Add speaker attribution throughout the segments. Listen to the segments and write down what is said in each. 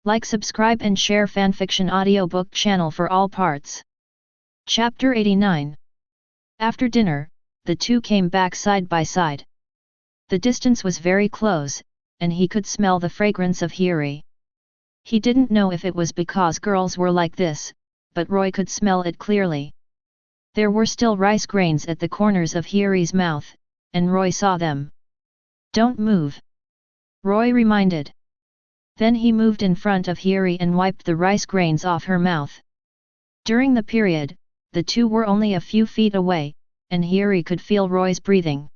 Speaker 1: Like, subscribe and share fanfiction audiobook channel for all parts. Chapter 89. After dinner, the two came back side by side. The distance was very close, and he could smell the fragrance of Hiri. He didn't know if it was because girls were like this, but Roy could smell it clearly. There were still rice grains at the corners of Hiri's mouth, and Roy saw them. "Don't move," Roy reminded. Then he moved in front of Hiri and wiped the rice grains off her mouth. During the period, the two were only a few feet away, and Hiri could feel Roy's breathing.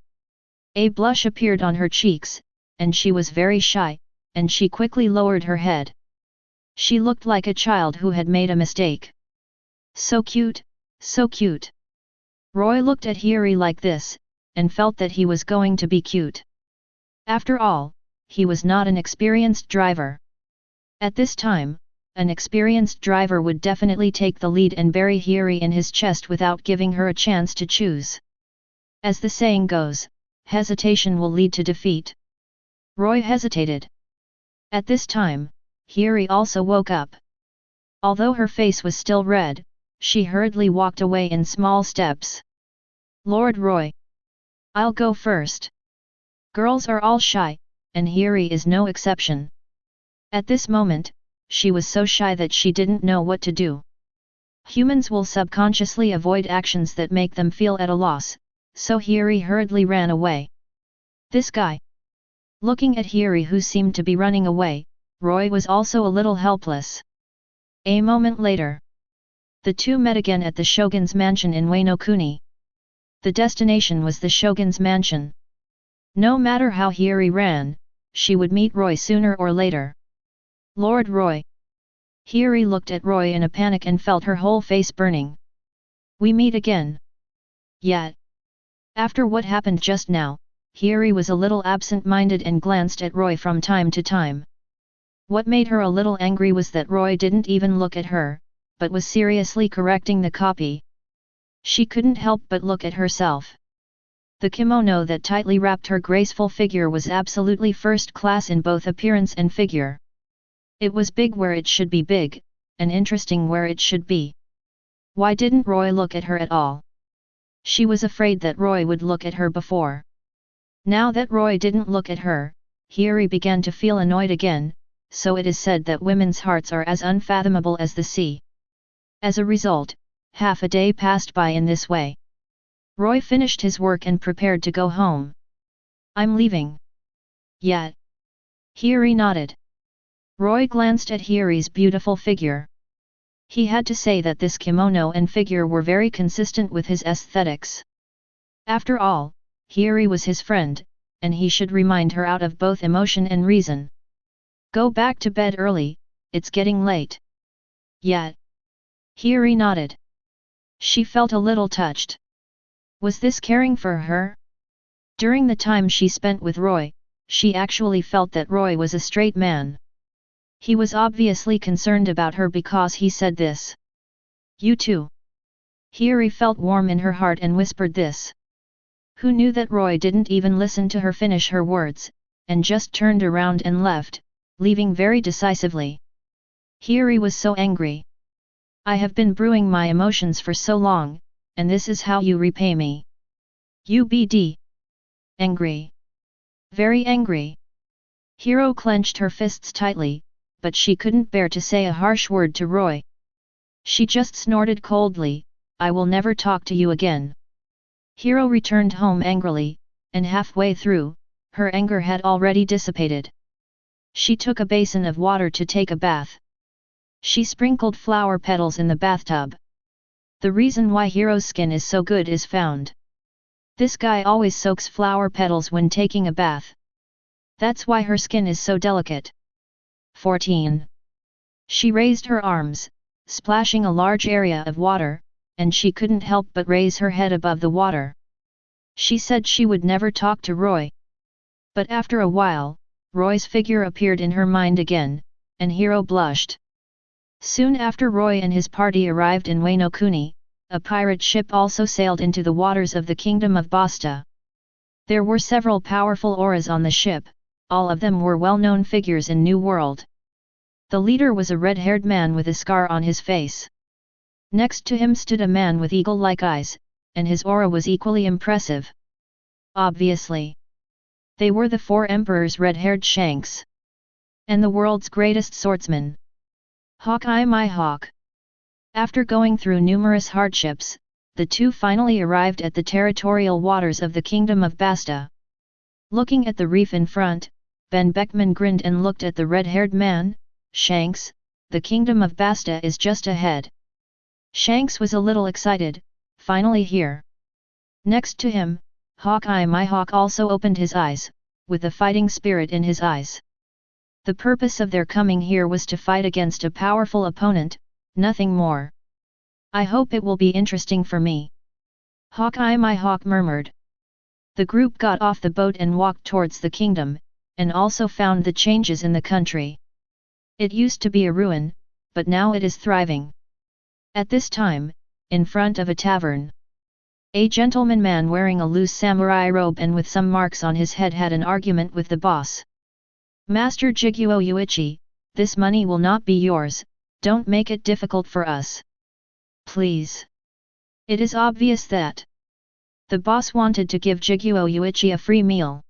Speaker 1: A blush appeared on her cheeks, and she was very shy, and she quickly lowered her head. She looked like a child who had made a mistake. "So cute, so cute." Roy looked at Hiri like this, and felt that he was going to be cute. After all, he was not an experienced driver. At this time, an experienced driver would definitely take the lead and bury Hiri in his chest without giving her a chance to choose. As the saying goes, hesitation will lead to defeat. Roy hesitated. At this time, Hiri also woke up. Although her face was still red, she hurriedly walked away in small steps. "Lord Roy, I'll go first." Girls are all shy, and Hiri is no exception. At this moment, she was so shy that she didn't know what to do. Humans will subconsciously avoid actions that make them feel at a loss, so Hiri hurriedly ran away. This guy. Looking at Hiri, who seemed to be running away, Roy was also a little helpless. A moment later, the two met again at the Shogun's mansion in Wano-kuni. The destination was the Shogun's mansion. No matter how Hiri ran, she would meet Roy sooner or later. "Lord Roy." Hiri looked at Roy in a panic and felt her whole face burning. "We meet again." Yet, after what happened just now, Hiri was a little absent-minded and glanced at Roy from time to time. What made her a little angry was that Roy didn't even look at her, but was seriously correcting the copy. She couldn't help but look at herself. The kimono that tightly wrapped her graceful figure was absolutely first class in both appearance and figure. It was big where it should be big, and interesting where it should be. Why didn't Roy look at her at all? She was afraid that Roy would look at her before. Now that Roy didn't look at her, Hiri began to feel annoyed again, so it is said that women's hearts are as unfathomable as the sea. As a result, half a day passed by in this way. Roy finished his work and prepared to go home. "I'm leaving." "Yet?" Hiri nodded. Roy glanced at Hiri's beautiful figure. He had to say that this kimono and figure were very consistent with his aesthetics. After all, Hiri was his friend, and he should remind her out of both emotion and reason. "Go back to bed early, it's getting late." "Yet?" Hiri nodded. She felt a little touched. Was this caring for her? During the time she spent with Roy, she actually felt that Roy was a straight man. He was obviously concerned about her because he said this. "You too." Hiri felt warm in her heart and whispered this. Who knew that Roy didn't even listen to her finish her words, and just turned around and left, leaving very decisively. Hiri was so angry. "I have been brewing my emotions for so long, and this is how you repay me." UBD. Angry. Very angry. Hiro clenched her fists tightly, but she couldn't bear to say a harsh word to Roy. She just snorted coldly, "I will never talk to you again." Hiro returned home angrily, and halfway through, her anger had already dissipated. She took a basin of water to take a bath. She sprinkled flower petals in the bathtub. The reason why Hiro's skin is so good is found. This guy always soaks flower petals when taking a bath. That's why her skin is so delicate. 14. She raised her arms, splashing a large area of water, and she couldn't help but raise her head above the water. She said she would never talk to Roy. But after a while, Roy's figure appeared in her mind again, and Hiro blushed. Soon after Roy and his party arrived in Wano-kuni, a pirate ship also sailed into the waters of the Kingdom of Basta. There were several powerful auras on the ship, all of them were well-known figures in New World. The leader was a red-haired man with a scar on his face. Next to him stood a man with eagle-like eyes, and his aura was equally impressive. Obviously, they were the four emperors' red-haired Shanks. And the world's greatest swordsman. Hawkeye my hawk. After going through numerous hardships, the two finally arrived at the territorial waters of the Kingdom of Basta. Looking at the reef in front, Ben Beckman grinned and looked at the red-haired man. Shanks, the Kingdom of Basta is just ahead. Shanks was a little excited, finally here. Next to him, Hawkeye my hawk also opened his eyes, with a fighting spirit in his eyes. The purpose of their coming here was to fight against a powerful opponent, nothing more. I hope it will be interesting for me. Hawkeye my hawk murmured. The group got off the boat and walked towards the kingdom, and also found the changes in the country. It used to be a ruin, but now it is thriving. At this time, in front of a tavern, a gentleman man wearing a loose samurai robe and with some marks on his head had an argument with the boss. Master Jiguo Yuichi, this money will not be yours, don't make it difficult for us. Please. It is obvious that the boss wanted to give Jiguo Yuichi a free meal.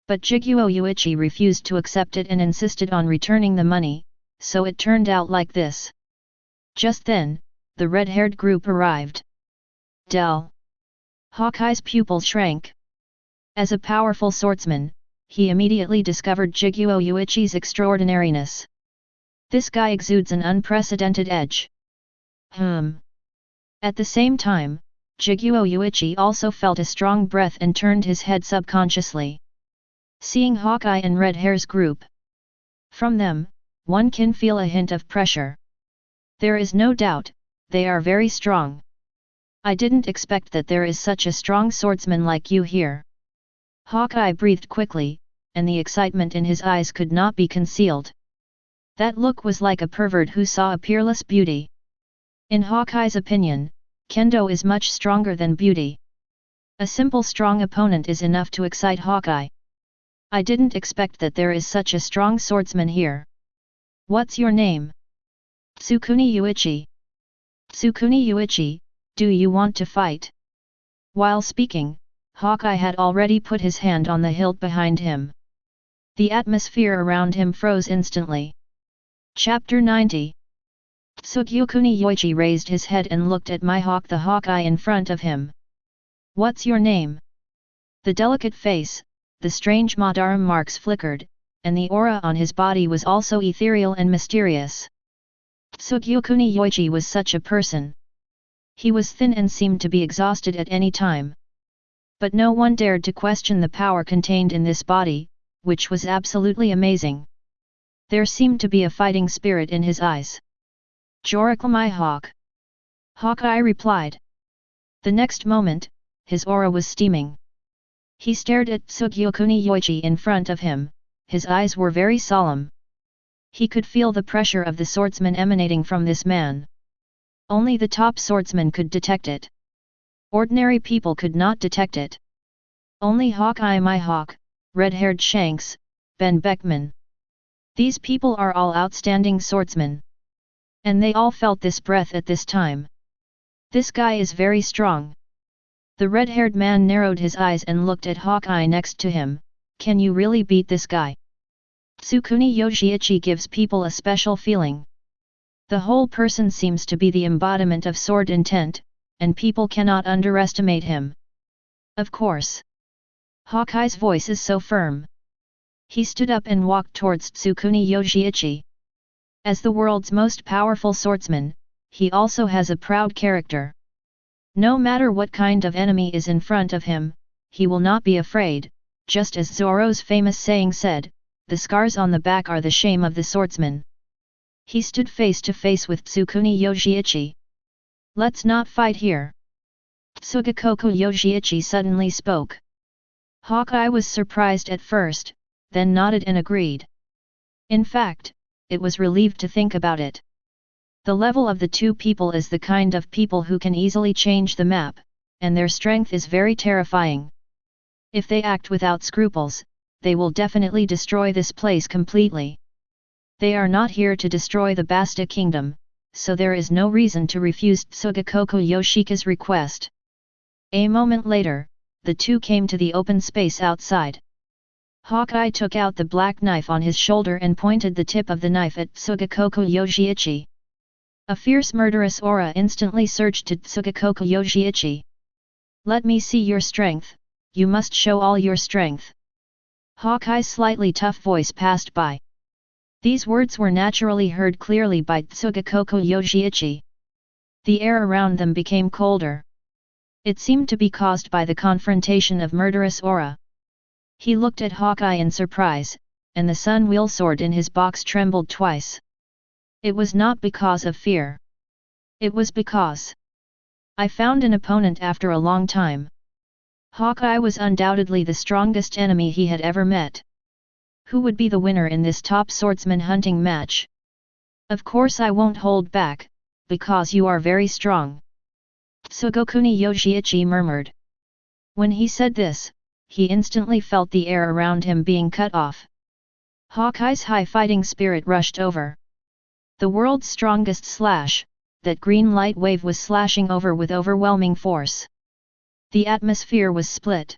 Speaker 1: But Jiguo Yuichi refused to accept it and insisted on returning the money, so it turned out like this. Just then, the red-haired group arrived. Dell. Hawkeye's pupils shrank. As a powerful swordsman, he immediately discovered Jiguo Yuichi's extraordinariness. This guy exudes an unprecedented edge. At the same time, Jiguo Yuichi also felt a strong breath and turned his head subconsciously. Seeing Hawkeye and Red Hair's group. From them, one can feel a hint of pressure. There is no doubt, they are very strong. I didn't expect that there is such a strong swordsman like you here. Hawkeye breathed quickly, and the excitement in his eyes could not be concealed. That look was like a pervert who saw a peerless beauty. In Hawkeye's opinion, Kendo is much stronger than beauty. A simple strong opponent is enough to excite Hawkeye. I didn't expect that there is such a strong swordsman here. What's your name? Tsukuni Yuichi. Tsukuni Yuichi, do you want to fight? While speaking, Hawkeye had already put his hand on the hilt behind him. The atmosphere around him froze instantly. Chapter 90. Tsukuni Yuichi raised his head and looked at Mihawk the Hawkeye in front of him. What's your name? The delicate face, the strange Madara marks flickered, and the aura on his body was also ethereal and mysterious. Tsukuni Yuichi was such a person. He was thin and seemed to be exhausted at any time. But no one dared to question the power contained in this body, which was absolutely amazing. There seemed to be a fighting spirit in his eyes. Joracle my hawk. Hawkeye replied. The next moment, his aura was steaming. He stared at Tsukuni Yuichi in front of him, his eyes were very solemn. He could feel the pressure of the swordsman emanating from this man. Only the top swordsman could detect it. Ordinary people could not detect it. Only Hawkeye my hawk, red-haired Shanks, Ben Beckman. These people are all outstanding swordsmen. And they all felt this breath at this time. This guy is very strong. The red-haired man narrowed his eyes and looked at Hawkeye next to him. Can you really beat this guy? Tsukuni Yuichi gives people a special feeling. The whole person seems to be the embodiment of sword intent, and people cannot underestimate him. Of course. Hawkeye's voice is so firm. He stood up and walked towards Tsukuni Yuichi. As the world's most powerful swordsman, he also has a proud character. No matter what kind of enemy is in front of him, he will not be afraid, just as Zoro's famous saying said, the scars on the back are the shame of the swordsman. He stood face to face with Tsukuni Yuichi. Let's not fight here. Tsugakoku Yuichi suddenly spoke. Hawkeye was surprised at first, then nodded and agreed. In fact, it was relieved to think about it. The level of the two people is the kind of people who can easily change the map, and their strength is very terrifying. If they act without scruples, they will definitely destroy this place completely. They are not here to destroy the Basta kingdom, so there is no reason to refuse Tsugakoku Yoshika's request. A moment later, the two came to the open space outside. Hawkeye took out the black knife on his shoulder and pointed the tip of the knife at Tsugakoku Yoshiki. A fierce murderous aura instantly surged to Tsugakoku Yoshiki. "Let me see your strength, you must show all your strength." Hawkeye's slightly tough voice passed by. These words were naturally heard clearly by Tsugakoku Yoshiki. The air around them became colder. It seemed to be caused by the confrontation of murderous aura. He looked at Hawkeye in surprise, and the sun wheel sword in his box trembled twice. It was not because of fear. It was because I found an opponent after a long time. Hawkeye was undoubtedly the strongest enemy he had ever met. Who would be the winner in this top swordsman hunting match? Of course I won't hold back, because you are very strong. Tsugokuni Yoshiki murmured. When he said this, he instantly felt the air around him being cut off. Hawkeye's high fighting spirit rushed over. The world's strongest slash, that green light wave was slashing over with overwhelming force. The atmosphere was split.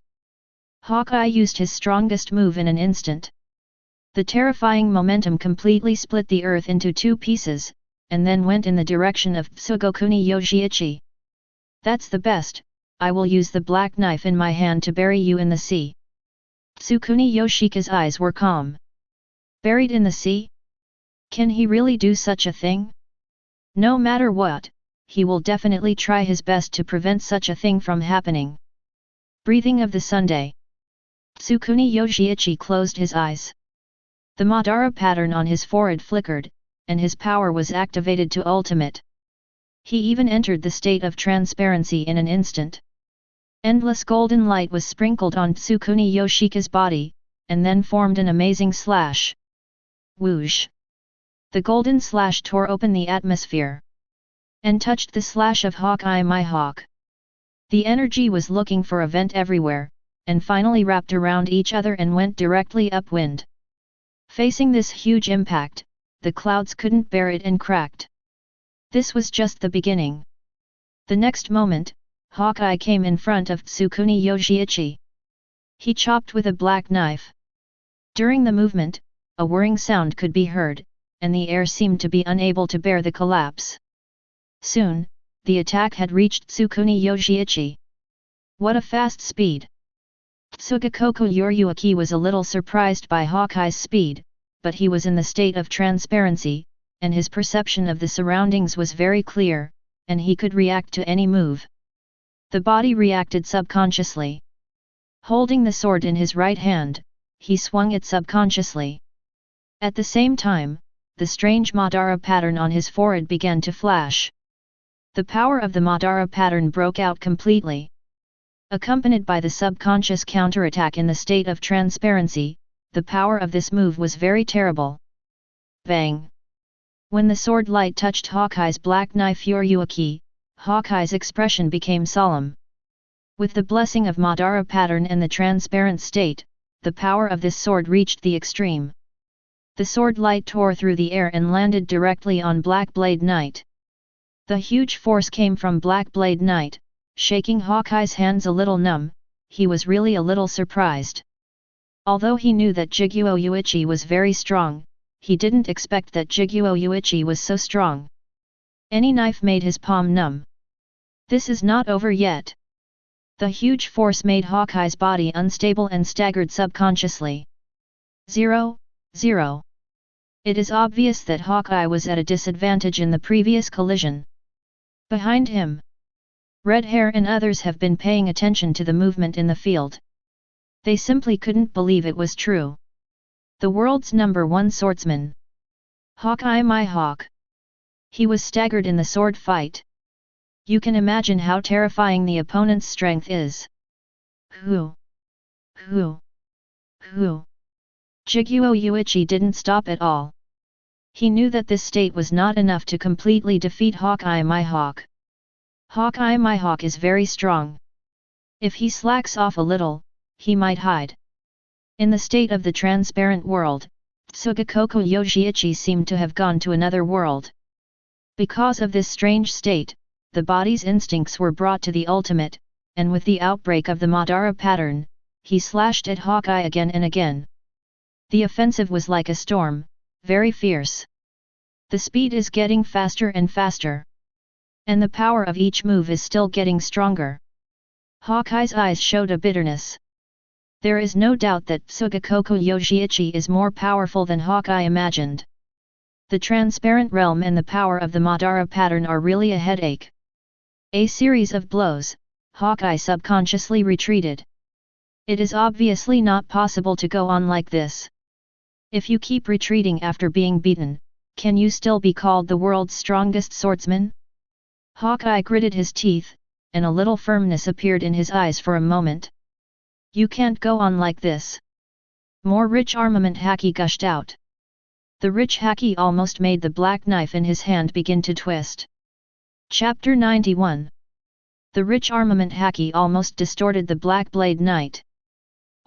Speaker 1: Hawkeye used his strongest move in an instant. The terrifying momentum completely split the earth into two pieces, and then went in the direction of Tsugokuni Yoshiki. That's the best, I will use the black knife in my hand to bury you in the sea. Tsukuni Yoshika's eyes were calm. Buried in the sea? Can he really do such a thing? No matter what, he will definitely try his best to prevent such a thing from happening. Breathing of the Sunday. Tsukuni Yoshiki closed his eyes. The Madara pattern on his forehead flickered, and his power was activated to ultimate. He even entered the state of transparency in an instant. Endless golden light was sprinkled on Tsukuni Yoshika's body, and then formed an amazing slash. Whoosh! The golden slash tore open the atmosphere and touched the slash of Hawkeye my hawk. The energy was looking for a vent everywhere, and finally wrapped around each other and went directly upwind. Facing this huge impact, the clouds couldn't bear it and cracked. This was just the beginning. The next moment, Hawkeye came in front of Tsukuni Yoshiki. He chopped with a black knife. During the movement, a whirring sound could be heard, and the air seemed to be unable to bear the collapse. Soon, the attack had reached Tsukuni Yoshiki. What a fast speed! Tsugakoku Yoryuki was a little surprised by Hawkeye's speed, but he was in the state of transparency, and his perception of the surroundings was very clear, and he could react to any move. The body reacted subconsciously. Holding the sword in his right hand, he swung it subconsciously. At the same time, the strange Madara pattern on his forehead began to flash. The power of the Madara pattern broke out completely. Accompanied by the subconscious counterattack in the state of transparency, the power of this move was very terrible. Bang! When the sword light touched Hawkeye's black knife Yoryuki, Hawkeye's expression became solemn. With the blessing of Madara pattern and the transparent state, the power of this sword reached the extreme. The sword light tore through the air and landed directly on Black Blade Knight. The huge force came from Black Blade Knight, shaking Hawkeye's hands a little numb. He was really a little surprised. Although he knew that Jiguo Yuichi was very strong, he didn't expect that Jiguo Yuichi was so strong. Any knife made his palm numb. This is not over yet. The huge force made Hawkeye's body unstable and staggered subconsciously. 0, 0. It is obvious that Hawkeye was at a disadvantage in the previous collision. Behind him, Red Hair and others have been paying attention to the movement in the field. They simply couldn't believe it was true. The world's #1 swordsman. Hawkeye my hawk. He was staggered in the sword fight. You can imagine how terrifying the opponent's strength is. Who? Jiguo Yuichi didn't stop at all. He knew that this state was not enough to completely defeat Hawkeye my hawk. Hawkeye my hawk is very strong. If he slacks off a little, he might hide. In the state of the transparent world, Tsugakoku Yoshiichi seemed to have gone to another world. Because of this strange state, the body's instincts were brought to the ultimate, and with the outbreak of the Madara pattern, he slashed at Hawkeye again and again. The offensive was like a storm, very fierce. The speed is getting faster and faster. And the power of each move is still getting stronger. Hawkeye's eyes showed a bitterness. There is no doubt that Tsugakoku Yoshiichi is more powerful than Hawkeye imagined. The transparent realm and the power of the Madara pattern are really a headache. A series of blows, Hawkeye subconsciously retreated. It is obviously not possible to go on like this. If you keep retreating after being beaten, can you still be called the world's strongest swordsman? Hawkeye gritted his teeth, and a little firmness appeared in his eyes for a moment. You can't go on like this. More rich armament haki gushed out. The rich haki almost made the black knife in his hand begin to twist. Chapter 91. The rich armament haki almost distorted the black blade knight.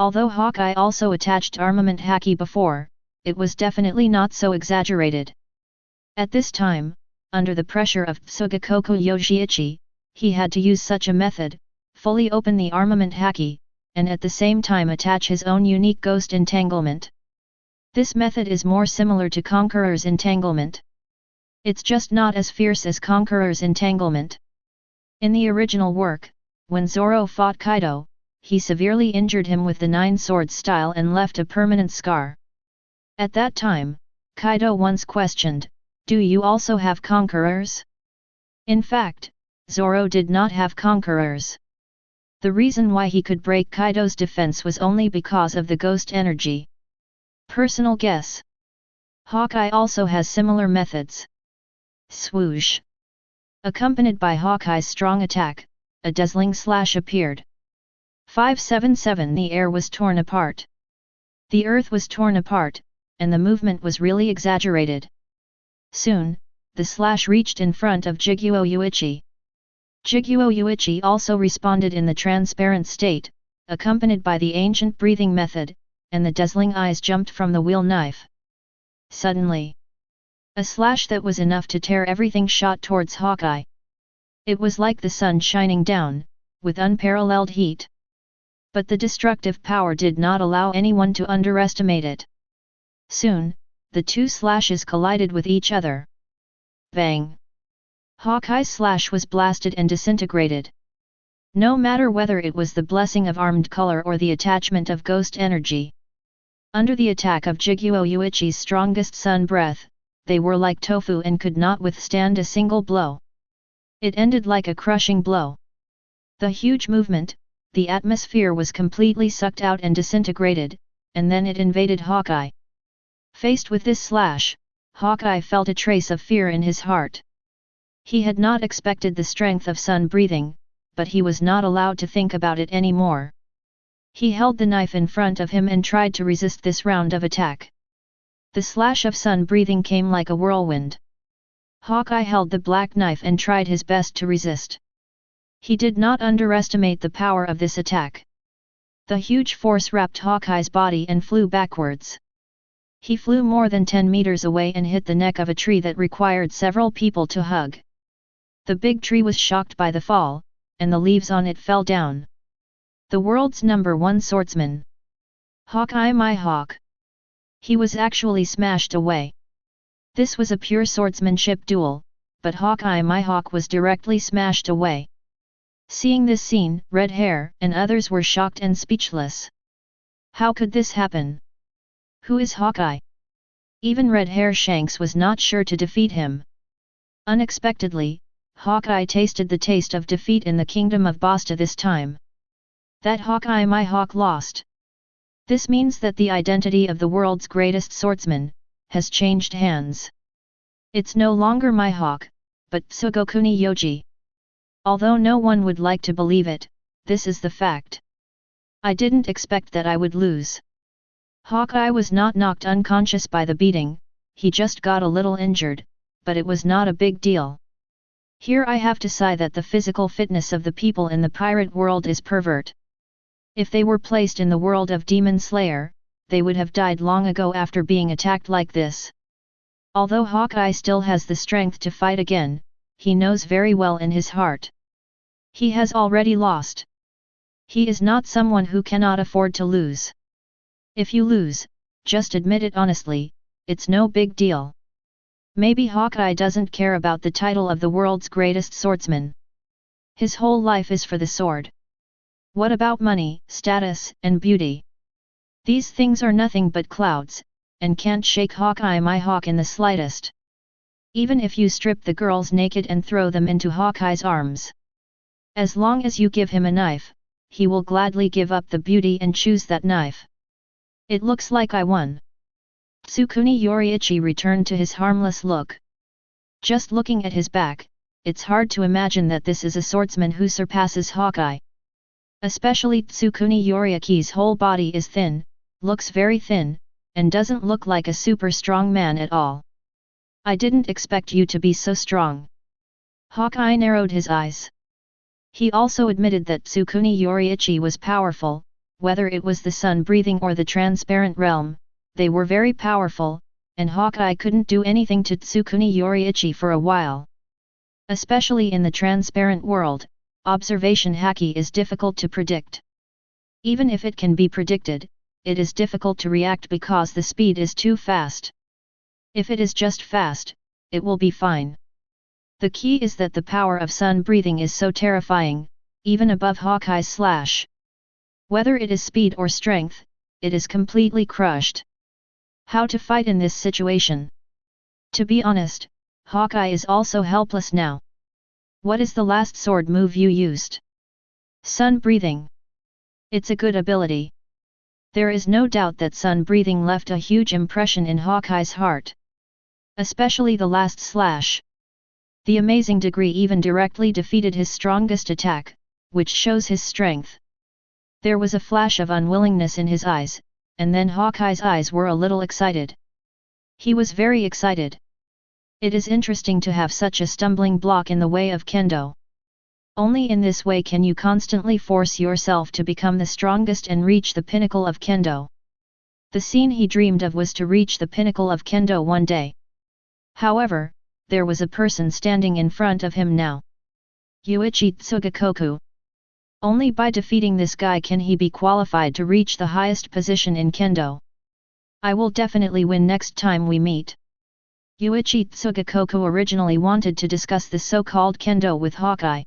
Speaker 1: Although Hawkeye also attached armament haki before, it was definitely not so exaggerated. At this time, under the pressure of Tsugakoku Yoshiichi, he had to use such a method, fully open the armament haki, and at the same time attach his own unique ghost entanglement. This method is more similar to Conqueror's entanglement. It's just not as fierce as Conqueror's entanglement. In the original work, when Zoro fought Kaido, he severely injured him with the Nine Swords style and left a permanent scar. At that time, Kaido once questioned, "Do you also have Conquerors?" In fact, Zoro did not have Conquerors. The reason why he could break Kaido's defense was only because of the ghost energy. Personal guess. Hawkeye also has similar methods. Swoosh. Accompanied by Hawkeye's strong attack, a dazzling slash appeared. 577. The air was torn apart. The earth was torn apart, and the movement was really exaggerated. Soon, the slash reached in front of Jiguo Yuichi. Jiguo Yuichi also responded in the transparent state, accompanied by the ancient breathing method, and the dazzling eyes jumped from the wheel knife. Suddenly, a slash that was enough to tear everything shot towards Hawkeye. It was like the sun shining down, with unparalleled heat. But the destructive power did not allow anyone to underestimate it. Soon, the two slashes collided with each other. Bang! Hawkeye's slash was blasted and disintegrated. No matter whether it was the blessing of armed color or the attachment of ghost energy. Under the attack of Jiguo Yuichi's strongest sun breath, they were like tofu and could not withstand a single blow. It ended like a crushing blow. The huge movement, the atmosphere was completely sucked out and disintegrated, and then it invaded Hawkeye. Faced with this slash, Hawkeye felt a trace of fear in his heart. He had not expected the strength of sun breathing, but he was not allowed to think about it anymore. He held the knife in front of him and tried to resist this round of attack. The slash of sun breathing came like a whirlwind. Hawkeye held the black knife and tried his best to resist. He did not underestimate the power of this attack. The huge force wrapped Hawkeye's body and flew backwards. He flew more than 10 meters away and hit the neck of a tree that required several people to hug. The big tree was shocked by the fall, and the leaves on it fell down. The world's #1 swordsman. Hawkeye my hawk. He was actually smashed away. This was a pure swordsmanship duel, but Hawkeye my hawk was directly smashed away. Seeing this scene, Red Hair and others were shocked and speechless. How could this happen? Who is Hawkeye? Even Red Hair Shanks was not sure to defeat him. Unexpectedly, Hawkeye tasted the taste of defeat in the Kingdom of Basta this time. That Hawkeye my hawk lost. This means that the identity of the world's greatest swordsman has changed hands. It's no longer my hawk, but Tsugokuni Yoji. Although no one would like to believe it, this is the fact. I didn't expect that I would lose. Hawkeye was not knocked unconscious by the beating, he just got a little injured, but it was not a big deal. Here I have to say that the physical fitness of the people in the pirate world is pervert. If they were placed in the world of Demon Slayer, they would have died long ago after being attacked like this. Although Hawkeye still has the strength to fight again, he knows very well in his heart. He has already lost. He is not someone who cannot afford to lose. If you lose, just admit it honestly, it's no big deal. Maybe Hawkeye doesn't care about the title of the world's greatest swordsman. His whole life is for the sword. What about money, status, and beauty? These things are nothing but clouds, and can't shake Hawkeye my hawk in the slightest. Even if you strip the girls naked and throw them into Hawkeye's arms. As long as you give him a knife, he will gladly give up the beauty and choose that knife. It looks like I won. Tsukuni Yoriichi returned to his harmless look. Just looking at his back, it's hard to imagine that this is a swordsman who surpasses Hawkeye. Especially Tsukuni Yoriichi's whole body is thin, looks very thin, and doesn't look like a super strong man at all. I didn't expect you to be so strong. Hawkeye narrowed his eyes. He also admitted that Tsukuni Yoriichi was powerful, whether it was the sun breathing or the transparent realm, they were very powerful, and Hawkeye couldn't do anything to Tsukuni Yoriichi for a while. Especially in the transparent world, observation haki is difficult to predict. Even if it can be predicted, it is difficult to react because the speed is too fast. If it is just fast, it will be fine. The key is that the power of sun breathing is so terrifying, even above Hawkeye's slash. Whether it is speed or strength, it is completely crushed. How to fight in this situation? To be honest, Hawkeye is also helpless now. What is the last sword move you used? Sun breathing. It's a good ability. There is no doubt that sun breathing left a huge impression in Hawkeye's heart. Especially the last slash. The amazing degree even directly defeated his strongest attack, which shows his strength. There was a flash of unwillingness in his eyes, and then Hawkeye's eyes were a little excited. He was very excited. It is interesting to have such a stumbling block in the way of kendo. Only in this way can you constantly force yourself to become the strongest and reach the pinnacle of kendo. The scene he dreamed of was to reach the pinnacle of kendo one day. However, there was a person standing in front of him now. Yuichi Tsugakoku. Only by defeating this guy can he be qualified to reach the highest position in kendo. I will definitely win next time we meet. Yuichi Tsugakoku originally wanted to discuss the so-called kendo with Hawkeye.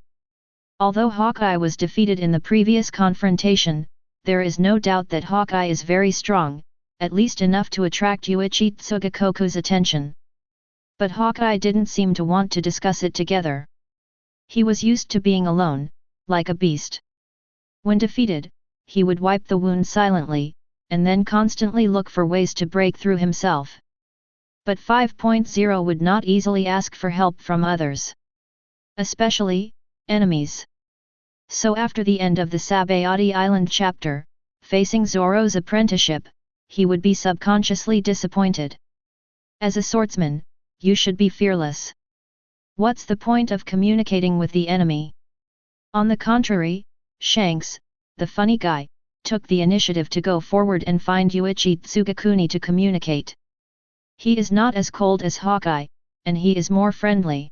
Speaker 1: Although Hawkeye was defeated in the previous confrontation, there is no doubt that Hawkeye is very strong, at least enough to attract Yuichi Tsugakoku's attention. But Hawkeye didn't seem to want to discuss it together. He was used to being alone, like a beast. When defeated, he would wipe the wound silently, and then constantly look for ways to break through himself. But 5.0 would not easily ask for help from others. Especially, enemies. So after the end of the Sabayati Island chapter, facing Zoro's apprenticeship, he would be subconsciously disappointed. As a swordsman, you should be fearless. What's the point of communicating with the enemy? On the contrary, Shanks, the funny guy, took the initiative to go forward and find Yuichi Tsugakuni to communicate. He is not as cold as Hawkeye, and he is more friendly.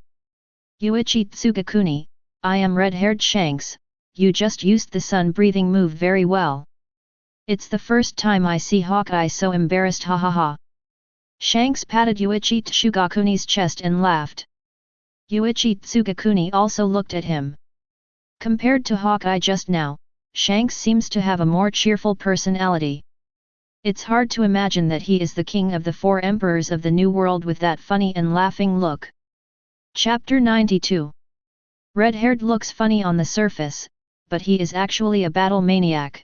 Speaker 1: Yuichi Tsugakuni, I am red-haired Shanks, you just used the sun-breathing move very well. It's the first time I see Hawkeye so embarrassed, ha ha ha. Shanks patted Yuichi Tsugakuni's chest and laughed. Yuichi Tsugakuni also looked at him. Compared to Hawkeye just now, Shanks seems to have a more cheerful personality. It's hard to imagine that he is the king of the 4 emperors of the New World with that funny and laughing look. Chapter 92. Red-haired looks funny on the surface, but he is actually a battle maniac.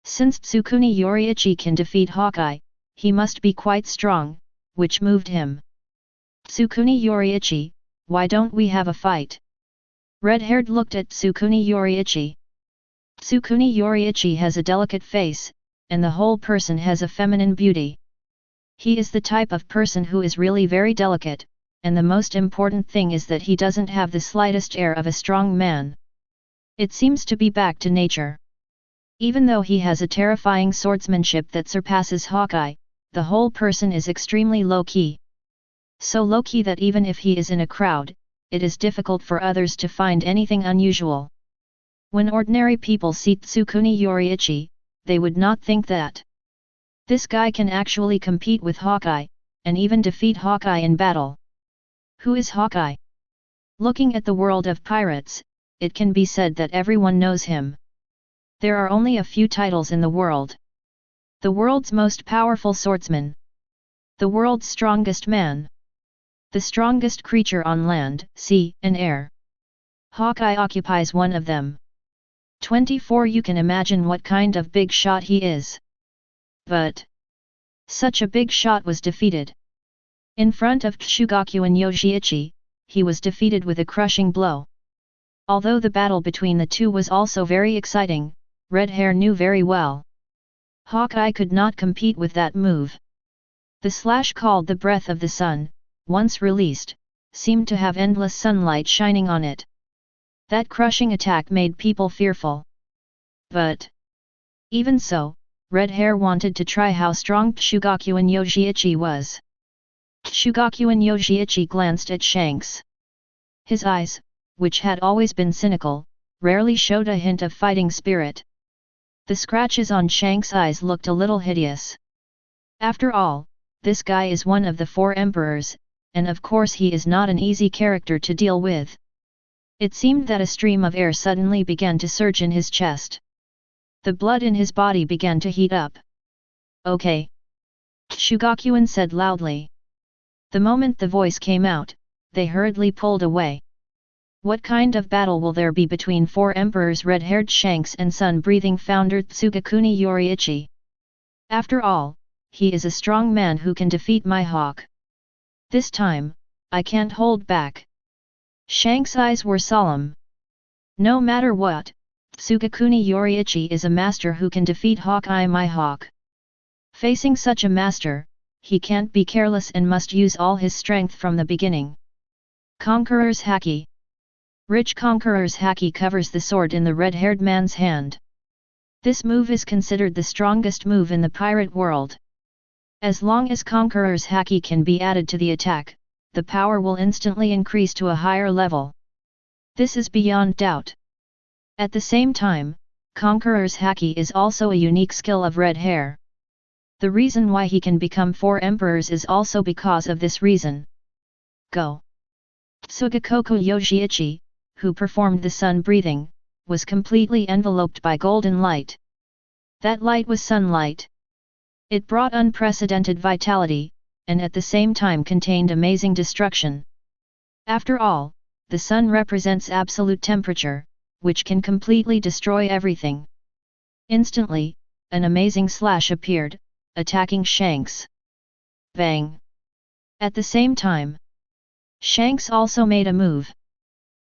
Speaker 1: Since Tsukuni Yoriichi can defeat Hawkeye, he must be quite strong, which moved him. Tsukuni Yoriichi, why don't we have a fight? Red-haired looked at Tsukuni Yoriichi. Tsukuni Yoriichi has a delicate face, and the whole person has a feminine beauty. He is the type of person who is really very delicate, and the most important thing is that he doesn't have the slightest air of a strong man. It seems to be back to nature. Even though he has a terrifying swordsmanship that surpasses Hawkeye, the whole person is extremely low-key. So low-key that even if he is in a crowd, it is difficult for others to find anything unusual. When ordinary people see Tsukuni Yoriichi, they would not think that this guy can actually compete with Hawkeye, and even defeat Hawkeye in battle. Who is Hawkeye? Looking at the world of pirates, it can be said that everyone knows him. There are only a few titles in the world. The world's most powerful swordsman. The world's strongest man. The strongest creature on land, sea, and air. Hawkeye occupies one of them. 24. You can imagine what kind of big shot he is. But such a big shot was defeated. In front of Shugakuin Yoshiichi, he was defeated with a crushing blow. Although the battle between the two was also very exciting, Red Hair knew very well. Hawkeye could not compete with that move. The slash called the Breath of the Sun, once released, seemed to have endless sunlight shining on it. That crushing attack made people fearful. But even so, Red Hair wanted to try how strong Shugakuin Yoshiichi was. Shugakuin Yoshiichi glanced at Shanks. His eyes, which had always been cynical, rarely showed a hint of fighting spirit. The scratches on Shanks' eyes looked a little hideous. After all, this guy is one of the 4 emperors, and of course he is not an easy character to deal with. It seemed that a stream of air suddenly began to surge in his chest. The blood in his body began to heat up. Okay. Shugakuin said loudly. The moment the voice came out, they hurriedly pulled away. What kind of battle will there be between 4 emperors? Red-haired Shanks and sun-breathing founder Tsugakuni Yoriichi. After all, he is a strong man who can defeat my hawk. This time, I can't hold back. Shanks' eyes were solemn. No matter what, Tsugakuni Yoriichi is a master who can defeat Hawkeye my hawk. Facing such a master, he can't be careless and must use all his strength from the beginning. Conqueror's Haki. Rich Conqueror's Haki covers the sword in the red-haired man's hand. This move is considered the strongest move in the pirate world. As long as Conqueror's Haki can be added to the attack, the power will instantly increase to a higher level. This is beyond doubt. At the same time, Conqueror's Haki is also a unique skill of Red Hair. The reason why he can become 4 emperors is also because of this reason. Go! Tsugakoku Yoshiichi, who performed the sun breathing, was completely enveloped by golden light. That light was sunlight. It brought unprecedented vitality, and at the same time contained amazing destruction. After all, the sun represents absolute temperature, which can completely destroy everything. Instantly, an amazing slash appeared, attacking Shanks. Bang! At the same time, Shanks also made a move.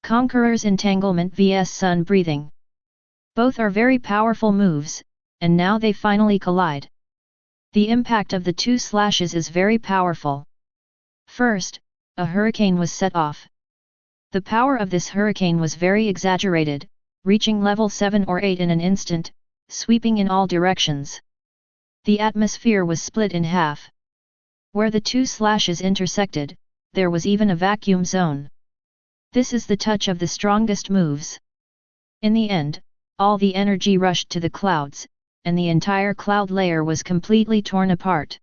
Speaker 1: Conqueror's Entanglement vs Sun Breathing. Both are very powerful moves, and now they finally collide. The impact of the 2 slashes is very powerful. First, a hurricane was set off. The power of this hurricane was very exaggerated, reaching level 7 or 8 in an instant, sweeping in all directions. The atmosphere was split in half. Where the 2 slashes intersected, there was even a vacuum zone. This is the touch of the strongest moves. In the end, all the energy rushed to the clouds, and the entire cloud layer was completely torn apart.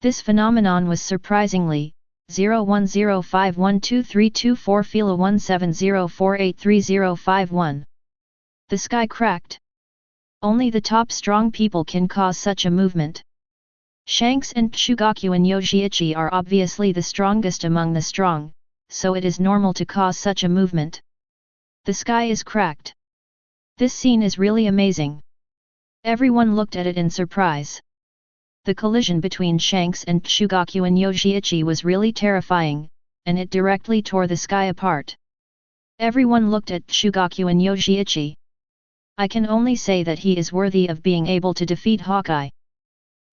Speaker 1: This phenomenon was surprisingly 010512324 Fila 170483051. The sky cracked. Only the top strong people can cause such a movement. Shanks and Shugakuin Yoshiichi are obviously the strongest among the strong, so it is normal to cause such a movement. The sky is cracked. This scene is really amazing. Everyone looked at it in surprise. The collision between Shanks and Shugakuin Yoshiichi was really terrifying, and it directly tore the sky apart. Everyone looked at Shugakuin Yoshiichi. I can only say that he is worthy of being able to defeat Hawkeye.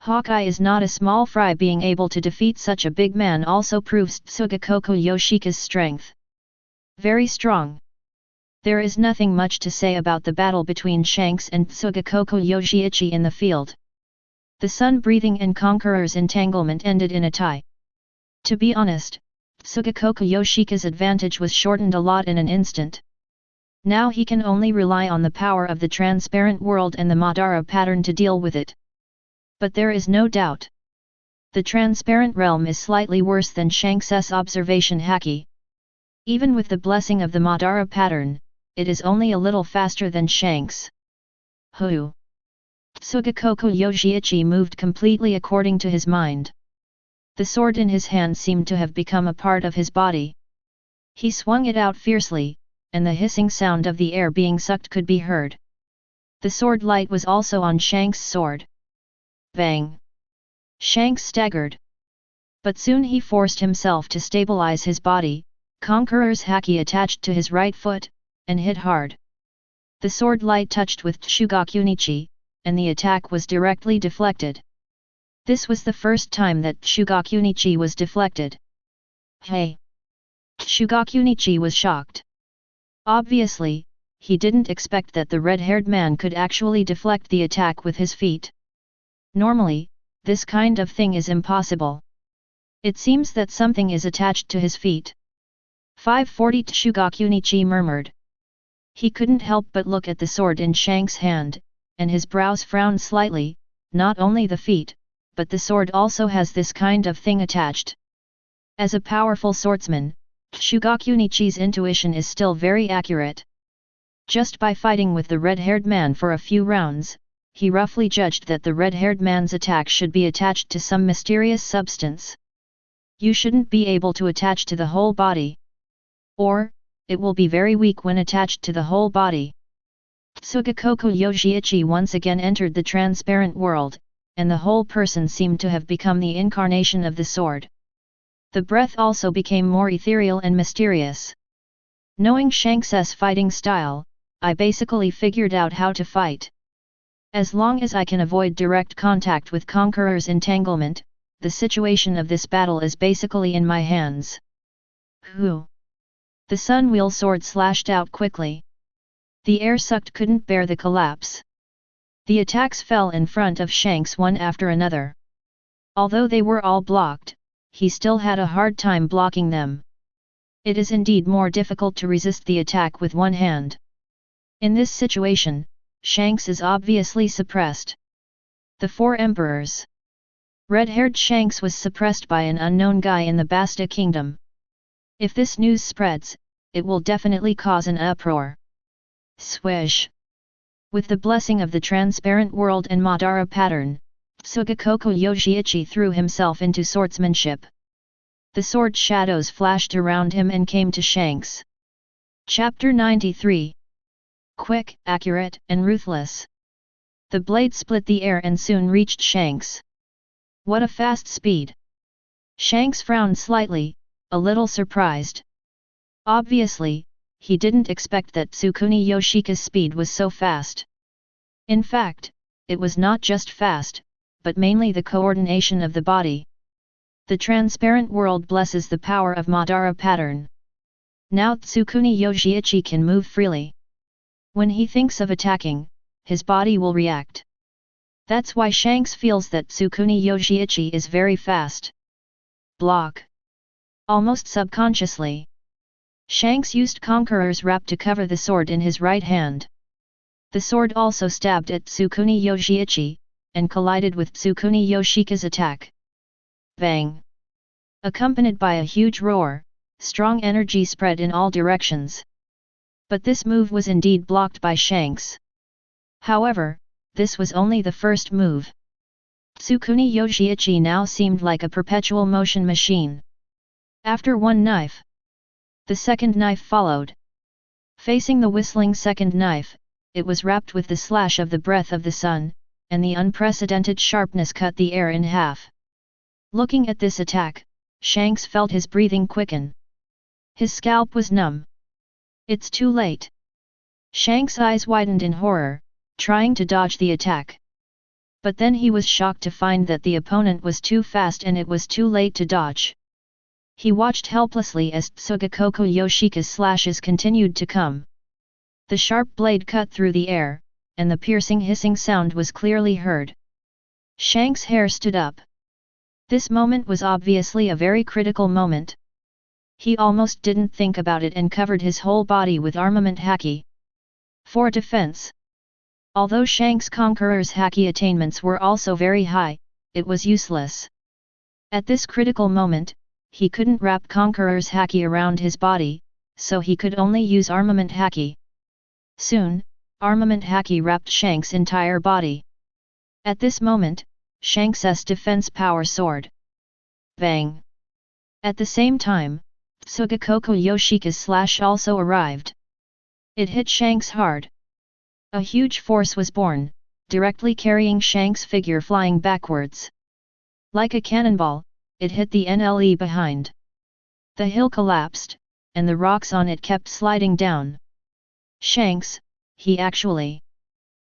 Speaker 1: Hawkeye is not a small fry. Being able to defeat such a big man also proves Tsugakoku Yoshika's strength. Very strong. There is nothing much to say about the battle between Shanks and Tsugakoku Yoshiichi in the field. The sun-breathing and Conqueror's entanglement ended in a tie. To be honest, Tsugakoku Yoshika's advantage was shortened a lot in an instant. Now he can only rely on the power of the transparent world and the Madara pattern to deal with it. But there is no doubt. The transparent realm is slightly worse than Shanks' observation haki. Even with the blessing of the Madara pattern, it is only a little faster than Shanks. Hu! Tsugakoku Yoshiichi moved completely according to his mind. The sword in his hand seemed to have become a part of his body. He swung it out fiercely, and the hissing sound of the air being sucked could be heard. The sword light was also on Shanks' sword. Bang! Shanks staggered. But soon he forced himself to stabilize his body. Conqueror's haki attached to his right foot, and hit hard. The sword light touched with Shugakunichi, and the attack was directly deflected. This was the first time that Shugakunichi was deflected. Hey! Shugakunichi was shocked. Obviously, he didn't expect that the red-haired man could actually deflect the attack with his feet. Normally, this kind of thing is impossible. It seems that something is attached to his feet. 540 Shugakunichi murmured. He couldn't help but look at the sword in Shanks' hand, and his brows frowned slightly. Not only the feet, but the sword also has this kind of thing attached. As a powerful swordsman, Shugakunichi's intuition is still very accurate. Just by fighting with the red-haired man for a few rounds, he roughly judged that the red-haired man's attack should be attached to some mysterious substance. You shouldn't be able to attach to the whole body. Or, it will be very weak when attached to the whole body. Tsugakoku Yoshiichi once again entered the transparent world, and the whole person seemed to have become the incarnation of the sword. The breath also became more ethereal and mysterious. Knowing Shanks' fighting style, I basically figured out how to fight. As long as I can avoid direct contact with Conqueror's entanglement, the situation of this battle is basically in my hands. Whew! The sun-wheel sword slashed out quickly. The air sucked couldn't bear the collapse. The attacks fell in front of Shanks one after another. Although they were all blocked, he still had a hard time blocking them. It is indeed more difficult to resist the attack with one hand. In this situation, Shanks is obviously suppressed. The Four Emperors. Red-haired Shanks was suppressed by an unknown guy in the Basta Kingdom. If this news spreads, it will definitely cause an uproar. Swish! With the blessing of the transparent world and Madara pattern, Tsugakoku Yoshiichi threw himself into swordsmanship. The sword shadows flashed around him and came to Shanks. Chapter 93. Quick, accurate, and ruthless. The blade split the air and soon reached Shanks. What a fast speed! Shanks frowned slightly, a little surprised. Obviously, he didn't expect that Tsukuni Yoshika's speed was so fast. In fact, it was not just fast, but mainly the coordination of the body. The transparent world blesses the power of Madara pattern. Now Tsukuni Yoshiichi can move freely. When he thinks of attacking, his body will react. That's why Shanks feels that Tsukuni Yoshiichi is very fast. Block. Almost subconsciously, Shanks used Conqueror's wrap to cover the sword in his right hand. The sword also stabbed at Tsukuni Yoshiichi, and collided with Tsukuni Yoshika's attack. Bang! Accompanied by a huge roar, strong energy spread in all directions. But this move was indeed blocked by Shanks. However, this was only the first move. Tsukuni Yoshiichi now seemed like a perpetual motion machine. After one knife, the second knife followed. Facing the whistling second knife, it was wrapped with the slash of the breath of the sun, and the unprecedented sharpness cut the air in half. Looking at this attack, Shanks felt his breathing quicken. His scalp was numb. It's too late. Shanks' eyes widened in horror, trying to dodge the attack. But then he was shocked to find that the opponent was too fast and it was too late to dodge. He watched helplessly as Tsugakoku Yoshika's slashes continued to come. The sharp blade cut through the air, and the piercing hissing sound was clearly heard. Shanks' hair stood up. This moment was obviously a very critical moment. He almost didn't think about it and covered his whole body with armament haki. For defense. Although Shanks' Conqueror's haki attainments were also very high, it was useless. At this critical moment, he couldn't wrap Conqueror's haki around his body, so he could only use armament haki. Soon, armament haki wrapped Shanks' entire body. At this moment, Shanks' defense power soared. Bang! At the same time, Tsugakoku Yoshika's slash also arrived. It hit Shanks hard. A huge force was born, directly carrying Shanks' figure flying backwards. Like a cannonball, it hit the NLE behind. The hill collapsed, and the rocks on it kept sliding down. Shanks, he actually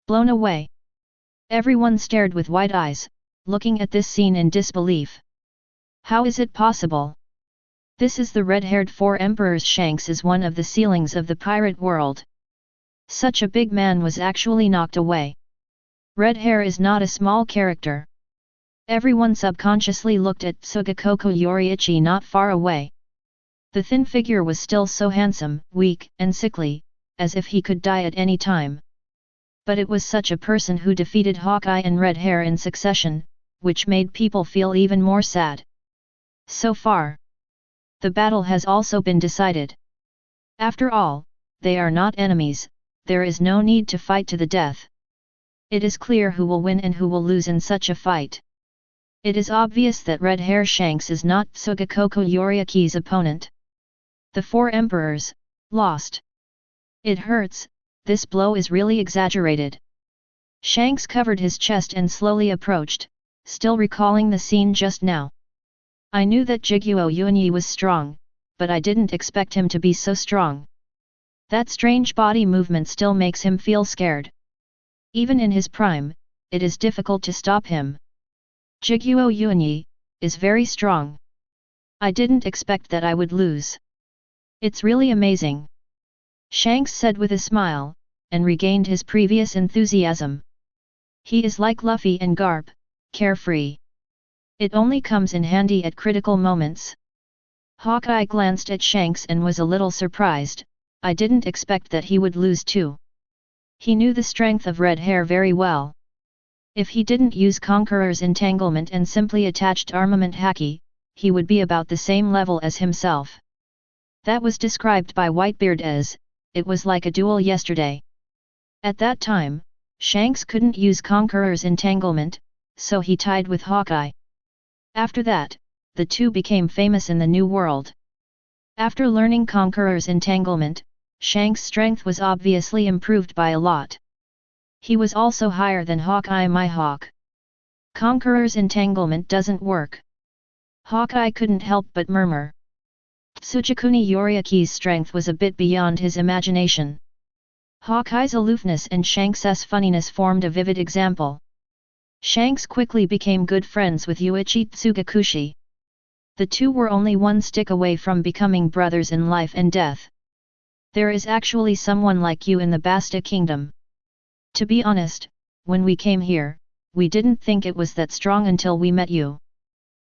Speaker 1: blown away. Everyone stared with wide eyes, looking at this scene in disbelief. How is it possible? This is the red-haired Four Emperors. Shanks is one of the ceilings of the pirate world. Such a big man was actually knocked away. Red hair is not a small character. Everyone subconsciously looked at Tsugakoku Yoriichi not far away. The thin figure was still so handsome, weak, and sickly, as if he could die at any time. But it was such a person who defeated Hawkeye and Red Hair in succession, which made people feel even more sad. So far, the battle has also been decided. After all, they are not enemies, there is no need to fight to the death. It is clear who will win and who will lose in such a fight. It is obvious that Red Hair Shanks is not Tsugakoku Yoriichi's opponent. The Four Emperors lost. It hurts, this blow is really exaggerated. Shanks covered his chest and slowly approached, still recalling the scene just now. I knew that Jiguo Yuanyi was strong, but I didn't expect him to be so strong. That strange body movement still makes him feel scared. Even in his prime, it is difficult to stop him. Jiguo Yuanyi is very strong. I didn't expect that I would lose. It's really amazing. Shanks said with a smile, and regained his previous enthusiasm. He is like Luffy and Garp, carefree. It only comes in handy at critical moments. Hawkeye glanced at Shanks and was a little surprised. I didn't expect that he would lose too. He knew the strength of Red Hair very well. If he didn't use Conqueror's entanglement and simply attached armament haki, he would be about the same level as himself. That was described by Whitebeard as, it was like a duel yesterday. At that time, Shanks couldn't use Conqueror's entanglement, so he tied with Hawkeye. After that, the two became famous in the New World. After learning Conqueror's entanglement, Shanks' strength was obviously improved by a lot. He was also higher than Hawkeye my hawk. Conqueror's entanglement doesn't work. Hawkeye couldn't help but murmur. Tsugakuni Yoriichi's strength was a bit beyond his imagination. Hawkeye's aloofness and Shanks' funniness formed a vivid example. Shanks quickly became good friends with Yuichi Tsugakushi. The two were only one stick away from becoming brothers in life and death. There is actually someone like you in the Basta Kingdom. To be honest, when we came here, we didn't think it was that strong until we met you.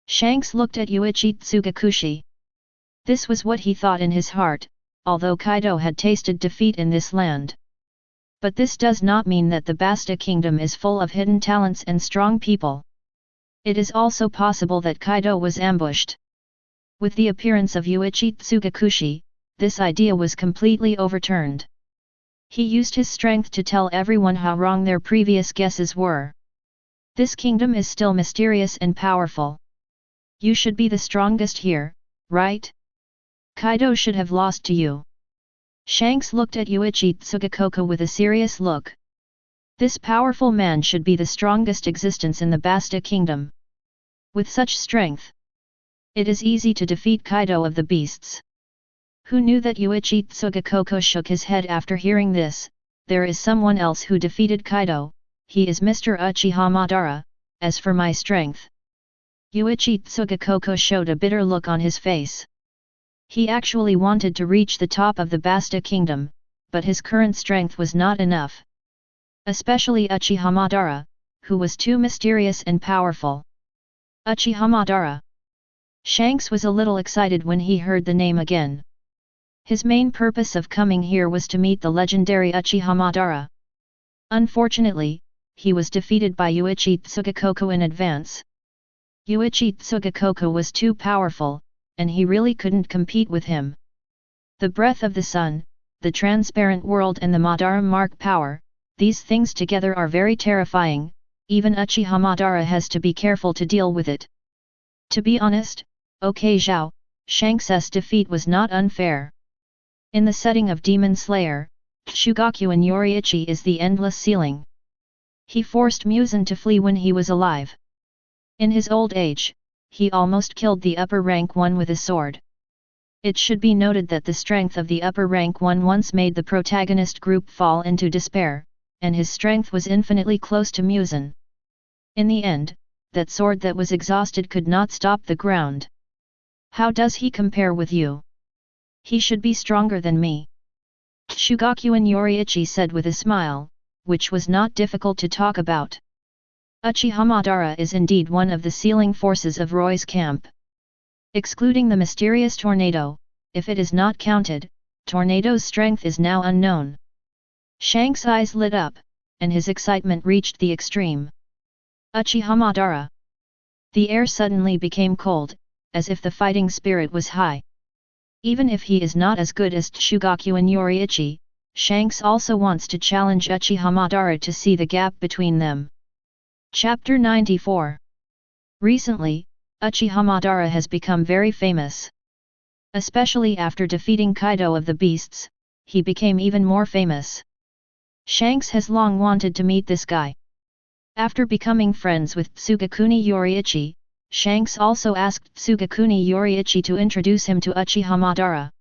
Speaker 1: Shanks looked at Yuichi Tsugakushi. This was what he thought in his heart, although Kaido had tasted defeat in this land. But this does not mean that the Basta Kingdom is full of hidden talents and strong people. It is also possible that Kaido was ambushed. With the appearance of Yuichi Tsugakushi, this idea was completely overturned. He used his strength to tell everyone how wrong their previous guesses were. This kingdom is still mysterious and powerful. You should be the strongest here, right? Kaido should have lost to you. Shanks looked at Yuichi Tsugakoku with a serious look. This powerful man should be the strongest existence in the Basta Kingdom. With such strength, it is easy to defeat Kaido of the Beasts. Who knew that? Yuichi Tsugakoku shook his head after hearing this. There is someone else who defeated Kaido, he is Mr. Uchiha Madara. As for my strength, Yuichi Tsugakoku showed a bitter look on his face. He actually wanted to reach the top of the Basta Kingdom, but his current strength was not enough. Especially Uchiha Madara, who was too mysterious and powerful. Uchiha Madara. Shanks was a little excited when he heard the name again. His main purpose of coming here was to meet the legendary Uchiha Madara. Unfortunately, he was defeated by Yuichi Tsugakoku in advance. Yuichi Tsugakoku was too powerful, and he really couldn't compete with him. The breath of the sun, the transparent world and the Madara mark power, these things together are very terrifying, even Uchiha Madara has to be careful to deal with it. To be honest, OK Zhao, Shanks' defeat was not unfair. In the setting of Demon Slayer, Shugakuin Yoriichi is the endless ceiling. He forced Muzan to flee when he was alive. In his old age, he almost killed the upper rank one with a sword. It should be noted that the strength of the upper rank one once made the protagonist group fall into despair, and his strength was infinitely close to Muzan. In the end, that sword that was exhausted could not stop the ground. How does he compare with you? He should be stronger than me. Shugakuin Yoriichi said with a smile, which was not difficult to talk about. Uchiha Madara is indeed one of the sealing forces of Roy's camp. Excluding the mysterious tornado, if it is not counted, Tornado's strength is now unknown. Shanks' eyes lit up, and his excitement reached the extreme. Uchiha Madara. The air suddenly became cold, as if the fighting spirit was high. Even if he is not as good as Shugakuin Yoriichi, Shanks also wants to challenge Uchiha Madara to see the gap between them. Chapter 94. Recently, Uchiha Madara has become very famous. Especially after defeating Kaido of the Beasts, he became even more famous. Shanks has long wanted to meet this guy. After becoming friends with Tsugakuni Yoriichi, Shanks also asked Tsugakuni Yoriichi to introduce him to Uchiha Madara.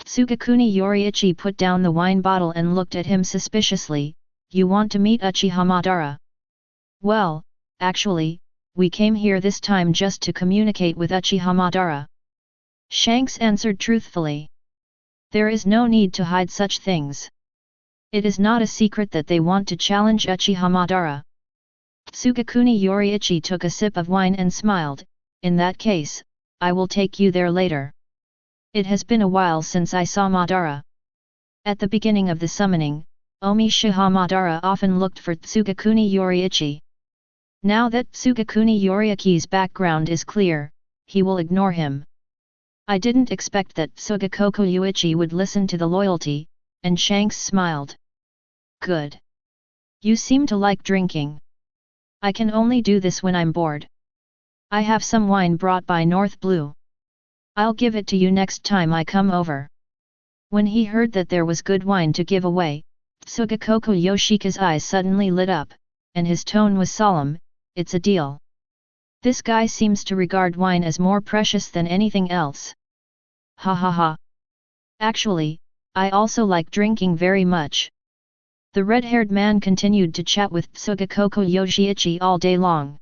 Speaker 1: Tsugakuni Yoriichi put down the wine bottle and looked at him suspiciously. "You want to meet Uchiha Madara?" "Well, actually, we came here this time just to communicate with Uchiha Madara," Shanks answered truthfully. There is no need to hide such things. It is not a secret that they want to challenge Uchiha Madara. Tsugakuni Yoriichi took a sip of wine and smiled. "In that case, I will take you there later. It has been a while since I saw Madara." At the beginning of the summoning, Uchiha Madara often looked for Tsugakuni Yoriichi. Now that Tsugakuni Yoriichi's background is clear, he will ignore him. "I didn't expect that Tsugakoku Yuichi would listen to the loyalty," and Shanks smiled. "Good. You seem to like drinking. I can only do this when I'm bored. I have some wine brought by North Blue. I'll give it to you next time I come over." When he heard that there was good wine to give away, Tsugakoku Yoshika's eyes suddenly lit up, and his tone was solemn. "It's a deal. This guy seems to regard wine as more precious than anything else. Ha ha ha. Actually, I also like drinking very much." The red-haired man continued to chat with Tsugakoku Yoshiichi all day long.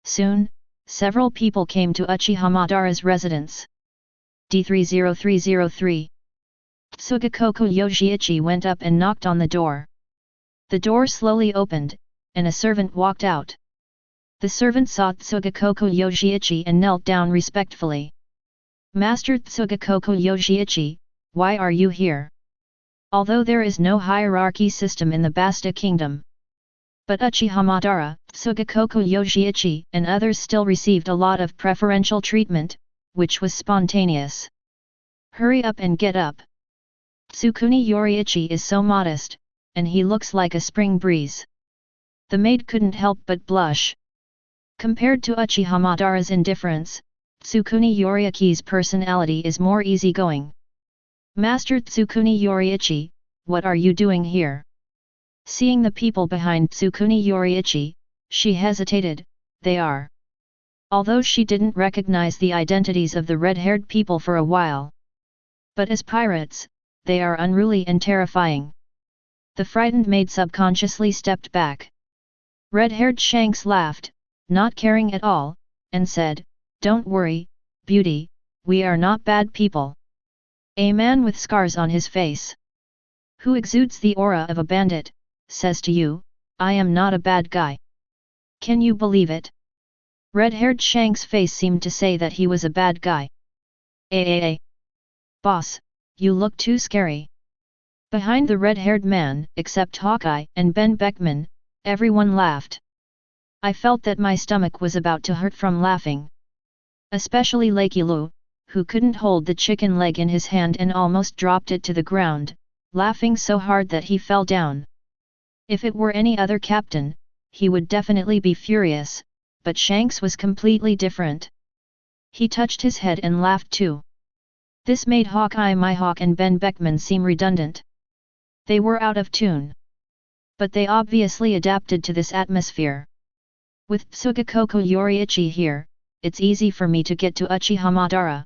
Speaker 1: Soon, several people came to Uchiha Madara's residence. D30303. Tsugakoku Yoshiichi went up and knocked on the door. The door slowly opened, and a servant walked out. The servant saw Tsugakoku Yoshiichi and knelt down respectfully. "Master Tsugakoku Yoshiichi, why are you here?" Although there is no hierarchy system in the Basta Kingdom. But Uchiha Madara, Tsugakoku Yoshiichi and others still received a lot of preferential treatment, which was spontaneous. "Hurry up and get up. Tsukuni Yoriichi is so modest, and he looks like a spring breeze." The maid couldn't help but blush. Compared to Uchiha Madara's indifference, Tsukuni Yoriichi's personality is more easygoing. "Master Tsukuni Yoriichi, what are you doing here?" Seeing the people behind Tsukuni Yoriichi, she hesitated. "They are." Although she didn't recognize the identities of the red-haired people for a while. But as pirates, they are unruly and terrifying. The frightened maid subconsciously stepped back. Red-haired Shanks laughed, not caring at all, and said, "Don't worry, beauty, we are not bad people." "A man with scars on his face. who exudes the aura of a bandit, says to you, I am not a bad guy. Can you believe it? Red-haired Shanks' face seemed to say that he was a bad guy. Boss, you look too scary. Behind the red-haired man, except Hawkeye and Ben Beckman, everyone laughed. I felt that my stomach was about to hurt from laughing. Especially Lakey Lu, who couldn't hold the chicken leg in his hand and almost dropped it to the ground, laughing so hard that he fell down. If it were any other captain, he would definitely be furious, but Shanks was completely different. He touched his head and laughed too. This made Hawkeye Mihawk and Ben Beckman seem redundant. They were out of tune. But they obviously adapted to this atmosphere. With Tsugakoko Yoriichi here, it's easy for me to get to Uchiha Madara.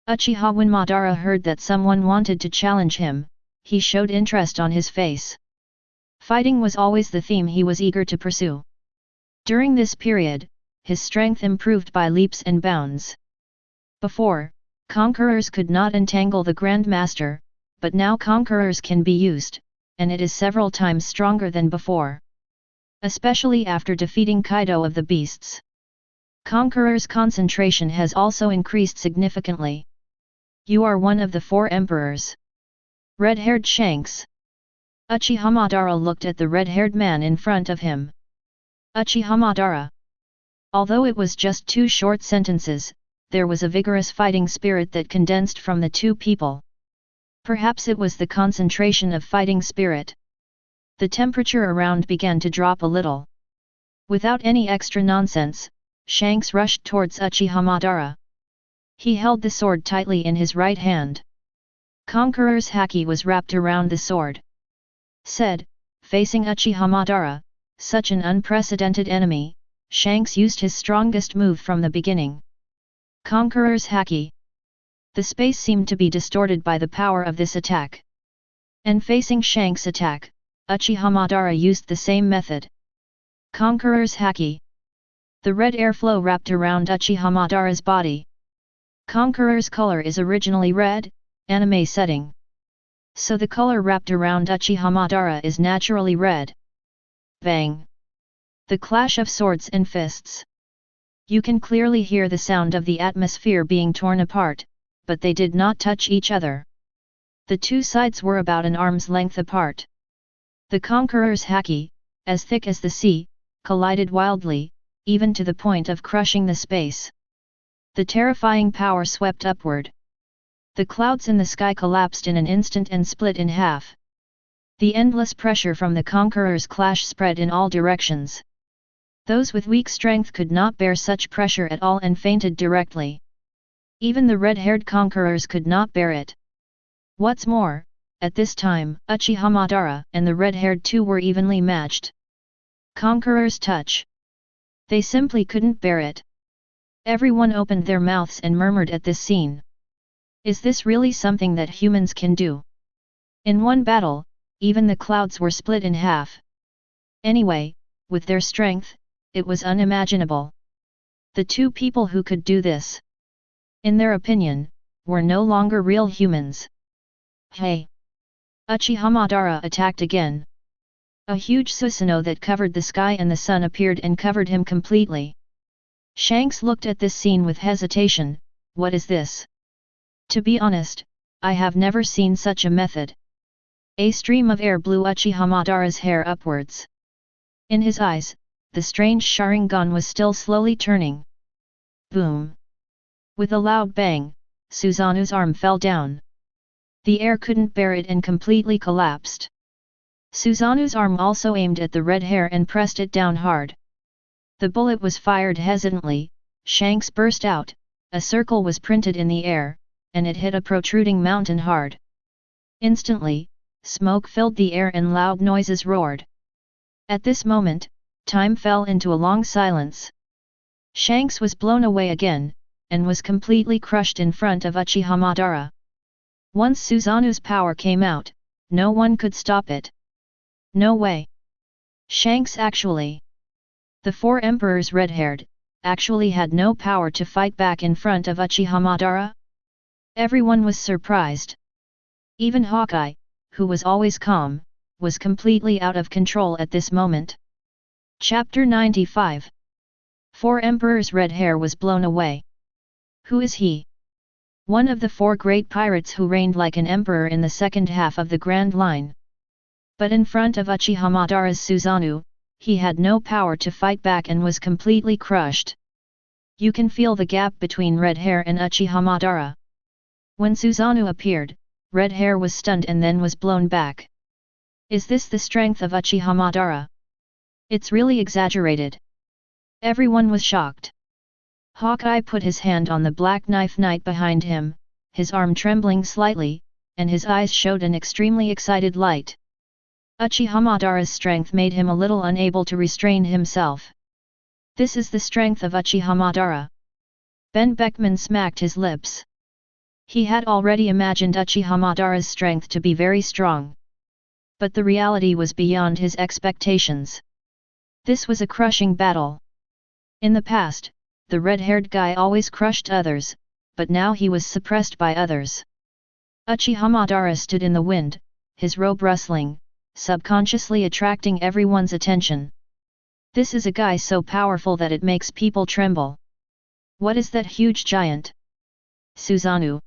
Speaker 1: Uchiha when Madara heard that someone wanted to challenge him, he showed interest on his face. Fighting was always the theme he was eager to pursue. During this period, his strength improved by leaps and bounds. Before, conquerors could not entangle the Grand Master, but now conquerors can be used, and it is several times stronger than before. Especially after defeating Kaido of the Beasts. Conqueror's concentration has also increased significantly. You are one of the 4 emperors. Red-haired Shanks. Uchiha Madara looked at the red-haired man in front of him. Uchiha Madara. Although it was just 2 short sentences, there was a vigorous fighting spirit that condensed from the 2 people. Perhaps it was the concentration of fighting spirit. The temperature around began to drop a little. Without any extra nonsense, Shanks rushed towards Uchiha Madara. He held the sword tightly in his right hand. Conqueror's haki was wrapped around the sword. Said, facing Uchiha Madara, such an unprecedented enemy, Shanks used his strongest move from the beginning. Conqueror's haki. The space seemed to be distorted by the power of this attack. And facing Shanks' attack, Uchiha Madara used the same method. Conqueror's haki. The red airflow wrapped around Uchiha Madara's body. Conqueror's color is originally red, anime setting. So the color wrapped around Uchiha Madara is naturally red. Bang! The clash of swords and fists. You can clearly hear the sound of the atmosphere being torn apart, but they did not touch each other. The 2 sides were about an arm's length apart. The conqueror's haki, as thick as the sea, collided wildly, even to the point of crushing the space. The terrifying power swept upward. The clouds in the sky collapsed in an instant and split in half. The endless pressure from the conqueror's clash spread in all directions. Those with weak strength could not bear such pressure at all and fainted directly. Even the red-haired conquerors could not bear it. What's more, at this time, Uchiha Madara and the red-haired 2 were evenly matched. Conqueror's touch. They simply couldn't bear it. Everyone opened their mouths and murmured at this scene. Is this really something that humans can do? In one battle, even the clouds were split in half. Anyway, with their strength, it was unimaginable. The 2 people who could do this, in their opinion, were no longer real humans. Hey! Uchiha Madara attacked again. A huge Susanoo that covered the sky and the sun appeared and covered him completely. Shanks looked at this scene with hesitation. What is this? To be honest, I have never seen such a method. A stream of air blew Uchiha Madara's hair upwards. In his eyes, the strange Sharingan was still slowly turning. Boom! With a loud bang, Susanoo's arm fell down. The air couldn't bear it and completely collapsed. Susanoo's arm also aimed at the red hair and pressed it down hard. The bullet was fired hesitantly, Shanks burst out, a circle was printed in the air, and it hit a protruding mountain hard. Instantly, smoke filled the air and loud noises roared. At this moment, time fell into a long silence. Shanks was blown away again, and was completely crushed in front of Uchiha Madara. Once Susanoo's power came out, no one could stop it. No way. Shanks actually. The 4 emperors red-haired, actually had no power to fight back in front of Uchiha Madara? Everyone was surprised. Even Hawkeye, who was always calm, was completely out of control at this moment. Chapter 95. 4 Emperor's red hair was blown away. Who is he? One of the 4 great pirates who reigned like an emperor in the second half of the Grand Line. But in front of Uchiha Madara's Susanoo, he had no power to fight back and was completely crushed. You can feel the gap between Red Hair and Uchiha Madara. When Susanoo appeared, Red Hair was stunned and then was blown back. Is this the strength of Uchiha Madara? It's really exaggerated. Everyone was shocked. Hawkeye put his hand on the black knife knight behind him, his arm trembling slightly, and his eyes showed an extremely excited light. Uchiha Madara's strength made him a little unable to restrain himself. This is the strength of Uchiha Madara. Ben Beckman smacked his lips. He had already imagined Uchiha Madara's strength to be very strong. But the reality was beyond his expectations. This was a crushing battle. In the past, the red-haired guy always crushed others, but now he was suppressed by others. Uchiha Madara stood in the wind, his robe rustling, subconsciously attracting everyone's attention. This is a guy so powerful that it makes people tremble. What is that huge giant? Susanoo.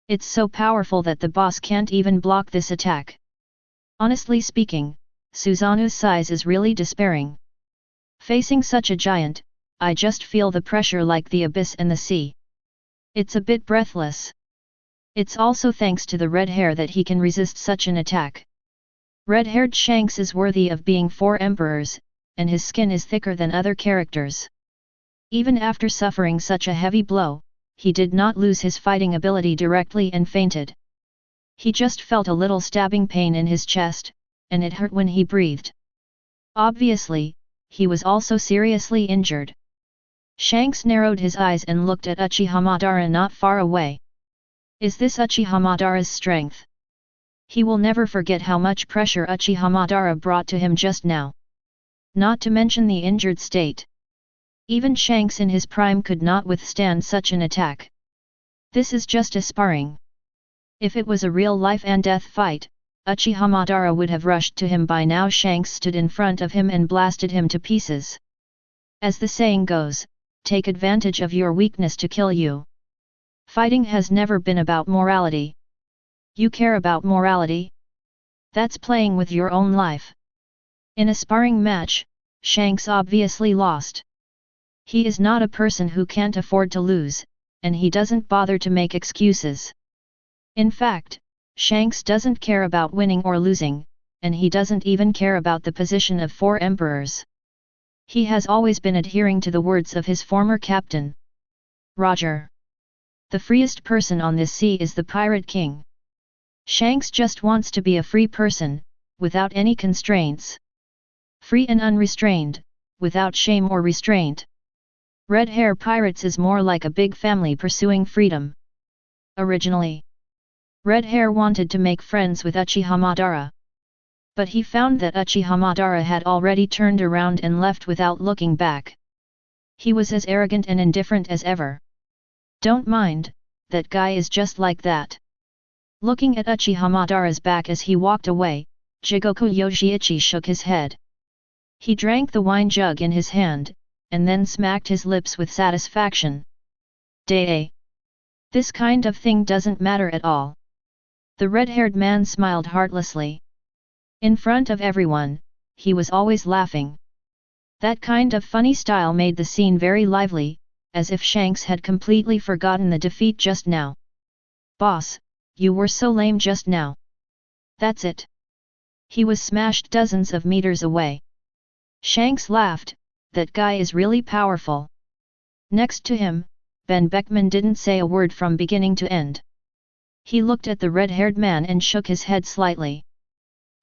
Speaker 1: It's so powerful that the boss can't even block this attack. Honestly speaking, Susanoo's size is really despairing. Facing such a giant, I just feel the pressure like the abyss and the sea. It's a bit breathless. It's also thanks to the red hair that he can resist such an attack. Red-haired Shanks is worthy of being 4 emperors, and his skin is thicker than other characters. Even after suffering such a heavy blow, he did not lose his fighting ability directly and fainted. He just felt a little stabbing pain in his chest, and it hurt when he breathed. Obviously, he was also seriously injured. Shanks narrowed his eyes and looked at Uchiha Madara not far away. Is this Uchiha Madara's strength? He will never forget how much pressure Uchiha Madara brought to him just now. Not to mention the injured state. Even Shanks in his prime could not withstand such an attack. This is just a sparring. If it was a real life and death fight, Uchiha Madara would have rushed to him by now. Shanks stood in front of him and blasted him to pieces. As the saying goes, take advantage of your weakness to kill you. Fighting has never been about morality. You care about morality? That's playing with your own life. In a sparring match, Shanks obviously lost. He is not a person who can't afford to lose, and he doesn't bother to make excuses. In fact, Shanks doesn't care about winning or losing, and he doesn't even care about the position of 4 emperors. He has always been adhering to the words of his former captain. Roger. The freest person on this sea is the Pirate King. Shanks just wants to be a free person, without any constraints. Free and unrestrained, without shame or restraint. Red Hair Pirates is more like a big family pursuing freedom. Originally, Red Hair wanted to make friends with Uchiha Madara. But he found that Uchiha Madara had already turned around and left without looking back. He was as arrogant and indifferent as ever. Don't mind, that guy is just like that. Looking at Uchiha Madara's back as he walked away, Jigoku Yoshiichi shook his head. He drank the wine jug in his hand, and then smacked his lips with satisfaction. Dae. This kind of thing doesn't matter at all. The red-haired man smiled heartlessly. In front of everyone, he was always laughing. That kind of funny style made the scene very lively, as if Shanks had completely forgotten the defeat just now. Boss, you were so lame just now. That's it. He was smashed dozens of meters away. Shanks laughed, that guy is really powerful. Next to him, Ben Beckman didn't say a word from beginning to end. He looked at the red-haired man and shook his head slightly.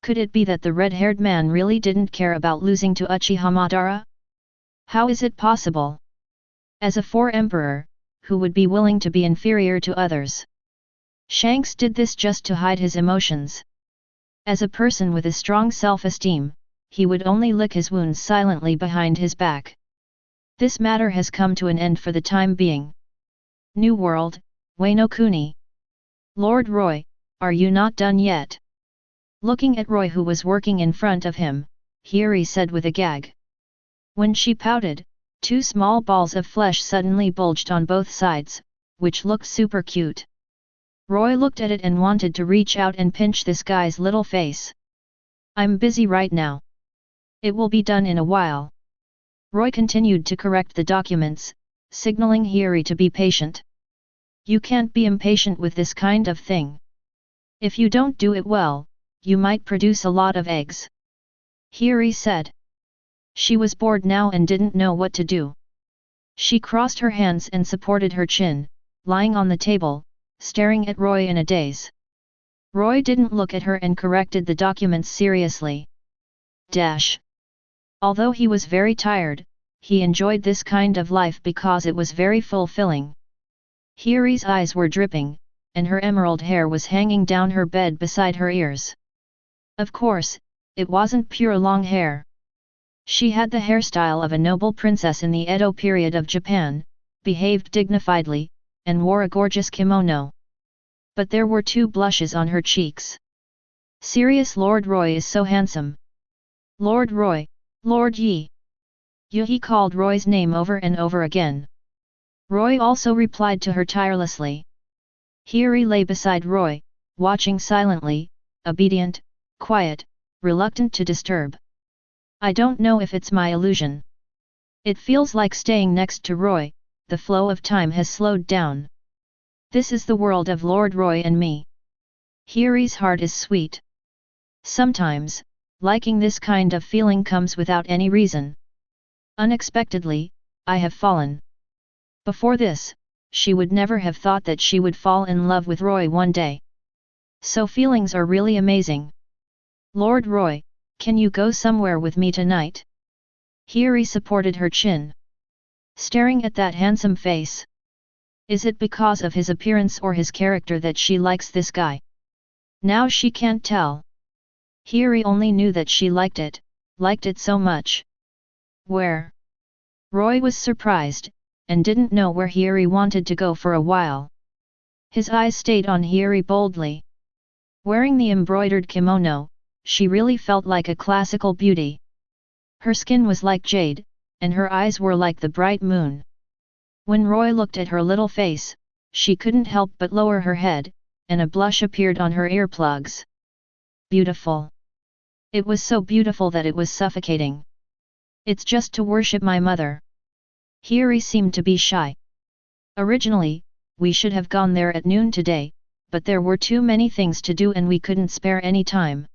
Speaker 1: Could it be that the red-haired man really didn't care about losing to Uchiha Madara? How is it possible? As a 4 emperor, who would be willing to be inferior to others? Shanks did this just to hide his emotions. As a person with a strong self-esteem, he would only lick his wounds silently behind his back. This matter has come to an end for the time being. New World, Wano Kuni. Lord Roy, are you not done yet? Looking at Roy who was working in front of him, Hiri said with a gag. When she pouted, 2 small balls of flesh suddenly bulged on both sides, which looked super cute. Roy looked at it and wanted to reach out and pinch this guy's little face. I'm busy right now. It will be done in a while. Roy continued to correct the documents, signaling Hiri to be patient. You can't be impatient with this kind of thing. If you don't do it well, you might produce a lot of eggs. Hiri said. She was bored now and didn't know what to do. She crossed her hands and supported her chin, lying on the table, staring at Roy in a daze. Roy didn't look at her and corrected the documents seriously. Although he was very tired, he enjoyed this kind of life because it was very fulfilling. Hiri's eyes were dripping, and her emerald hair was hanging down her bed beside her ears. Of course, it wasn't pure long hair. She had the hairstyle of a noble princess in the Edo period of Japan, behaved dignifiedly, and wore a gorgeous kimono. But there were 2 blushes on her cheeks. Serious Lord Roy is so handsome. Lord Roy, Lord Yi. He called Roy's name over and over again. Roy also replied to her tirelessly. Hiri lay beside Roy, watching silently, obedient, quiet, reluctant to disturb. I don't know if it's my illusion. It feels like staying next to Roy, the flow of time has slowed down. This is the world of Lord Roy and me. Hiri's heart is sweet. Sometimes, liking this kind of feeling comes without any reason. Unexpectedly, I have fallen. Before this, she would never have thought that she would fall in love with Roy one day. So feelings are really amazing. Lord Roy, can you go somewhere with me tonight? Hiri supported her chin. Staring at that handsome face. Is it because of his appearance or his character that she likes this guy? Now she can't tell. Hiri only knew that she liked it so much. Where? Roy was surprised, and didn't know where Hiri wanted to go for a while. His eyes stayed on Hiri boldly. Wearing the embroidered kimono, she really felt like a classical beauty. Her skin was like jade, and her eyes were like the bright moon. When Roy looked at her little face, she couldn't help but lower her head, and a blush appeared on her earplugs. Beautiful. It was so beautiful that it was suffocating. It's just to worship my mother. Hiri seemed to be shy. Originally, we should have gone there at noon today, but there were too many things to do and we couldn't spare any time.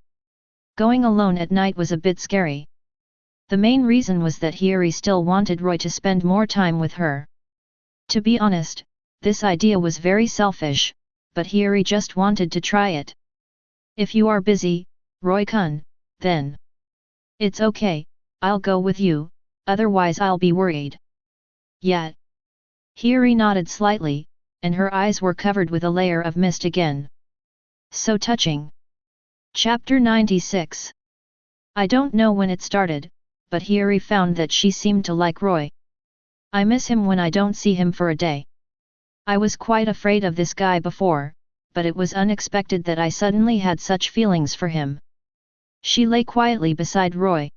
Speaker 1: Going alone at night was a bit scary. The main reason was that Hiri still wanted Roy to spend more time with her. To be honest, this idea was very selfish, but Hiri just wanted to try it. If you are busy, Roy-kun, then it's okay, I'll go with you, otherwise I'll be worried. Yet. Hiri nodded slightly, and her eyes were covered with a layer of mist again. So touching. Chapter 96. I don't know when it started, but Hiri found that she seemed to like Roy. I miss him when I don't see him for a day. I was quite afraid of this guy before, but it was unexpected that I suddenly had such feelings for him. She lay quietly beside Roy.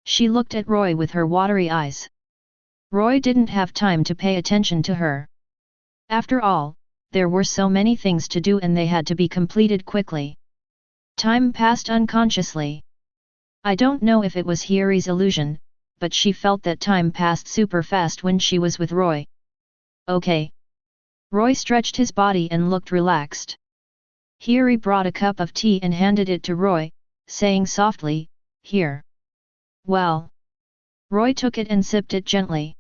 Speaker 1: She looked at Roy with her watery eyes. Roy didn't have time to pay attention to her. After all, there were so many things to do and they had to be completed quickly. Time passed unconsciously. I don't know if it was Hiri's illusion, but she felt that time passed super fast when she was with Roy. Okay. Roy stretched his body and looked relaxed. Hiri brought a cup of tea and handed it to Roy, saying softly, "Here." Well. Roy took it and sipped it gently.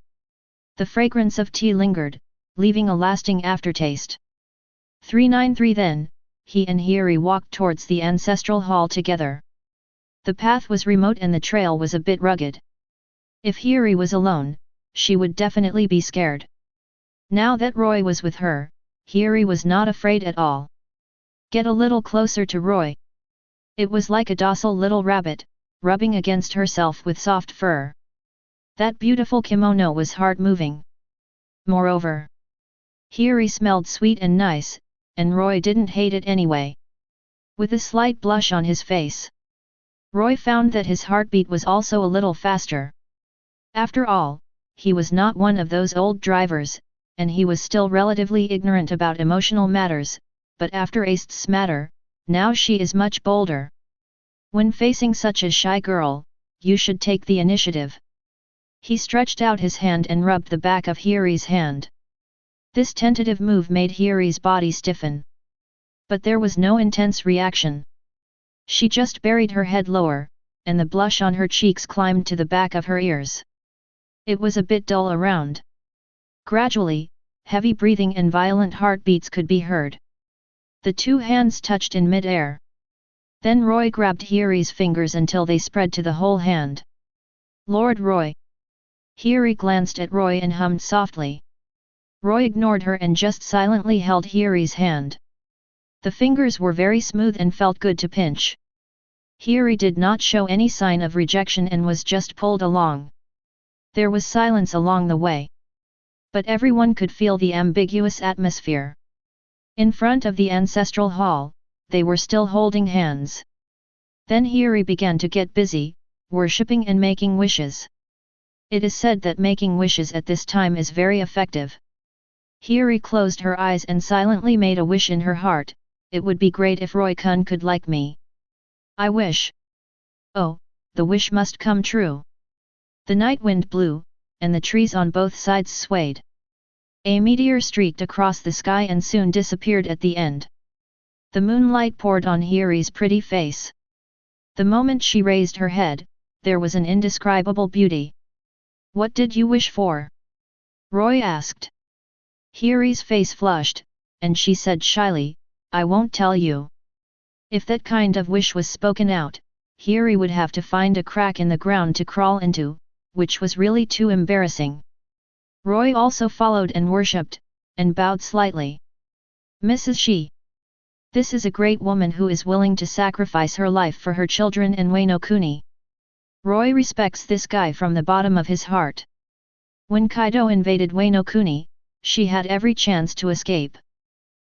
Speaker 1: The fragrance of tea lingered, leaving a lasting aftertaste. 393 Then, he and Hiri walked towards the ancestral hall together. The path was remote and the trail was a bit rugged. If Hiri was alone, she would definitely be scared. Now that Roy was with her, Hiri was not afraid at all. Get a little closer to Roy. It was like a docile little rabbit, rubbing against herself with soft fur. That beautiful kimono was hard-moving. Moreover, Hiri smelled sweet and nice, and Roy didn't hate it anyway. with a slight blush on his face. Roy found that his heartbeat was also a little faster. After all, he was not one of those old drivers, and he was still relatively ignorant about emotional matters, but after Acedes' matter, now she is much bolder. When facing such a shy girl, you should take the initiative. He stretched out his hand and rubbed the back of Hiri's hand. This tentative move made Hiri's body stiffen. But there was no intense reaction. She just buried her head lower, and the blush on her cheeks climbed to the back of her ears. It was a bit dull around. Gradually, heavy breathing and violent heartbeats could be heard. The two hands touched in mid-air. Then Roy grabbed Hiri's fingers until they spread to the whole hand. "Lord Roy!" Hiri glanced at Roy and hummed softly. Roy ignored her and just silently held Hiri's hand. The fingers were very smooth and felt good to pinch. Hiri did not show any sign of rejection and was just pulled along. There was silence along the way. But everyone could feel the ambiguous atmosphere. In front of the ancestral hall, they were still holding hands. Then Hiri began to get busy, worshipping and making wishes. It is said that making wishes at this time is very effective. Hiri closed her eyes and silently made a wish in her heart. "It would be great if Roy-kun could like me. I wish. Oh, the wish must come true." The night wind blew, and the trees on both sides swayed. A meteor streaked across the sky and soon disappeared at the end. The moonlight poured on Hiri's pretty face. The moment she raised her head, there was an indescribable beauty. "What did you wish for?" Roy asked. Hiri's face flushed, and she said shyly, "I won't tell you." If that kind of wish was spoken out, Hiri would have to find a crack in the ground to crawl into, which was really too embarrassing. Roy also followed and worshipped, and bowed slightly. "Mrs. Shi. This is a great woman who is willing to sacrifice her life for her children and Wano Kuni. Roy respects this guy from the bottom of his heart. When Kaido invaded Wano Kuni, she had every chance to escape.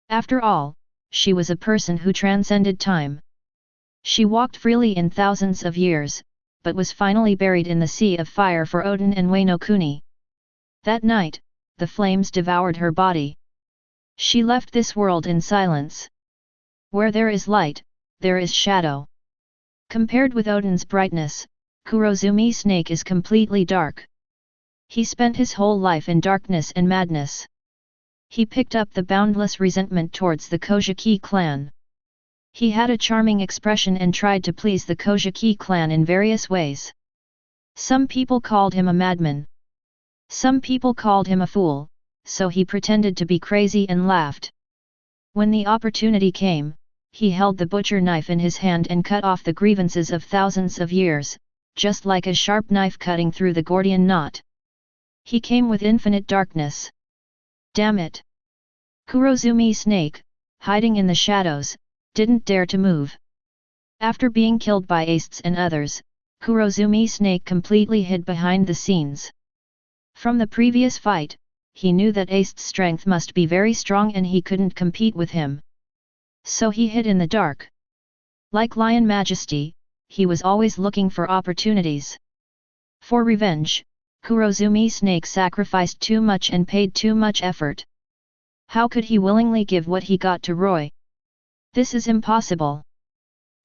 Speaker 1: After all, she was a person who transcended time. She walked freely in thousands of years, but was finally buried in the sea of fire for Odin and Wano Kuni. That night, the flames devoured her body. She left this world in silence. Where there is light, there is shadow. Compared with Odin's brightness, Kurozumi's snake is completely dark. He spent his whole life in darkness and madness. He picked up the boundless resentment towards the Kojiki clan. He had a charming expression and tried to please the Kojiki clan in various ways. Some people called him a madman. Some people called him a fool, so he pretended to be crazy and laughed. When the opportunity came, he held the butcher knife in his hand and cut off the grievances of thousands of years, just like a sharp knife cutting through the Gordian knot. He came with infinite darkness. Damn it! Kurozumi's snake, hiding in the shadows, didn't dare to move. After being killed by Acedes and others, Kurozumi's snake completely hid behind the scenes. From the previous fight, he knew that Acedes' strength must be very strong and he couldn't compete with him. So he hid in the dark. Like Lion Majesty, he was always looking for opportunities. For revenge, Kurozumi's snake sacrificed too much and paid too much effort. How could he willingly give what he got to Roy? This is impossible.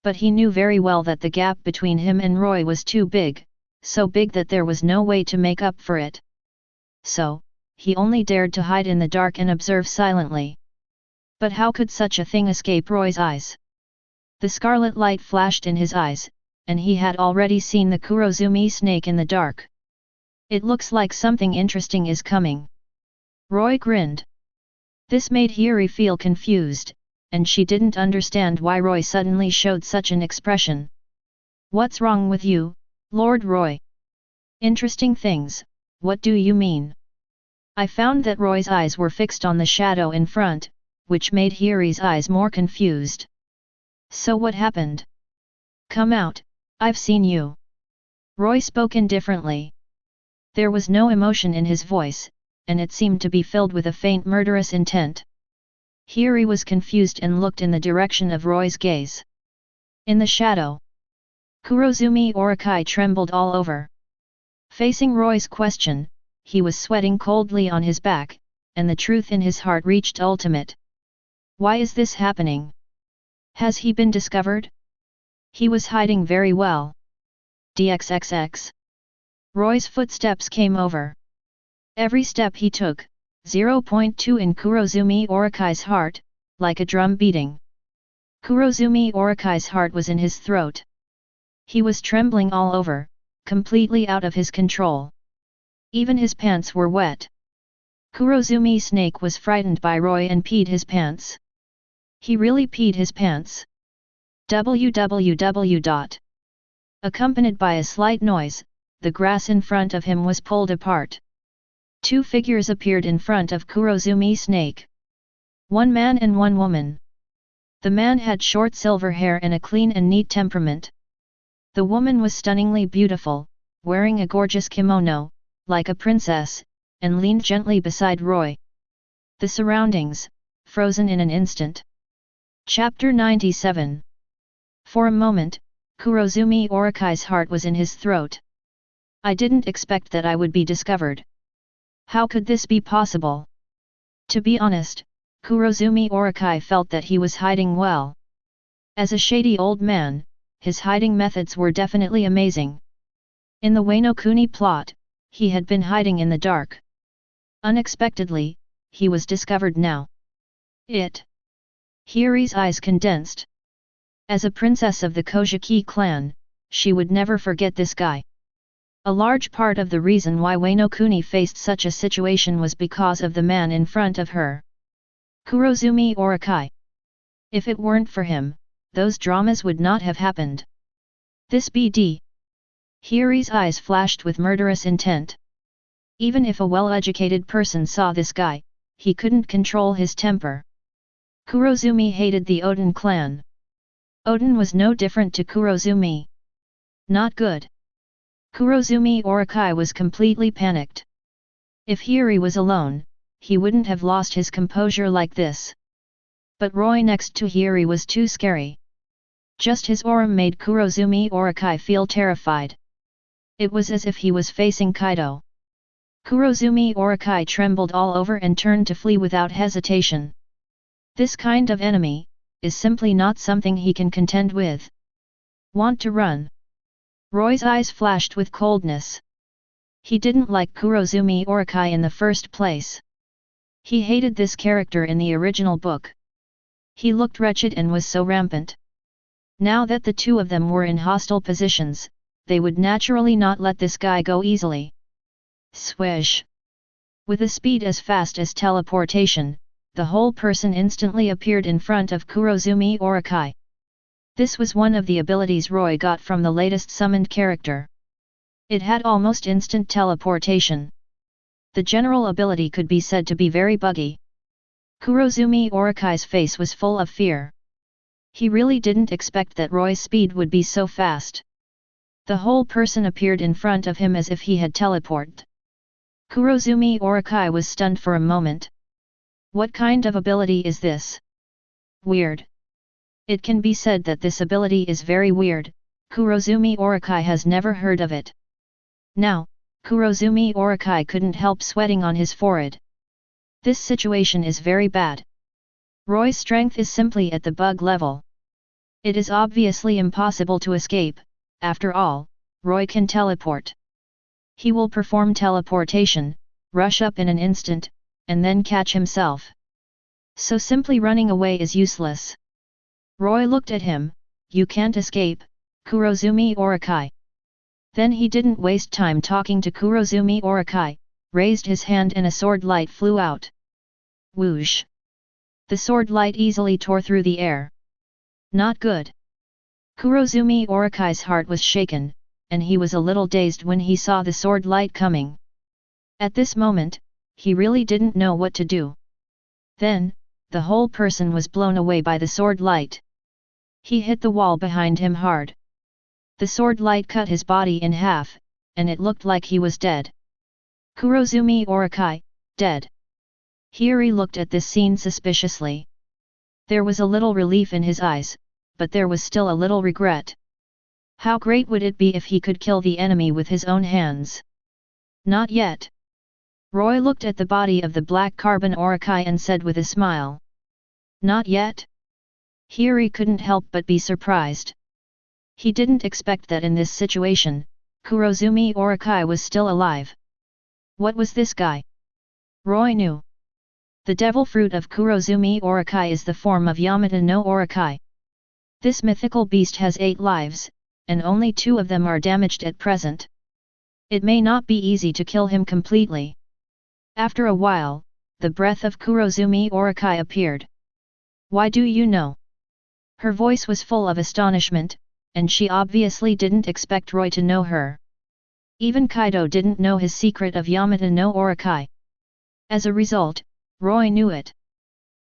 Speaker 1: But he knew very well that the gap between him and Roy was too big, so big that there was no way to make up for it. So, he only dared to hide in the dark and observe silently. But how could such a thing escape Roy's eyes? The scarlet light flashed in his eyes, and he had already seen the Kurozumi snake in the dark. It looks like something interesting is coming. Roy grinned. This made Hiri feel confused, and she didn't understand why Roy suddenly showed such an expression. "What's wrong with you, Lord Roy?" "Interesting things, what do you mean?" I found that Roy's eyes were fixed on the shadow in front, which made Hiri's eyes more confused. "So what happened? Come out, I've seen you." Roy spoke indifferently. There was no emotion in his voice, and it seemed to be filled with a faint murderous intent. Hiri was confused and looked in the direction of Roy's gaze. In the shadow, Kurozumi Orakai trembled all over. Facing Roy's question, he was sweating coldly on his back, and the truth in his heart reached ultimate. Why is this happening? Has he been discovered? He was hiding very well. DXXX. Roy's footsteps came over. Every step he took, 0.2 in Kurozumi Orakai's heart, like a drum beating. Kurozumi Orakai's heart was in his throat. He was trembling all over, completely out of his control. Even his pants were wet. Kurozumi Snake was frightened by Roy and peed his pants. He really peed his pants. www. Accompanied by a slight noise, the grass in front of him was pulled apart. Two figures appeared in front of Kurozumi Snake. One man and one woman. The man had short silver hair and a clean and neat temperament. The woman was stunningly beautiful, wearing a gorgeous kimono, like a princess, and leaned gently beside Roy. The surroundings, frozen in an instant. Chapter 97. For a moment, Kurozumi Orakai's heart was in his throat. I didn't expect that I would be discovered. How could this be possible? To be honest, Kurozumi Orakai felt that he was hiding well. As a shady old man, his hiding methods were definitely amazing. In the Wano Kuni plot, he had been hiding in the dark. Unexpectedly, he was discovered now. Hiri's eyes condensed. As a princess of the Kojiki clan, she would never forget this guy. A large part of the reason why Wano Kuni faced such a situation was because of the man in front of her. Kurozumi Orakai. If it weren't for him, those dramas would not have happened. This BD. Hiri's eyes flashed with murderous intent. Even if a well-educated person saw this guy, he couldn't control his temper. Kurozumi hated the Oden clan. Oden was no different to Kurozumi. Not good. Kurozumi Orakai was completely panicked. If Hiri was alone, he wouldn't have lost his composure like this. But Roy next to Hiri was too scary. Just his aura made Kurozumi Orakai feel terrified. It was as if he was facing Kaido. Kurozumi Orakai trembled all over and turned to flee without hesitation. This kind of enemy is simply not something he can contend with. Want to run? Roy's eyes flashed with coldness. He didn't like Kurozumi Orakai in the first place. He hated this character in the original book. He looked wretched and was so rampant. Now that the two of them were in hostile positions, they would naturally not let this guy go easily. Swish! With a speed as fast as teleportation, the whole person instantly appeared in front of Kurozumi Orakai. This was one of the abilities Roy got from the latest summoned character. It had almost instant teleportation. The general ability could be said to be very buggy. Kurozumi Orakai's face was full of fear. He really didn't expect that Roy's speed would be so fast. The whole person appeared in front of him as if he had teleported. Kurozumi Orakai was stunned for a moment. What kind of ability is this? Weird. It can be said that this ability is very weird. Kurozumi Orakai has never heard of it. Now, Kurozumi Orakai couldn't help sweating on his forehead. This situation is very bad. Roy's strength is simply at the bug level. It is obviously impossible to escape. After all, Roy can teleport. He will perform teleportation, rush up in an instant, and then catch himself. So simply running away is useless. Roy looked at him. You can't escape, Kurozumi Orakai. Then he didn't waste time talking to Kurozumi Orakai, raised his hand and a sword light flew out. Whoosh! The sword light easily tore through the air. Not good. Kurozumi Orakai's heart was shaken, and he was a little dazed when he saw the sword light coming. At this moment, he really didn't know what to do. Then, the whole person was blown away by the sword light. He hit the wall behind him hard. The sword light cut his body in half, and it looked like he was dead. Kurozumi Orakai, dead. Hiri looked at this scene suspiciously. There was a little relief in his eyes, but there was still a little regret. How great would it be if he could kill the enemy with his own hands? Not yet. Roy looked at the body of the black carbon Orokai and said with a smile. Not yet? Hiri couldn't help but be surprised. He didn't expect that in this situation, Kurozumi Orokai was still alive. What was this guy? Roy knew. The devil fruit of Kurozumi Orokai is the form of Yamata no Orokai. This mythical beast has 8 lives, and only 2 of them are damaged at present. It may not be easy to kill him completely. After a while, the breath of Kurozumi Orokai appeared. Why do you know? Her voice was full of astonishment, and she obviously didn't expect Roy to know her. Even Kaido didn't know his secret of Yamata no Orokai. As a result, Roy knew it.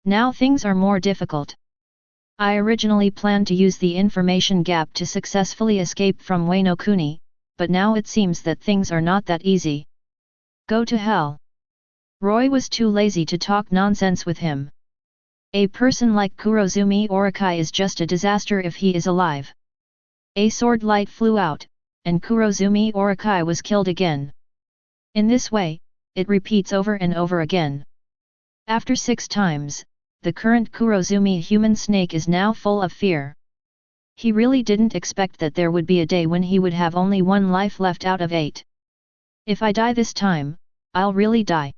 Speaker 1: Now things are more difficult. I originally planned to use the information gap to successfully escape from Wano Kuni, but now it seems that things are not that easy. Go to hell. Roy was too lazy to talk nonsense with him. A person like Kurozumi Orokai is just a disaster if he is alive. A sword light flew out, and Kurozumi Orokai was killed again. In this way, it repeats over and over again. After 6 times, the current Kurozumi human snake is now full of fear. He really didn't expect that there would be a day when he would have only 1 life left out of 8. If I die this time, I'll really die.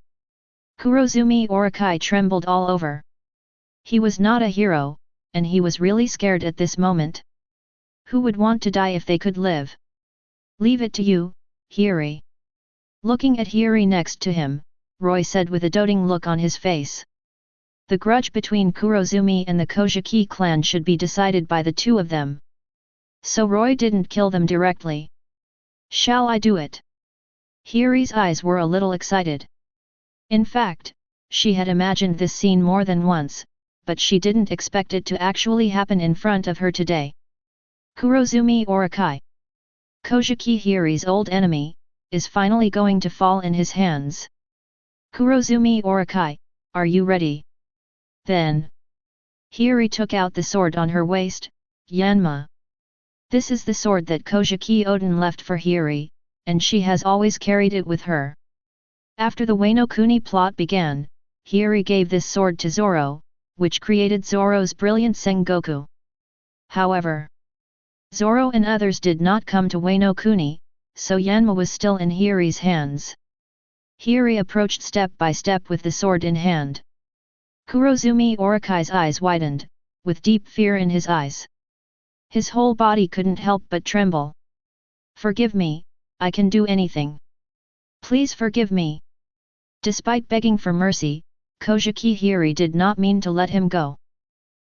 Speaker 1: Kurozumi Orokai trembled all over. He was not a hero, and he was really scared at this moment. Who would want to die if they could live? Leave it to you, Hiri. Looking at Hiri next to him, Roy said with a doting look on his face. The grudge between Kurozumi and the Kojiki clan should be decided by the 2 of them. So Roy didn't kill them directly. Shall I do it? Hiri's eyes were a little excited. In fact, she had imagined this scene more than once, but she didn't expect it to actually happen in front of her today. Kurozumi Orokai, Kojiki Hiri's old enemy, is finally going to fall in his hands. Kurozumi Orokai, are you ready? Then. Hiri took out the sword on her waist, Yanma. This is the sword that Kojiki Oden left for Hiri, and she has always carried it with her. After the Wano Kuni plot began, Hiri gave this sword to Zoro, which created Zoro's brilliant Sengoku. However, Zoro and others did not come to Wano Kuni, so Yanma was still in Hiri's hands. Hiri approached step by step with the sword in hand. Kurozumi Orokai's eyes widened, with deep fear in his eyes. His whole body couldn't help but tremble. Forgive me, I can do anything. Please forgive me. Despite begging for mercy, Kojiki Hiri did not mean to let him go.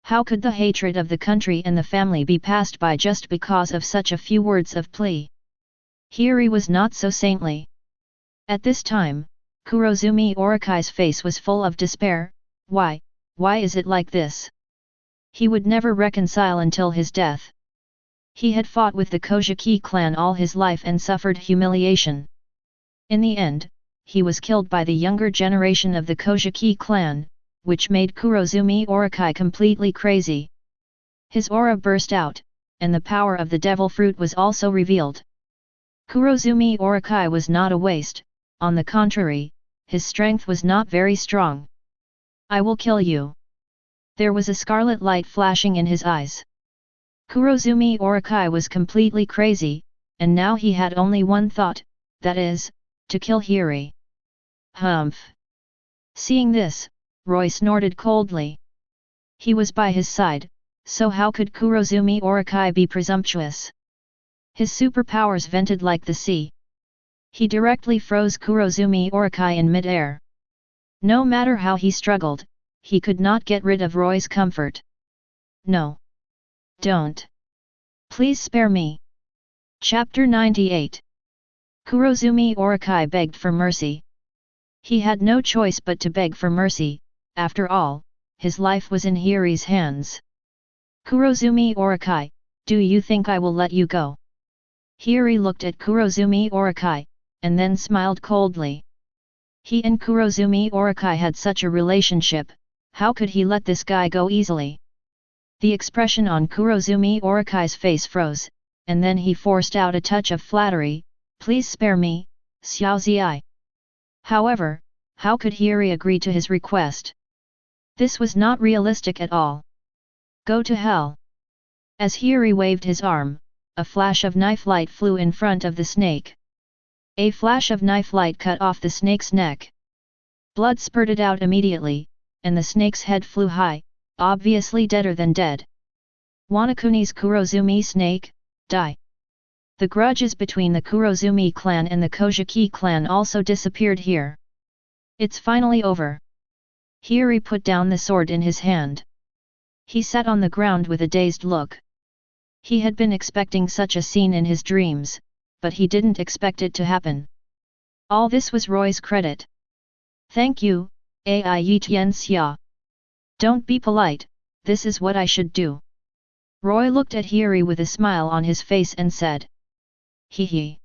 Speaker 1: How could the hatred of the country and the family be passed by just because of such a few words of plea? Hiri was not so saintly. At this time, Kurozumi Orokai's face was full of despair. Why is it like this? He would never reconcile until his death. He had fought with the Kojiki clan all his life and suffered humiliation. In the end, he was killed by the younger generation of the Kojiki clan, which made Kurozumi Orokai completely crazy. His aura burst out, and the power of the devil fruit was also revealed. Kurozumi Orokai was not a waste, on the contrary, his strength was not very strong. I will kill you. There was a scarlet light flashing in his eyes. Kurozumi Orokai was completely crazy, and now he had only one thought, that is, to kill Hiri. Humph! Seeing this, Roy snorted coldly. He was by his side, so how could Kurozumi Orokai be presumptuous? His superpowers vented like the sea. He directly froze Kurozumi Orokai in mid-air. No matter how he struggled, he could not get rid of Roy's comfort. No. Don't. Please spare me. Chapter 98. Kurozumi Orokai begged for mercy. He had no choice but to beg for mercy, after all, his life was in Hiri's hands. Kurozumi Orokai, do you think I will let you go? Hiri looked at Kurozumi Orokai, and then smiled coldly. He and Kurozumi Orokai had such a relationship, how could he let this guy go easily? The expression on Kurozumi Orikai's face froze, and then he forced out a touch of flattery, please spare me, Xiaozi. However, how could Hiri agree to his request? This was not realistic at all. Go to hell. As Hiri waved his arm, a flash of knife light flew in front of the snake. A flash of knife light cut off the snake's neck. Blood spurted out immediately, and the snake's head flew high, obviously deader than dead. Wanakuni's Kurozumi snake, die. The grudges between the Kurozumi clan and the Kojiki clan also disappeared here. It's finally over. Hiri put down the sword in his hand. He sat on the ground with a dazed look. He had been expecting such a scene in his dreams, but he didn't expect it to happen. All this was Roy's credit. Thank you, Ai Yi Tian Xia. Don't be polite, this is what I should do. Roy looked at Hiri with a smile on his face and said. Hee hee.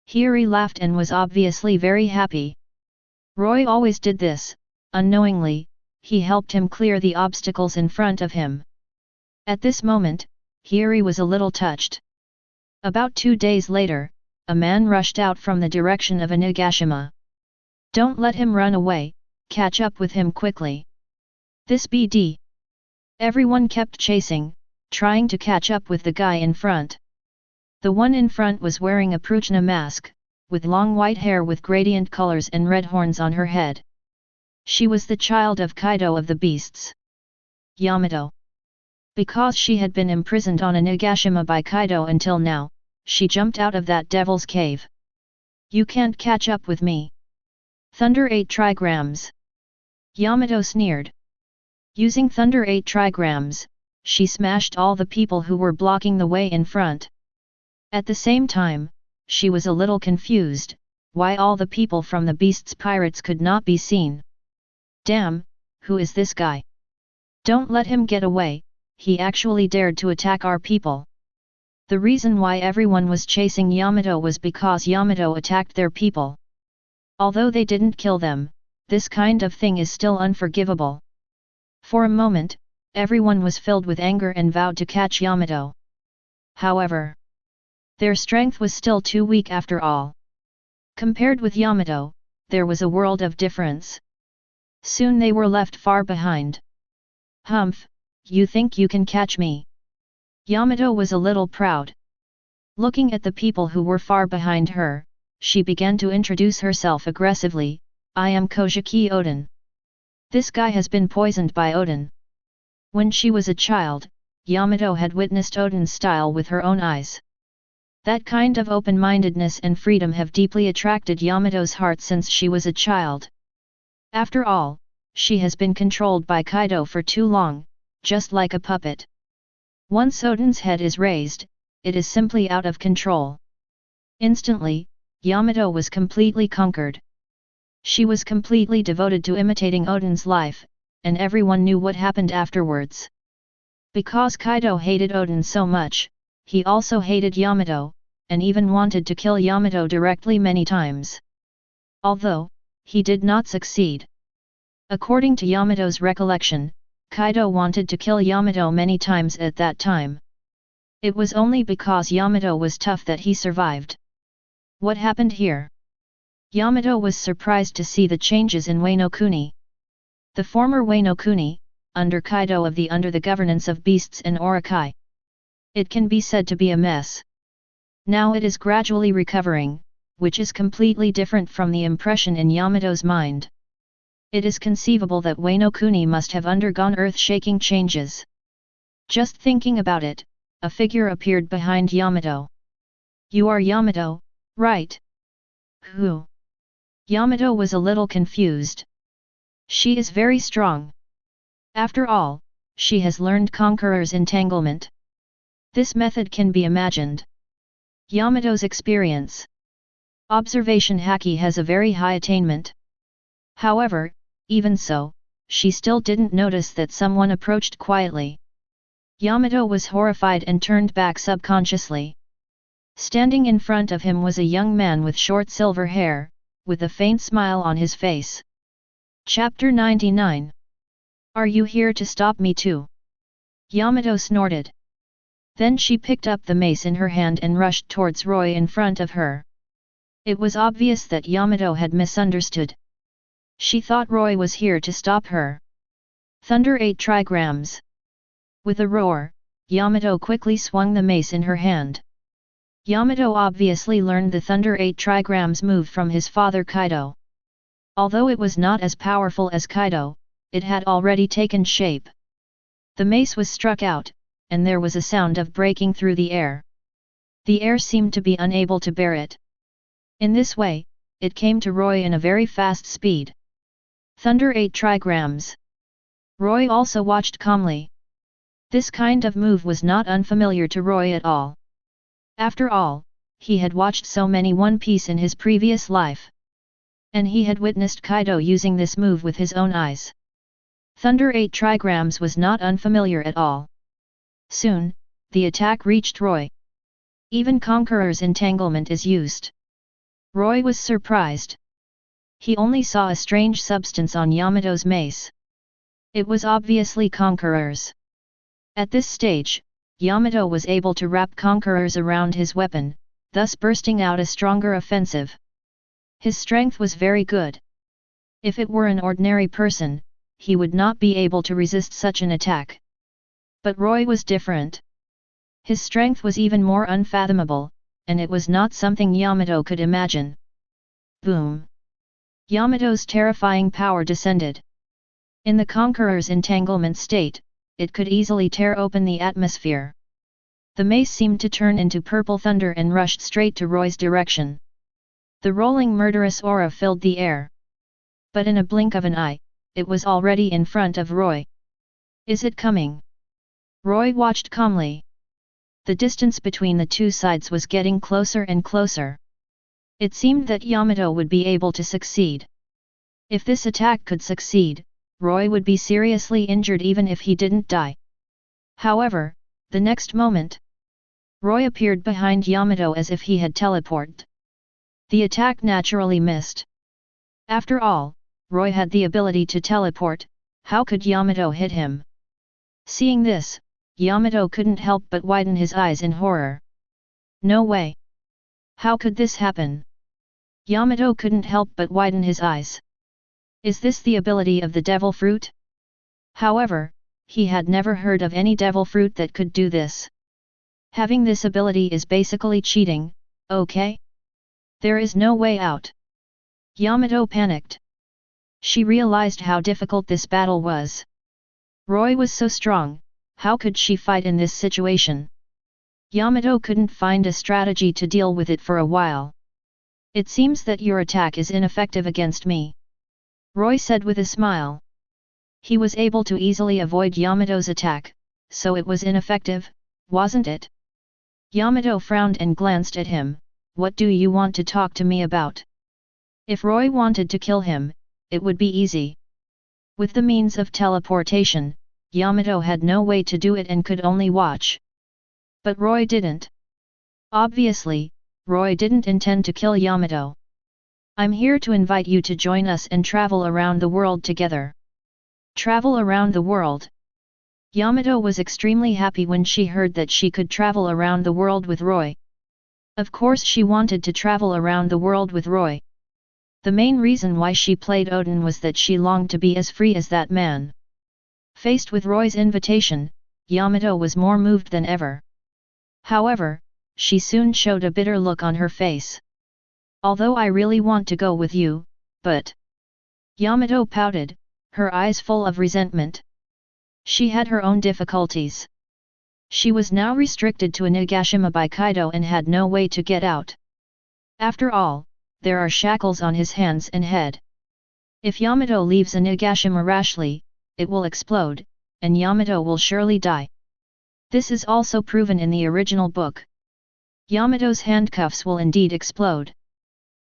Speaker 1: Hiri laughed and was obviously very happy. Roy always did this, unknowingly, he helped him clear the obstacles in front of him. At this moment, Hiri was a little touched. About 2 days later, a man rushed out from the direction of Inagashima. Don't let him run away, catch up with him quickly. This BD. Everyone kept chasing, trying to catch up with the guy in front. The one in front was wearing a Pruchna mask, with long white hair with gradient colors and red horns on her head. She was the child of Kaido of the Beasts. Yamato. Because she had been imprisoned on Inagashima by Kaido until now, she jumped out of that devil's cave. You can't catch up with me. Thunder 8 trigrams. Yamato sneered. Using Thunder 8 trigrams, she smashed all the people who were blocking the way in front. At the same time, she was a little confused, why all the people from the Beast's pirates could not be seen. Damn, who is this guy? Don't let him get away, he actually dared to attack our people. The reason why everyone was chasing Yamato was because Yamato attacked their people. Although they didn't kill them, this kind of thing is still unforgivable. For a moment, everyone was filled with anger and vowed to catch Yamato. However, their strength was still too weak after all. Compared with Yamato, there was a world of difference. Soon they were left far behind. Humph, you think you can catch me? Yamato was a little proud. Looking at the people who were far behind her, she began to introduce herself aggressively, I am Kojiki Odin. This guy has been poisoned by Odin. When she was a child, Yamato had witnessed Odin's style with her own eyes. That kind of open-mindedness and freedom have deeply attracted Yamato's heart since she was a child. After all, she has been controlled by Kaido for too long, just like a puppet. Once Odin's head is raised, it is simply out of control. Instantly, Yamato was completely conquered. She was completely devoted to imitating Odin's life, and everyone knew what happened afterwards. Because Kaido hated Odin so much, he also hated Yamato, and even wanted to kill Yamato directly many times. Although, he did not succeed. According to Yamato's recollection, Kaido wanted to kill Yamato many times at that time. It was only because Yamato was tough that he survived. What happened here? Yamato was surprised to see the changes in Wano Kuni. The former Wano Kuni, under Kaido under the governance of beasts and Orokai. It can be said to be a mess. Now it is gradually recovering, which is completely different from the impression in Yamato's mind. It is conceivable that Wano Kuni must have undergone earth-shaking changes. Just thinking about it, a figure appeared behind Yamato. You are Yamato, right? Who? Yamato was a little confused. She is very strong. After all, she has learned Conqueror's entanglement. This method can be imagined. Yamato's experience. Observation Haki has a very high attainment. However, even so, she still didn't notice that someone approached quietly. Yamato was horrified and turned back subconsciously. Standing in front of him was a young man with short silver hair, with a faint smile on his face. Chapter 99. Are you here to stop me too? Yamato snorted. Then she picked up the mace in her hand and rushed towards Roy in front of her. It was obvious that Yamato had misunderstood. She thought Roy was here to stop her. Thunder 8 trigrams. With a roar, Yamato quickly swung the mace in her hand. Yamato obviously learned the Thunder 8 trigrams move from his father Kaido. Although it was not as powerful as Kaido, it had already taken shape. The mace was struck out, and there was a sound of breaking through the air. The air seemed to be unable to bear it. In this way, it came to Roy in a very fast speed. Thunder 8 trigrams. Roy also watched calmly. This kind of move was not unfamiliar to Roy at all. After all, he had watched so many One Piece in his previous life. And he had witnessed Kaido using this move with his own eyes. Thunder 8 trigrams was not unfamiliar at all. Soon, the attack reached Roy. Even Conqueror's entanglement is used. Roy was surprised. He only saw a strange substance on Yamato's mace. It was obviously Conqueror's. At this stage, Yamato was able to wrap Conqueror's around his weapon, thus bursting out a stronger offensive. His strength was very good. If it were an ordinary person, he would not be able to resist such an attack. But Roy was different. His strength was even more unfathomable, and it was not something Yamato could imagine. Boom! Yamato's terrifying power descended. In the Conqueror's entanglement state, it could easily tear open the atmosphere. The mace seemed to turn into purple thunder and rushed straight to Roy's direction. The rolling murderous aura filled the air. But in a blink of an eye, it was already in front of Roy. Is it coming? Roy watched calmly. The distance between the two sides was getting closer and closer. It seemed that Yamato would be able to succeed. If this attack could succeed, Roy would be seriously injured even if he didn't die. However, the next moment, Roy appeared behind Yamato as if he had teleported. The attack naturally missed. After all, Roy had the ability to teleport, how could Yamato hit him? Seeing this, Yamato couldn't help but widen his eyes in horror. No way! How could this happen? Yamato couldn't help but widen his eyes. Is this the ability of the devil fruit? However, he had never heard of any devil fruit that could do this. Having this ability is basically cheating, okay? There is no way out. Yamato panicked. She realized how difficult this battle was. Roy was so strong, how could she fight in this situation? Yamato couldn't find a strategy to deal with it for a while. It seems that your attack is ineffective against me, Roy said with a smile. He was able to easily avoid Yamato's attack, so it was ineffective, wasn't it? Yamato frowned and glanced at him. What do you want to talk to me about? If Roy wanted to kill him, it would be easy. With the means of teleportation, Yamato had no way to do it and could only watch. But Roy didn't. Obviously, Roy didn't intend to kill Yamato. I'm here to invite you to join us and travel around the world together. Travel around the world. Yamato was extremely happy when she heard that she could travel around the world with Roy. Of course she wanted to travel around the world with Roy. The main reason why she played Odin was that she longed to be as free as that man. Faced with Roy's invitation, Yamato was more moved than ever. However, she soon showed a bitter look on her face. Although I really want to go with you, but... Yamato pouted, her eyes full of resentment. She had her own difficulties. She was now restricted to a Nagashima by Kaido and had no way to get out. After all, there are shackles on his hands and head. If Yamato leaves a Nagashima rashly, it will explode, and Yamato will surely die. This is also proven in the original book. Yamato's handcuffs will indeed explode.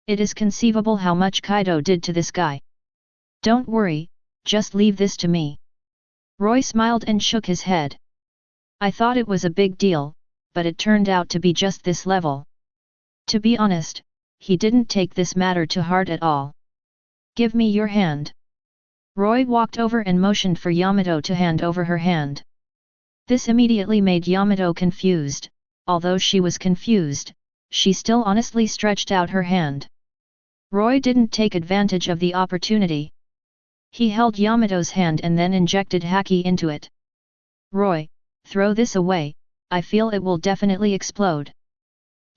Speaker 1: It is conceivable how much Kaido did to this guy. Don't worry, just leave this to me. Roy smiled and shook his head. I thought it was a big deal, but it turned out to be just this level. To be honest, he didn't take this matter to heart at all. Give me your hand. Roy walked over and motioned for Yamato to hand over her hand. This immediately made Yamato confused. Although she was confused, she still honestly stretched out her hand. Roy didn't take advantage of the opportunity. He held Yamato's hand and then injected haki into it. Roy, throw this away, I feel it will definitely explode.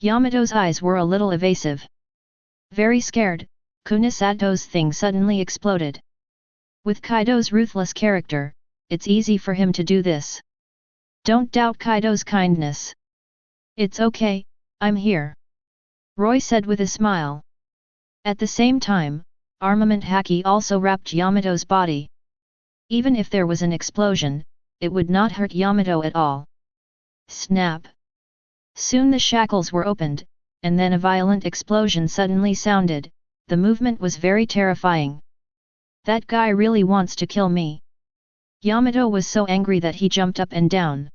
Speaker 1: Yamato's eyes were a little evasive. Very scared, Kunisato's thing suddenly exploded. With Kaido's ruthless character, it's easy for him to do this. Don't doubt Kaido's kindness. It's okay, I'm here. Roy said with a smile. At the same time, armament haki also wrapped Yamato's body. Even if there was an explosion, it would not hurt Yamato at all. Snap! Soon the shackles were opened, and then a violent explosion suddenly sounded. The movement was very terrifying. That guy really wants to kill me. Yamato was so angry that he jumped up and down.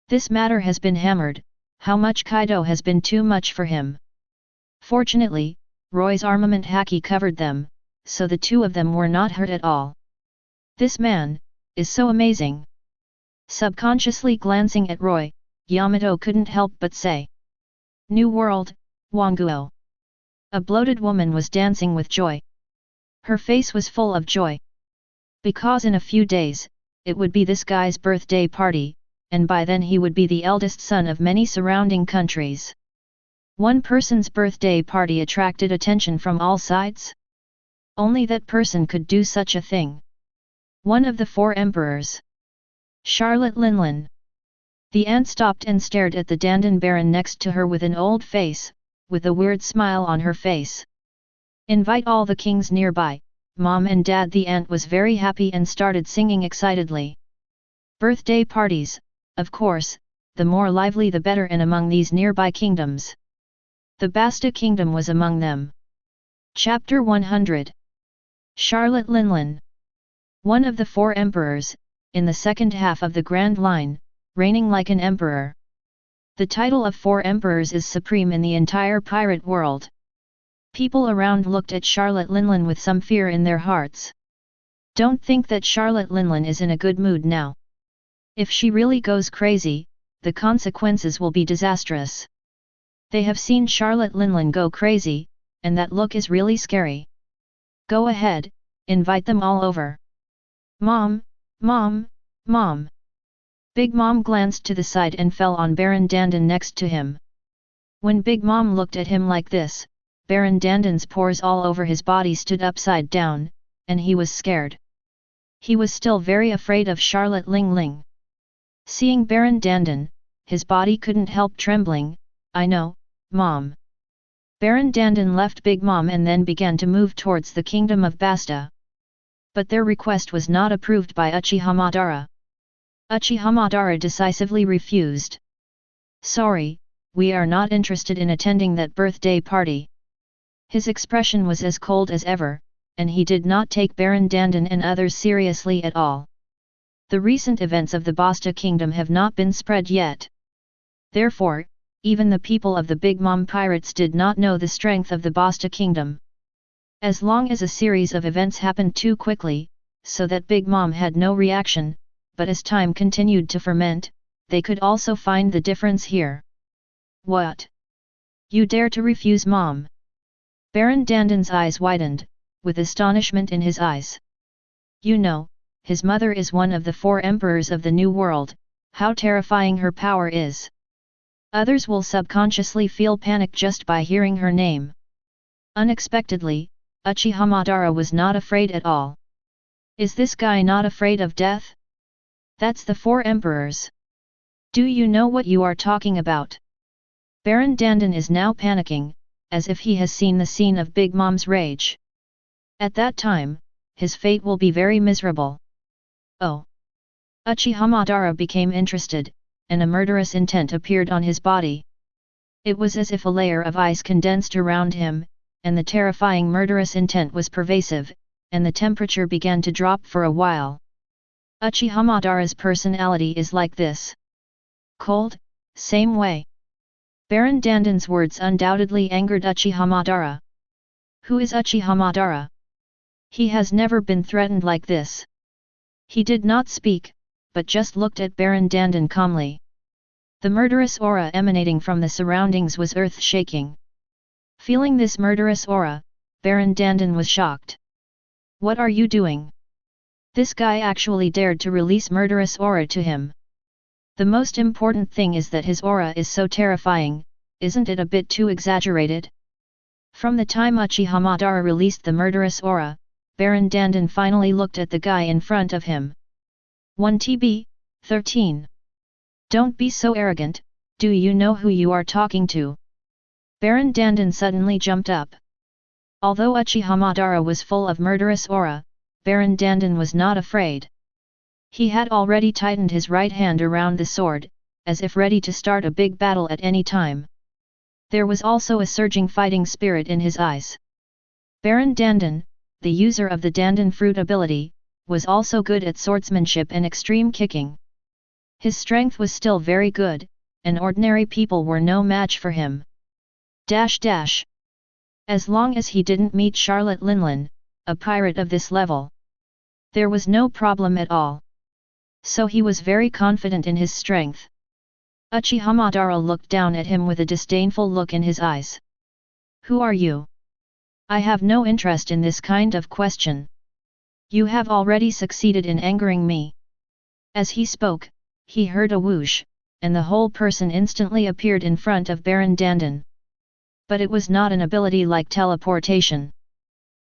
Speaker 1: This matter has been hammered. How much Kaido has been too much for him. Fortunately, Roy's armament haki covered them, so the two of them were not hurt at all. This man is so amazing. Subconsciously glancing at Roy, Yamato couldn't help but say. New World, Wanguo. A bloated woman was dancing with joy. Her face was full of joy. Because in a few days, it would be this guy's birthday party, and by then he would be the eldest son of many surrounding countries. One person's birthday party attracted attention from all sides. Only that person could do such a thing. One of the four emperors. Charlotte Linlin. The aunt stopped and stared at the Dandan Baron next to her with an old face, with a weird smile on her face. Invite all the kings nearby, Mom and Dad. The aunt was very happy and started singing excitedly. Birthday parties, of course, the more lively the better, and among these nearby kingdoms. The Basta kingdom was among them. Chapter 100. Charlotte Linlin. One of the four emperors, in the second half of the Grand Line, reigning like an emperor. The title of four emperors is supreme in the entire pirate world. People around looked at Charlotte Linlin with some fear in their hearts. Don't think that Charlotte Linlin is in a good mood now. If she really goes crazy, the consequences will be disastrous. They have seen Charlotte Linlin go crazy, and that look is really scary. Go ahead, invite them all over. Mom, Mom, Mom. Big Mom glanced to the side and fell on Baron Dandan next to him. When Big Mom looked at him like this, Baron Dandan's pores all over his body stood upside down, and he was scared. He was still very afraid of Charlotte Ling. Seeing Baron Dandan, his body couldn't help trembling. I know, Mom. Baron Dandan left Big Mom and then began to move towards the Kingdom of Basta. But their request was not approved by Uchiha Madara. Uchiha Madara decisively refused. Sorry, we are not interested in attending that birthday party. His expression was as cold as ever, and he did not take Baron Dandan and others seriously at all. The recent events of the Basta kingdom have not been spread yet. Therefore, even the people of the Big Mom pirates did not know the strength of the Basta kingdom. As long as a series of events happened too quickly, so that Big Mom had no reaction, but as time continued to ferment, they could also find the difference here. What? You dare to refuse Mom? Baron Dandan's eyes widened, with astonishment in his eyes. You know, his mother is one of the four emperors of the New World, how terrifying her power is. Others will subconsciously feel panic just by hearing her name. Unexpectedly, Uchiha Madara was not afraid at all. Is this guy not afraid of death? That's the four emperors. Do you know what you are talking about? Baron Dandan is now panicking, as if he has seen the scene of Big Mom's rage. At that time, his fate will be very miserable. Oh! Uchiha Madara became interested, and a murderous intent appeared on his body. It was as if a layer of ice condensed around him, and the terrifying murderous intent was pervasive, and the temperature began to drop for a while. Uchiha Madara's personality is like this. Cold, same way. Baron Dandan's words undoubtedly angered Uchiha Madara. Who is Uchiha Madara? He has never been threatened like this. He did not speak, but just looked at Baron Dandan calmly. The murderous aura emanating from the surroundings was earth-shaking. Feeling this murderous aura, Baron Dandan was shocked. What are you doing? This guy actually dared to release murderous aura to him. The most important thing is that his aura is so terrifying, isn't it a bit too exaggerated? From the time Uchiha Madara released the murderous aura, Baron Dandan finally looked at the guy in front of him. 1TB, 13. Don't be so arrogant, do you know who you are talking to? Baron Dandan suddenly jumped up. Although Uchiha Madara was full of murderous aura, Baron Dandan was not afraid. He had already tightened his right hand around the sword, as if ready to start a big battle at any time. There was also a surging fighting spirit in his eyes. Baron Dandan, the user of the Dandan fruit ability, was also good at swordsmanship and extreme kicking. His strength was still very good, and ordinary people were no match for him. As long as he didn't meet Charlotte Linlin, a pirate of this level, there was no problem at all. So he was very confident in his strength. Uchiha Madara looked down at him with a disdainful look in his eyes. Who are you? I have no interest in this kind of question. You have already succeeded in angering me. As he spoke, he heard a whoosh, and the whole person instantly appeared in front of Baron Dandan. But it was not an ability like teleportation.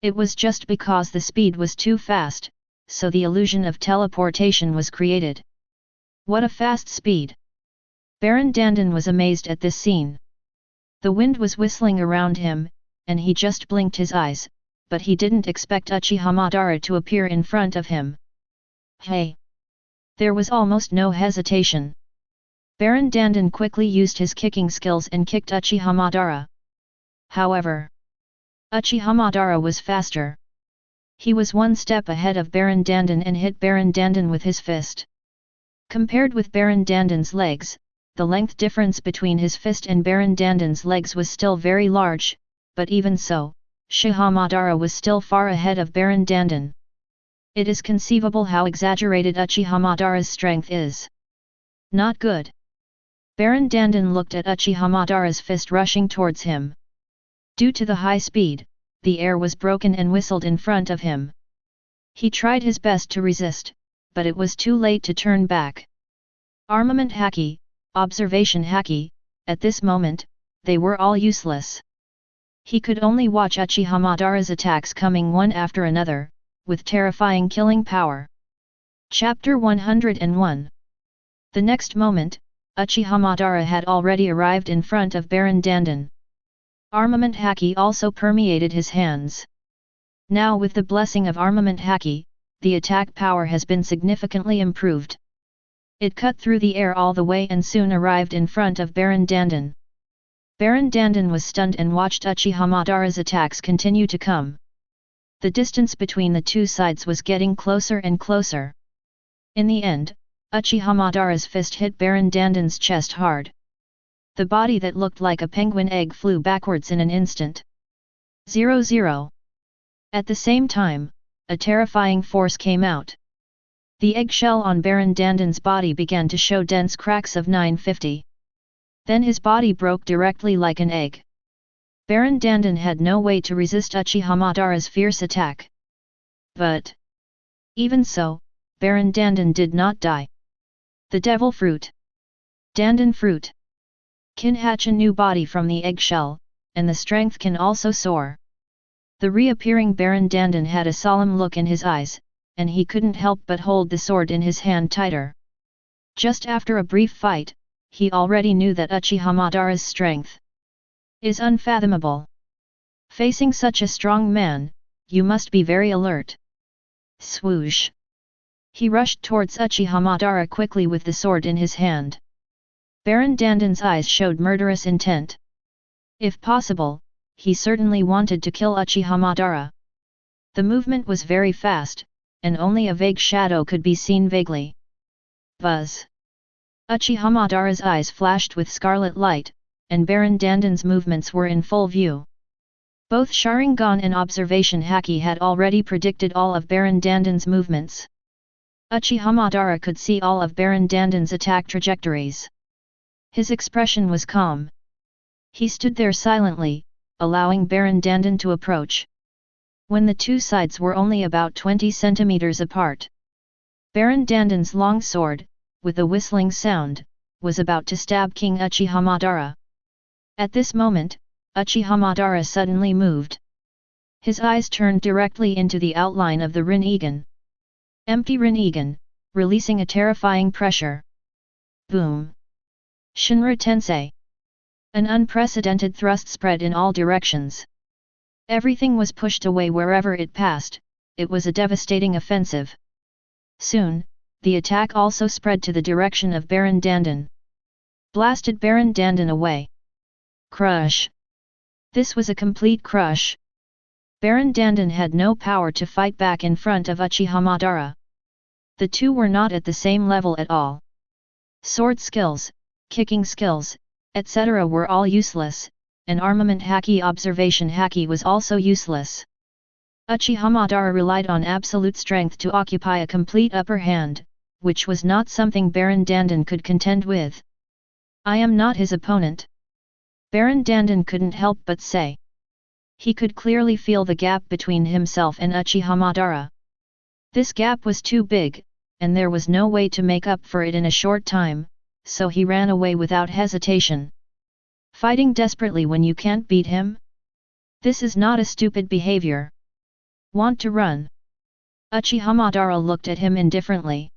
Speaker 1: It was just because the speed was too fast, so the illusion of teleportation was created. What a fast speed! Baron Dandan was amazed at this scene. The wind was whistling around him, and he just blinked his eyes, but he didn't expect Uchiha Madara to appear in front of him. Hey! There was almost no hesitation. Baron Dandan quickly used his kicking skills and kicked Uchiha Madara. However, Uchiha Madara was faster. He was one step ahead of Baron Dandan and hit Baron Dandan with his fist. Compared with Baron Dandan's legs, the length difference between his fist and Baron Dandan's legs was still very large, but even so, Uchiha Madara was still far ahead of Baron Dandan. It is conceivable how exaggerated Uchiha Madara's strength is. Not good. Baron Dandan looked at Uchiha Madara's fist rushing towards him. Due to the high speed, the air was broken and whistled in front of him. He tried his best to resist, but it was too late to turn back. Armament haki, observation haki, at this moment, they were all useless. He could only watch Uchiha Madara's attacks coming one after another, with terrifying killing power. Chapter 101. The next moment, Uchiha Madara had already arrived in front of Baron Dandan. Armament haki also permeated his hands. Now with the blessing of armament haki, the attack power has been significantly improved. It cut through the air all the way and soon arrived in front of Baron Dandan. Baron Dandan was stunned and watched Uchiha Madara's attacks continue to come. The distance between the two sides was getting closer and closer. In the end, Uchiha Madara's fist hit Baron Dandan's chest hard. The body that looked like a penguin egg flew backwards in an instant. 0-0. At the same time, a terrifying force came out. The eggshell on Baron Dandan's body began to show dense cracks of 950. Then his body broke directly like an egg. Baron Dandan had no way to resist Uchiha Madara's fierce attack. But even so, Baron Dandan did not die. The devil fruit. Dandan fruit can hatch a new body from the eggshell, and the strength can also soar. The reappearing Baron Dandan had a solemn look in his eyes, and he couldn't help but hold the sword in his hand tighter. Just after a brief fight, he already knew that Uchiha Madara's strength is unfathomable. Facing such a strong man, you must be very alert. Swoosh! He rushed towards Uchiha Madara quickly with the sword in his hand. Baron Dandan's eyes showed murderous intent. If possible, he certainly wanted to kill Uchiha Madara. The movement was very fast, and only a vague shadow could be seen vaguely. Buzz! Uchiha Madara's eyes flashed with scarlet light, and Baron Dandan's movements were in full view. Both Sharingan and Observation Haki had already predicted all of Baron Danden's movements. Uchiha Madara could see all of Baron Danden's attack trajectories. His expression was calm. He stood there silently, allowing Baron Danden to approach. When the two sides were only about 20 centimeters apart, Baron Danden's long sword, with a whistling sound, was about to stab King Uchiha Madara. At this moment, Uchiha Madara suddenly moved. His eyes turned directly into the outline of the Rinnegan. Empty Rinnegan, releasing a terrifying pressure. Boom! Shinra Tensei! An unprecedented thrust spread in all directions. Everything was pushed away wherever it passed. It was a devastating offensive. Soon, the attack also spread to the direction of Baron Danden. Blasted Baron Danden away. Crush! This was a complete crush. Baron Danden had no power to fight back in front of Uchiha Madara. The two were not at the same level at all. Sword skills, kicking skills, etc. were all useless, and armament haki observation haki was also useless. Uchiha Madara relied on absolute strength to occupy a complete upper hand, which was not something Baron Danden could contend with. I am not his opponent. Baron Danden couldn't help but say. He could clearly feel the gap between himself and Uchiha Madara. This gap was too big, and there was no way to make up for it in a short time, so he ran away without hesitation. Fighting desperately when you can't beat him? This is not a stupid behavior. Want to run? Uchiha Madara looked at him indifferently.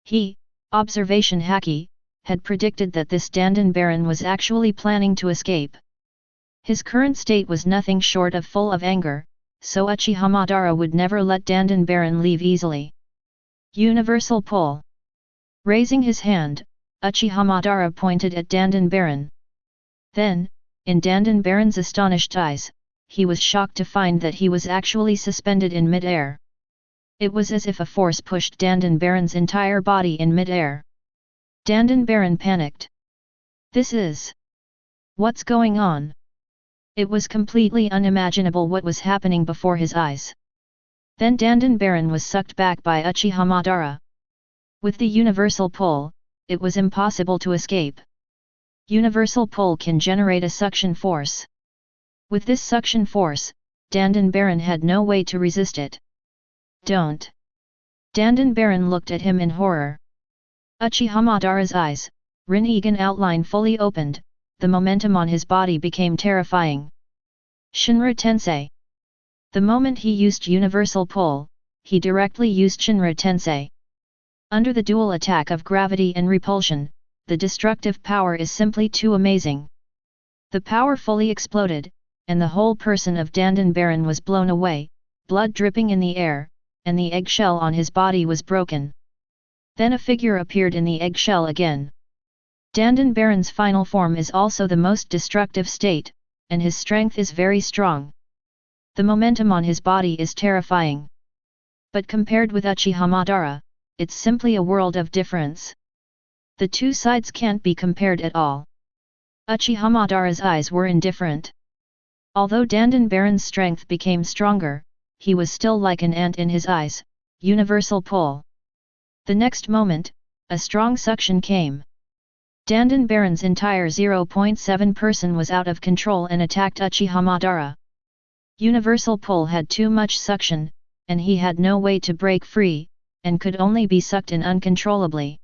Speaker 1: He, observation haki, had predicted that this Danden Baron was actually planning to escape. His current state was nothing short of full of anger, so Uchiha Madara would never let Danden Baron leave easily. Universal pull. Raising his hand, Uchiha Madara pointed at Danden Baron. Then, in Danden Baron's astonished eyes, he was shocked to find that he was actually suspended in mid-air. It was as if a force pushed Danden Baron's entire body in mid-air. Danden Baron panicked. This is... What's going on? It was completely unimaginable what was happening before his eyes. Then Danden Baron was sucked back by Uchiha Madara. With the universal pull, it was impossible to escape. Universal pull can generate a suction force. With this suction force, Danden Baron had no way to resist it. Don't! Danden Baron looked at him in horror. Uchiha Madara's eyes, Rinnegan outline fully opened, the momentum on his body became terrifying. Shinra Tensei. The moment he used universal pull, he directly used Shinra Tensei. Under the dual attack of gravity and repulsion, the destructive power is simply too amazing. The power fully exploded, and the whole person of Danden Baron was blown away, blood dripping in the air, and the eggshell on his body was broken. Then a figure appeared in the eggshell again. Danden Baron's final form is also the most destructive state, and his strength is very strong. The momentum on his body is terrifying. But compared with Uchiha Madara, it's simply a world of difference. The two sides can't be compared at all. Uchiha Madara's eyes were indifferent. Although Danden Baron's strength became stronger, he was still like an ant in his eyes, universal pull. The next moment, a strong suction came. Danden Baron's entire 0.7 person was out of control and attacked Uchiha Madara. Universal pull had too much suction, and he had no way to break free, and could only be sucked in uncontrollably.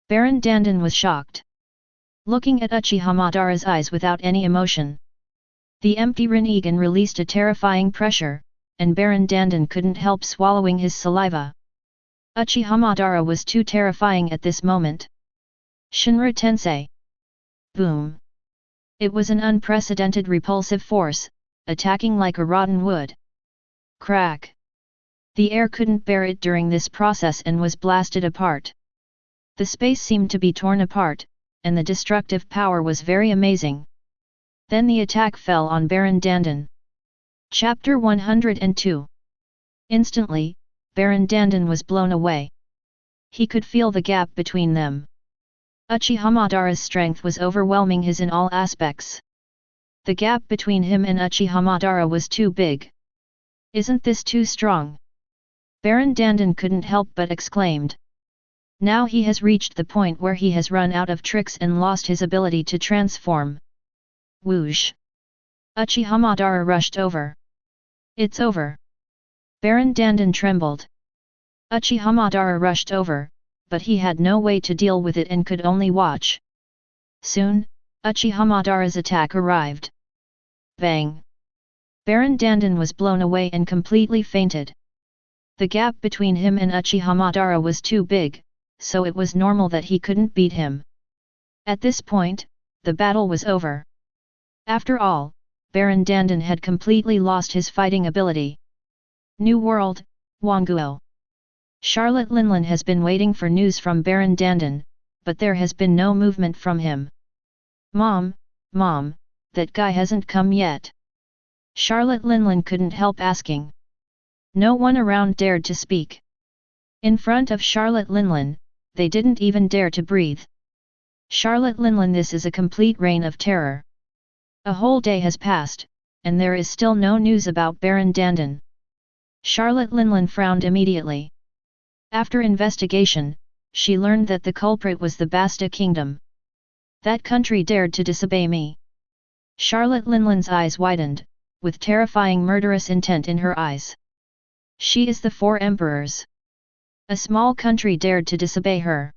Speaker 1: Baron Danden was shocked. Looking at Uchiha Madara's eyes without any emotion. The empty Rinnegan released a terrifying pressure, and Baron Danden couldn't help swallowing his saliva. Uchiha Madara was too terrifying at this moment. Shinra Tensei. Boom. It was an unprecedented repulsive force, attacking like a rotten wood. Crack. The air couldn't bear it during this process and was blasted apart. The space seemed to be torn apart, and the destructive power was very amazing. Then the attack fell on Baron Danden. Chapter 102. Instantly, Baron Danden was blown away. He could feel the gap between them. Uchiha Madara's strength was overwhelming his in all aspects. The gap between him and Uchiha Madara was too big. Isn't this too strong? Baron Dandan couldn't help but exclaimed. Now he has reached the point where he has run out of tricks and lost his ability to transform. Whoosh! Uchiha Madara rushed over. It's over. Baron Dandan trembled. Uchiha Madara rushed over, but he had no way to deal with it and could only watch. Soon, Uchiha Madara's attack arrived. Bang! Baron Dandan was blown away and completely fainted. The gap between him and Uchiha Madara was too big, so it was normal that he couldn't beat him. At this point, the battle was over. After all, Baron Dandan had completely lost his fighting ability. New World, Wanguo. Charlotte Linlin has been waiting for news from Baron Dandan, but there has been no movement from him. Mom, that guy hasn't come yet. Charlotte Linlin couldn't help asking. No one around dared to speak. In front of Charlotte Linlin, they didn't even dare to breathe. Charlotte Linlin, this is a complete reign of terror. A whole day has passed, and there is still no news about Baron Dandan. Charlotte Linlin frowned immediately. After investigation, she learned that the culprit was the Basta Kingdom. That country dared to disobey me. Charlotte Linlin's eyes widened, with terrifying murderous intent in her eyes. She is the Four Emperors. A small country dared to disobey her.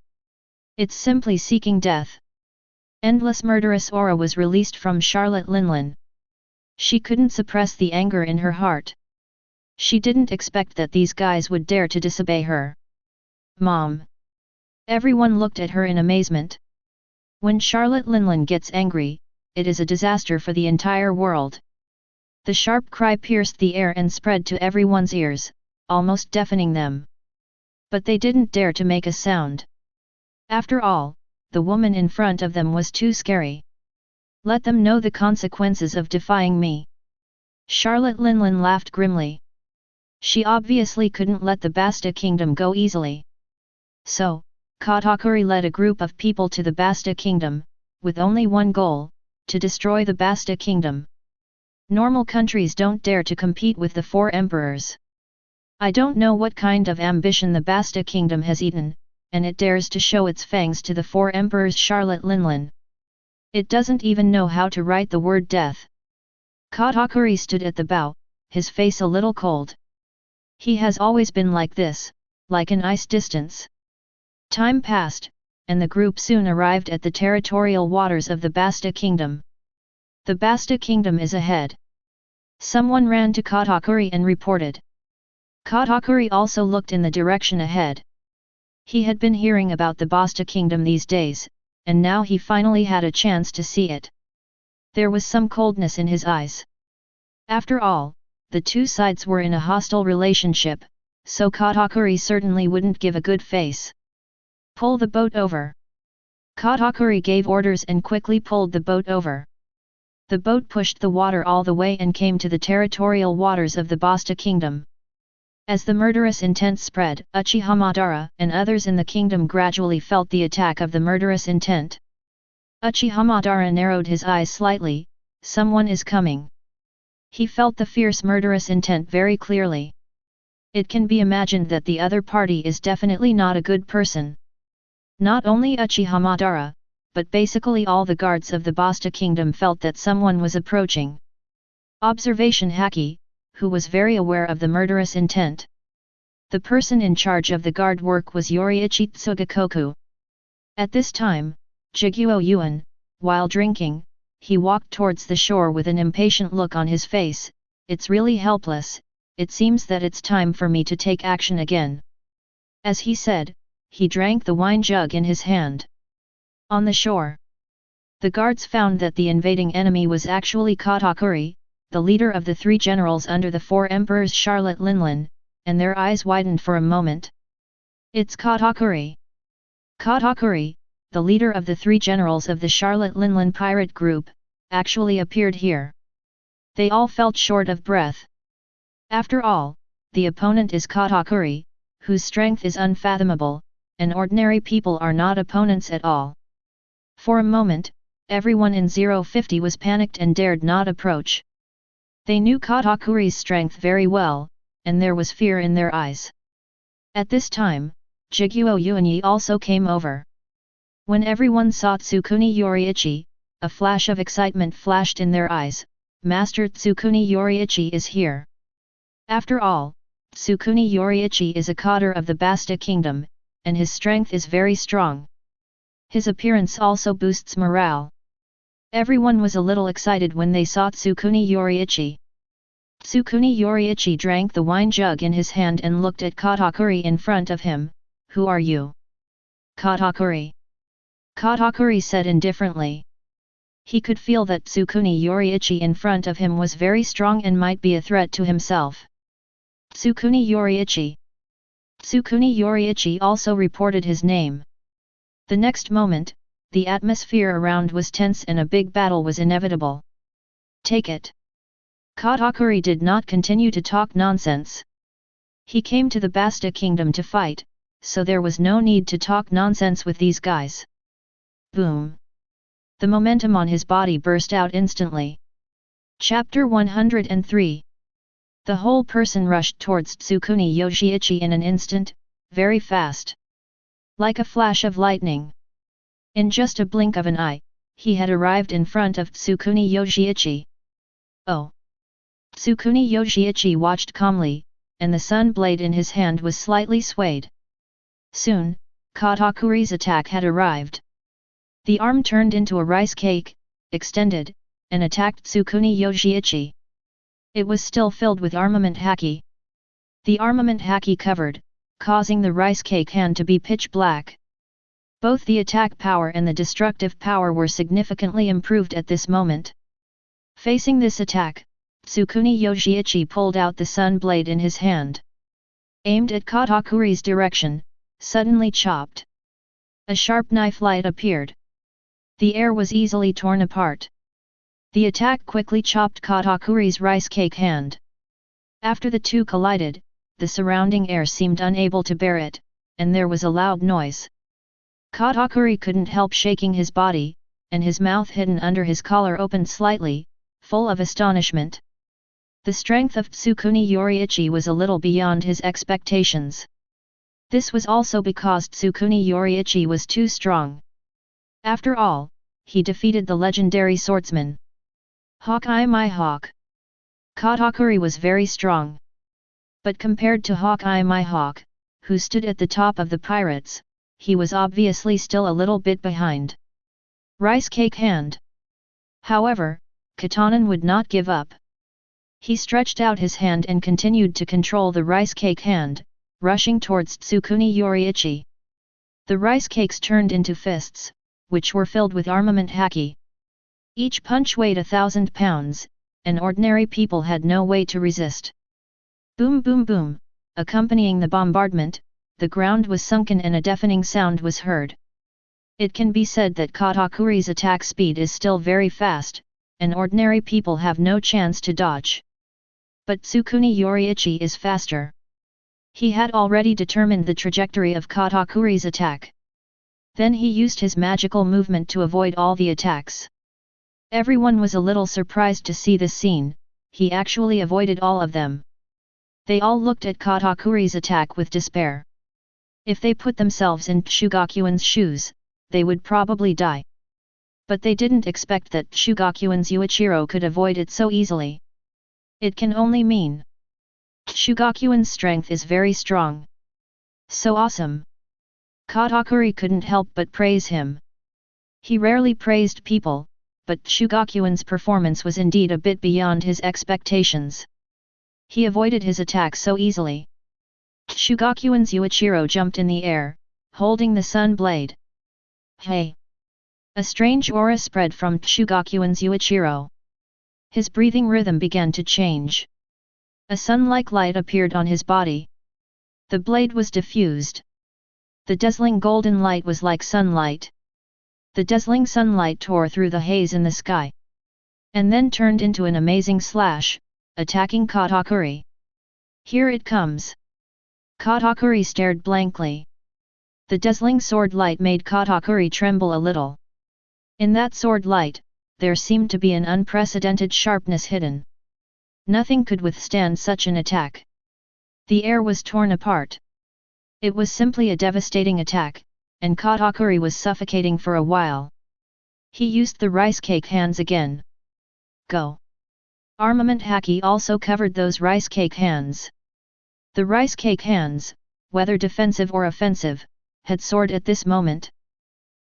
Speaker 1: It's simply seeking death. Endless murderous aura was released from Charlotte Linlin. She couldn't suppress the anger in her heart. She didn't expect that these guys would dare to disobey her. Mom! Everyone looked at her in amazement. When Charlotte Linlin gets angry, it is a disaster for the entire world. The sharp cry pierced the air and spread to everyone's ears, almost deafening them. But they didn't dare to make a sound. After all, the woman in front of them was too scary. Let them know the consequences of defying me. Charlotte Linlin laughed grimly. She obviously couldn't let the Basta Kingdom go easily. So, Katakuri led a group of people to the Basta Kingdom, with only one goal, to destroy the Basta Kingdom. Normal countries don't dare to compete with the Four Emperors. I don't know what kind of ambition the Basta Kingdom has eaten, and it dares to show its fangs to the Four Emperors. Charlotte Linlin. It doesn't even know how to write the word death. Katakuri stood at the bow, his face a little cold. He has always been like this, like an ice distance. Time passed, and the group soon arrived at the territorial waters of the Basta Kingdom. The Basta Kingdom is ahead. Someone ran to Katakuri and reported. Katakuri also looked in the direction ahead. He had been hearing about the Basta Kingdom these days, and now he finally had a chance to see it. There was some coldness in his eyes. After all, the two sides were in a hostile relationship, so Katakuri certainly wouldn't give a good face. Pull the boat over. Katakuri gave orders and quickly pulled the boat over. The boat pushed the water all the way and came to the territorial waters of the Basta Kingdom. As the murderous intent spread, Uchiha Madara and others in the kingdom gradually felt the attack of the murderous intent. Uchiha Madara narrowed his eyes slightly. Someone is coming. He felt the fierce murderous intent very clearly. It can be imagined that the other party is definitely not a good person. Not only Uchiha Madara, but basically all the guards of the Basta Kingdom felt that someone was approaching. Observation Haki, who was very aware of the murderous intent. The person in charge of the guard work was Yoriichi Tsugakoku. At this time, Jiguo Yuan, while drinking, he walked towards the shore with an impatient look on his face. It's really helpless, it seems that it's time for me to take action again. As he said, he drank the wine jug in his hand. On the shore, the guards found that the invading enemy was actually Katakuri, the leader of the three generals under the Four Emperors. Charlotte Linlin, and their eyes widened for a moment. It's Katakuri. Katakuri, the leader of the three generals of the Charlotte Linlin pirate group, actually appeared here. They all felt short of breath. After all, the opponent is Katakuri, whose strength is unfathomable, and ordinary people are not opponents at all. For a moment, everyone in 050 was panicked and dared not approach. They knew Katakuri's strength very well, and there was fear in their eyes. At this time, Jiguo Yuanyi also came over. When everyone saw Tsukuni Yoriichi, a flash of excitement flashed in their eyes. Master Tsukuni Yoriichi is here. After all, Tsukuni Yoriichi is a cadre of the Basta kingdom, and his strength is very strong. His appearance also boosts morale. Everyone was a little excited when they saw Tsukuni Yoriichi. Tsukuni Yoriichi drank the wine jug in his hand and looked at Katakuri in front of him. Who are you? Katakuri. Katakuri said indifferently. He could feel that Tsukuni Yoriichi in front of him was very strong and might be a threat to himself. Tsukuni Yoriichi. Tsukuni Yoriichi also reported his name. The next moment, the atmosphere around was tense and a big battle was inevitable. Take it. Katakuri did not continue to talk nonsense. He came to the Basta kingdom to fight, so there was no need to talk nonsense with these guys. Boom. The momentum on his body burst out instantly. Chapter 103. The whole person rushed towards Tsukuni Yoriichi in an instant, very fast. Like a flash of lightning. In just a blink of an eye, he had arrived in front of Tsukuni Yoriichi. Oh! Tsukuni Yoriichi watched calmly, and the sun blade in his hand was slightly swayed. Soon, Katakuri's attack had arrived. The arm turned into a rice cake, extended, and attacked Tsukuni Yoriichi. It was still filled with armament haki. The armament haki covered, causing the rice cake hand to be pitch black. Both the attack power and the destructive power were significantly improved at this moment. Facing this attack, Tsukuni Yoriichi pulled out the sun blade in his hand. Aimed at Katakuri's direction, suddenly chopped. A sharp knife light appeared. The air was easily torn apart. The attack quickly chopped Katakuri's rice cake hand. After the two collided, the surrounding air seemed unable to bear it, and there was a loud noise. Katakuri couldn't help shaking his body, and his mouth hidden under his collar opened slightly, full of astonishment. The strength of Tsukuni Yoriichi was a little beyond his expectations. This was also because Tsukuni Yoriichi was too strong. After all, he defeated the legendary swordsman. Hawkeye my hawk. Katakuri was very strong. But compared to Hawkeye my hawk, who stood at the top of the pirates, he was obviously still a little bit behind. Rice cake hand. However, Katanan would not give up. He stretched out his hand and continued to control the rice cake hand, rushing towards Tsukuni Yoriichi. The rice cakes turned into fists, which were filled with armament haki. Each punch weighed 1,000 pounds, and ordinary people had no way to resist. Boom boom boom, accompanying the bombardment, the ground was sunken and a deafening sound was heard. It can be said that Katakuri's attack speed is still very fast, and ordinary people have no chance to dodge. But Tsukuni Yoriichi is faster. He had already determined the trajectory of Katakuri's attack. Then he used his magical movement to avoid all the attacks. Everyone was a little surprised to see this scene, he actually avoided all of them. They all looked at Katakuri's attack with despair. If they put themselves in Shugakuin's shoes, they would probably die. But they didn't expect that Shugakuin's Yuichiro could avoid it so easily. It can only mean Shugakuin's strength is very strong. So awesome! Katakuri couldn't help but praise him. He rarely praised people, but Shugakuin's performance was indeed a bit beyond his expectations. He avoided his attack so easily. Shugakuin's Yuichiro jumped in the air, holding the sun blade. Hey! A strange aura spread from Shugakuin's Yuichiro. His breathing rhythm began to change. A sun-like light appeared on his body. The blade was diffused. The dazzling golden light was like sunlight. The dazzling sunlight tore through the haze in the sky. And then turned into an amazing slash, attacking Katakuri. Here it comes. Katakuri stared blankly. The dazzling sword light made Katakuri tremble a little. In that sword light, there seemed to be an unprecedented sharpness hidden. Nothing could withstand such an attack. The air was torn apart. It was simply a devastating attack, and Katakuri was suffocating for a while. He used the rice cake hands again. Go! Armament haki also covered those rice cake hands. The rice cake hands, whether defensive or offensive, had soared at this moment.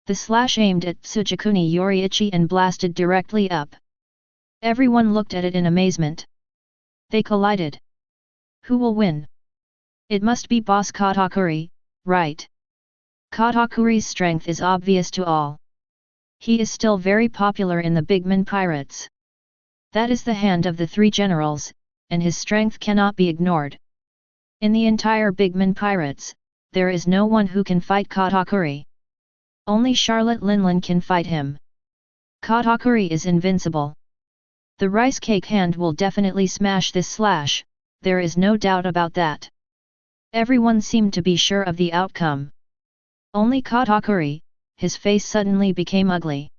Speaker 1: The slash aimed at Tsujikuni Yoriichi and blasted directly up. Everyone looked at it in amazement. They collided. Who will win? It must be Boss Katakuri, right? Katakuri's strength is obvious to all. He is still very popular in the Bigman Pirates. That is the hand of the three generals, and his strength cannot be ignored. In the entire Bigman Pirates, there is no one who can fight Katakuri. Only Charlotte Linlin can fight him. Katakuri is invincible. The rice cake hand will definitely smash this slash, there is no doubt about that. Everyone seemed to be sure of the outcome. Only Katakuri, his face suddenly became ugly.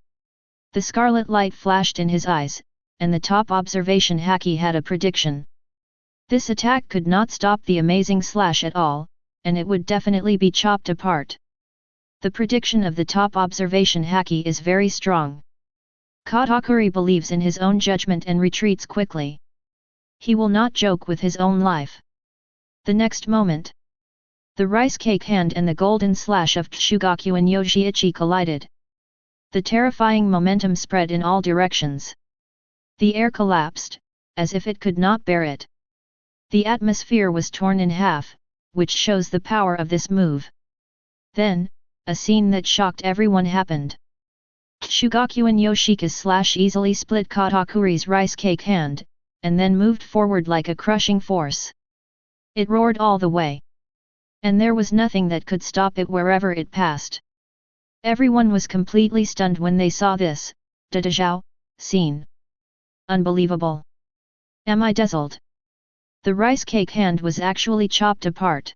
Speaker 1: The scarlet light flashed in his eyes, and the top observation haki had a prediction. This attack could not stop the amazing slash at all, and it would definitely be chopped apart. The prediction of the top observation haki is very strong. Katakuri believes in his own judgment and retreats quickly. He will not joke with his own life. The next moment, the rice cake hand and the golden slash of Shugaku and Yoshiichi collided. The terrifying momentum spread in all directions. The air collapsed, as if it could not bear it. The atmosphere was torn in half, which shows the power of this move. Then, a scene that shocked everyone happened. Shugaku and Yoshika's slash easily split Katakuri's rice cake hand, and then moved forward like a crushing force. It roared all the way. And there was nothing that could stop it wherever it passed. Everyone was completely stunned when they saw this, Dadazhao, scene. Unbelievable. Am I dazzled? The rice cake hand was actually chopped apart.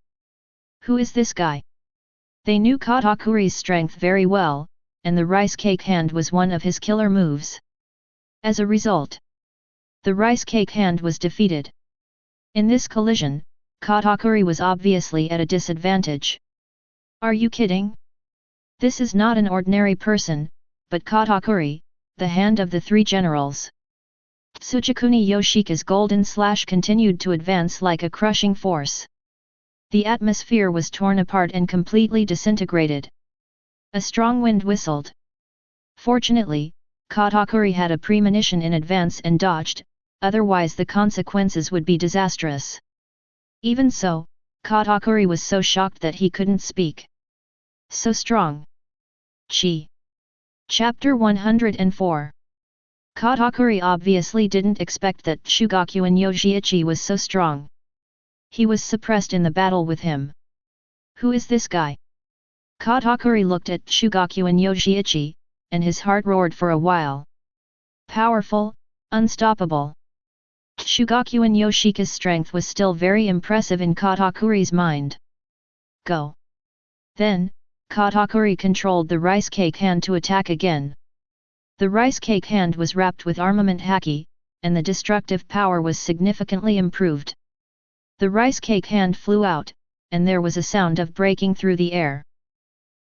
Speaker 1: Who is this guy? They knew Katakuri's strength very well, and the rice cake hand was one of his killer moves. As a result, the rice cake hand was defeated. In this collision, Katakuri was obviously at a disadvantage. Are you kidding? This is not an ordinary person, but Katakuri, the hand of the three generals. Tsujikuni Yoshika's golden slash continued to advance like a crushing force. The atmosphere was torn apart and completely disintegrated. A strong wind whistled. Fortunately, Katakuri had a premonition in advance and dodged, otherwise the consequences would be disastrous. Even so, Katakuri was so shocked that he couldn't speak. So strong. Chi. Chapter 104. Katakuri obviously didn't expect that Shugaku and Yoshiichi was so strong. He was suppressed in the battle with him. Who is this guy? Katakuri looked at Shugaku and Yoshiichi, and his heart roared for a while. Powerful, unstoppable. Shugaku and Yoshika's strength was still very impressive in Katakuri's mind. Go. Then, Katakuri controlled the rice cake hand to attack again. The rice cake hand was wrapped with armament haki, and the destructive power was significantly improved. The rice cake hand flew out, and there was a sound of breaking through the air.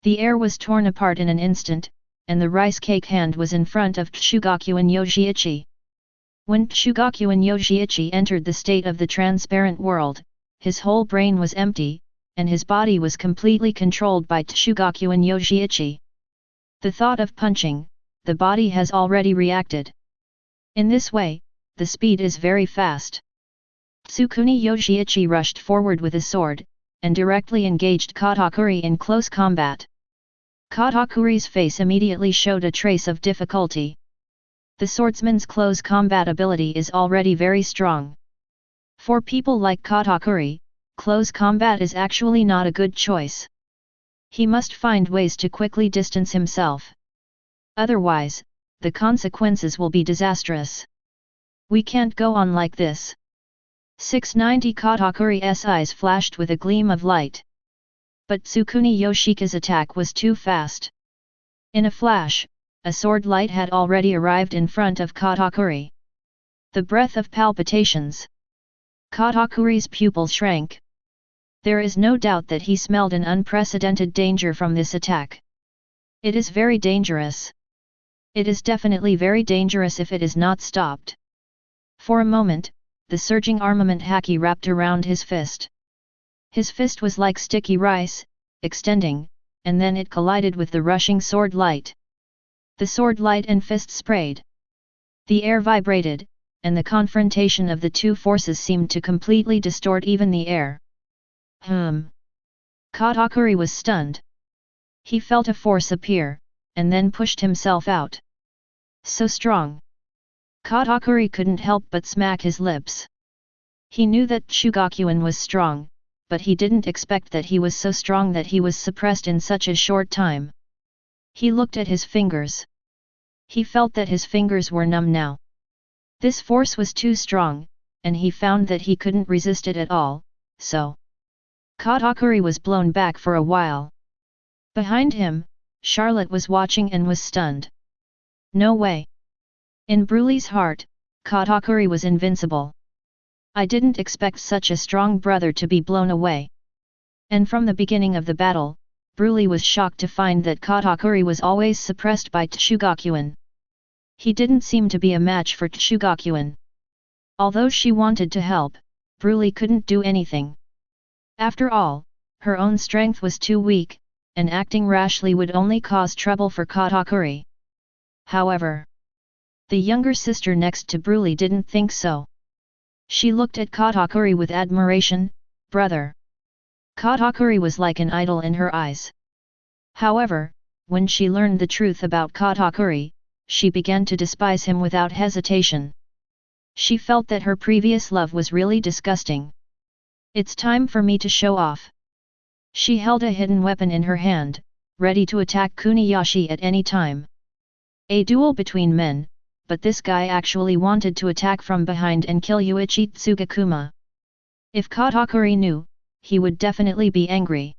Speaker 1: The air was torn apart in an instant, and the rice cake hand was in front of Shugaku and Yoshiichi. When Shugaku and Yoshiichi entered the state of the transparent world, his whole brain was empty, and his body was completely controlled by Shugaku and Yoshiichi. The thought of punching, the body has already reacted. In this way, the speed is very fast. Tsukuni Yoshiichi rushed forward with a sword, and directly engaged Katakuri in close combat. Katakuri's face immediately showed a trace of difficulty. The swordsman's close combat ability is already very strong. For people like Katakuri, close combat is actually not a good choice. He must find ways to quickly distance himself. Otherwise, the consequences will be disastrous. We can't go on like this. 690 Katakuri's eyes flashed with a gleam of light. But Tsukuni Yoshika's attack was too fast. In a flash, a sword light had already arrived in front of Katakuri. The breath of palpitations. Katakuri's pupils shrank. There is no doubt that he smelled an unprecedented danger from this attack. It is very dangerous. It is definitely very dangerous if it is not stopped. For a moment, the surging armament haki wrapped around his fist. His fist was like sticky rice, extending, and then it collided with the rushing sword light. The sword light and fist sprayed. The air vibrated, and the confrontation of the two forces seemed to completely distort even the air. Katakuri was stunned. He felt a force appear, and then pushed himself out. So strong. Katakuri couldn't help but smack his lips. He knew that Shugakuin was strong, but he didn't expect that he was so strong that he was suppressed in such a short time. He looked at his fingers. He felt that his fingers were numb now. This force was too strong, and he found that he couldn't resist it at all, so Katakuri was blown back for a while. Behind him, Charlotte was watching and was stunned. No way. In Brulee's heart, Katakuri was invincible. I didn't expect such a strong brother to be blown away. And from the beginning of the battle, Brulee was shocked to find that Katakuri was always suppressed by Tsugakuin. He didn't seem to be a match for Tsugakuin. Although she wanted to help, Brulee couldn't do anything. After all, her own strength was too weak, and acting rashly would only cause trouble for Katakuri. However, the younger sister next to Brulee didn't think so. She looked at Katakuri with admiration. Brother. Katakuri was like an idol in her eyes. However, when she learned the truth about Katakuri, she began to despise him without hesitation. She felt that her previous love was really disgusting. It's time for me to show off. She held a hidden weapon in her hand, ready to attack Kuniyashi at any time. A duel between men, but this guy actually wanted to attack from behind and kill Yuichi Tsugakuma. If Katakuri knew, he would definitely be angry.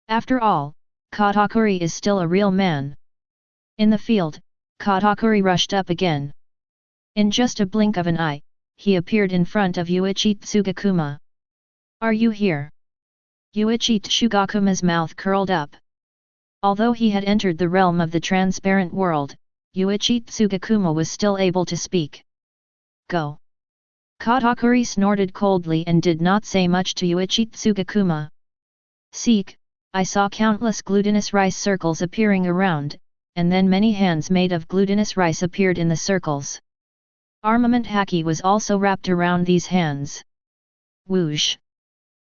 Speaker 1: After all, Katakuri is still a real man. In the field, Katakuri rushed up again. In just a blink of an eye, he appeared in front of Yuichi Tsugakuma. Are you here? Yuichi Tsugakuma's mouth curled up. Although he had entered the realm of the transparent world, Yuichi Tsugakuma was still able to speak. Go. Katakuri snorted coldly and did not say much to Yuichi Tsugakuma. Seek, I saw countless glutinous rice circles appearing around, and then many hands made of glutinous rice appeared in the circles. Armament haki was also wrapped around these hands. Whoosh!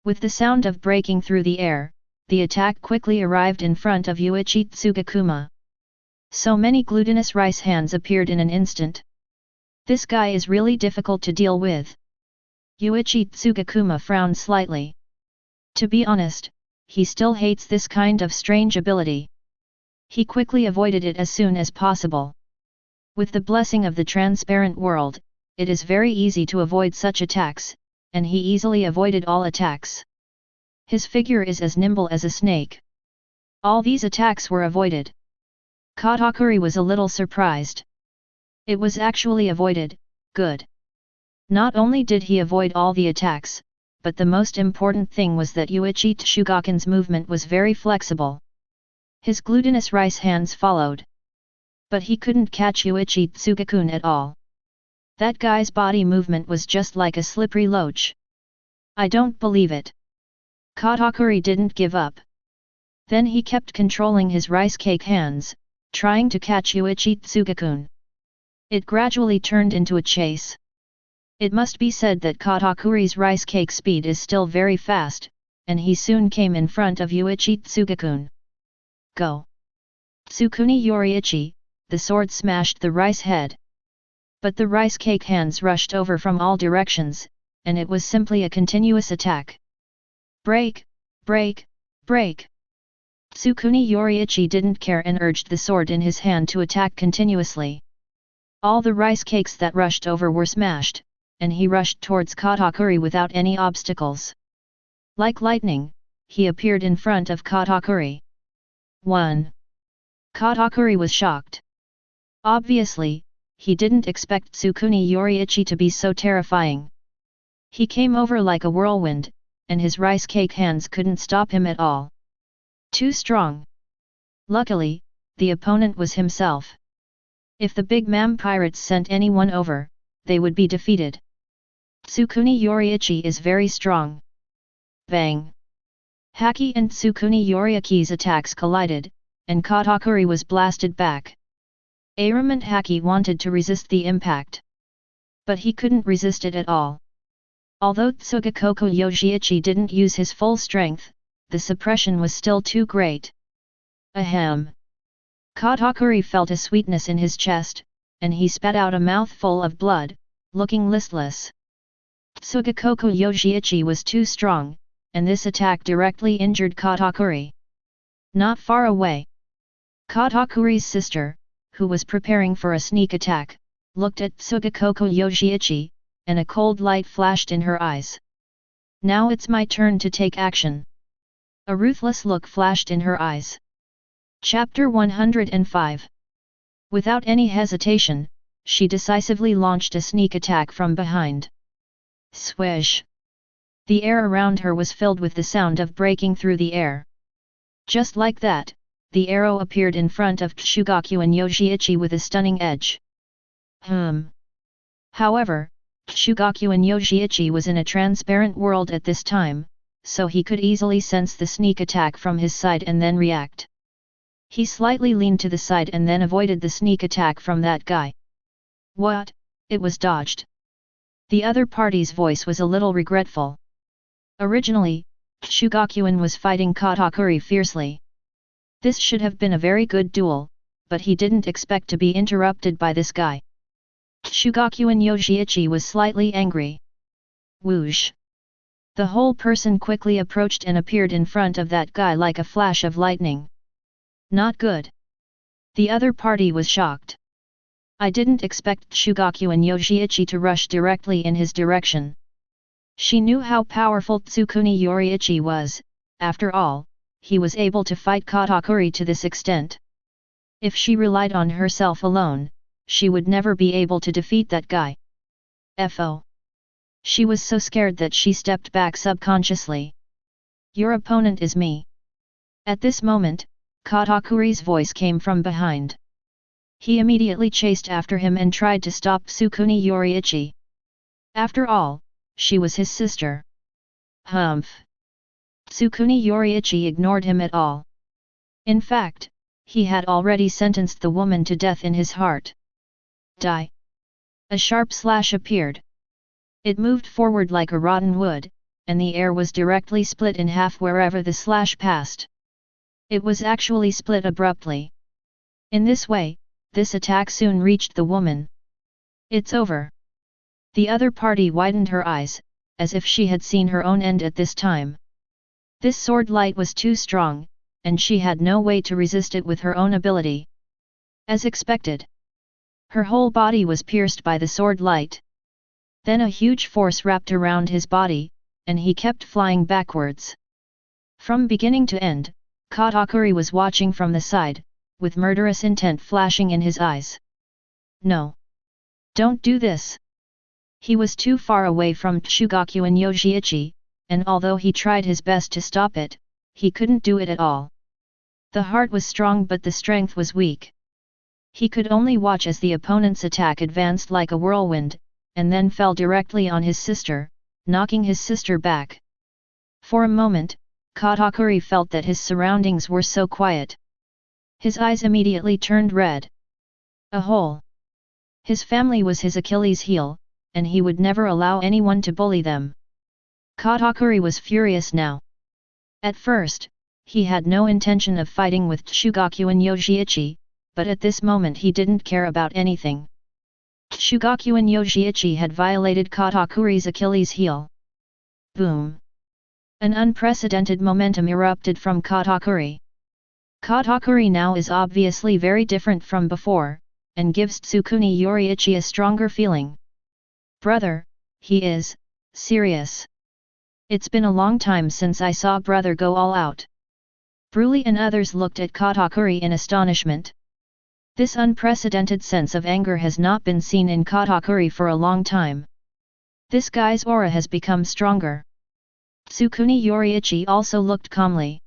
Speaker 1: With the sound of breaking through the air, the attack quickly arrived in front of Yuichi Tsugakuma. So many glutinous rice hands appeared in an instant. This guy is really difficult to deal with. Yuichi Tsugakuma frowned slightly. To be honest, he still hates this kind of strange ability. He quickly avoided it as soon as possible. With the blessing of the transparent world, it is very easy to avoid such attacks, and he easily avoided all attacks. His figure is as nimble as a snake. All these attacks were avoided. Katakuri was a little surprised. It was actually avoided, good. Not only did he avoid all the attacks, but the most important thing was that Yuichi Tsugakun's movement was very flexible. His glutinous rice hands followed. But he couldn't catch Yuichi Tsugakun at all. That guy's body movement was just like a slippery loach. I don't believe it. Katakuri didn't give up. Then he kept controlling his rice cake hands, trying to catch Yuichi Tsugakun. It gradually turned into a chase. It must be said that Katakuri's rice cake speed is still very fast, and he soon came in front of Yuichi Tsugakun. Go! Tsukuni Yoriichi, the sword smashed the rice head. But the rice cake hands rushed over from all directions, and it was simply a continuous attack. Break! Break! Break! Tsukuni Yoriichi didn't care and urged the sword in his hand to attack continuously. All the rice cakes that rushed over were smashed, and he rushed towards Katakuri without any obstacles. Like lightning, he appeared in front of Katakuri. 1. Katakuri was shocked. Obviously, he didn't expect Tsukuni Yoriichi to be so terrifying. He came over like a whirlwind, and his rice cake hands couldn't stop him at all. Too strong. Luckily, the opponent was himself. If the big Mam pirates sent anyone over, they would be defeated. Tsukuni Yoriichi is very strong. Bang! Haki and Tsukuni Yoriichi's attacks collided, and Katakuri was blasted back. Arament Haki wanted to resist the impact. But he couldn't resist it at all. Although Tsugakoko Yojiichi didn't use his full strength, the suppression was still too great. Ahem! Katakuri felt a sweetness in his chest, and he spat out a mouthful of blood, looking listless. Tsugakoko Yojiichi was too strong, and this attack directly injured Katakuri. Not far away, Katakuri's sister, who was preparing for a sneak attack, looked at Tsugakoko Yojiichi, and a cold light flashed in her eyes. Now it's my turn to take action. A ruthless look flashed in her eyes. Chapter 105. Without any hesitation, she decisively launched a sneak attack from behind. Swish! The air around her was filled with the sound of breaking through the air. Just like that, the arrow appeared in front of Shugakuin Yojiichi with a stunning edge. However, Shugakuin Yojiichi was in a transparent world at this time, so he could easily sense the sneak attack from his side and then react. He slightly leaned to the side and then avoided the sneak attack from that guy. What? It was dodged. The other party's voice was a little regretful. Originally, Shugakuin was fighting Katakuri fiercely. This should have been a very good duel, but he didn't expect to be interrupted by this guy. Shugakuin Yojiichi was slightly angry. Whoosh! The whole person quickly approached and appeared in front of that guy like a flash of lightning. Not good. The other party was shocked. I didn't expect Shugakuin Yojiichi to rush directly in his direction. She knew how powerful Tsukuni Yoriichi was. After all, he was able to fight Katakuri to this extent. If she relied on herself alone, she would never be able to defeat that guy. FO. She was so scared that she stepped back subconsciously. Your opponent is me. At this moment, Katakuri's voice came from behind. He immediately chased after him and tried to stop Tsukuni Yoriichi. After all, she was his sister. Humph! Tsukuni Yoriichi ignored him at all. In fact, he had already sentenced the woman to death in his heart. Die! A sharp slash appeared. It moved forward like a rotten wood, and the air was directly split in half wherever the slash passed. It was actually split abruptly. In this way, this attack soon reached the woman. It's over. The other party widened her eyes, as if she had seen her own end at this time. This sword light was too strong, and she had no way to resist it with her own ability. As expected, her whole body was pierced by the sword light. Then a huge force wrapped around his body, and he kept flying backwards. From beginning to end, Katakuri was watching from the side, with murderous intent flashing in his eyes. No! Don't do this! He was too far away from Shugakuin Yojiichi, and although he tried his best to stop it, he couldn't do it at all. The heart was strong but the strength was weak. He could only watch as the opponent's attack advanced like a whirlwind, and then fell directly on his sister, knocking his sister back. For a moment, Katakuri felt that his surroundings were so quiet. His eyes immediately turned red. A hole. His family was his Achilles' heel, and he would never allow anyone to bully them. Katakuri was furious now. At first, he had no intention of fighting with Shugakuin Yojiichi, but at this moment he didn't care about anything. Shugakuin Yojiichi had violated Katakuri's Achilles' heel. Boom! An unprecedented momentum erupted from Katakuri. Katakuri now is obviously very different from before, and gives Tsukuni Yoriichi a stronger feeling. Brother, he is serious. It's been a long time since I saw brother go all out. Bruli and others looked at Katakuri in astonishment. This unprecedented sense of anger has not been seen in Katakuri for a long time. This guy's aura has become stronger. Tsukuni Yoriichi also looked calmly.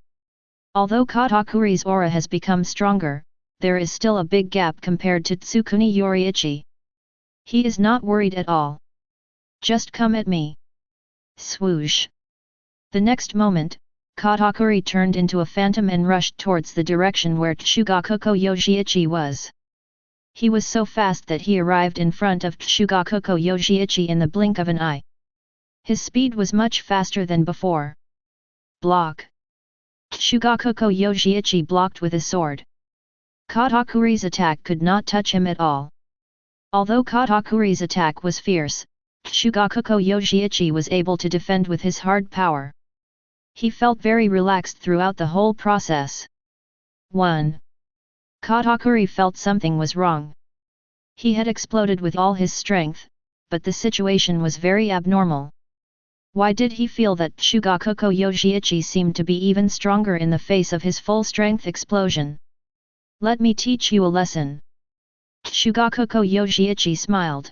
Speaker 1: Although Katakuri's aura has become stronger, there is still a big gap compared to Tsukuni Yoriichi. He is not worried at all. Just come at me. Swoosh. The next moment, Katakuri turned into a phantom and rushed towards the direction where Tsugakuko Yoshiichi was. He was so fast that he arrived in front of Tsugakuko Yoshiichi in the blink of an eye. His speed was much faster than before. Block. Tsugakuko Yoshiichi blocked with his sword. Katakuri's attack could not touch him at all. Although Katakuri's attack was fierce, Tsugakuko Yoshiichi was able to defend with his hard power. He felt very relaxed throughout the whole process. 1. Katakuri felt something was wrong. He had exploded with all his strength, but the situation was very abnormal. Why did he feel that Tsugakuko Yoshiichi seemed to be even stronger in the face of his full-strength explosion? Let me teach you a lesson. Tsugakuko Yoshiichi smiled.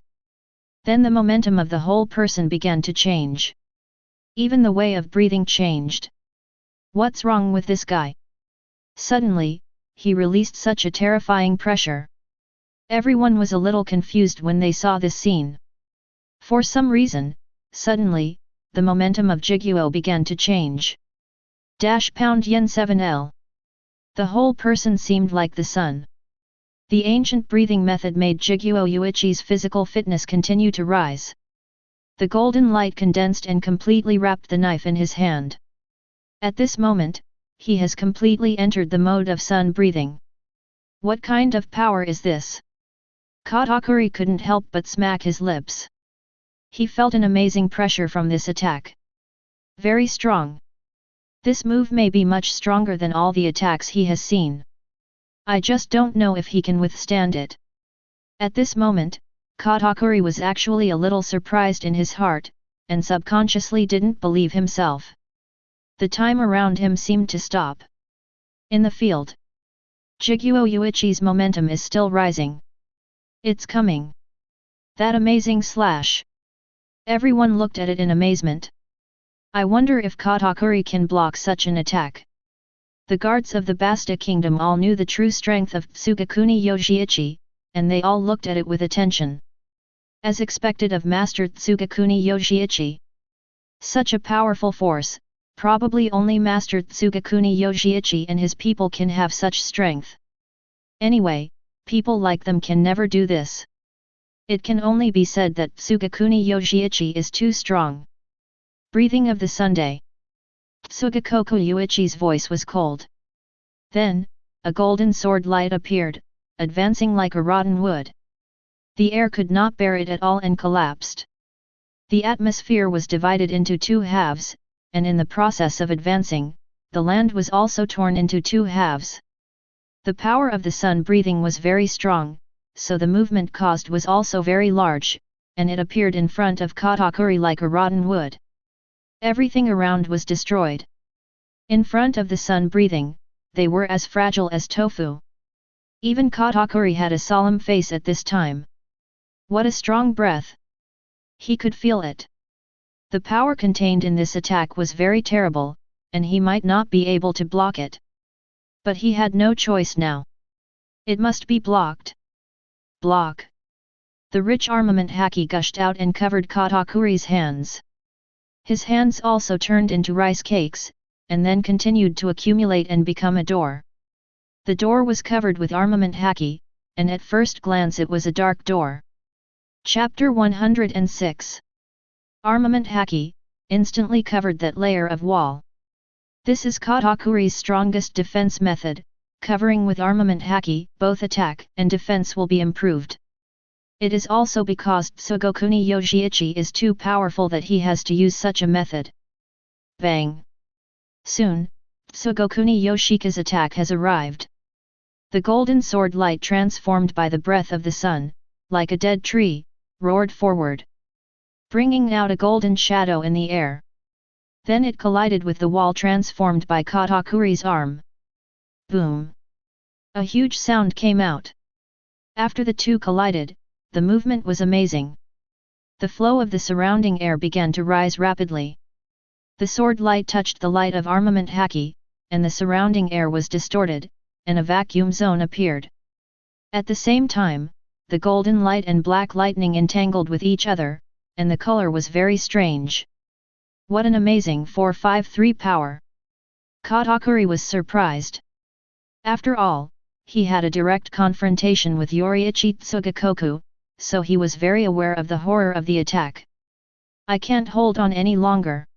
Speaker 1: Then the momentum of the whole person began to change. Even the way of breathing changed. What's wrong with this guy? Suddenly, he released such a terrifying pressure. Everyone was a little confused when they saw this scene. For some reason, suddenly, the momentum of Jiguo began to change. # yen 7L. The whole person seemed like the sun. The ancient breathing method made Jiguo Yuichi's physical fitness continue to rise. The golden light condensed and completely wrapped the knife in his hand. At this moment, he has completely entered the mode of sun breathing. What kind of power is this? Katakuri couldn't help but smack his lips. He felt an amazing pressure from this attack. Very strong. This move may be much stronger than all the attacks he has seen. I just don't know if he can withstand it. At this moment, Katakuri was actually a little surprised in his heart, and subconsciously didn't believe himself. The time around him seemed to stop. In the field, Jiguo Yuichi's momentum is still rising. It's coming. That amazing slash. Everyone looked at it in amazement. I wonder if Katakuri can block such an attack. The guards of the Basta kingdom all knew the true strength of Tsugakuni Yoshiichi, and they all looked at it with attention. As expected of Master Tsugakuni Yoshiichi. Such a powerful force, probably only Master Tsugakuni Yoshiichi and his people can have such strength. Anyway, people like them can never do this. It can only be said that Tsugakuni Yoshiichi is too strong. Breathing of the Sunday. Tsugakuko Yuichi's voice was cold. Then, a golden sword light appeared, advancing like a rotten wood. The air could not bear it at all and collapsed. The atmosphere was divided into two halves, and in the process of advancing, the land was also torn into two halves. The power of the sun breathing was very strong, so the movement caused was also very large, and it appeared in front of Katakuri like a rotten wood. Everything around was destroyed. In front of the sun breathing, they were as fragile as tofu. Even Katakuri had a solemn face at this time. What a strong breath! He could feel it. The power contained in this attack was very terrible, and he might not be able to block it. But he had no choice now. It must be blocked. Block! The rich armament haki gushed out and covered Katakuri's hands. His hands also turned into rice cakes, and then continued to accumulate and become a door. The door was covered with armament haki, and at first glance it was a dark door. Chapter 106. Armament haki, instantly covered that layer of wall. This is Katakuri's strongest defense method, covering with armament haki, both attack and defense will be improved. It is also because Tsugakuni Yoshiichi is too powerful that he has to use such a method. Bang! Soon, Tsugakuni Yoshika's attack has arrived. The golden sword light transformed by the breath of the sun, like a dead tree, roared forward, bringing out a golden shadow in the air. Then it collided with the wall transformed by Katakuri's arm. Boom! A huge sound came out. After the two collided, the movement was amazing. The flow of the surrounding air began to rise rapidly. The sword light touched the light of armament haki, and the surrounding air was distorted, and a vacuum zone appeared. At the same time, the golden light and black lightning entangled with each other, and the color was very strange. What an amazing 453 power! Katakuri was surprised. After all, he had a direct confrontation with Yoriichi Tsugakoku, so he was very aware of the horror of the attack. I can't hold on any longer.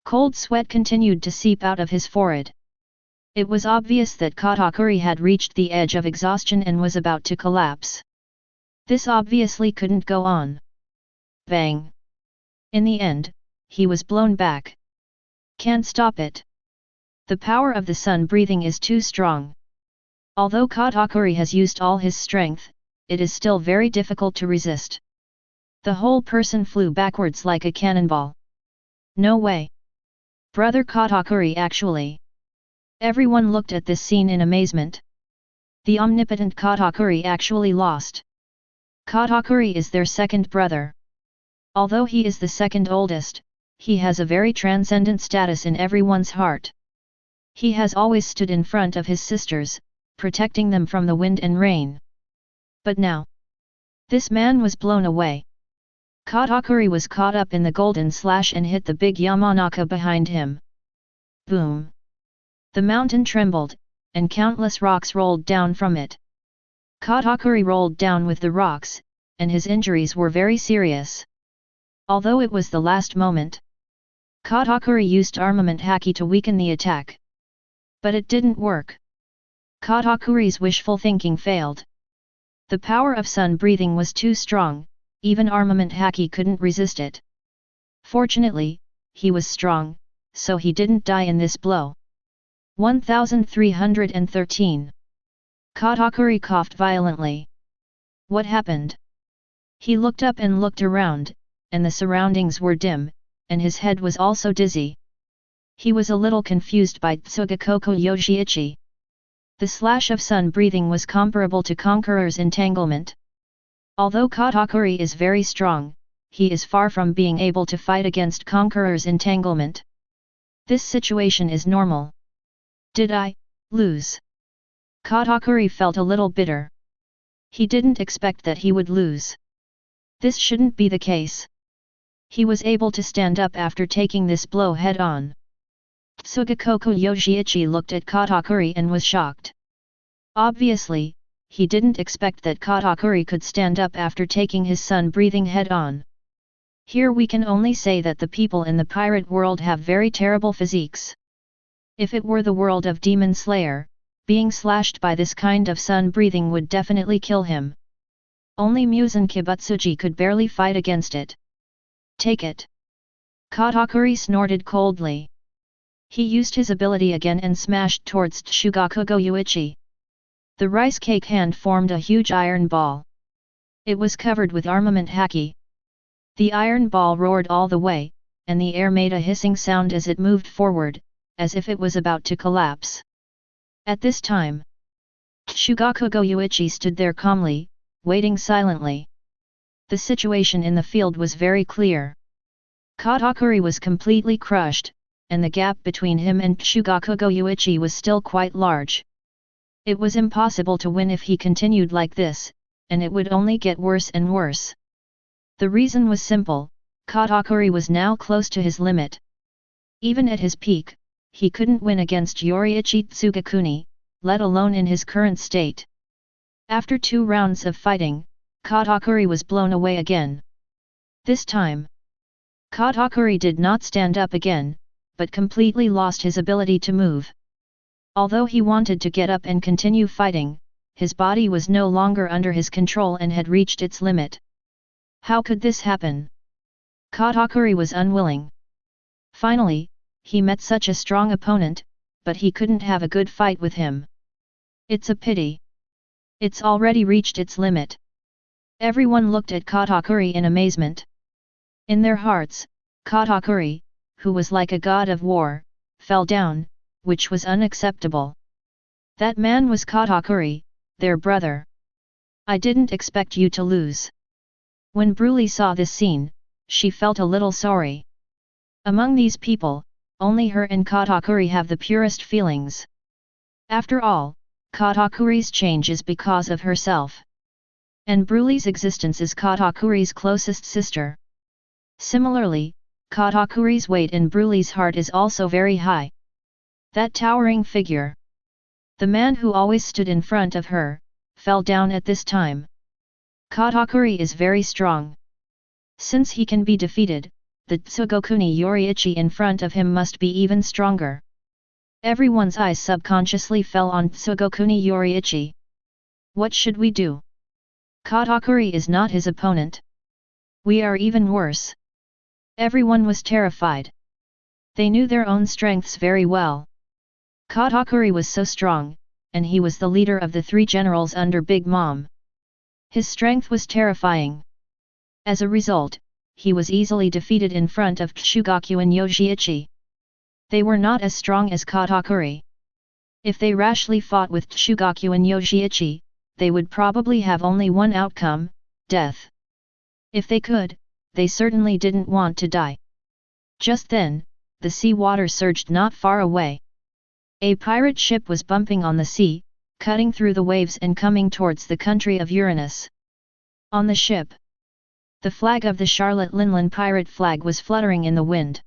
Speaker 1: Cold sweat continued to seep out of his forehead. It was obvious that Katakuri had reached the edge of exhaustion and was about to collapse. This obviously couldn't go on. Bang! In the end, he was blown back. Can't stop it. The power of the sun breathing is too strong. Although Katakuri has used all his strength, it is still very difficult to resist. The whole person flew backwards like a cannonball. No way! Brother Katakuri actually! Everyone looked at this scene in amazement. The omnipotent Katakuri actually lost. Katakuri is their second brother. Although he is the second oldest, he has a very transcendent status in everyone's heart. He has always stood in front of his sisters, protecting them from the wind and rain. But now, this man was blown away. Katakuri was caught up in the golden slash and hit the big Yamanaka behind him. Boom! The mountain trembled, and countless rocks rolled down from it. Katakuri rolled down with the rocks, and his injuries were very serious. Although it was the last moment, Katakuri used armament haki to weaken the attack. But it didn't work. Katakuri's wishful thinking failed. The power of sun breathing was too strong, even armament haki couldn't resist it. Fortunately, he was strong, so he didn't die in this blow. 1313. Katakuri coughed violently. What happened? He looked up and looked around, and the surroundings were dim, and his head was also dizzy. He was a little confused by Tsugakoku Yoshiichi. The slash of sun breathing was comparable to Conqueror's entanglement. Although Katakuri is very strong, he is far from being able to fight against Conqueror's entanglement. This situation is normal. Did I lose? Katakuri felt a little bitter. He didn't expect that he would lose. This shouldn't be the case. He was able to stand up after taking this blow head-on. Tsugakoku Yoshiichi looked at Katakuri and was shocked. Obviously, he didn't expect that Katakuri could stand up after taking his sun breathing head-on. Here we can only say that the people in the pirate world have very terrible physiques. If it were the world of Demon Slayer, being slashed by this kind of sun breathing would definitely kill him. Only Muzan Kibutsuji could barely fight against it. Take it! Katakuri snorted coldly. He used his ability again and smashed towards Tsugakoku Yuichi. The rice cake hand formed a huge iron ball. It was covered with armament haki. The iron ball roared all the way, and the air made a hissing sound as it moved forward, as if it was about to collapse. At this time, Tsugakoku Yuichi stood there calmly, waiting silently. The situation in the field was very clear. Katakuri was completely crushed, and the gap between him and Tsugakoku Yuichi was still quite large. It was impossible to win if he continued like this, and it would only get worse and worse. The reason was simple: Katakuri was now close to his limit. Even at his peak, he couldn't win against Yoriichi Tsugakuni, let alone in his current state. After 2 rounds of fighting, Katakuri was blown away again. This time, Katakuri did not stand up again, but completely lost his ability to move. Although he wanted to get up and continue fighting, his body was no longer under his control and had reached its limit. How could this happen? Katakuri was unwilling. Finally, he met such a strong opponent, but he couldn't have a good fight with him. It's a pity. It's already reached its limit. Everyone looked at Katakuri in amazement. In their hearts, Katakuri, who was like a god of war, fell down, which was unacceptable. That man was Katakuri, their brother. I didn't expect you to lose. When Bruli saw this scene, she felt a little sorry. Among these people, only her and Katakuri have the purest feelings. After all, Katakuri's change is because of herself. And Bruli's existence is Katakuri's closest sister. Similarly, Katakuri's weight in Bruli's heart is also very high. That towering figure, the man who always stood in front of her, fell down at this time. Katakuri is very strong. Since he can be defeated, the Tsugokuni Yoriichi in front of him must be even stronger. Everyone's eyes subconsciously fell on Tsugokuni Yoriichi. What should we do? Katakuri is not his opponent. We are even worse. Everyone was terrified. They knew their own strengths very well. Katakuri was so strong, and he was the leader of the 3 generals under Big Mom. His strength was terrifying. As a result, he was easily defeated in front of Chugoku and Yojiichi. They were not as strong as Katakuri. If they rashly fought with Chugoku and Yojiichi, they would probably have only one outcome, death. If they could, they certainly didn't want to die. Just then, the sea water surged not far away. A pirate ship was bumping on the sea, cutting through the waves and coming towards the country of Uranus. On the ship, the flag of the Charlotte Linlan pirate flag was fluttering in the wind.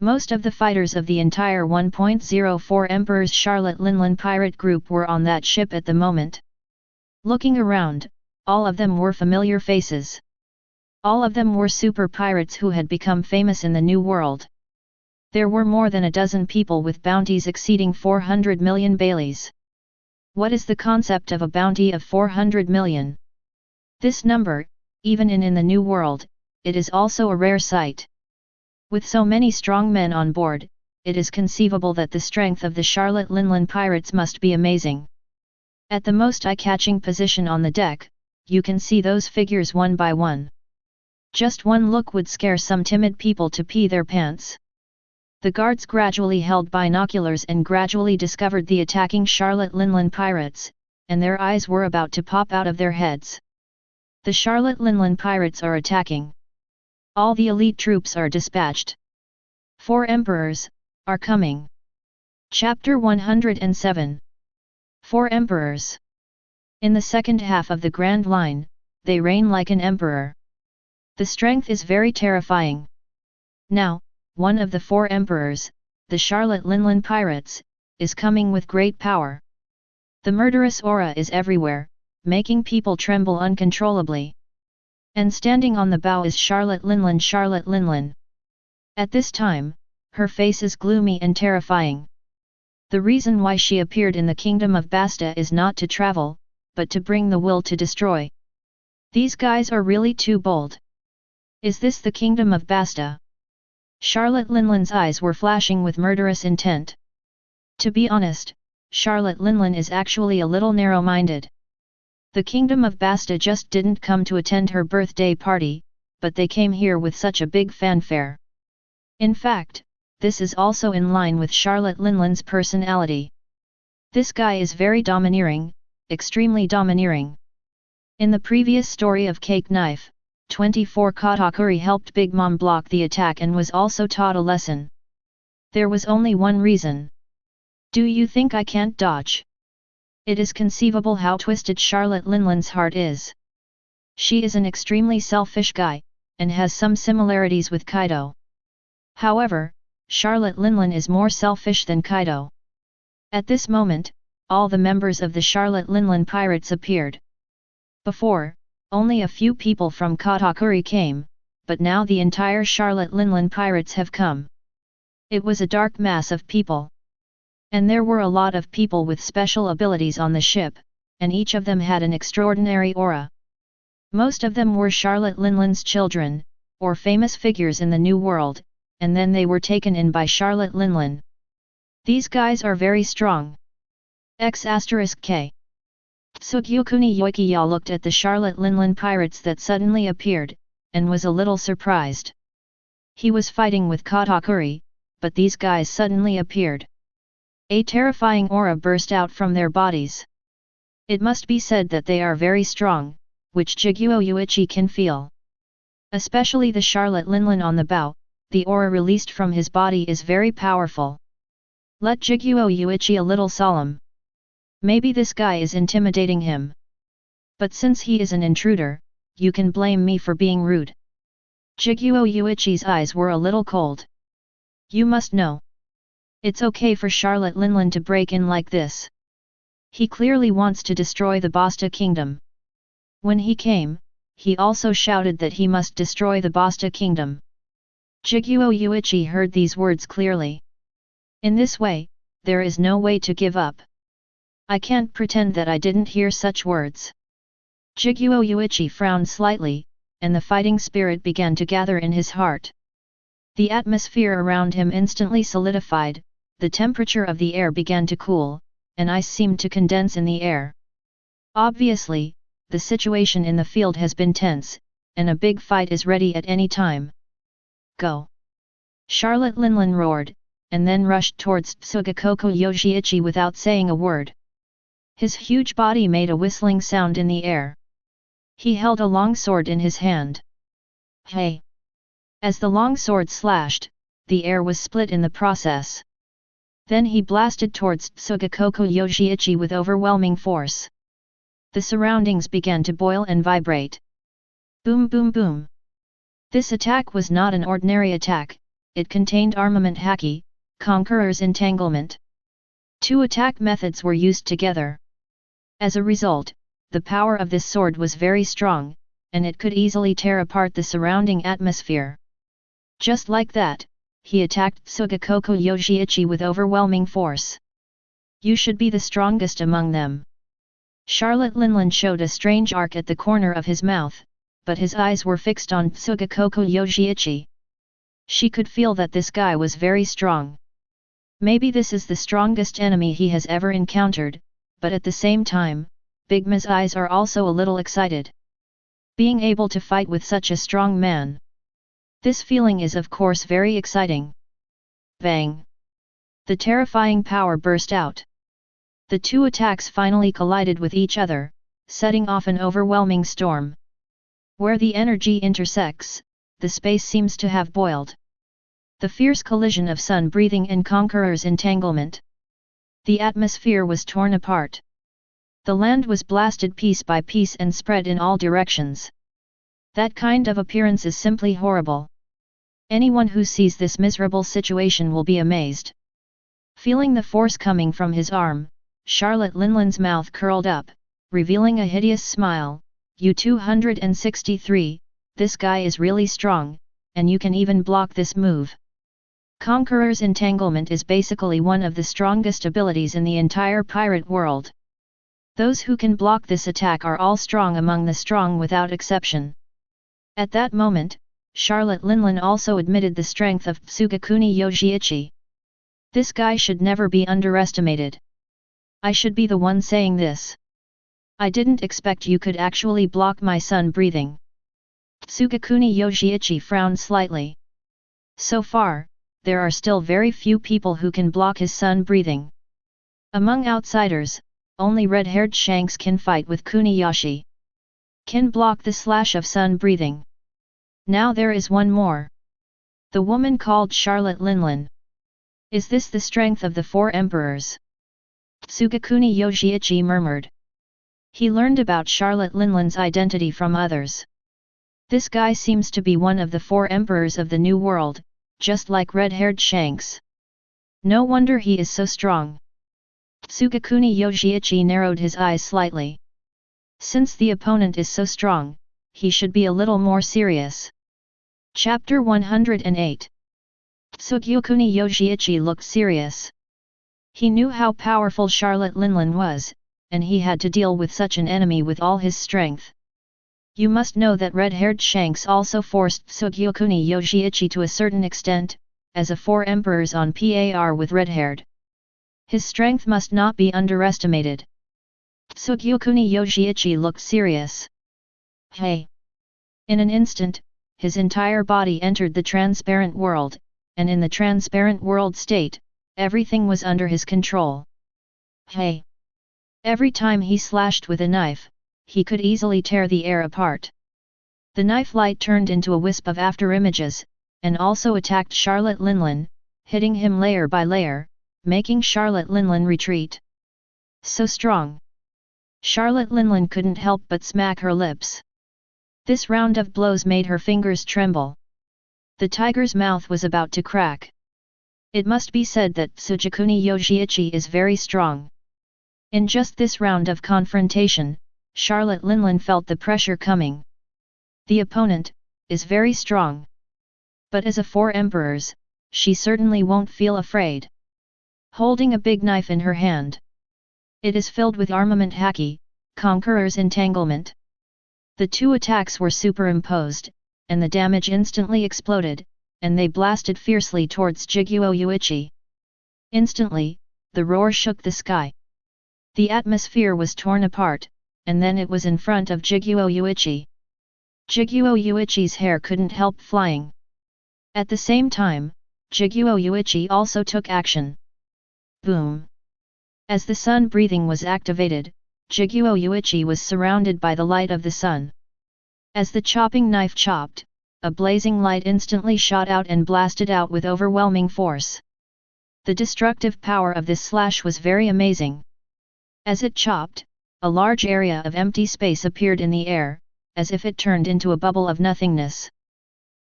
Speaker 1: Most of the fighters of the entire 1.04 Emperor's Charlotte Linlan pirate group were on that ship at the moment. Looking around, all of them were familiar faces. All of them were super pirates who had become famous in the New World. There were more than a dozen people with bounties exceeding 400 million Baileys. What is the concept of a bounty of 400 million? This number, even in the New World, it is also a rare sight. With so many strong men on board, it is conceivable that the strength of the Charlotte Linlan pirates must be amazing. At the most eye-catching position on the deck, you can see those figures one by one. Just one look would scare some timid people to pee their pants. The guards gradually held binoculars and gradually discovered the attacking Charlotte Linlan pirates, and their eyes were about to pop out of their heads. The Charlotte Linlan pirates are attacking. All the elite troops are dispatched. 4 emperors are coming. Chapter 107. 4 emperors. In the second half of the Grand Line, they reign like an emperor. The strength is very terrifying. Now, one of the 4 emperors, the Charlotte Linlan pirates, is coming with great power. The murderous aura is everywhere, making people tremble uncontrollably. And standing on the bow is Charlotte Linlan. Charlotte Linlan. At this time, her face is gloomy and terrifying. The reason why she appeared in the Kingdom of Basta is not to travel, but to bring the will to destroy. These guys are really too bold. Is this the Kingdom of Basta? Charlotte Linlan's eyes were flashing with murderous intent. To be honest, Charlotte Linlan is actually a little narrow-minded. The Kingdom of Basta just didn't come to attend her birthday party, but they came here with such a big fanfare. In fact, this is also in line with Charlotte Linlan's personality. This guy is very domineering, extremely domineering. In the previous story of Cake Knife, 24 Katakuri helped Big Mom block the attack and was also taught a lesson. There was only one reason. Do you think I can't dodge? It is conceivable how twisted Charlotte Linlan's heart is. She is an extremely selfish guy, and has some similarities with Kaido. However, Charlotte Linlan is more selfish than Kaido. At this moment, all the members of the Charlotte Linlan pirates appeared. Before, only a few people from Katakuri came, but now the entire Charlotte Linlan pirates have come. It was a dark mass of people. And there were a lot of people with special abilities on the ship, and each of them had an extraordinary aura. Most of them were Charlotte Linlan's children, or famous figures in the New World, and then they were taken in by Charlotte Linlan. These guys are very strong. X*K. Tsugyokuni Yoikiya looked at the Charlotte Linlan pirates that suddenly appeared, and was a little surprised. He was fighting with Katakuri, but these guys suddenly appeared. A terrifying aura burst out from their bodies. It must be said that they are very strong, which Jiguo Yuichi can feel. Especially the Charlotte Linlin on the bow, the aura released from his body is very powerful. Let Jiguo Yuichi a little solemn. Maybe this guy is intimidating him. But since he is an intruder, you can blame me for being rude. Jiguo Yuichi's eyes were a little cold. You must know. It's okay for Charlotte Linlin to break in like this. He clearly wants to destroy the Basta kingdom. When he came, he also shouted that he must destroy the Basta kingdom. Jiguo Yuichi heard these words clearly. In this way, there is no way to give up. I can't pretend that I didn't hear such words. Jiguo Yuichi frowned slightly, and the fighting spirit began to gather in his heart. The atmosphere around him instantly solidified, the temperature of the air began to cool, and ice seemed to condense in the air. Obviously, the situation in the field has been tense, and a big fight is ready at any time. Go! Charlotte Linlin roared, and then rushed towards Tsugakoko Yoshiichi without saying a word. His huge body made a whistling sound in the air. He held a long sword in his hand. Hey! As the long sword slashed, the air was split in the process. Then he blasted towards Tsugakoko Yoshiichi with overwhelming force. The surroundings began to boil and vibrate. Boom boom boom! This attack was not an ordinary attack, it contained armament haki, Conqueror's entanglement. Two attack methods were used together. As a result, the power of this sword was very strong, and it could easily tear apart the surrounding atmosphere. Just like that, he attacked Tsugakoko Yoshiichi with overwhelming force. You should be the strongest among them. Charlotte Linlin showed a strange arc at the corner of his mouth, but his eyes were fixed on Tsugakoko Yoshiichi. She could feel that this guy was very strong. Maybe this is the strongest enemy he has ever encountered, but at the same time, Big Ma's eyes are also a little excited. Being able to fight with such a strong man. This feeling is of course very exciting. Bang! The terrifying power burst out. The two attacks finally collided with each other, setting off an overwhelming storm. Where the energy intersects, the space seems to have boiled. The fierce collision of sun breathing and Conqueror's entanglement. The atmosphere was torn apart. The land was blasted piece by piece and spread in all directions. That kind of appearance is simply horrible. Anyone who sees this miserable situation will be amazed. Feeling the force coming from his arm, Charlotte Linlin's mouth curled up, revealing a hideous smile. U-263, this guy is really strong, and you can even block this move. Conqueror's entanglement is basically one of the strongest abilities in the entire pirate world. Those who can block this attack are all strong among the strong without exception. At that moment, Charlotte Linlin also admitted the strength of Tsugakuni Yoshiichi. This guy should never be underestimated. I should be the one saying this. I didn't expect you could actually block my sun breathing. Tsugakuni Yoshiichi frowned slightly. So far, there are still very few people who can block his sun breathing. Among outsiders, only red-haired Shanks can fight with Kuniyashi. Can block the slash of sun breathing. Now there is one more. The woman called Charlotte Linlin. Is this the strength of the four emperors? Tsugakuni Yoshiichi murmured. He learned about Charlotte Linlin's identity from others. This guy seems to be one of the four emperors of the New World, just like red-haired Shanks. No wonder he is so strong. Tsugakuni Yoshiichi narrowed his eyes slightly. Since the opponent is so strong, he should be a little more serious. Chapter 108. Tsugakuni Yoshiichi looked serious. He knew how powerful Charlotte Linlin was, and he had to deal with such an enemy with all his strength. You must know that red-haired Shanks also forced Tsugakuni Yoshiichi to a certain extent, as a four emperors on par with red-haired. His strength must not be underestimated. Tsugakuni Yoshiichi looked serious. Hey! In an instant, his entire body entered the transparent world, and in the transparent world state, everything was under his control. Hey! Every time he slashed with a knife, he could easily tear the air apart. The knife light turned into a wisp of afterimages, and also attacked Charlotte Linlin, hitting him layer by layer, making Charlotte Linlin retreat. So strong! Charlotte Linlin couldn't help but smack her lips. This round of blows made her fingers tremble. The tiger's mouth was about to crack. It must be said that Tsujikuni Yoshiichi is very strong. In just this round of confrontation, Charlotte Linlin felt the pressure coming. The opponent is very strong. But as a four emperors, she certainly won't feel afraid. Holding a big knife in her hand. It is filled with armament haki, Conqueror's entanglement. The two attacks were superimposed, and the damage instantly exploded, and they blasted fiercely towards Jiguo Yuichi. Instantly, the roar shook the sky. The atmosphere was torn apart, and then it was in front of Jiguo Yuichi. Jiguo Yuichi's hair couldn't help flying. At the same time, Jiguo Yuichi also took action. Boom! As the sun breathing was activated, Jiguo Yuichi was surrounded by the light of the sun. As the chopping knife chopped, a blazing light instantly shot out and blasted out with overwhelming force. The destructive power of this slash was very amazing. As it chopped, a large area of empty space appeared in the air, as if it turned into a bubble of nothingness.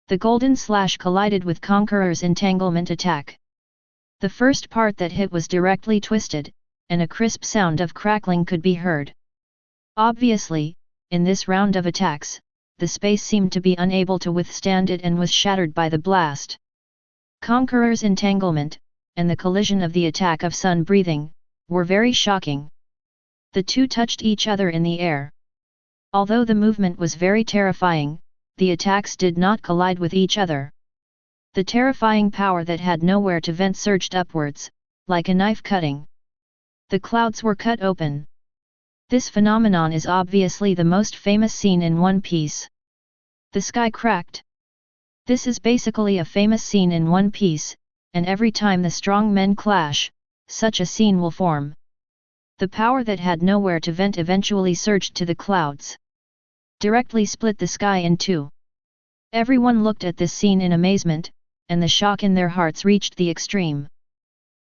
Speaker 1: The golden slash collided with Conqueror's entanglement attack. The first part that hit was directly twisted, and a crisp sound of crackling could be heard. Obviously, in this round of attacks, the space seemed to be unable to withstand it and was shattered by the blast. Conqueror's entanglement, and the collision of the attack of sun breathing, were very shocking. The two touched each other in the air. Although the movement was very terrifying, the attacks did not collide with each other. The terrifying power that had nowhere to vent surged upwards, like a knife cutting. The clouds were cut open. This phenomenon is obviously the most famous scene in One Piece. The sky cracked. This is basically a famous scene in One Piece, and every time the strong men clash, such a scene will form. The power that had nowhere to vent eventually surged to the clouds. Directly split the sky in two. Everyone looked at this scene in amazement, and the shock in their hearts reached the extreme.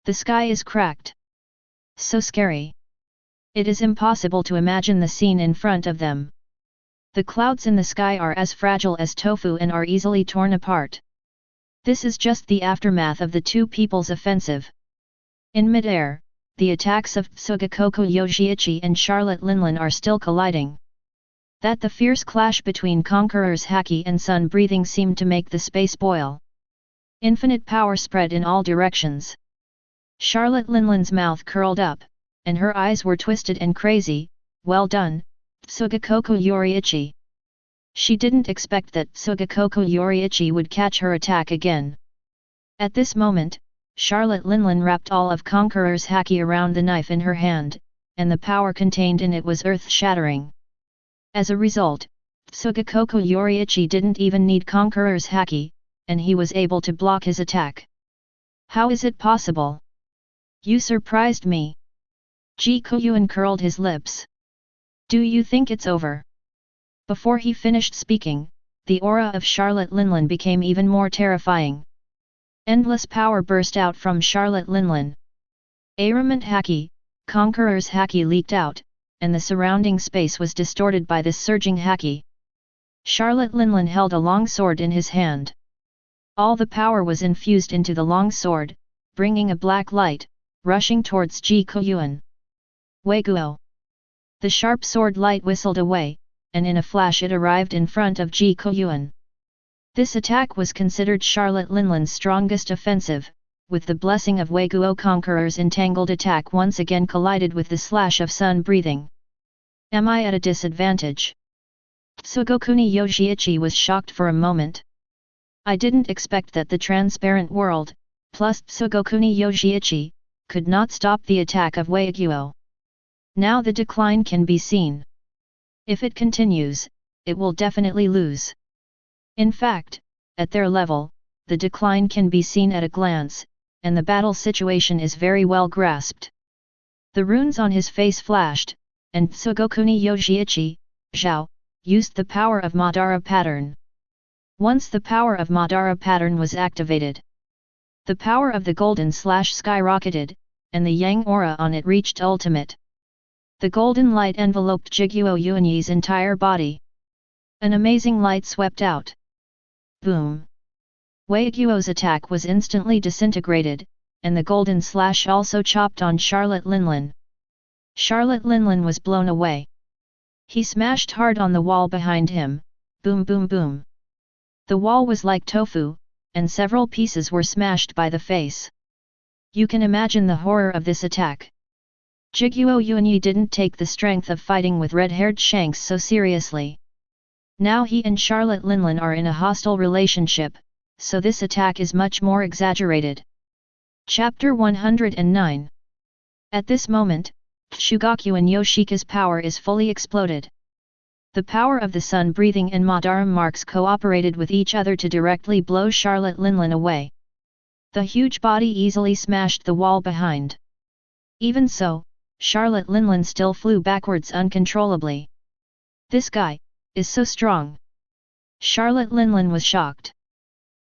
Speaker 1: The sky is cracked. So scary. It is impossible to imagine the scene in front of them. The clouds in the sky are as fragile as tofu and are easily torn apart. This is just the aftermath of the two people's offensive. In mid-air, the attacks of Tsugakoku Yoshiichi and Charlotte Linlin are still colliding. That the fierce clash between Conqueror's haki and sun breathing seemed to make the space boil. Infinite power spread in all directions. Charlotte Linlin's mouth curled up, and her eyes were twisted and crazy. Well done, Tsugakoku Yoriichi. She didn't expect that Tsugakoku Yoriichi would catch her attack again. At this moment, Charlotte Linlin wrapped all of Conqueror's haki around the knife in her hand, and the power contained in it was earth-shattering. As a result, Tsugakoku Yoriichi didn't even need Conqueror's haki, and he was able to block his attack. How is it possible? You surprised me. Jikouyan curled his lips. Do you think it's over? Before he finished speaking, the aura of Charlotte Linlin became even more terrifying. Endless power burst out from Charlotte Linlin. Armament haki, Conqueror's haki leaked out, and the surrounding space was distorted by this surging haki. Charlotte Linlin held a long sword in his hand. All the power was infused into the long sword, bringing a black light, rushing towards Jikouyan. Weiguo! The sharp sword light whistled away, and in a flash it arrived in front of Jikouyan. This attack was considered Charlotte Linlin's strongest offensive, with the blessing of Weiguo. Conqueror's entangled attack once again collided with the slash of sun breathing. Am I at a disadvantage? Tsugokuni Yoshiichi was shocked for a moment. I didn't expect that the transparent world, plus Tsugokuni Yoshiichi, could not stop the attack of Weiguo. Now the decline can be seen. If it continues, it will definitely lose. In fact, at their level, the decline can be seen at a glance, and the battle situation is very well grasped. The runes on his face flashed, and Tsugokuni Yojiichi, Zhao, used the power of Madara pattern. Once the power of Madara pattern was activated, the power of the golden slash skyrocketed, and the yang aura on it reached ultimate. The golden light enveloped Jiguo Yuanyi's entire body. An amazing light swept out. Boom! Wei Guo's attack was instantly disintegrated, and the golden slash also chopped on Charlotte Linlin. Charlotte Linlin was blown away. He smashed hard on the wall behind him, boom boom boom. The wall was like tofu, and several pieces were smashed by the face. You can imagine the horror of this attack. Jiguo Yuanyi didn't take the strength of fighting with red-haired Shanks so seriously. Now he and Charlotte Linlin are in a hostile relationship, so this attack is much more exaggerated. Chapter 109. At this moment, Shugakuin Yoshika's power is fully exploded. The power of the sun-breathing and Madara marks cooperated with each other to directly blow Charlotte Linlin away. The huge body easily smashed the wall behind. Even so, Charlotte Linlin still flew backwards uncontrollably. This guy is so strong. Charlotte Linlin was shocked.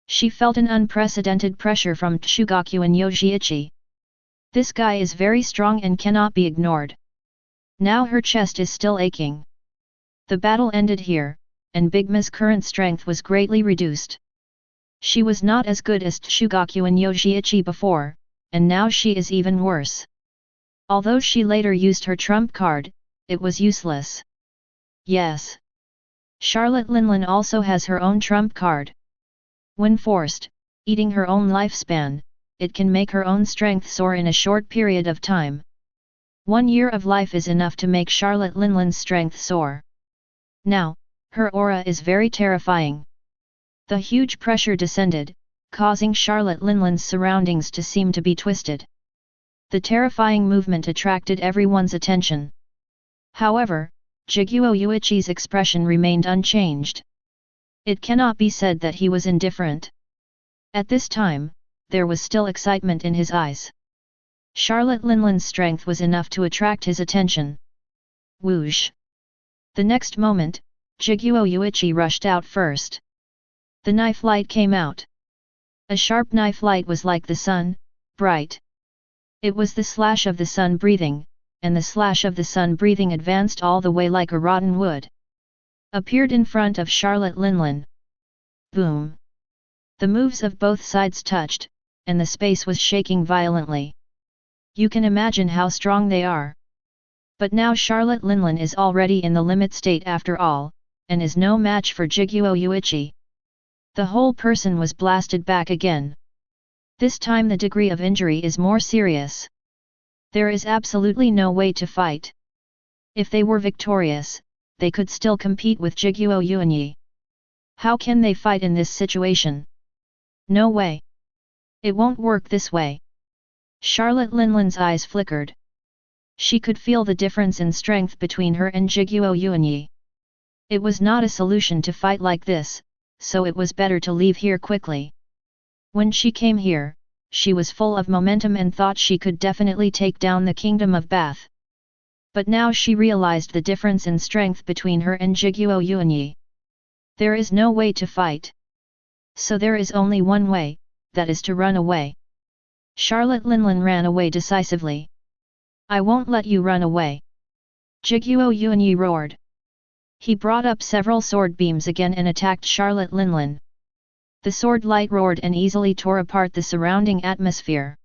Speaker 1: She felt an unprecedented pressure from Shugakuin Yojiichi. This guy is very strong and cannot be ignored. Now her chest is still aching. The battle ended here, and Big Ma's current strength was greatly reduced. She was not as good as Shugakuin Yojiichi before, and now she is even worse. Although she later used her trump card, it was useless. Yes. Charlotte Linlin also has her own trump card. When forced, eating her own lifespan, it can make her own strength soar in a short period of time. 1 year of life is enough to make Charlotte Linlin's strength soar. Now, her aura is very terrifying. The huge pressure descended, causing Charlotte Linlin's surroundings to seem to be twisted. The terrifying movement attracted everyone's attention. However, Jiguo Yuichi's expression remained unchanged. It cannot be said that he was indifferent. At this time, there was still excitement in his eyes. Charlotte Linlin's strength was enough to attract his attention. Whoosh! The next moment, Jiguo Yuichi rushed out first. The knife light came out. A sharp knife light was like the sun, bright. It was the slash of the sun breathing, and the slash of the sun breathing advanced all the way like a rotten wood. Appeared in front of Charlotte Linlin. Boom! The moves of both sides touched, and the space was shaking violently. You can imagine how strong they are. But now Charlotte Linlin is already in the limit state after all, and is no match for Jiguo Yuichi. The whole person was blasted back again. This time the degree of injury is more serious. There is absolutely no way to fight. If they were victorious, they could still compete with Jiguo Yuanyi. How can they fight in this situation? No way. It won't work this way. Charlotte Linlin's eyes flickered. She could feel the difference in strength between her and Jiguo Yuanyi. It was not a solution to fight like this, so it was better to leave here quickly. When she came here, she was full of momentum and thought she could definitely take down the Kingdom of Basta. But now she realized the difference in strength between her and Jiguo Yuanyi. There is no way to fight. So there is only one way, that is to run away. Charlotte Linlin ran away decisively. I won't let you run away. Jiguo Yuanyi roared. He brought up several sword beams again and attacked Charlotte Linlin. The sword light roared and easily tore apart the surrounding atmosphere.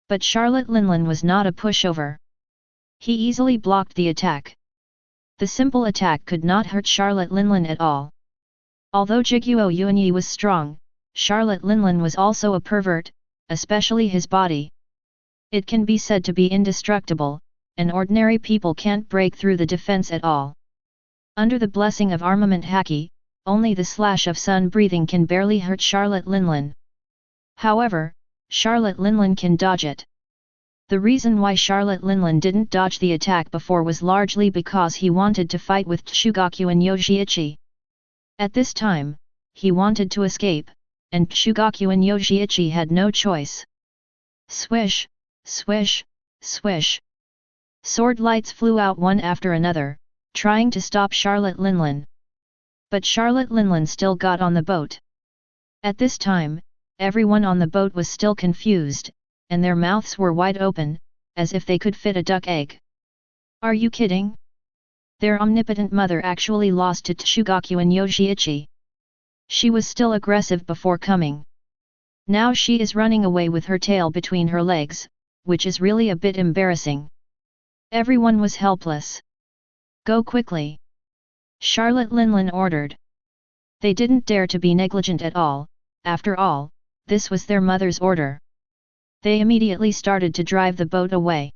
Speaker 1: But Charlotte Linlin was not a pushover. He easily blocked the attack. The simple attack could not hurt Charlotte Linlin at all. Although Jiguo Yuanyi was strong, Charlotte Linlin was also a pervert, especially his body. It can be said to be indestructible, and ordinary people can't break through the defense at all. Under the blessing of armament haki, only the slash of sun breathing can barely hurt Charlotte Linlin. However, Charlotte Linlin can dodge it. The reason why Charlotte Linlin didn't dodge the attack before was largely because he wanted to fight with Shugakuin Yojiichi. At this time, he wanted to escape, and Shugakuin Yojiichi had no choice. Swish, swish, swish. Sword lights flew out one after another, trying to stop Charlotte Linlin. But Charlotte Linlin still got on the boat. At this time, everyone on the boat was still confused, and their mouths were wide open, as if they could fit a duck egg. Are you kidding? Their omnipotent mother actually lost to Tsugaku and Yoshiichi. She was still aggressive before coming. Now she is running away with her tail between her legs, which is really a bit embarrassing. Everyone was helpless. Go quickly! Charlotte Linlin ordered. They didn't dare to be negligent at all, after all, this was their mother's order. They immediately started to drive the boat away.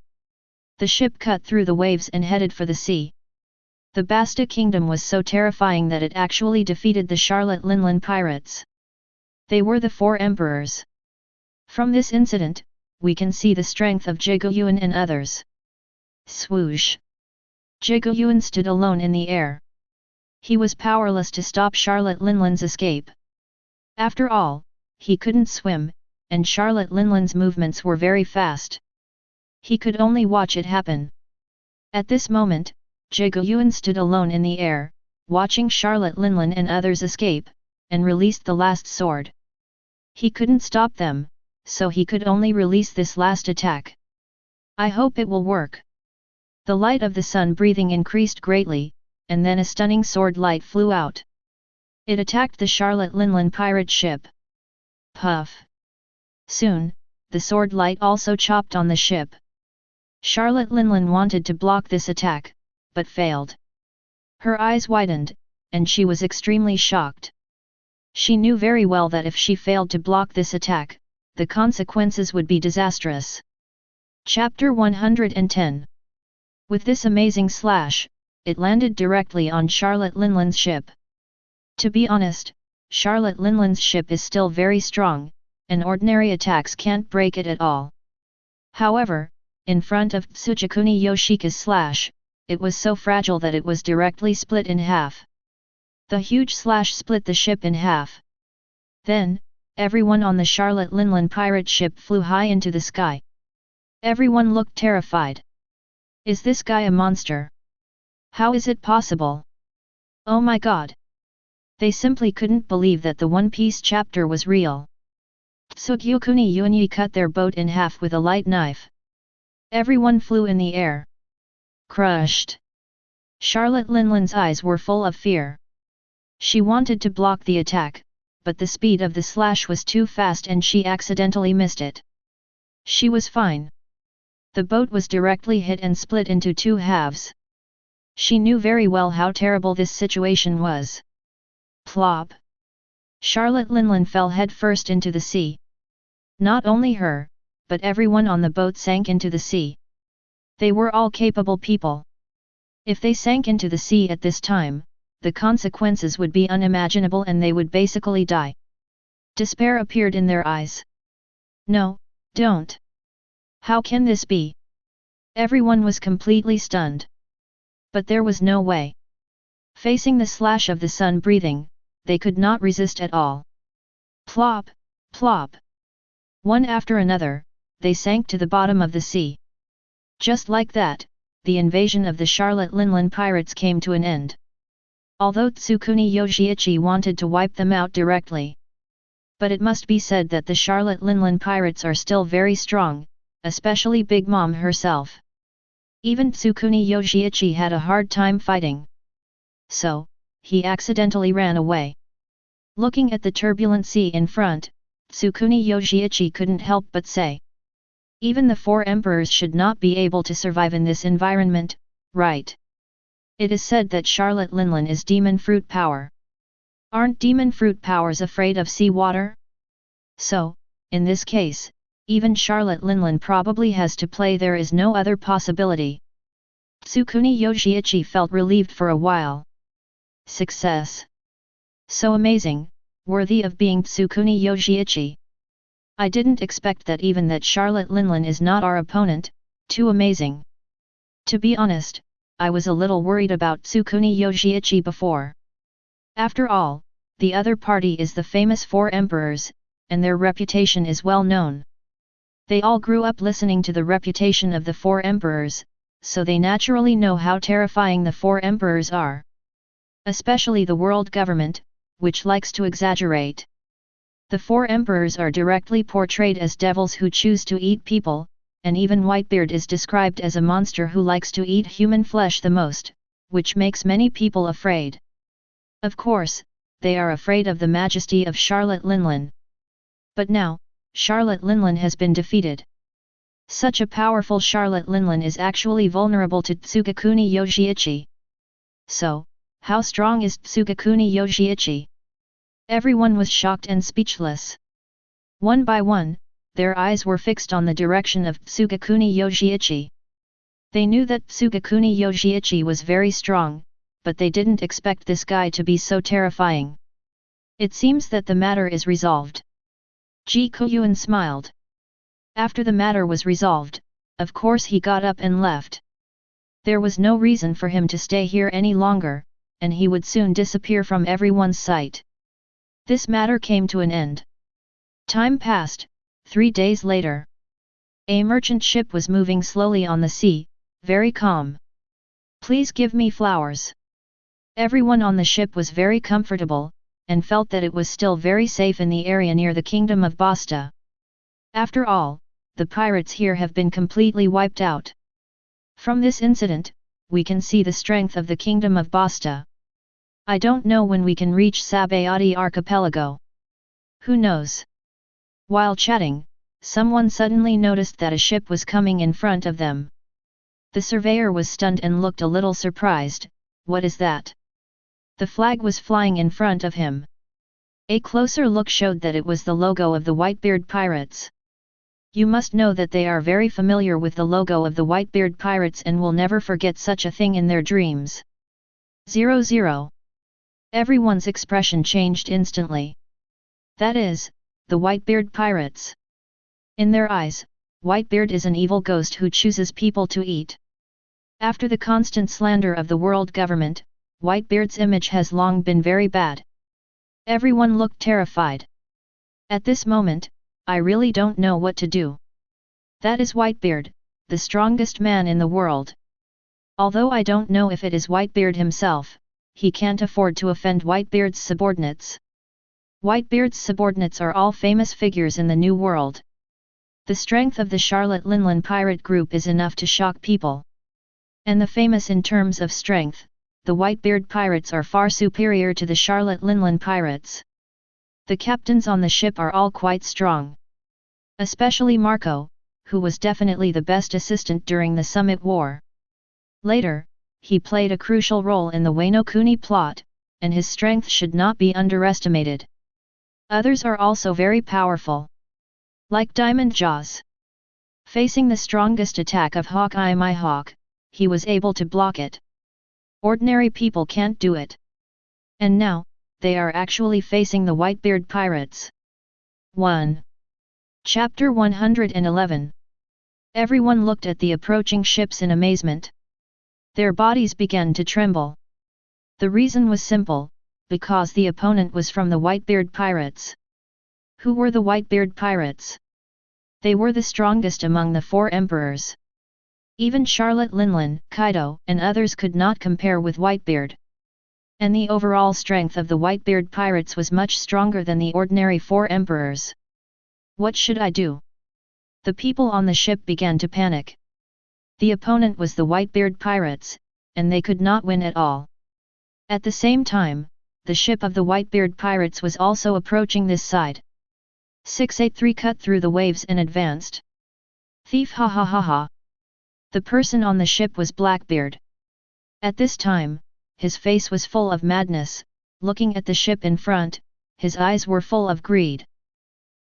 Speaker 1: The ship cut through the waves and headed for the sea. The Basta kingdom was so terrifying that it actually defeated the Charlotte Linlin pirates. They were the 4 emperors. From this incident, we can see the strength of Jiguyuan and others. Swoosh! Jiguyuan stood alone in the air. He was powerless to stop Charlotte Linlin's escape. After all, he couldn't swim, and Charlotte Linlin's movements were very fast. He could only watch it happen. At this moment, Jiguyuan stood alone in the air, watching Charlotte Linlin and others escape, and released the last sword. He couldn't stop them, so he could only release this last attack. I hope it will work. The light of the sun breathing increased greatly, and then a stunning sword light flew out. It attacked the Charlotte Linlin pirate ship. Puff! Soon, the sword light also chopped on the ship. Charlotte Linlin wanted to block this attack, but failed. Her eyes widened, and she was extremely shocked. She knew very well that if she failed to block this attack, the consequences would be disastrous. Chapter 110. With this amazing slash, it landed directly on Charlotte Linlin's ship. To be honest, Charlotte Linlin's ship is still very strong, and ordinary attacks can't break it at all. However, in front of Tsujikuni Yoshika's slash, it was so fragile that it was directly split in half. The huge slash split the ship in half. Then, everyone on the Charlotte Linlin pirate ship flew high into the sky. Everyone looked terrified. Is this guy a monster? How is it possible? Oh my god! They simply couldn't believe that the One Piece chapter was real. Tsugyukuni Yunyi cut their boat in half with a light knife. Everyone flew in the air. Crushed. Charlotte Linlin's eyes were full of fear. She wanted to block the attack, but the speed of the slash was too fast and she accidentally missed it. She was fine. The boat was directly hit and split into 2 halves. She knew very well how terrible this situation was. Plop! Charlotte Linlin fell headfirst into the sea. Not only her, but everyone on the boat sank into the sea. They were all capable people. If they sank into the sea at this time, the consequences would be unimaginable and they would basically die. Despair appeared in their eyes. No, don't! How can this be? Everyone was completely stunned. But there was no way. Facing the slash of the sun breathing, they could not resist at all. Plop! Plop! One after another, they sank to the bottom of the sea. Just like that, the invasion of the Charlotte Linlin pirates came to an end. Although Tsukuni Yoshiichi wanted to wipe them out directly. But it must be said that the Charlotte Linlin pirates are still very strong, especially Big Mom herself. Even Tsukuni Yoshiichi had a hard time fighting. So, he accidentally ran away. Looking at the turbulent sea in front, Tsukuni Yoshiichi couldn't help but say. Even the 4 emperors should not be able to survive in this environment, right? It is said that Charlotte Linlin is demon fruit power. Aren't demon fruit powers afraid of sea water? So, in this case, even Charlotte Linlin probably has to play. There is no other possibility. Tsukuni Yoshiichi felt relieved for a while. Success! So amazing, worthy of being Tsukuni Yoshiichi. I didn't expect that even that Charlotte Linlin is not our opponent, too amazing. To be honest, I was a little worried about Tsukuni Yoshiichi before. After all, the other party is the famous 4 emperors, and their reputation is well known. They all grew up listening to the reputation of the 4 emperors, so they naturally know how terrifying the four emperors are. Especially the world government, which likes to exaggerate. The four emperors are directly portrayed as devils who choose to eat people, and even Whitebeard is described as a monster who likes to eat human flesh the most, which makes many people afraid. Of course, they are afraid of the majesty of Charlotte Linlin. But now, Charlotte Linlin has been defeated. Such a powerful Charlotte Linlin is actually vulnerable to Tsugakuni Yojiichi. So, how strong is Tsugakuni Yojiichi? Everyone was shocked and speechless. One by one, their eyes were fixed on the direction of Tsugakuni Yojiichi. They knew that Tsugakuni Yojiichi was very strong, but they didn't expect this guy to be so terrifying. It seems that the matter is resolved. Ji Koyuan smiled. After the matter was resolved, of course he got up and left. There was no reason for him to stay here any longer, and he would soon disappear from everyone's sight. This matter came to an end. Time passed. 3 days later. A merchant ship was moving slowly on the sea, very calm. Please give me flowers. Everyone on the ship was very comfortable, and felt that it was still very safe in the area near the Kingdom of Basta. After all, the pirates here have been completely wiped out. From this incident, we can see the strength of the Kingdom of Basta. I don't know when we can reach Sabayati Archipelago. Who knows? While chatting, someone suddenly noticed that a ship was coming in front of them. The surveyor was stunned and looked a little surprised. What is that? The flag was flying in front of him. A closer look showed that it was the logo of the Whitebeard Pirates. You must know that they are very familiar with the logo of the Whitebeard Pirates and will never forget such a thing in their dreams. 00. Everyone's expression changed instantly. That is, the Whitebeard Pirates. In their eyes, Whitebeard is an evil ghost who chooses people to eat. After the constant slander of the world government, Whitebeard's image has long been very bad. Everyone looked terrified. At this moment, I really don't know what to do. That is Whitebeard, the strongest man in the world. Although I don't know if it is Whitebeard himself, he can't afford to offend Whitebeard's subordinates. Whitebeard's subordinates are all famous figures in the New World. The strength of the Charlotte Linlin pirate group is enough to shock people. And the famous in terms of strength, the Whitebeard pirates are far superior to the Charlotte Linlin pirates. The captains on the ship are all quite strong. Especially Marco, who was definitely the best assistant during the Summit War. Later, he played a crucial role in the Wano Kuni plot, and his strength should not be underestimated. Others are also very powerful. Like Diamond Jaws. Facing the strongest attack of Hawkeye Mihawk, he was able to block it. Ordinary people can't do it. And now, they are actually facing the Whitebeard pirates. 1. Chapter 111. Everyone looked at the approaching ships in amazement. Their bodies began to tremble. The reason was simple, because the opponent was from the Whitebeard pirates. Who were the Whitebeard pirates? They were the strongest among the four emperors. Even Charlotte Linlin, Kaido, and others could not compare with Whitebeard. And the overall strength of the Whitebeard pirates was much stronger than the ordinary four emperors. What should I do? The people on the ship began to panic. The opponent was the Whitebeard pirates, and they could not win at all. At the same time, the ship of the Whitebeard pirates was also approaching this side. 683 cut through the waves and advanced. Thief, ha ha ha ha. The person on the ship was Blackbeard. At this time, his face was full of madness, looking at the ship in front, his eyes were full of greed.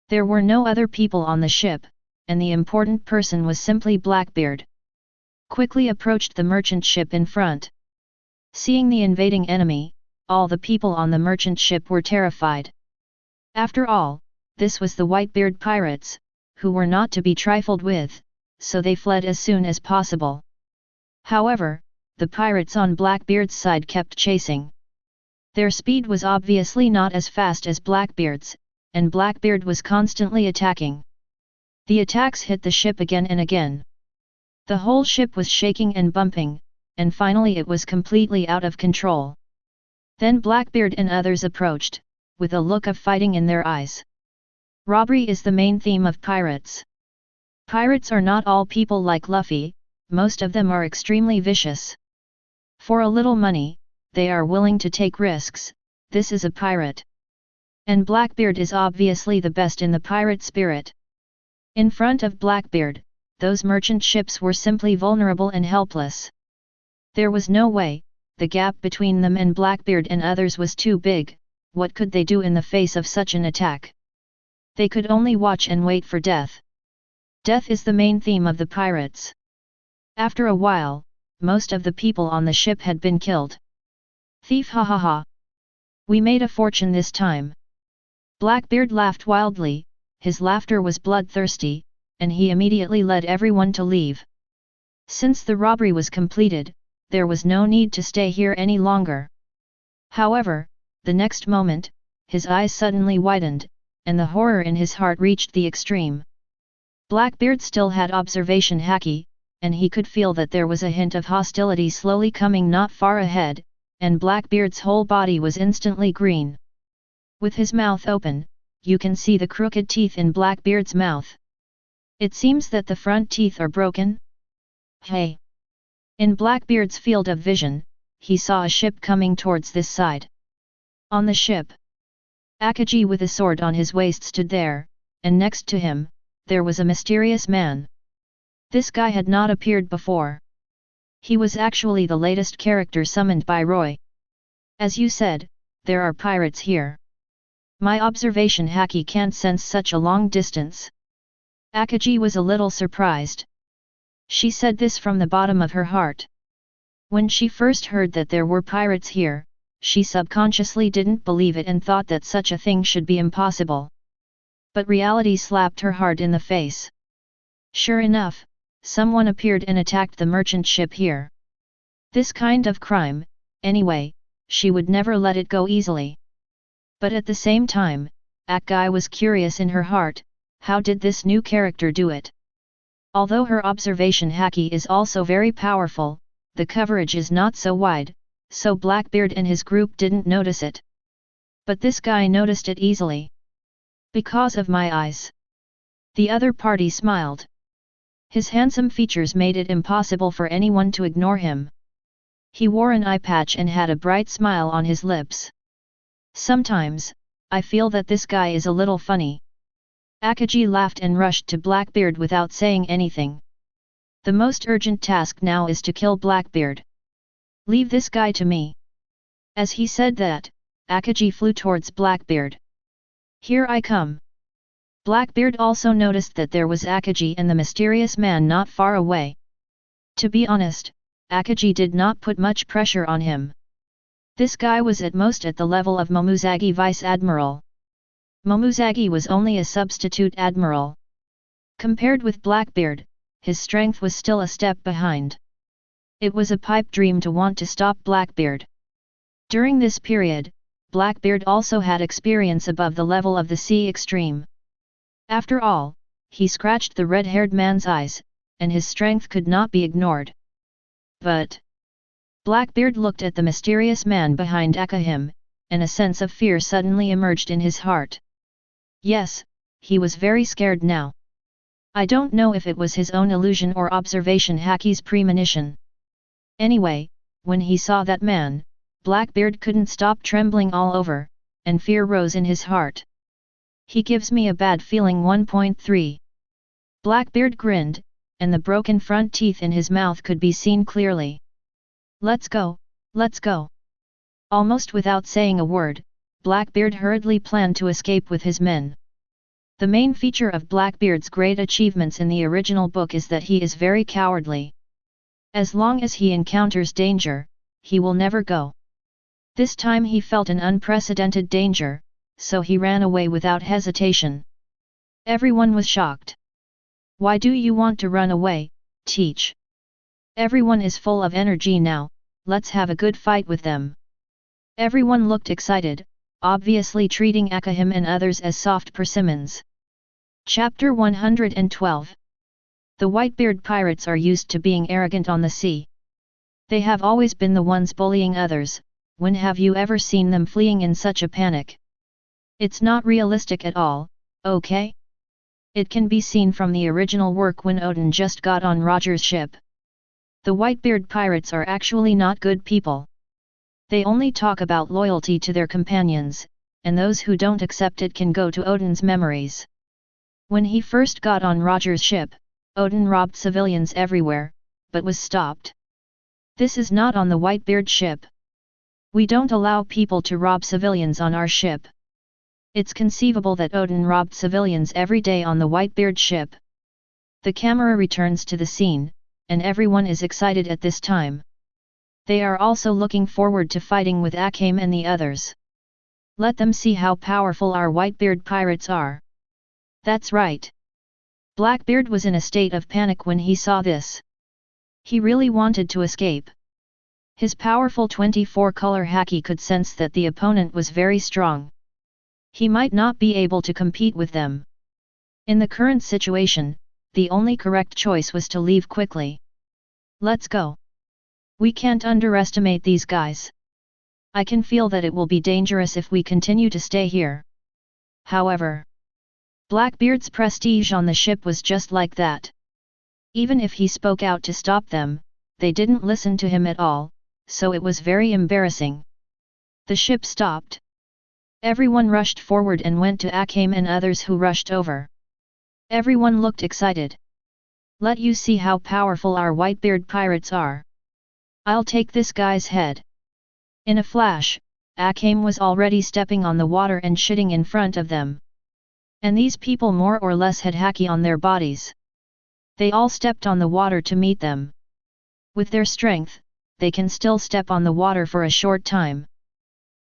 Speaker 1: There were no other people on the ship, and the important person was simply Blackbeard. Quickly approached the merchant ship in front. Seeing the invading enemy, all the people on the merchant ship were terrified. After all, this was the Whitebeard pirates, who were not to be trifled with, so they fled as soon as possible. However, the pirates on Blackbeard's side kept chasing. Their speed was obviously not as fast as Blackbeard's, and Blackbeard was constantly attacking. The attacks hit the ship again and again. The whole ship was shaking and bumping, and finally it was completely out of control. Then Blackbeard and others approached, with a look of fighting in their eyes. Robbery is the main theme of pirates. Pirates are not all people like Luffy, most of them are extremely vicious. For a little money, they are willing to take risks. This is a pirate. And Blackbeard is obviously the best in the pirate spirit. In front of Blackbeard, those merchant ships were simply vulnerable and helpless. There was no way, the gap between them and Blackbeard and others was too big. What could they do in the face of such an attack? They could only watch and wait for death. Death is the main theme of the pirates. After a while, most of the people on the ship had been killed. Thief, ha ha ha. We made a fortune this time. Blackbeard laughed wildly, his laughter was bloodthirsty, and he immediately led everyone to leave. Since the robbery was completed, there was no need to stay here any longer. However, the next moment, his eyes suddenly widened, and the horror in his heart reached the extreme. Blackbeard still had observation haki, and he could feel that there was a hint of hostility slowly coming not far ahead, and Blackbeard's whole body was instantly green. With his mouth open, you can see the crooked teeth in Blackbeard's mouth. It seems that the front teeth are broken. Hey! In Blackbeard's field of vision, he saw a ship coming towards this side. On the ship, Aokiji with a sword on his waist stood there, and next to him, there was a mysterious man. This guy had not appeared before. He was actually the latest character summoned by Roy. As you said, there are pirates here. My observation haki can't sense such a long distance. Aokiji was a little surprised. She said this from the bottom of her heart. When she first heard that there were pirates here, she subconsciously didn't believe it and thought that such a thing should be impossible. But reality slapped her hard in the face. Sure enough, someone appeared and attacked the merchant ship here. This kind of crime, anyway, she would never let it go easily. But at the same time, Aokiji was curious in her heart, how did this new character do it? Although her observation haki is also very powerful, the coverage is not so wide, so Blackbeard and his group didn't notice it. But this guy noticed it easily. Because of my eyes. The other party smiled. His handsome features made it impossible for anyone to ignore him. He wore an eye patch and had a bright smile on his lips. Sometimes, I feel that this guy is a little funny. Aokiji laughed and rushed to Blackbeard without saying anything. The most urgent task now is to kill Blackbeard. Leave this guy to me. As he said that, Aokiji flew towards Blackbeard. Here I come. Blackbeard also noticed that there was Aokiji and the mysterious man not far away. To be honest, Aokiji did not put much pressure on him. This guy was at most at the level of Momuzagi Vice Admiral. Momuzagi was only a substitute admiral. Compared with Blackbeard, his strength was still a step behind. It was a pipe dream to want to stop Blackbeard. During this period, Blackbeard also had experience above the level of the sea extreme. After all, he scratched the red-haired man's eyes, and his strength could not be ignored. But Blackbeard looked at the mysterious man behind Akame, and a sense of fear suddenly emerged in his heart. Yes, he was very scared now. I don't know if it was his own illusion or observation haki's premonition. Anyway, when he saw that man, Blackbeard couldn't stop trembling all over, and fear rose in his heart. He gives me a bad feeling. 1.3 Blackbeard grinned, and the broken front teeth in his mouth could be seen clearly. Let's go, let's go. Almost without saying a word, Blackbeard hurriedly planned to escape with his men. The main feature of Blackbeard's great achievements in the original book is that he is very cowardly. As long as he encounters danger, he will never go. This time he felt an unprecedented danger, so he ran away without hesitation. Everyone was shocked. Why do you want to run away, Teach? Everyone is full of energy now, let's have a good fight with them. Everyone looked excited, obviously treating Akame and others as soft persimmons. Chapter 112 The Whitebeard pirates are used to being arrogant on the sea. They have always been the ones bullying others. When have you ever seen them fleeing in such a panic? It's not realistic at all, okay? It can be seen from the original work when Odin just got on Roger's ship. The Whitebeard pirates are actually not good people. They only talk about loyalty to their companions, and those who don't accept it can go to Odin's memories. When he first got on Roger's ship, Odin robbed civilians everywhere, but was stopped. This is not on the Whitebeard ship. We don't allow people to rob civilians on our ship. It's conceivable that Odin robbed civilians every day on the Whitebeard ship. The camera returns to the scene, and everyone is excited at this time. They are also looking forward to fighting with Akame and the others. Let them see how powerful our Whitebeard pirates are. That's right. Blackbeard was in a state of panic when he saw this. He really wanted to escape. His powerful 24-color haki could sense that the opponent was very strong. He might not be able to compete with them. In the current situation, the only correct choice was to leave quickly. Let's go. We can't underestimate these guys. I can feel that it will be dangerous if we continue to stay here. However, Blackbeard's prestige on the ship was just like that. Even if he spoke out to stop them, they didn't listen to him at all, so it was very embarrassing. The ship stopped. Everyone rushed forward and went to Akame and others who rushed over. Everyone looked excited. Let you see how powerful our Whitebeard pirates are. I'll take this guy's head. In a flash, Akame was already stepping on the water and shitting in front of them. And these people more or less had haki on their bodies. They all stepped on the water to meet them. With their strength, they can still step on the water for a short time.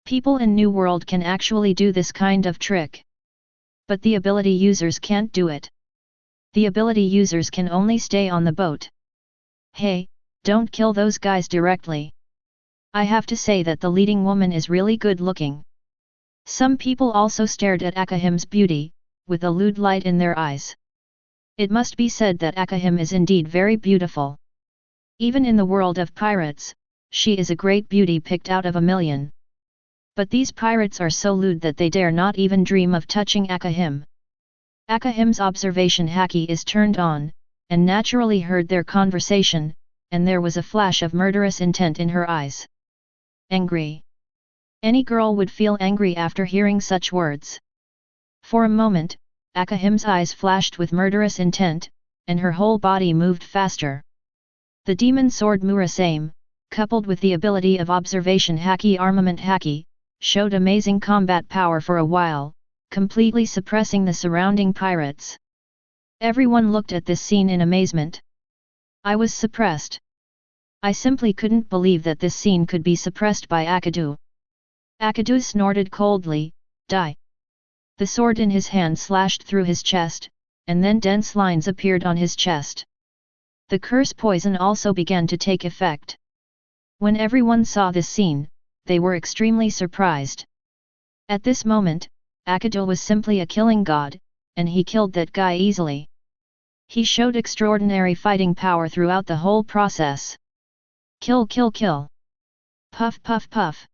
Speaker 1: People in New World can actually do this kind of trick. But the ability users can't do it. The ability users can only stay on the boat. Hey, don't kill those guys directly. I have to say that the leading woman is really good looking. Some people also stared at Akame's beauty, with a lewd light in their eyes. It must be said that Akame is indeed very beautiful. Even in the world of pirates, she is a great beauty picked out of a million. But these pirates are so lewd that they dare not even dream of touching Akame. Akame's observation haki is turned on, and naturally heard their conversation, and there was a flash of murderous intent in her eyes. Angry. Any girl would feel angry after hearing such words. For a moment, Akame's eyes flashed with murderous intent, and her whole body moved faster. The demon sword Murasame, coupled with the ability of observation haki armament haki, showed amazing combat power for a while, completely suppressing the surrounding pirates. Everyone looked at this scene in amazement. I was suppressed. I simply couldn't believe that this scene could be suppressed by Akadu. Akadu snorted coldly, die. The sword in his hand slashed through his chest, and then dense lines appeared on his chest. The curse poison also began to take effect. When everyone saw this scene, they were extremely surprised. At this moment, Akadu was simply a killing god, and he killed that guy easily. He showed extraordinary fighting power throughout the whole process. Kill kill kill. Puff puff puff.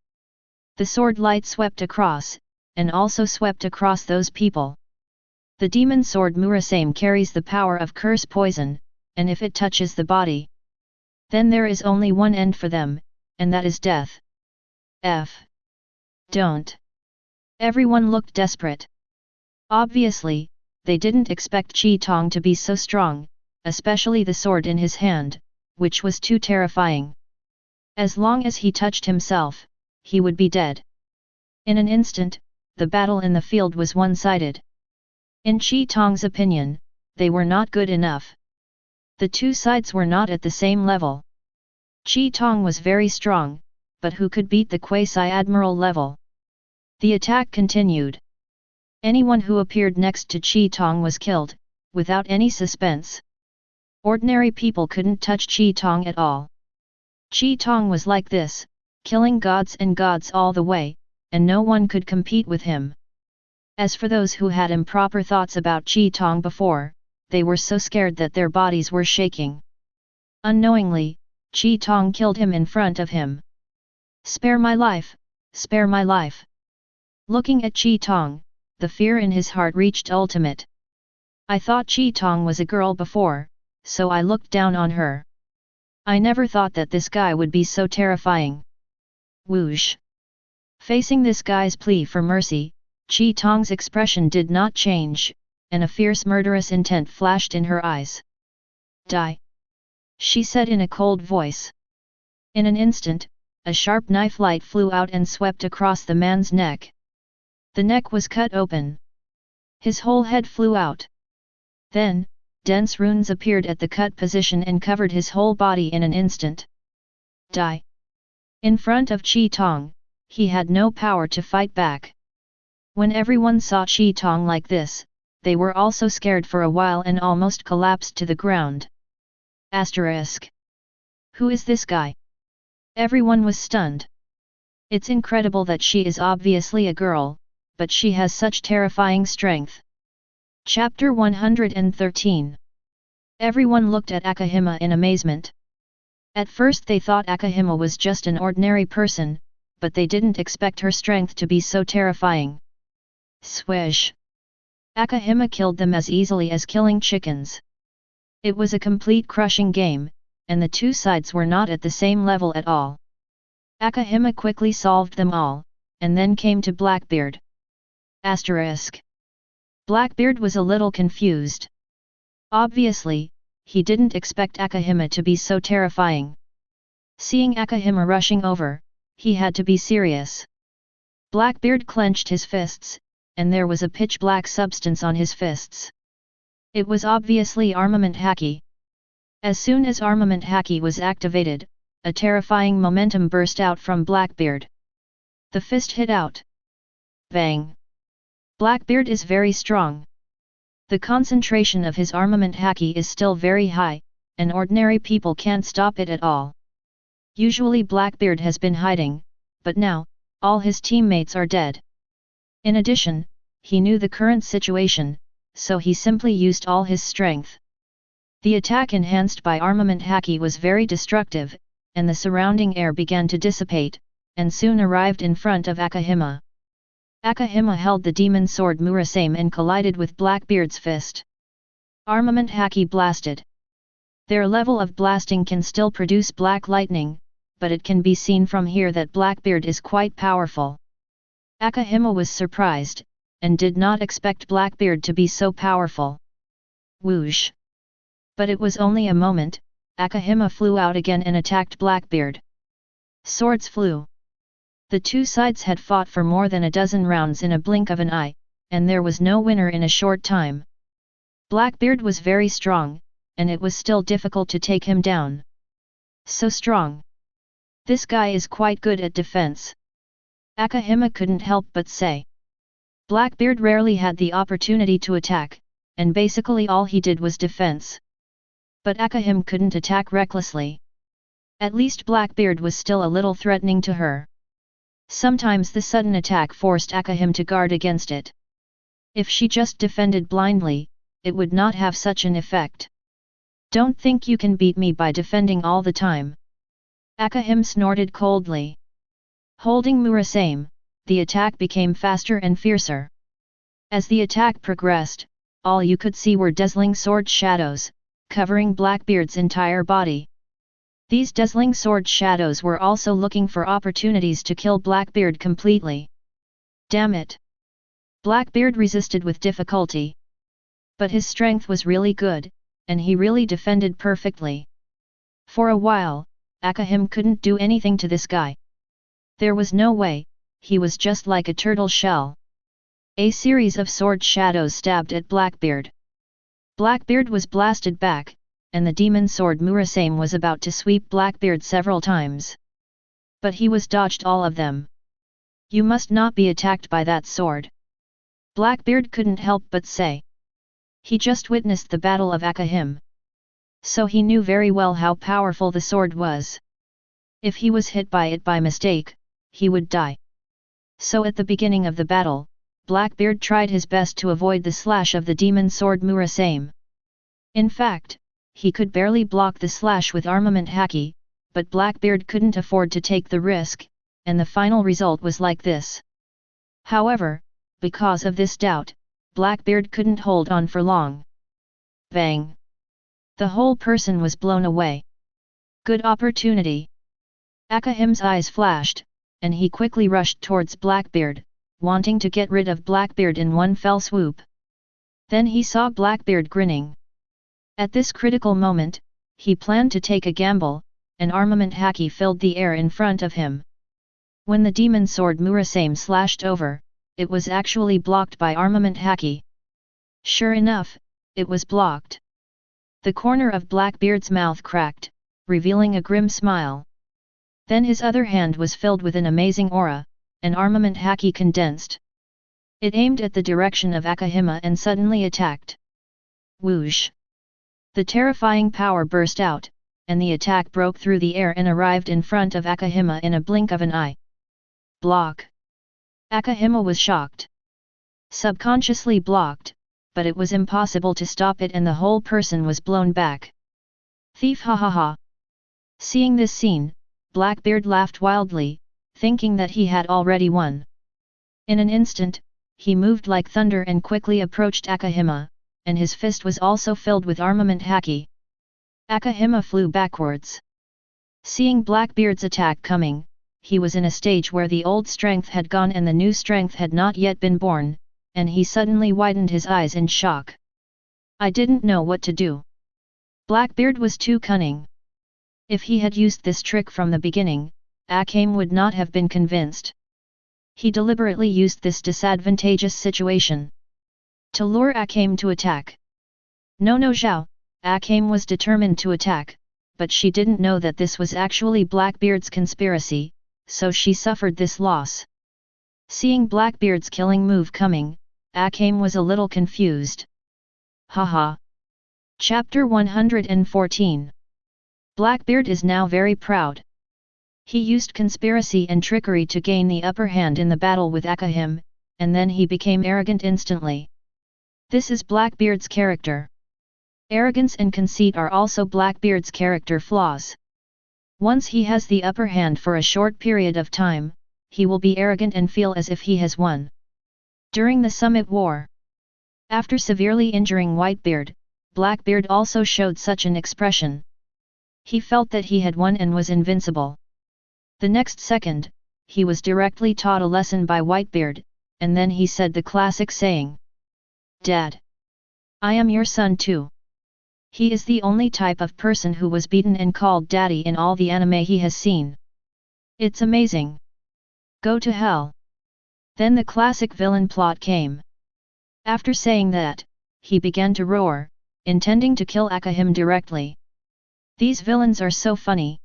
Speaker 1: The sword light swept across, and also swept across those people. The demon sword Murasame carries the power of curse poison, and if it touches the body, then there is only one end for them, and that is death. Don't. Everyone looked desperate. Obviously, they didn't expect Chi Tong to be so strong, especially the sword in his hand, which was too terrifying. As long as he touched himself, he would be dead. In an instant, the battle in the field was one-sided. In Chi Tong's opinion, they were not good enough. The two sides were not at the same level. Chi Tong was very strong, but who could beat the quasi-admiral level? The attack continued. Anyone who appeared next to Chi Tong was killed, without any suspense. Ordinary people couldn't touch Chi Tong at all. Chi Tong was like this, killing gods and gods all the way, and no one could compete with him. As for those who had improper thoughts about Chi Tong before, they were so scared that their bodies were shaking. Unknowingly, Chi Tong killed him in front of him. "Spare my life! Spare my life!" Looking at Chi Tong, the fear in his heart reached ultimate. "I thought Chi Tong was a girl before, so I looked down on her. I never thought that this guy would be so terrifying." Whoosh! Facing this guy's plea for mercy, Chi Tong's expression did not change, and a fierce murderous intent flashed in her eyes. "Die!" she said in a cold voice. In an instant, a sharp knife light flew out and swept across the man's neck. The neck was cut open. His whole head flew out. Then, dense runes appeared at the cut position and covered his whole body in an instant. "Die!" In front of Chi Tong, he had no power to fight back. When everyone saw Chi Tong like this, they were also scared for a while and almost collapsed to the ground. Asterisk. Who is this guy? Everyone was stunned. It's incredible that she is obviously a girl, but she has such terrifying strength. Chapter 113. Everyone looked at Akahima in amazement. At first they thought Akahima was just an ordinary person, but they didn't expect her strength to be so terrifying. Swish! Akahima killed them as easily as killing chickens. It was a complete crushing game, and the two sides were not at the same level at all. Akahima quickly solved them all, and then came to Blackbeard. Asterisk. Blackbeard was a little confused. Obviously, he didn't expect Akahima to be so terrifying. Seeing Akahima rushing over, he had to be serious. Blackbeard clenched his fists, and there was a pitch-black substance on his fists. It was obviously armament haki. As soon as armament haki was activated, a terrifying momentum burst out from Blackbeard. The fist hit out. Bang! Blackbeard is very strong. The concentration of his armament haki is still very high, and ordinary people can't stop it at all. Usually Blackbeard has been hiding, but now, all his teammates are dead. In addition, he knew the current situation, so he simply used all his strength. The attack enhanced by armament haki was very destructive, and the surrounding air began to dissipate, and soon arrived in front of Akahima. Akahima held the demon sword Murasame and collided with Blackbeard's fist. Armament haki blasted. Their level of blasting can still produce black lightning, but it can be seen from here that Blackbeard is quite powerful. Akahima was surprised, and did not expect Blackbeard to be so powerful. Whoosh! But it was only a moment, Akahima flew out again and attacked Blackbeard. Swords flew. The two sides had fought for more than a dozen rounds in a blink of an eye, and there was no winner in a short time. Blackbeard was very strong, and it was still difficult to take him down. So strong. This guy is quite good at defense. Akahima couldn't help but say. Blackbeard rarely had the opportunity to attack, and basically all he did was defense. But Akahima couldn't attack recklessly. At least Blackbeard was still a little threatening to her. Sometimes the sudden attack forced Akahima to guard against it. If she just defended blindly, it would not have such an effect. "Don't think you can beat me by defending all the time." Akahima snorted coldly. Holding Murasame, the attack became faster and fiercer. As the attack progressed, all you could see were dazzling sword shadows, covering Blackbeard's entire body. These dazzling sword shadows were also looking for opportunities to kill Blackbeard completely. Damn it! Blackbeard resisted with difficulty. But his strength was really good, and he really defended perfectly. For a while, Akahima couldn't do anything to this guy. There was no way, he was just like a turtle shell. A series of sword shadows stabbed at Blackbeard. Blackbeard was blasted back, and the demon sword Murasame was about to sweep Blackbeard several times. But he was dodged all of them. "You must not be attacked by that sword." Blackbeard couldn't help but say. He just witnessed the battle of Akahima. So he knew very well how powerful the sword was. If he was hit by it by mistake, he would die. So at the beginning of the battle, Blackbeard tried his best to avoid the slash of the demon sword Murasame. In fact, he could barely block the slash with armament haki, but Blackbeard couldn't afford to take the risk, and the final result was like this. However, because of this doubt, Blackbeard couldn't hold on for long. Bang! The whole person was blown away. Good opportunity! Akame's eyes flashed, and he quickly rushed towards Blackbeard, wanting to get rid of Blackbeard in one fell swoop. Then he saw Blackbeard grinning. At this critical moment, he planned to take a gamble, and armament haki filled the air in front of him. When the demon sword Murasame slashed over, it was actually blocked by armament haki. Sure enough, it was blocked. The corner of Blackbeard's mouth cracked, revealing a grim smile. Then his other hand was filled with an amazing aura, and armament haki condensed. It aimed at the direction of Akame and suddenly attacked. Whoosh! The terrifying power burst out, and the attack broke through the air and arrived in front of Akame in a blink of an eye. Block! Akame was shocked. Subconsciously blocked, but it was impossible to stop it and the whole person was blown back. Thief, ha ha ha! Seeing this scene, Blackbeard laughed wildly, thinking that he had already won. In an instant, he moved like thunder and quickly approached Akame, and his fist was also filled with armament haki. Akame flew backwards. Seeing Blackbeard's attack coming, he was in a stage where the old strength had gone and the new strength had not yet been born, and he suddenly widened his eyes in shock. I didn't know what to do. Blackbeard was too cunning. If he had used this trick from the beginning, Akame would not have been convinced. He deliberately used this disadvantageous situation to lure Akame to attack. No Zhao, Akame was determined to attack, but she didn't know that this was actually Blackbeard's conspiracy, so she suffered this loss. Seeing Blackbeard's killing move coming, Akame was a little confused. Haha! Chapter 114. Blackbeard is now very proud. He used conspiracy and trickery to gain the upper hand in the battle with Akame, and then he became arrogant instantly. This is Blackbeard's character. Arrogance and conceit are also Blackbeard's character flaws. Once he has the upper hand for a short period of time, he will be arrogant and feel as if he has won. During the Summit War, after severely injuring Whitebeard, Blackbeard also showed such an expression. He felt that he had won and was invincible. The next second, he was directly taught a lesson by Whitebeard, and then he said the classic saying, "Dad, I am your son too." He is the only type of person who was beaten and called daddy in all the anime he has seen. It's amazing. Go to hell. Then the classic villain plot came. After saying that, he began to roar, intending to kill Akame directly. These villains are so funny.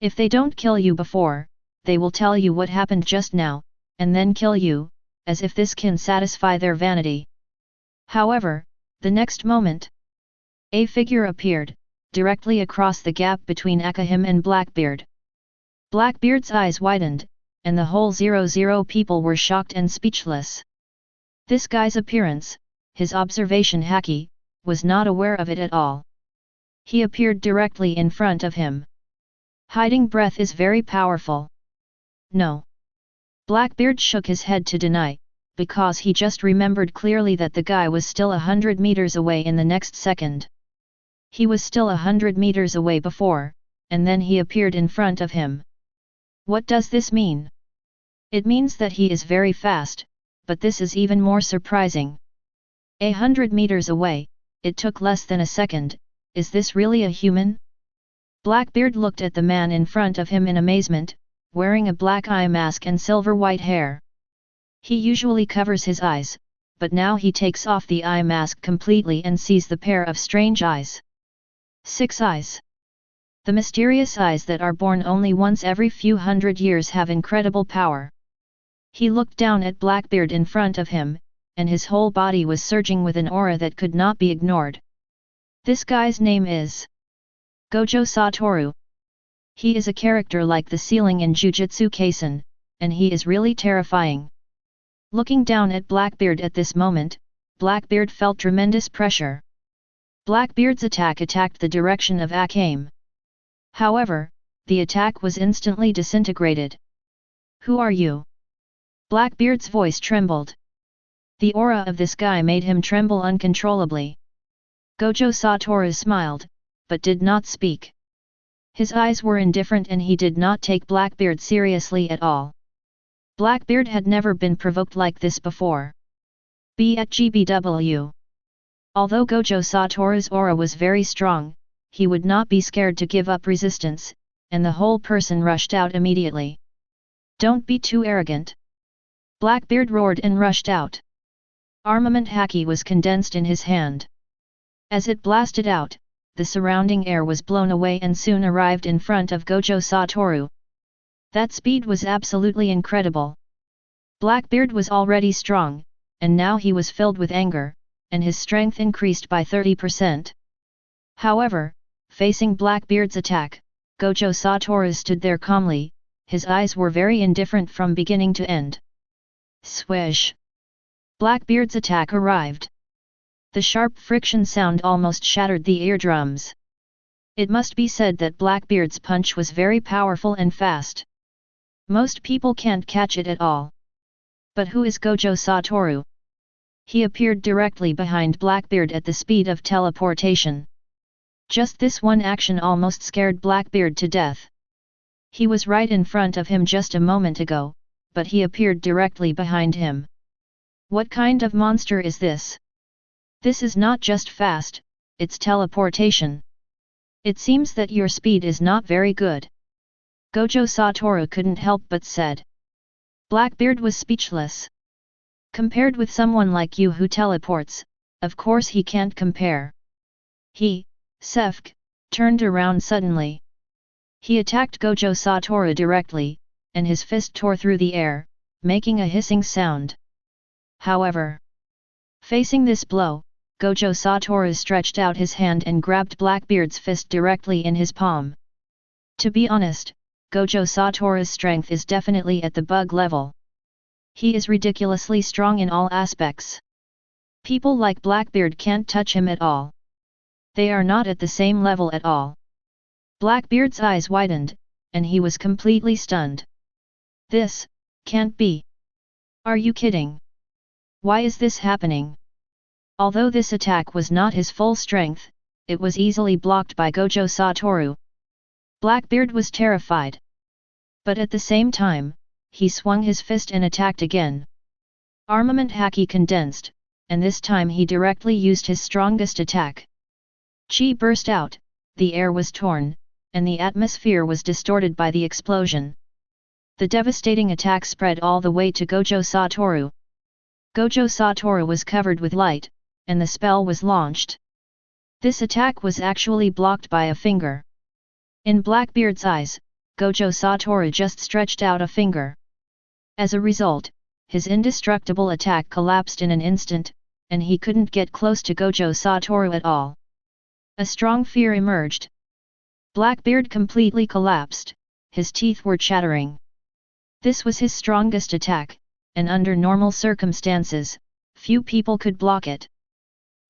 Speaker 1: If they don't kill you before, they will tell you what happened just now, and then kill you, as if this can satisfy their vanity. However, the next moment, a figure appeared, directly across the gap between Akame and Blackbeard. Blackbeard's eyes widened, and the whole 00 people were shocked and speechless. This guy's appearance, his observation haki, was not aware of it at all. He appeared directly in front of him. Hiding breath is very powerful. No. Blackbeard shook his head to deny, because he just remembered clearly that the guy was still 100 meters away in the next second. He was still 100 meters away before, and then he appeared in front of him. What does this mean? It means that he is very fast, but this is even more surprising. 100 meters away, it took less than a second. Is this really a human? Blackbeard looked at the man in front of him in amazement, wearing a black eye mask and silver white hair. He usually covers his eyes, but now he takes off the eye mask completely and sees the pair of strange eyes. 6 eyes. The mysterious eyes that are born only once every few hundred years have incredible power. He looked down at Blackbeard in front of him, and his whole body was surging with an aura that could not be ignored. This guy's name is Gojo Satoru. He is a character like the ceiling in Jujutsu Kaisen, and he is really terrifying. Looking down at Blackbeard at this moment, Blackbeard felt tremendous pressure. Blackbeard's attacked the direction of Akame. However, the attack was instantly disintegrated. "Who are you?" Blackbeard's voice trembled. The aura of this guy made him tremble uncontrollably. Gojo Satoru smiled, but did not speak. His eyes were indifferent and he did not take Blackbeard seriously at all. Blackbeard had never been provoked like this before. GBW. Although Gojo Satoru's aura was very strong, he would not be scared to give up resistance, and the whole person rushed out immediately. "Don't be too arrogant!" Blackbeard roared and rushed out. Armament haki was condensed in his hand. As it blasted out, the surrounding air was blown away and soon arrived in front of Gojo Satoru. That speed was absolutely incredible. Blackbeard was already strong, and now he was filled with anger, and his strength increased by 30%. However, facing Blackbeard's attack, Gojo Satoru stood there calmly, his eyes were very indifferent from beginning to end. Swish! Blackbeard's attack arrived. The sharp friction sound almost shattered the eardrums. It must be said that Blackbeard's punch was very powerful and fast. Most people can't catch it at all. But who is Gojo Satoru? He appeared directly behind Blackbeard at the speed of teleportation. Just this one action almost scared Blackbeard to death. He was right in front of him just a moment ago, but he appeared directly behind him. What kind of monster is this? This is not just fast, it's teleportation. It seems that your speed is not very good. Gojo Satoru couldn't help but said. Blackbeard was speechless. Compared with someone like you who teleports, of course he can't compare. He, Sefk, turned around suddenly. He attacked Gojo Satoru directly, and his fist tore through the air, making a hissing sound. However, facing this blow, Gojo Satoru stretched out his hand and grabbed Blackbeard's fist directly in his palm. To be honest, Gojo Satoru's strength is definitely at the bug level. He is ridiculously strong in all aspects. People like Blackbeard can't touch him at all. They are not at the same level at all. Blackbeard's eyes widened, and he was completely stunned. This can't be. Are you kidding? Why is this happening? Although this attack was not his full strength, it was easily blocked by Gojo Satoru. Blackbeard was terrified. But at the same time, he swung his fist and attacked again. Armament haki condensed, and this time he directly used his strongest attack. Chi burst out, the air was torn, and the atmosphere was distorted by the explosion. The devastating attack spread all the way to Gojo Satoru. Gojo Satoru was covered with light, and the spell was launched. This attack was actually blocked by a finger. In Blackbeard's eyes, Gojo Satoru just stretched out a finger. As a result, his indestructible attack collapsed in an instant, and he couldn't get close to Gojo Satoru at all. A strong fear emerged. Blackbeard completely collapsed, his teeth were chattering. This was his strongest attack, and under normal circumstances, few people could block it.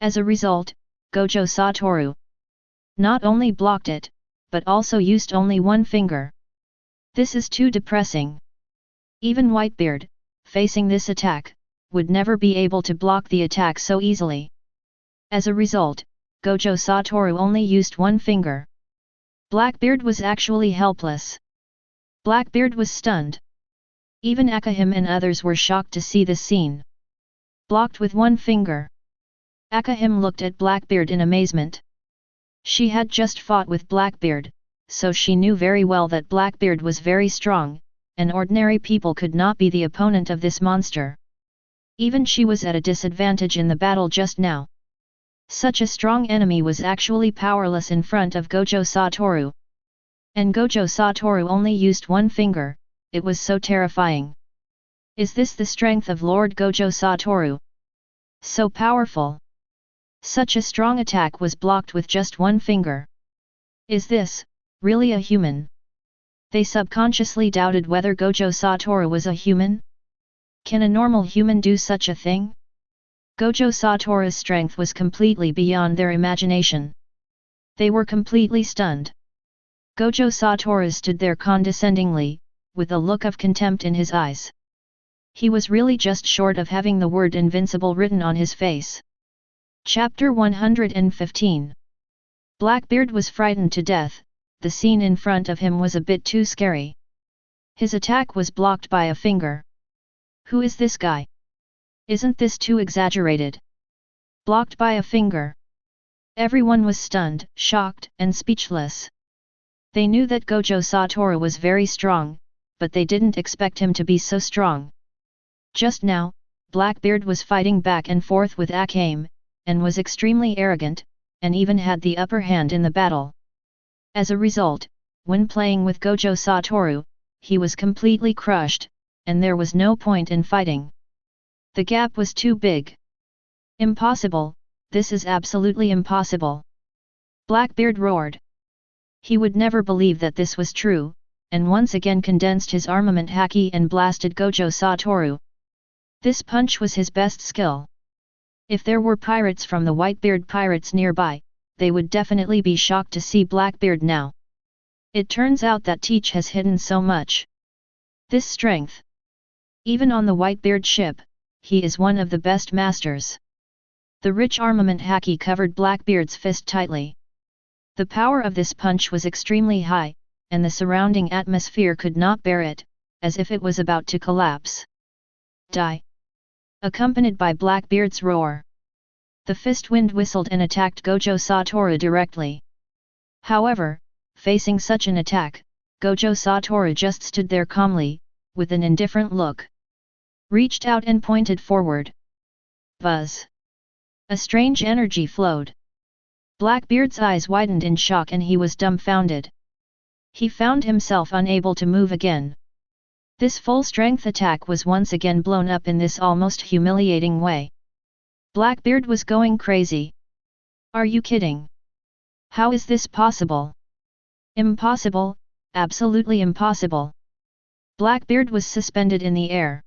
Speaker 1: As a result, Gojo Satoru not only blocked it, but also used only one finger. This is too depressing. Even Whitebeard, facing this attack, would never be able to block the attack so easily. As a result, Gojo Satoru only used one finger. Blackbeard was actually helpless. Blackbeard was stunned. Even Akame and others were shocked to see this scene. Blocked with one finger. Akame looked at Blackbeard in amazement. She had just fought with Blackbeard, so she knew very well that Blackbeard was very strong, and ordinary people could not be the opponent of this monster. Even she was at a disadvantage in the battle just now. Such a strong enemy was actually powerless in front of Gojo Satoru. And Gojo Satoru only used one finger, it was so terrifying. Is this the strength of Lord Gojo Satoru? So powerful. Such a strong attack was blocked with just one finger. Is this really a human? They subconsciously doubted whether Gojo Satoru was a human? Can a normal human do such a thing? Gojo Satoru's strength was completely beyond their imagination. They were completely stunned. Gojo Satoru stood there condescendingly, with a look of contempt in his eyes. He was really just short of having the word invincible written on his face. Chapter 115. Blackbeard was frightened to death. The scene in front of him was a bit too scary. His attack was blocked by a finger. Who is this guy? Isn't this too exaggerated? Blocked by a finger. Everyone was stunned, shocked, and speechless. They knew that Gojo Satoru was very strong, but they didn't expect him to be so strong. Just now, Blackbeard was fighting back and forth with Akame, and was extremely arrogant, and even had the upper hand in the battle. As a result, when playing with Gojo Satoru, he was completely crushed, and there was no point in fighting. The gap was too big. Impossible, this is absolutely impossible. Blackbeard roared. He would never believe that this was true, and once again condensed his armament haki and blasted Gojo Satoru. This punch was his best skill. If there were pirates from the Whitebeard pirates nearby, they would definitely be shocked to see Blackbeard now. It turns out that Teach has hidden so much. This strength. Even on the Whitebeard ship, he is one of the best masters. The rich armament haki covered Blackbeard's fist tightly. The power of this punch was extremely high, and the surrounding atmosphere could not bear it, as if it was about to collapse. Die! Accompanied by Blackbeard's roar. The fist wind whistled and attacked Gojo Satoru directly. However, facing such an attack, Gojo Satoru just stood there calmly, with an indifferent look. Reached out and pointed forward. Buzz! A strange energy flowed. Blackbeard's eyes widened in shock and he was dumbfounded. He found himself unable to move again. This full-strength attack was once again blown up in this almost humiliating way. Blackbeard was going crazy. Are you kidding? How is this possible? Impossible, absolutely impossible. Blackbeard was suspended in the air.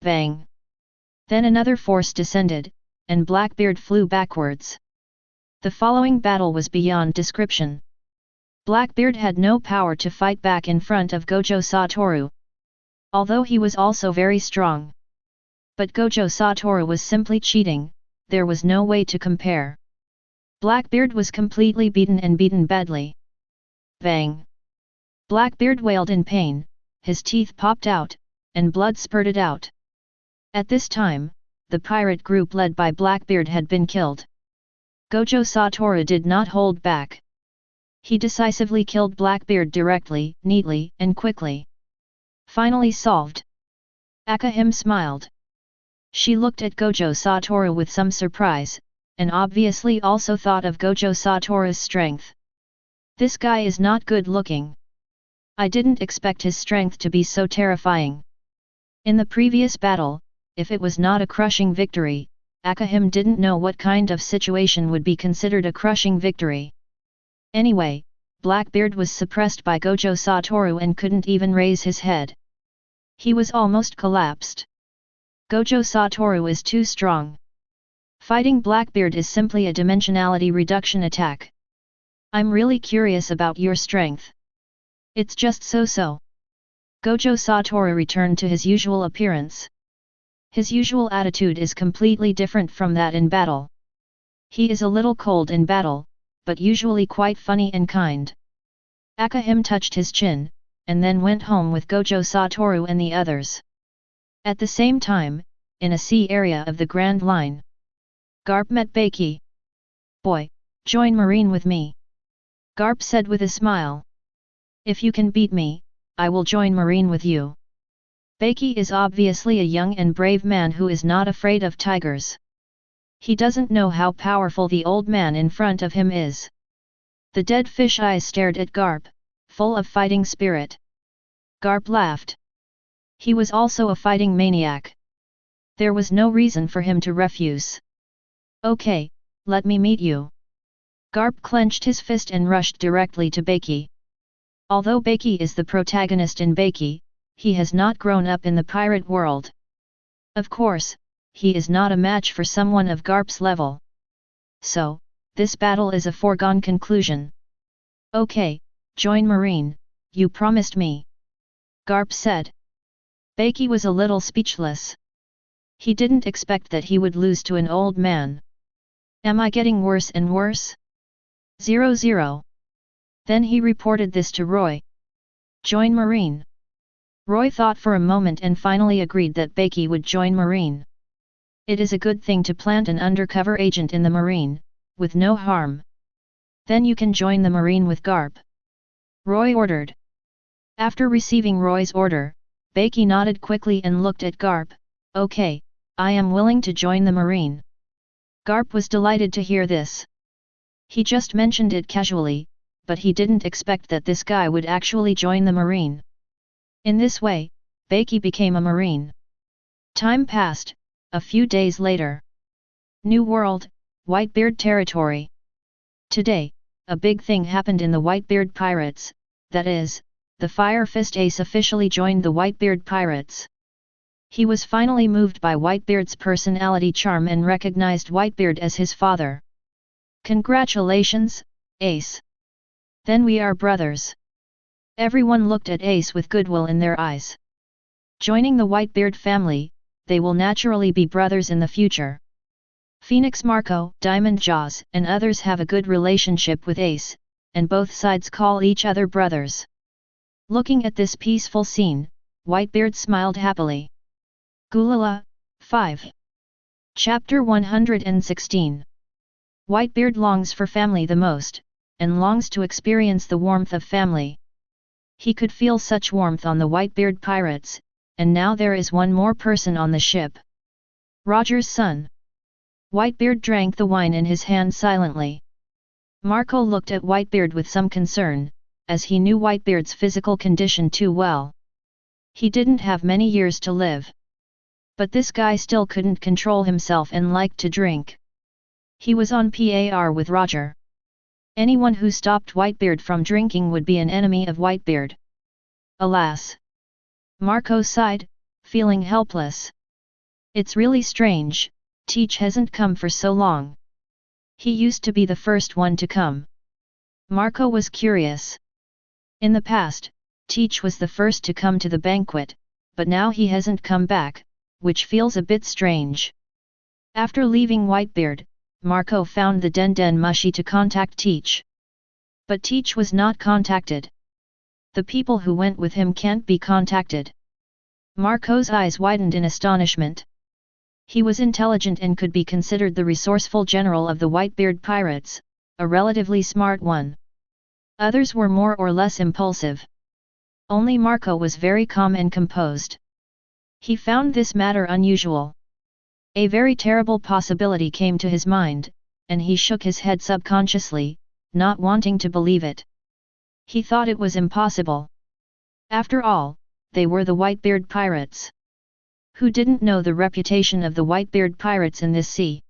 Speaker 1: Bang! Then another force descended, and Blackbeard flew backwards. The following battle was beyond description. Blackbeard had no power to fight back in front of Gojo Satoru. Although he was also very strong. But Gojo Satoru was simply cheating, there was no way to compare. Blackbeard was completely beaten and beaten badly. Bang! Blackbeard wailed in pain, his teeth popped out, and blood spurted out. At this time, the pirate group led by Blackbeard had been killed. Gojo Satoru did not hold back. He decisively killed Blackbeard directly, neatly, and quickly. Finally solved. Akame smiled. She looked at Gojo Satoru with some surprise, and obviously also thought of Gojo Satoru's strength. This guy is not good looking. I didn't expect his strength to be so terrifying. In the previous battle, if it was not a crushing victory, Akame didn't know what kind of situation would be considered a crushing victory. Anyway, Blackbeard was suppressed by Gojo Satoru and couldn't even raise his head. He was almost collapsed. Gojo Satoru is too strong. Fighting Blackbeard is simply a dimensionality reduction attack. I'm really curious about your strength. It's just so-so. Gojo Satoru returned to his usual appearance. His usual attitude is completely different from that in battle. He is a little cold in battle, but usually quite funny and kind. Akame touched his chin, and then went home with Gojo Satoru and the others. At the same time, in a sea area of the Grand Line, Garp met Baki. Boy, join Marine with me. Garp said with a smile. If you can beat me, I will join Marine with you. Baki is obviously a young and brave man who is not afraid of tigers. He doesn't know how powerful the old man in front of him is. The dead fish eyes stared at Garp, full of fighting spirit. Garp laughed. He was also a fighting maniac. There was no reason for him to refuse. Okay, let me meet you. Garp clenched his fist and rushed directly to Baki. Although Baki is the protagonist in Baki, he has not grown up in the pirate world. Of course, he is not a match for someone of Garp's level. So, this battle is a foregone conclusion. Okay, join Marine, you promised me. Garp said. Baki was a little speechless. He didn't expect that he would lose to an old man. Am I getting worse and worse? 00. Then he reported this to Roy. Join Marine. Roy thought for a moment and finally agreed that Baki would join Marine. It is a good thing to plant an undercover agent in the Marine, with no harm. Then you can join the Marine with Garp. Roy ordered. After receiving Roy's order, Baki nodded quickly and looked at Garp. Okay, I am willing to join the Marine. Garp was delighted to hear this. He just mentioned it casually, but he didn't expect that this guy would actually join the Marine. In this way, Baki became a Marine. Time passed, a few days later. New World, Whitebeard Territory. Today, a big thing happened in the Whitebeard Pirates, that is, the Fire Fist Ace officially joined the Whitebeard Pirates. He was finally moved by Whitebeard's personality charm and recognized Whitebeard as his father. Congratulations, Ace. Then we are brothers. Everyone looked at Ace with goodwill in their eyes. Joining the Whitebeard family, they will naturally be brothers in the future. Phoenix Marco, Diamond Jaws and others have a good relationship with Ace, and both sides call each other brothers. Looking at this peaceful scene, Whitebeard smiled happily. Gulala, 5. Chapter 116. Whitebeard longs for family the most, and longs to experience the warmth of family. He could feel such warmth on the Whitebeard Pirates, and now there is one more person on the ship. Roger's son. Whitebeard drank the wine in his hand silently. Marco looked at Whitebeard with some concern, as he knew Whitebeard's physical condition too well. He didn't have many years to live. But this guy still couldn't control himself and liked to drink. He was on par with Roger. Anyone who stopped Whitebeard from drinking would be an enemy of Whitebeard. Alas! Marco sighed, feeling helpless. It's really strange, Teach hasn't come for so long. He used to be the first one to come. Marco was curious. In the past, Teach was the first to come to the banquet, but now he hasn't come back, which feels a bit strange. After leaving Whitebeard, Marco found the Den Mushi to contact Teach. But Teach was not contacted. The people who went with him can't be contacted. Marco's eyes widened in astonishment. He was intelligent and could be considered the resourceful general of the Whitebeard Pirates, a relatively smart one. Others were more or less impulsive. Only Marco was very calm and composed. He found this matter unusual. A very terrible possibility came to his mind, and he shook his head subconsciously, not wanting to believe it. He thought it was impossible. After all, they were the Whitebeard Pirates. Who didn't know the reputation of the Whitebeard Pirates in this sea?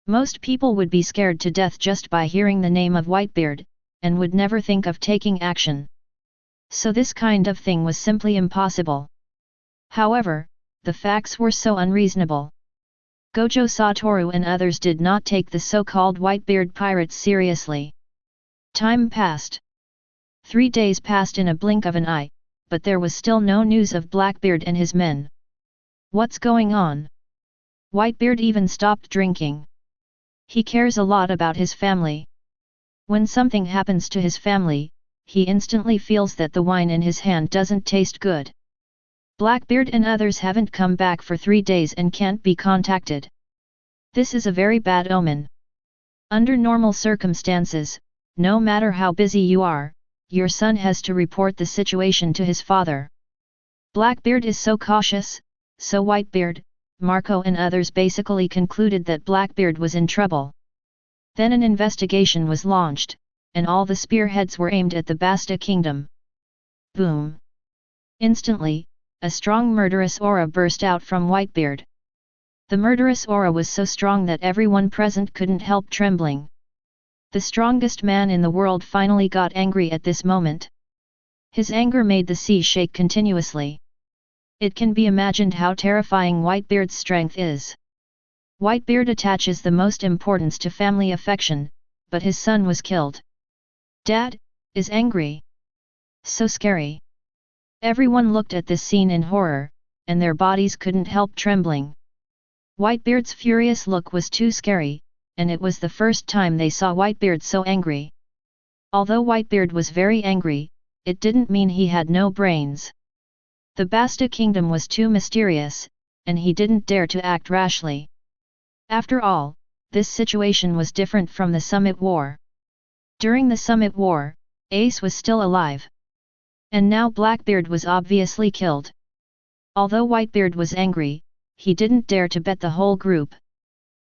Speaker 1: Most people would be scared to death just by hearing the name of Whitebeard, and would never think of taking action. So this kind of thing was simply impossible. However, the facts were so unreasonable. Gojo Satoru and others did not take the so-called Whitebeard Pirates seriously. Time passed. 3 days passed in a blink of an eye, but there was still no news of Blackbeard and his men. What's going on? Whitebeard even stopped drinking. He cares a lot about his family. When something happens to his family, he instantly feels that the wine in his hand doesn't taste good. Blackbeard and others haven't come back for 3 days and can't be contacted. This is a very bad omen. Under normal circumstances, no matter how busy you are, your son has to report the situation to his father. Blackbeard is so cautious, so Whitebeard, Marco and others basically concluded that Blackbeard was in trouble. Then an investigation was launched, and all the spearheads were aimed at the Basta kingdom. Boom! Instantly, a strong murderous aura burst out from Whitebeard. The murderous aura was so strong that everyone present couldn't help trembling. The strongest man in the world finally got angry at this moment. His anger made the sea shake continuously. It can be imagined how terrifying Whitebeard's strength is. Whitebeard attaches the most importance to family affection, but his son was killed. Dad is angry. So scary. Everyone looked at this scene in horror, and their bodies couldn't help trembling. Whitebeard's furious look was too scary, and it was the first time they saw Whitebeard so angry. Although Whitebeard was very angry, it didn't mean he had no brains. The Basta kingdom was too mysterious, and he didn't dare to act rashly. After all, this situation was different from the Summit War. During the Summit War, Ace was still alive. And now Blackbeard was obviously killed. Although Whitebeard was angry, he didn't dare to bet the whole group.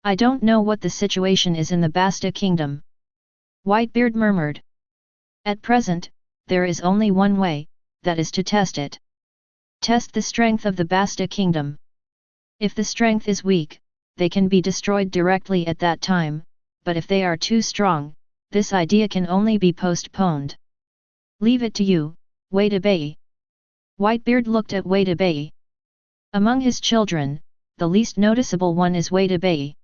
Speaker 1: I don't know what the situation is in the Basta kingdom. Whitebeard murmured. At present, there is only one way, that is to test it. Test the strength of the Basta kingdom. If the strength is weak, they can be destroyed directly at that time, but if they are too strong, this idea can only be postponed. Leave it to you, Wadabae. Whitebeard looked at Wadabae. Among his children, the least noticeable one is Wadabae.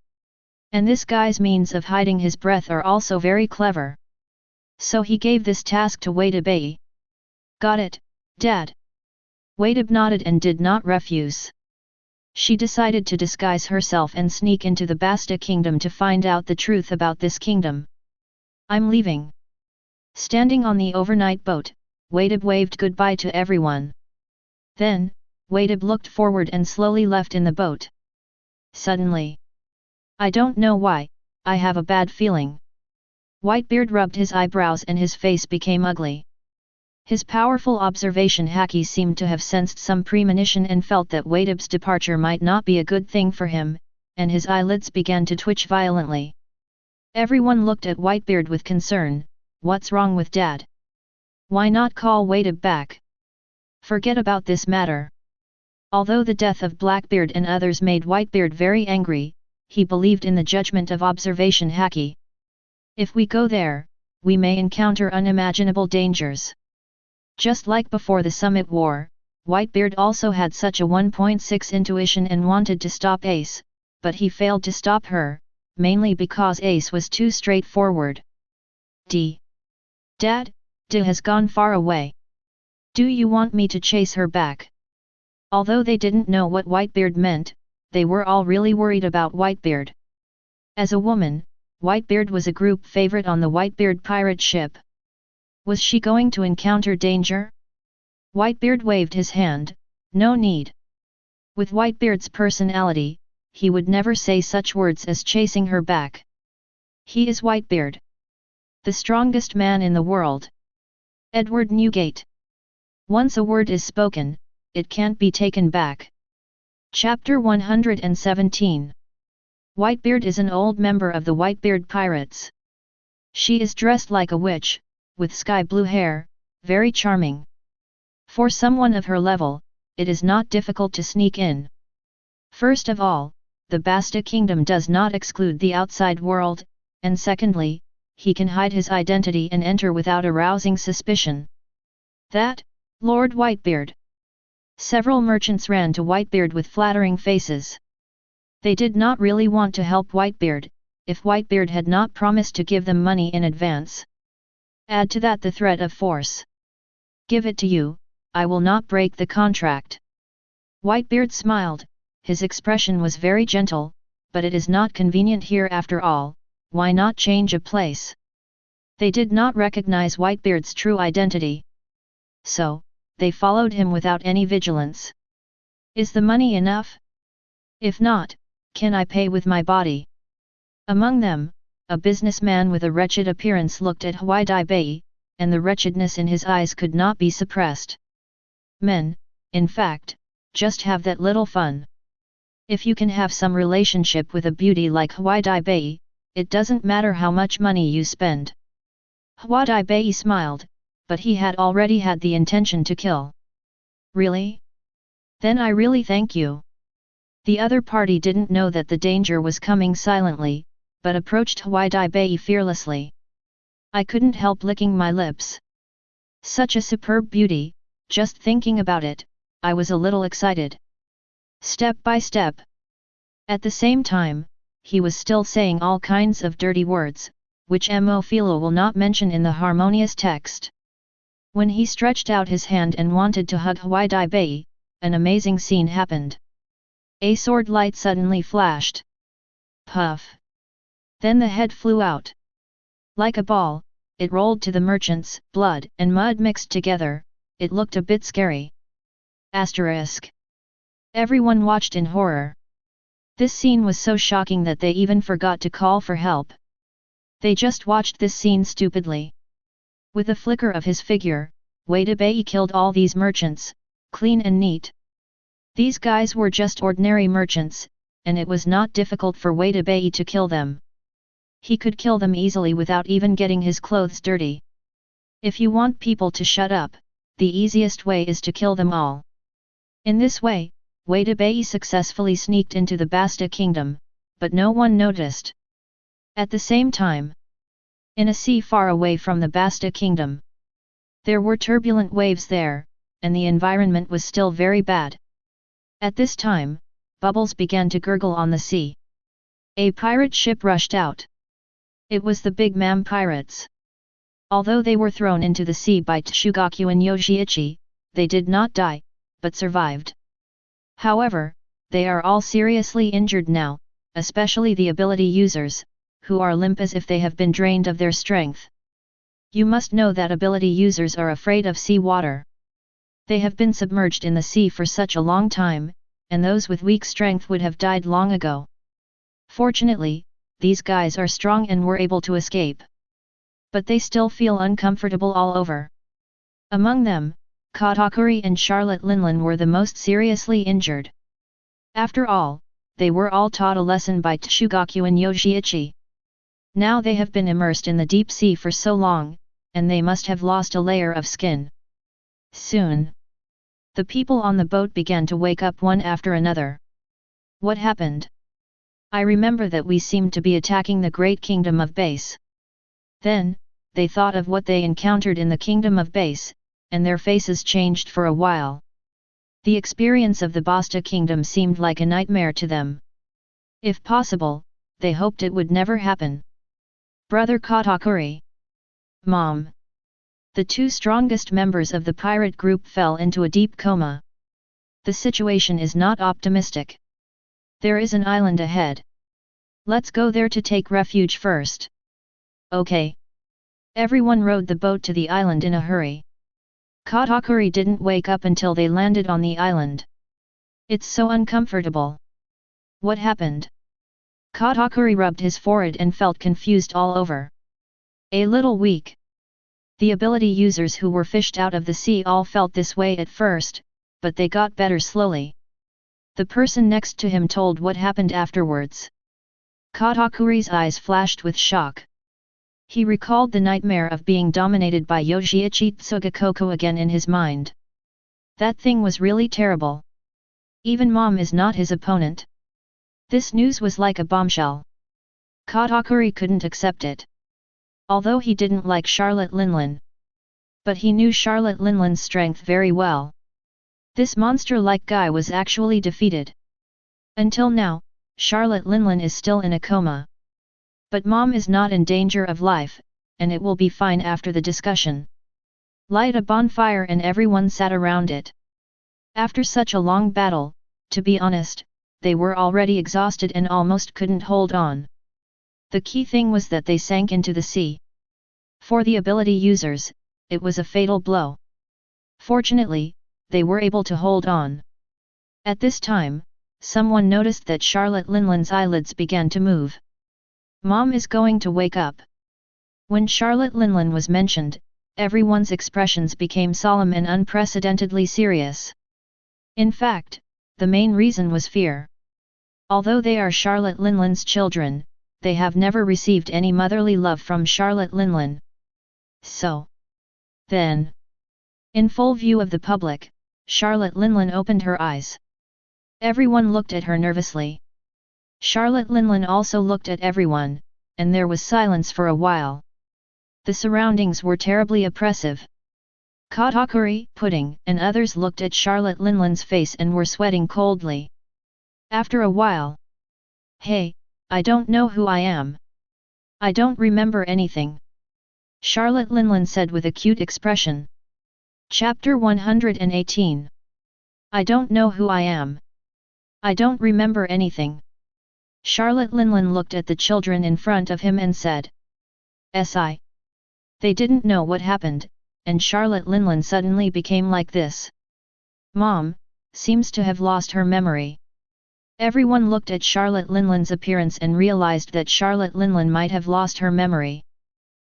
Speaker 1: And this guy's means of hiding his breath are also very clever. So he gave this task to Wadabae. Got it, Dad. Wadab nodded and did not refuse. She decided to disguise herself and sneak into the Basta kingdom to find out the truth about this kingdom. I'm leaving. Standing on the overnight boat, Wadab waved goodbye to everyone. Then, Wadab looked forward and slowly left in the boat. Suddenly. I don't know why, I have a bad feeling. Whitebeard rubbed his eyebrows and his face became ugly. His powerful observation haki seemed to have sensed some premonition and felt that Wadab's departure might not be a good thing for him, and his eyelids began to twitch violently. Everyone looked at Whitebeard with concern. What's wrong with Dad? Why not call Wadab back? Forget about this matter. Although the death of Blackbeard and others made Whitebeard very angry, he believed in the judgment of observation haki. If we go there, we may encounter unimaginable dangers. Just like before the Summit War, Whitebeard also had such a 1.6 intuition and wanted to stop Ace, but he failed to stop her, mainly because Ace was too straightforward. Dad, D has gone far away. Do you want me to chase her back? Although they didn't know what Whitebeard meant, they were all really worried about Whitebeard. As a woman, Whitebeard was a group favorite on the Whitebeard pirate ship. Was she going to encounter danger? Whitebeard waved his hand. No need. With Whitebeard's personality, he would never say such words as chasing her back. He is Whitebeard, the strongest man in the world. Edward Newgate. Once a word is spoken, it can't be taken back. Chapter 117. Whitebeard is an old member of the Whitebeard Pirates. She is dressed like a witch, with sky blue hair, very charming. For someone of her level, it is not difficult to sneak in. First of all, the Basta kingdom does not exclude the outside world, and secondly, he can hide his identity and enter without arousing suspicion. That, Lord Whitebeard. Several merchants ran to Whitebeard with flattering faces. They did not really want to help Whitebeard, if Whitebeard had not promised to give them money in advance. Add to that the threat of force. Give it to you, I will not break the contract. Whitebeard smiled, his expression was very gentle, but it is not convenient here after all, why not change a place? They did not recognize Whitebeard's true identity. So, they followed him without any vigilance. Is the money enough? If not, can I pay with my body? Among them, a businessman with a wretched appearance looked at Whitebeard, and the wretchedness in his eyes could not be suppressed. Men, in fact, just have that little fun. If you can have some relationship with a beauty like Whitebeard, it doesn't matter how much money you spend. Whitebeard smiled, but he had already had the intention to kill. Really? Then I really thank you. The other party didn't know that the danger was coming silently, but approached Whitebeard fearlessly. I couldn't help licking my lips. Such a superb beauty, just thinking about it, I was a little excited. Step by step. At the same time, he was still saying all kinds of dirty words, which Mo Philo will not mention in the harmonious text. When he stretched out his hand and wanted to hug Huai Bei, an amazing scene happened. A sword light suddenly flashed. Puff! Then the head flew out. Like a ball, it rolled to the merchants, blood and mud mixed together, it looked a bit scary. Asterisk. Everyone watched in horror. This scene was so shocking that they even forgot to call for help. They just watched this scene stupidly. With a flicker of his figure, Wei Bei killed all these merchants, clean and neat. These guys were just ordinary merchants, and it was not difficult for Wei Bei to kill them. He could kill them easily without even getting his clothes dirty. If you want people to shut up, the easiest way is to kill them all. In this way, Wei Bei successfully sneaked into the Basta kingdom, but no one noticed. At the same time, in a sea far away from the Basta kingdom, there were turbulent waves there, and the environment was still very bad. At this time, bubbles began to gurgle on the sea. A pirate ship rushed out. It was the Big Mam pirates. Although they were thrown into the sea by Tsugaku and Yoshiichi, they did not die, but survived. However, they are all seriously injured now, especially the ability users, who are limp as if they have been drained of their strength. You must know that ability users are afraid of sea water. They have been submerged in the sea for such a long time, and those with weak strength would have died long ago. Fortunately, these guys are strong and were able to escape. But they still feel uncomfortable all over. Among them, Katakuri and Charlotte Linlin were the most seriously injured. After all, they were all taught a lesson by Tsugaku and Yoshiichi. Now they have been immersed in the deep sea for so long, and they must have lost a layer of skin. Soon, the people on the boat began to wake up one after another. What happened? I remember that we seemed to be attacking the great kingdom of Base. Then, they thought of what they encountered in the kingdom of Base, and their faces changed for a while. The experience of the Basta kingdom seemed like a nightmare to them. If possible, they hoped it would never happen. Brother Katakuri. Mom. The two strongest members of the pirate group fell into a deep coma. The situation is not optimistic. There is an island ahead. Let's go there to take refuge first. Okay. Everyone rowed the boat to the island in a hurry. Katakuri didn't wake up until they landed on the island. It's so uncomfortable. What happened? Katakuri rubbed his forehead and felt confused all over. A little weak. The ability users who were fished out of the sea all felt this way at first, but they got better slowly. The person next to him told what happened afterwards. Katakuri's eyes flashed with shock. He recalled the nightmare of being dominated by Yoshiichi Tsugakoko again in his mind. That thing was really terrible. Even Mom is not his opponent. This news was like a bombshell. Katakuri couldn't accept it. Although he didn't like Charlotte Linlin. But he knew Charlotte Linlin's strength very well. This monster-like guy was actually defeated. Until now, Charlotte Linlin is still in a coma. But Mom is not in danger of life, and it will be fine after the discussion. Light a bonfire and everyone sat around it. After such a long battle, to be honest, they were already exhausted and almost couldn't hold on. The key thing was that they sank into the sea. For the ability users, it was a fatal blow. Fortunately, they were able to hold on. At this time, someone noticed that Charlotte Linlin's eyelids began to move. Mom is going to wake up. When Charlotte Linlin was mentioned, everyone's expressions became solemn and unprecedentedly serious. In fact, the main reason was fear. Although they are Charlotte Linlin's children, they have never received any motherly love from Charlotte Linlin. So, then, in full view of the public, Charlotte Linlin opened her eyes. Everyone looked at her nervously. Charlotte Linlin also looked at everyone, and there was silence for a while. The surroundings were terribly oppressive. Katakuri, Pudding, and others looked at Charlotte Linlin's face and were sweating coldly. After a while, Hey, I don't know who I am. I don't remember anything. Charlotte Linlin said with a cute expression. Chapter 118. I don't know who I am. I don't remember anything. Charlotte Linlin looked at the children in front of him and said. Si. They didn't know what happened, and Charlotte Linlin suddenly became like this. Mom, seems to have lost her memory. Everyone looked at Charlotte Linlin's appearance and realized that Charlotte Linlin might have lost her memory.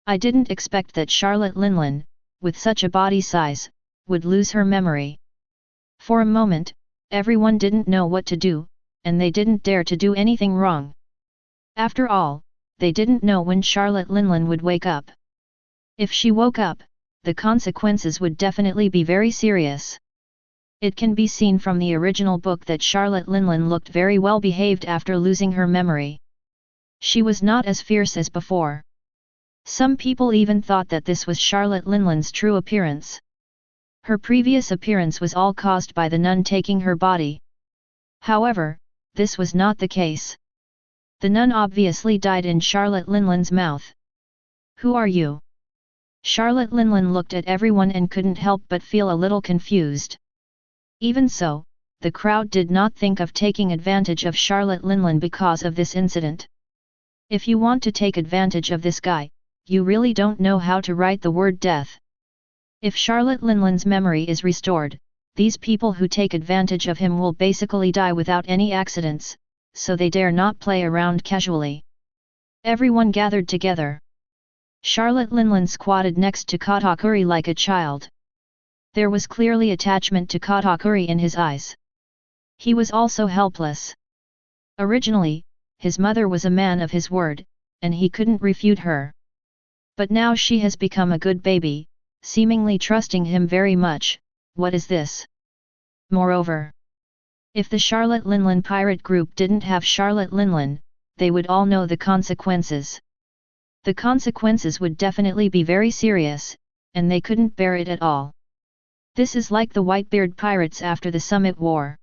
Speaker 1: I didn't expect that Charlotte Linlin, with such a body size, would lose her memory. For a moment, everyone didn't know what to do, and they didn't dare to do anything wrong. After all, they didn't know when Charlotte Linlin would wake up. If she woke up, the consequences would definitely be very serious. It can be seen from the original book that Charlotte Linlin looked very well behaved after losing her memory. She was not as fierce as before. Some people even thought that this was Charlotte Linlin's true appearance. Her previous appearance was all caused by the nun taking her body. However, this was not the case. The nun obviously died in Charlotte Linlin's mouth. Who are you? Charlotte Linlin looked at everyone and couldn't help but feel a little confused. Even so, the crowd did not think of taking advantage of Charlotte Linlin because of this incident. If you want to take advantage of this guy, you really don't know how to write the word death. If Charlotte Linlin's memory is restored, these people who take advantage of him will basically die without any accidents, so they dare not play around casually. Everyone gathered together. Charlotte Linlin squatted next to Katakuri like a child. There was clearly attachment to Katakuri in his eyes. He was also helpless. Originally, his mother was a man of his word, and he couldn't refute her. But now she has become a good baby, seemingly trusting him very much. What is this? Moreover, if the Charlotte Linlin pirate group didn't have Charlotte Linlin, they would all know the consequences. The consequences would definitely be very serious, and they couldn't bear it at all. This is like the Whitebeard pirates after the Summit War.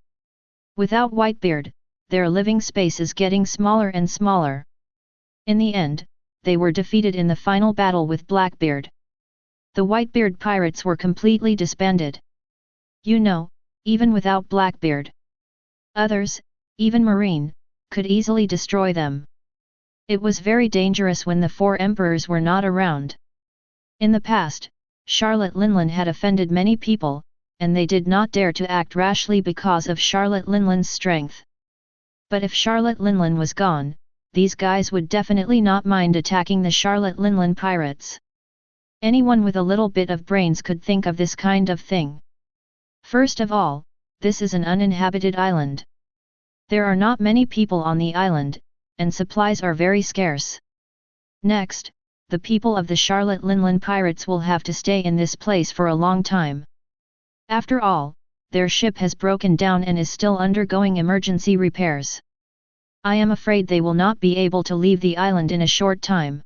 Speaker 1: Without Whitebeard, their living space is getting smaller and smaller. In the end, they were defeated in the final battle with Blackbeard. The Whitebeard pirates were completely disbanded. You know, even without Blackbeard. Others, even Marine, could easily destroy them. It was very dangerous when the four emperors were not around. In the past, Charlotte Linlin had offended many people, and they did not dare to act rashly because of Charlotte Linlin's strength. But if Charlotte Linlin was gone, these guys would definitely not mind attacking the Charlotte Linlin pirates. Anyone with a little bit of brains could think of this kind of thing. First of all, this is an uninhabited island. There are not many people on the island, and supplies are very scarce. Next, the people of the Charlotte Linlin pirates will have to stay in this place for a long time. After all, their ship has broken down and is still undergoing emergency repairs. I am afraid they will not be able to leave the island in a short time.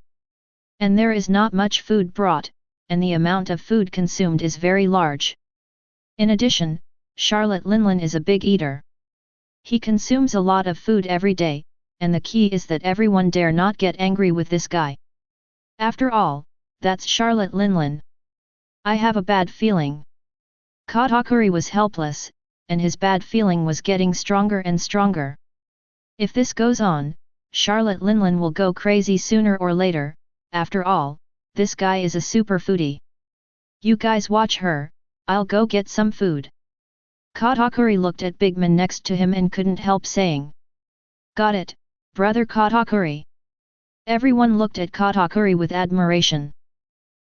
Speaker 1: And there is not much food brought, and the amount of food consumed is very large. In addition, Charlotte Linlin is a big eater. He consumes a lot of food every day, and the key is that everyone dare not get angry with this guy. After all, that's Charlotte Linlin. I have a bad feeling. Katakuri was helpless, and his bad feeling was getting stronger and stronger. If this goes on, Charlotte Linlin will go crazy sooner or later. After all, this guy is a super foodie. You guys watch her, I'll go get some food. Katakuri looked at Bigman next to him and couldn't help saying. Got it, brother Katakuri. Everyone looked at Katakuri with admiration.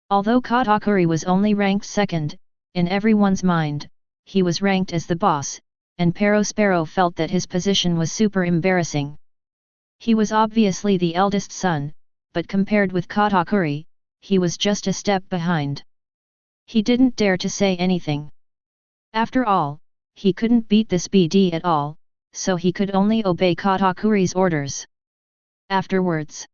Speaker 1: Although Katakuri was only ranked second, in everyone's mind, he was ranked as the boss, and Perospero felt that his position was super embarrassing. He was obviously the eldest son, but compared with Katakuri, he was just a step behind. He didn't dare to say anything. After all, he couldn't beat this BD at all, so he could only obey Katakuri's orders. Afterwards,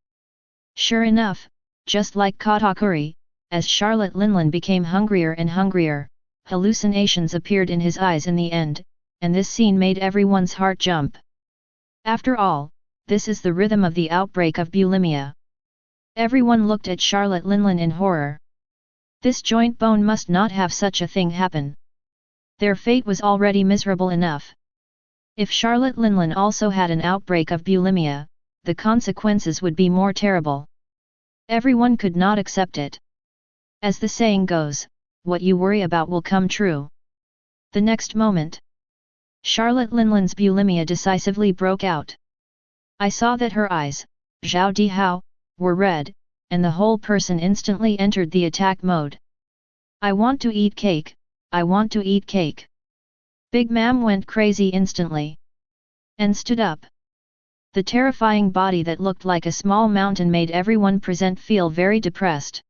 Speaker 1: sure enough, just like Katakuri, as Charlotte Linlin became hungrier and hungrier, hallucinations appeared in his eyes in the end, and this scene made everyone's heart jump. After all, this is the rhythm of the outbreak of bulimia. Everyone looked at Charlotte Linlin in horror. This joint bone must not have such a thing happen. Their fate was already miserable enough. If Charlotte Linlin also had an outbreak of bulimia, the consequences would be more terrible. Everyone could not accept it. As the saying goes, what you worry about will come true. The next moment, Charlotte Linlin's bulimia decisively broke out. I saw that her eyes, Zhao Dihao, were red, and the whole person instantly entered the attack mode. I want to eat cake, I want to eat cake. Big Ma'am went crazy instantly. And stood up. The terrifying body that looked like a small mountain made everyone present feel very depressed.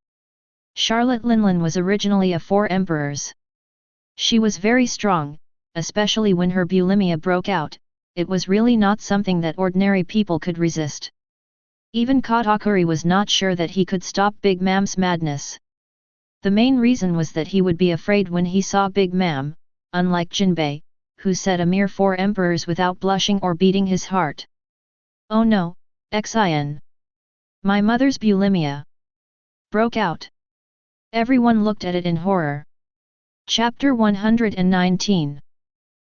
Speaker 1: Charlotte Linlin was originally a 4 emperors. She was very strong, especially when her bulimia broke out. It was really not something that ordinary people could resist. Even Katakuri was not sure that he could stop Big Ma'am's madness. The main reason was that he would be afraid when he saw Big Ma'am, unlike Jinbei, who said a mere 4 emperors without blushing or beating his heart. Oh no, Xin. My mother's bulimia broke out. Everyone looked at it in horror. Chapter 119.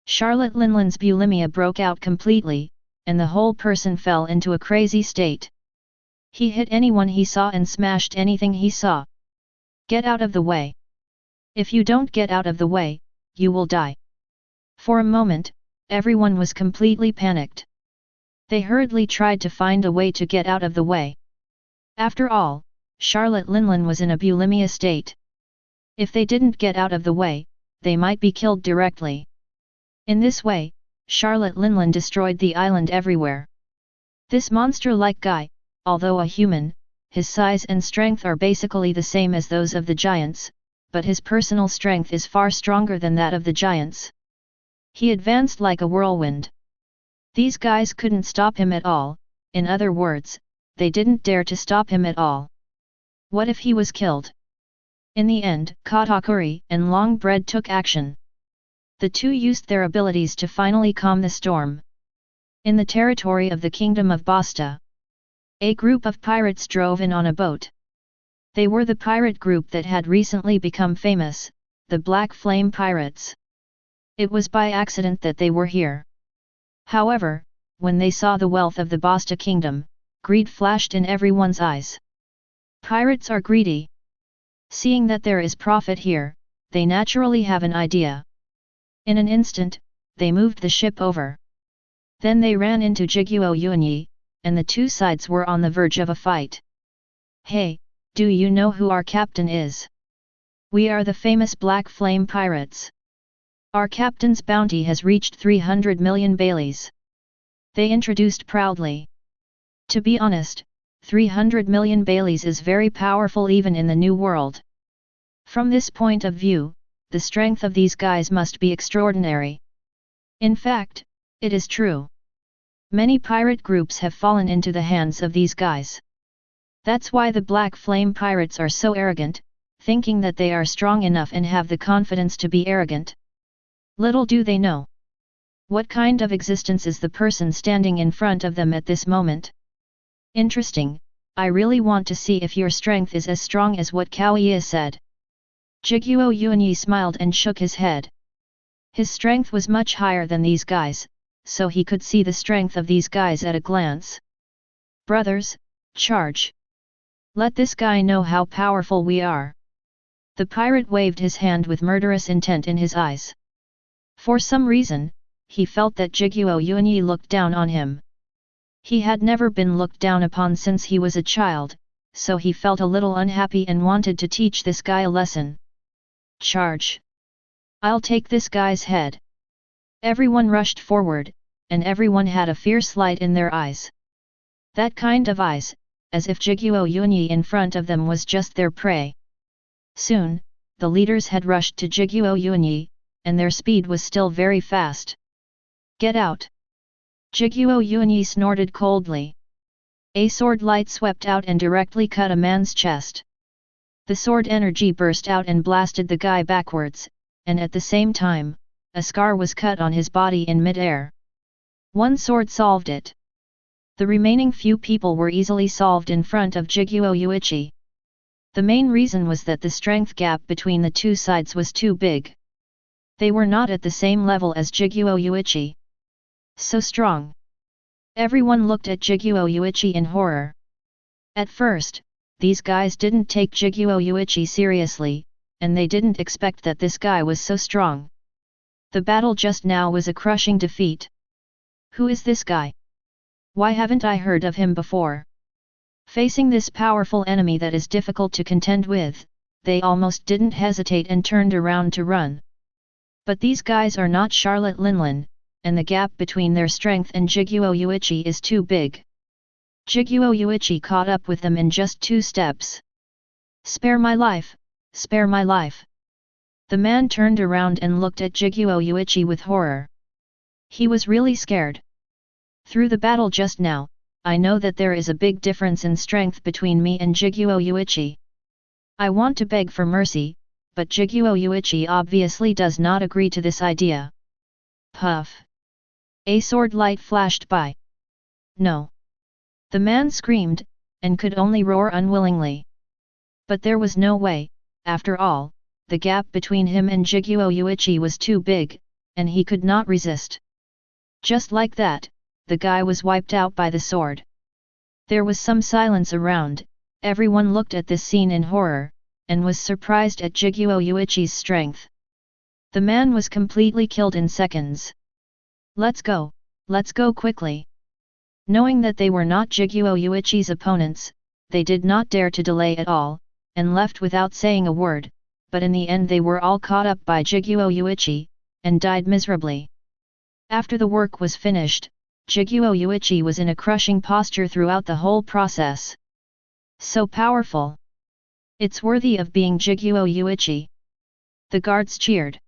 Speaker 1: Charlotte Linlin's bulimia broke out completely, and the whole person fell into a crazy state. He hit anyone he saw and smashed anything he saw. Get out of the way. If you don't get out of the way, you will die. For a moment, everyone was completely panicked. They hurriedly tried to find a way to get out of the way. After all, Charlotte Linlin was in a bulimia state. If they didn't get out of the way, they might be killed directly. In this way, Charlotte Linlin destroyed the island everywhere. This monster-like guy, although a human, his size and strength are basically the same as those of the giants, but his personal strength is far stronger than that of the giants. He advanced like a whirlwind. These guys couldn't stop him at all, in other words, they didn't dare to stop him at all. What if he was killed? In the end, Katakuri and Longbread took action. The two used their abilities to finally calm the storm. In the territory of the Kingdom of Basta, a group of pirates drove in on a boat. They were the pirate group that had recently become famous, the Black Flame Pirates. It was by accident that they were here. However, when they saw the wealth of the Basta kingdom, greed flashed in everyone's eyes. Pirates are greedy. Seeing that there is profit here, they naturally have an idea. In an instant, they moved the ship over. Then they ran into Jiguo Yuanyi, and the two sides were on the verge of a fight. Hey, do you know who our captain is? We are the famous Black Flame Pirates. Our captain's bounty has reached 300 million Baileys. They introduced proudly. To be honest, 300 million Baileys is very powerful even in the New World. From this point of view, the strength of these guys must be extraordinary. In fact, it is true. Many pirate groups have fallen into the hands of these guys. That's why the Black Flame Pirates are so arrogant, thinking that they are strong enough and have the confidence to be arrogant. Little do they know. What kind of existence is the person standing in front of them at this moment? Interesting, I really want to see if your strength is as strong as what Kaoya said. Jiguo Yuanyi smiled and shook his head. His strength was much higher than these guys, so he could see the strength of these guys at a glance. Brothers, charge! Let this guy know how powerful we are. The pirate waved his hand with murderous intent in his eyes. For some reason, he felt that Jiguo Yuanyi looked down on him. He had never been looked down upon since he was a child, so he felt a little unhappy and wanted to teach this guy a lesson. Charge! I'll take this guy's head. Everyone rushed forward, and everyone had a fierce light in their eyes. That kind of eyes, as if Jiguo Yuanyi in front of them was just their prey. Soon, the leaders had rushed to Jiguo Yuanyi, and their speed was still very fast. Get out! Jiguo Yuanyi snorted coldly. A sword light swept out and directly cut a man's chest. The sword energy burst out and blasted the guy backwards, and at the same time, a scar was cut on his body in mid-air. One sword solved it. The remaining few people were easily solved in front of Jiguo Uchi. The main reason was that the strength gap between the two sides was too big. They were not at the same level as Jiguo Uchi. So strong. Everyone looked at Jiguo Uchi in horror. At first, these guys didn't take Jiguo Uchi seriously, and they didn't expect that this guy was so strong. The battle just now was a crushing defeat. Who is this guy? Why haven't I heard of him before? Facing this powerful enemy that is difficult to contend with, they almost didn't hesitate and turned around to run. But these guys are not Charlotte Linlin, and the gap between their strength and Jiguo Uchi is too big. Jiguo Uchi caught up with them in just 2 steps. Spare my life, spare my life. The man turned around and looked at Jiguo Uchi with horror. He was really scared. Through the battle just now, I know that there is a big difference in strength between me and Jiguo Uchi. I want to beg for mercy, but Jiguo Uchi obviously does not agree to this idea. Puff. A sword light flashed by. No. The man screamed, and could only roar unwillingly. But there was no way, after all, the gap between him and Jiguo Uchi was too big, and he could not resist. Just like that, the guy was wiped out by the sword. There was some silence around, everyone looked at this scene in horror, and was surprised at Jiguo Uchi's strength. The man was completely killed in seconds. Let's go quickly. Knowing that they were not Jiguo Uchi's opponents, they did not dare to delay at all, and left without saying a word, but in the end they were all caught up by Jiguo Uchi, and died miserably. After the work was finished, Jiguo Uchi was in a crushing posture throughout the whole process. So powerful! It's worthy of being Jiguo Uchi. The guards cheered.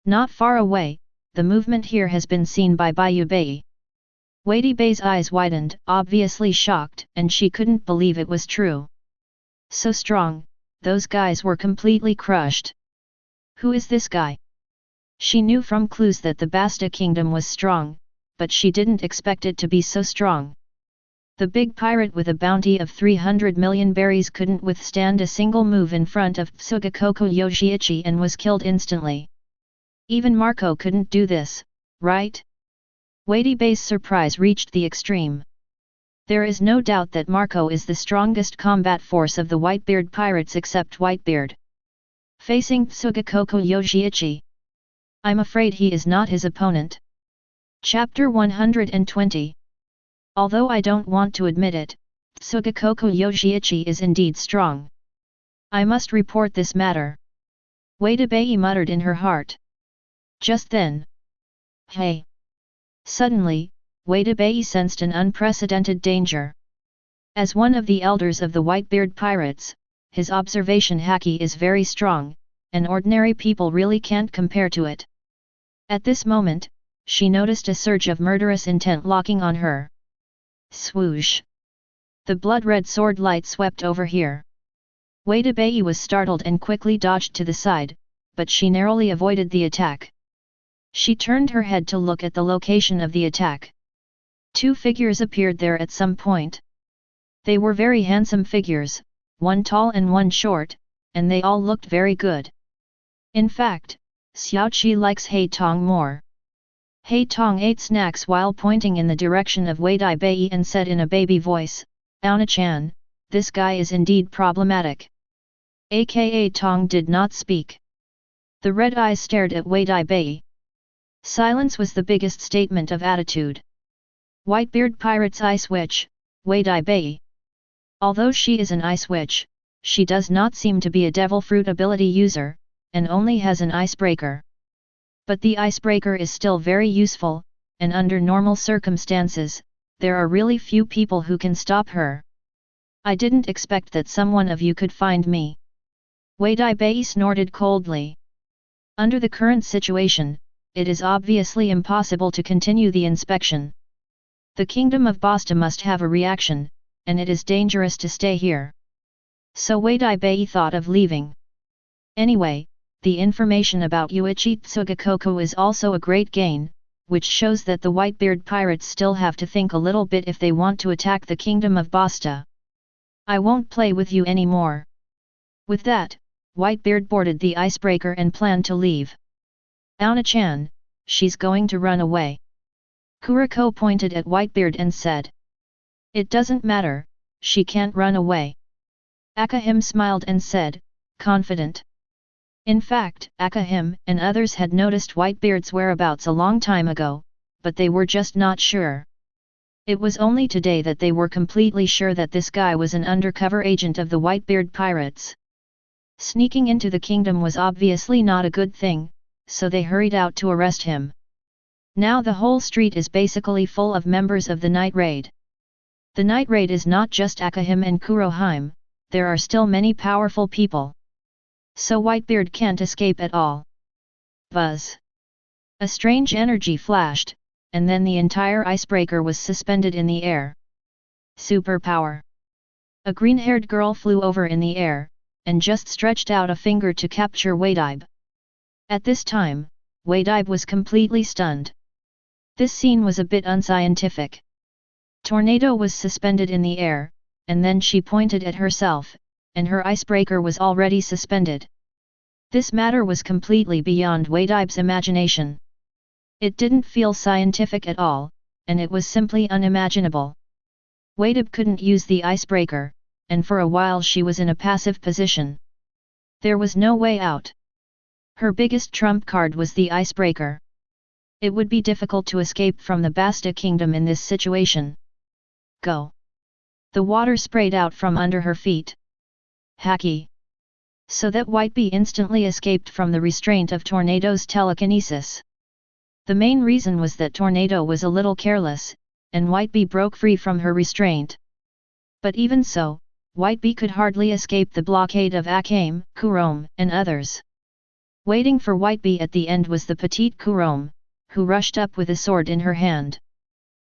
Speaker 1: Not far away, the movement here has been seen by Bai Bei. Wei Bei's eyes widened, obviously shocked, and she couldn't believe it was true. So strong, those guys were completely crushed. Who is this guy? She knew from clues that the Basta kingdom was strong, but she didn't expect it to be so strong. The big pirate with a bounty of 300 million berries couldn't withstand a single move in front of Tsugakoko Yoshiichi and was killed instantly. Even Marco couldn't do this, right? Wei Bei's surprise reached the extreme. There is no doubt that Marco is the strongest combat force of the Whitebeard pirates except Whitebeard. Facing Tsugakoko Yoshiichi. I'm afraid he is not his opponent. Chapter 120. Although I don't want to admit it, Tsugakoko Yoshiichi is indeed strong. I must report this matter. Wei Bei muttered in her heart. Just then. Hey! Suddenly, Wei Bei sensed an unprecedented danger. As one of the elders of the Whitebeard pirates, his observation haki is very strong, and ordinary people really can't compare to it. At this moment, she noticed a surge of murderous intent locking on her. Swoosh! The blood-red sword light swept over here. Wei Bei was startled and quickly dodged to the side, but she narrowly avoided the attack. She turned her head to look at the location of the attack. 2 figures appeared there at some point. They were very handsome figures, one tall and one short, and they all looked very good. In fact, Xiaoqi likes Hei Tong more. Hei Tong ate snacks while pointing in the direction of Wei Bei and said in a baby voice, "Auna-chan, this guy is indeed problematic." Aka Tong did not speak. The red eyes stared at Wei Bei. Silence was the biggest statement of attitude. Whitebeard Pirate's Ice Witch, Wei Bei. Although she is an Ice Witch, she does not seem to be a Devil Fruit ability user, and only has an icebreaker. But the icebreaker is still very useful, and under normal circumstances, there are really few people who can stop her. I didn't expect that someone of you could find me. Wei Bei snorted coldly. Under the current situation, it is obviously impossible to continue the inspection. The Kingdom of Basta must have a reaction, and it is dangerous to stay here. So Wei Bei thought of leaving. Anyway, the information about Uchiha Tsugakoko is also a great gain. which shows that the Whitebeard pirates still have to think a little bit if they want to attack the Kingdom of Basta. I won't play with you anymore. With that, Whitebeard boarded the icebreaker and planned to leave. Aona-chan, she's going to run away. Kuriko pointed at Whitebeard and said. It doesn't matter, she can't run away. Akame smiled and said, confident. In fact, Akame and others had noticed Whitebeard's whereabouts a long time ago, but they were just not sure. It was only today that they were completely sure that this guy was an undercover agent of the Whitebeard pirates. Sneaking into the kingdom was obviously not a good thing, so they hurried out to arrest him. Now the whole street is basically full of members of the night raid. The night raid is not just Akame and Kurohime, there are still many powerful people. So Whitebeard can't escape at all. Buzz. A strange energy flashed, and then the entire icebreaker was suspended in the air. Superpower. A green-haired girl flew over in the air, and just stretched out a finger to capture Whitebeard. At this time, Whitebeard was completely stunned. This scene was a bit unscientific. Tornado was suspended in the air, and then she pointed at herself, and her icebreaker was already suspended. This matter was completely beyond Whitebeard's imagination. It didn't feel scientific at all, and it was simply unimaginable. Whitebeard couldn't use the icebreaker, and for a while she was in a passive position. There was no way out. Her biggest trump card was the icebreaker. It would be difficult to escape from the Basta kingdom in this situation. Go! The water sprayed out from under her feet. Haki! So that Whitebeard instantly escaped from the restraint of Tornado's telekinesis. The main reason was that Tornado was a little careless, and Whitebeard broke free from her restraint. But even so, Whitebeard could hardly escape the blockade of Akame, Kurome, and others. Waiting for Whitebeard at the end was the petite Kurome, who rushed up with a sword in her hand.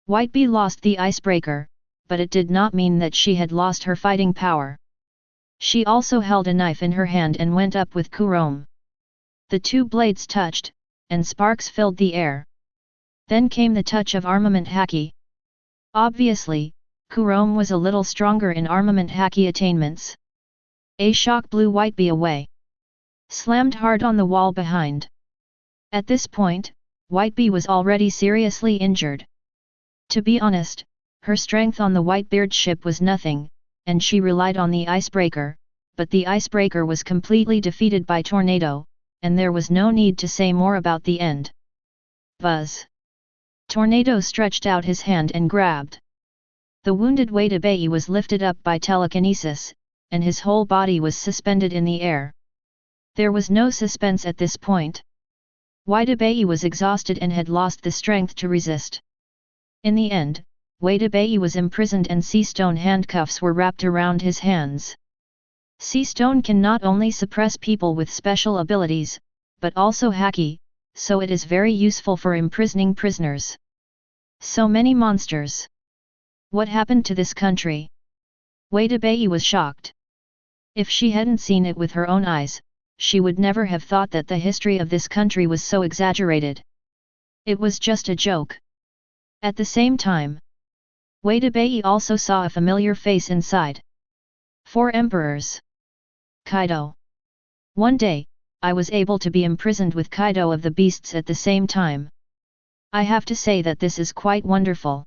Speaker 1: Whitebeard lost the icebreaker, but it did not mean that she had lost her fighting power. She also held a knife in her hand and went up with Kurome. The two blades touched, and sparks filled the air. Then came the touch of armament haki. Obviously, Kurome was a little stronger in armament haki attainments. A shock blew Whitebeard away. Slammed hard on the wall behind. At this point, Whitebeard was already seriously injured. To be honest, her strength on the Whitebeard ship was nothing, and she relied on the icebreaker, but the icebreaker was completely defeated by Tornado, and there was no need to say more about the end. Buzz! Tornado stretched out his hand and grabbed. The wounded Whitebeard was lifted up by telekinesis, and his whole body was suspended in the air. There was no suspense at this point. Whitebeard was exhausted and had lost the strength to resist. In the end, Whitebeard was imprisoned and sea stone handcuffs were wrapped around his hands. Sea stone can not only suppress people with special abilities, but also haki, so it is very useful for imprisoning prisoners. So many monsters. What happened to this country? Whitebeard was shocked. If she hadn't seen it with her own eyes, she would never have thought that the history of this country was so exaggerated. It was just a joke. At the same time, Whitebeard also saw a familiar face inside. 4 emperors. Kaido. One day, I was able to be imprisoned with Kaido of the Beasts at the same time. I have to say that this is quite wonderful.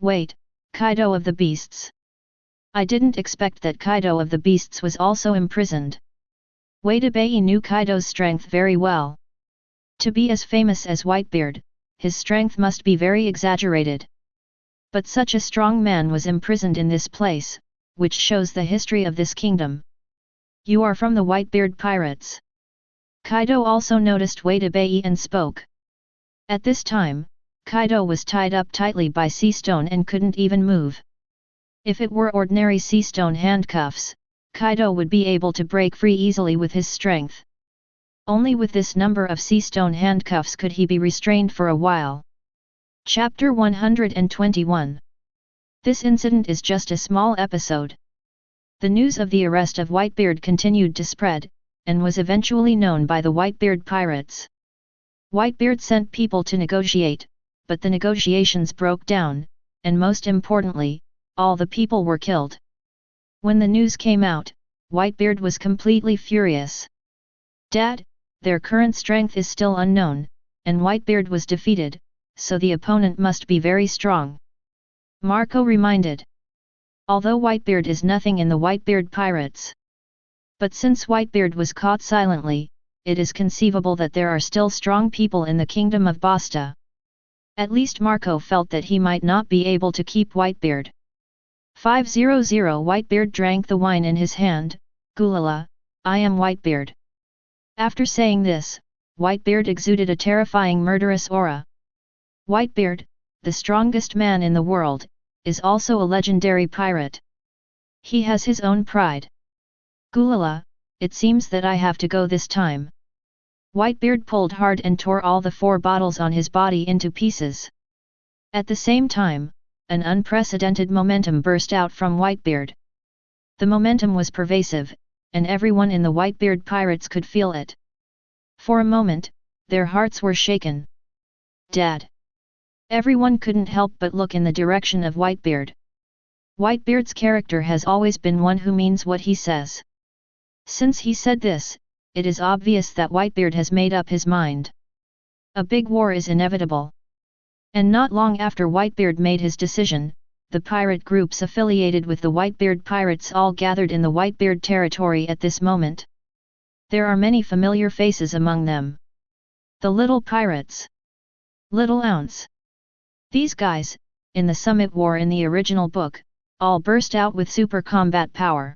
Speaker 1: Wait, Kaido of the Beasts. I didn't expect that Kaido of the Beasts was also imprisoned. Whitebeard knew Kaido's strength very well. To be as famous as Whitebeard, his strength must be very exaggerated. But such a strong man was imprisoned in this place, which shows the history of this kingdom. You are from the Whitebeard pirates. Kaido also noticed Whitebeard and spoke. At this time, Kaido was tied up tightly by sea stone and couldn't even move. If it were ordinary sea stone handcuffs, Kaido would be able to break free easily with his strength. Only with this number of sea stone handcuffs could he be restrained for a while. Chapter 121. This incident is just a small episode. The news of the arrest of Whitebeard continued to spread, and was eventually known by the Whitebeard pirates. Whitebeard sent people to negotiate, but the negotiations broke down, and most importantly, all the people were killed. When the news came out, Whitebeard was completely furious. Dad, their current strength is still unknown, and Whitebeard was defeated, so the opponent must be very strong. Marco reminded. Although Whitebeard is nothing in the Whitebeard pirates. But since Whitebeard was caught silently, it is conceivable that there are still strong people in the Kingdom of Basta. At least Marco felt that he might not be able to keep Whitebeard. 500 Whitebeard drank the wine in his hand. Gulala, I am Whitebeard. After saying this, Whitebeard exuded a terrifying murderous aura. Whitebeard, the strongest man in the world, is also a legendary pirate. He has his own pride. Gulala, it seems that I have to go this time. Whitebeard pulled hard and tore all the 4 bottles on his body into pieces. At the same time, an unprecedented momentum burst out from Whitebeard. The momentum was pervasive, and everyone in the Whitebeard pirates could feel it. For a moment, their hearts were shaken. Dad! Everyone couldn't help but look in the direction of Whitebeard. Whitebeard's character has always been one who means what he says. Since he said this, it is obvious that Whitebeard has made up his mind. A big war is inevitable. And not long after Whitebeard made his decision, the pirate groups affiliated with the Whitebeard pirates all gathered in the Whitebeard territory at this moment. There are many familiar faces among them. The Little Pirates. Little Ounce. These guys, in the Summit War in the original book, all burst out with super combat power.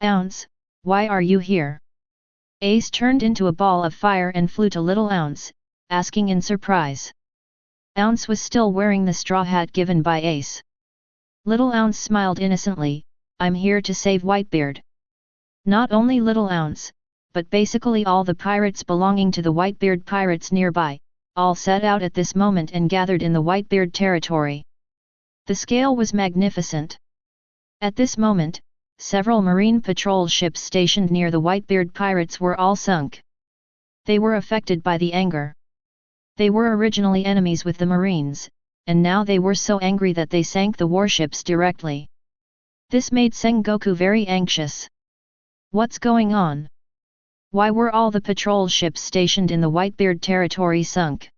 Speaker 1: Ounce, why are you here? Ace turned into a ball of fire and flew to Little Ounce, asking in surprise. Ounce was still wearing the straw hat given by Ace. Little Ounce smiled innocently, I'm here to save Whitebeard. Not only Little Ounce, but basically all the pirates belonging to the Whitebeard pirates nearby, all set out at this moment and gathered in the Whitebeard territory. The scale was magnificent. At this moment, several marine patrol ships stationed near the Whitebeard pirates were all sunk. They were affected by the anger. They were originally enemies with the marines, and now they were so angry that they sank the warships directly. This made Sengoku very anxious. What's going on? Why were all the patrol ships stationed in the Whitebeard territory sunk?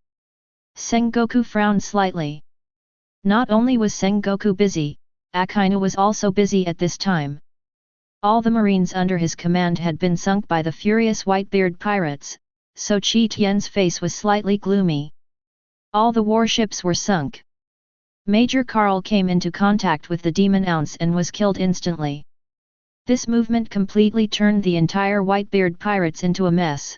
Speaker 1: Sengoku frowned slightly. Not only was Sengoku busy, Akame was also busy at this time. All the marines under his command had been sunk by the furious Whitebeard pirates, so Chi Tian's face was slightly gloomy. All the warships were sunk. Major Carl came into contact with the Demon Ounce and was killed instantly. This movement completely turned the entire Whitebeard pirates into a mess.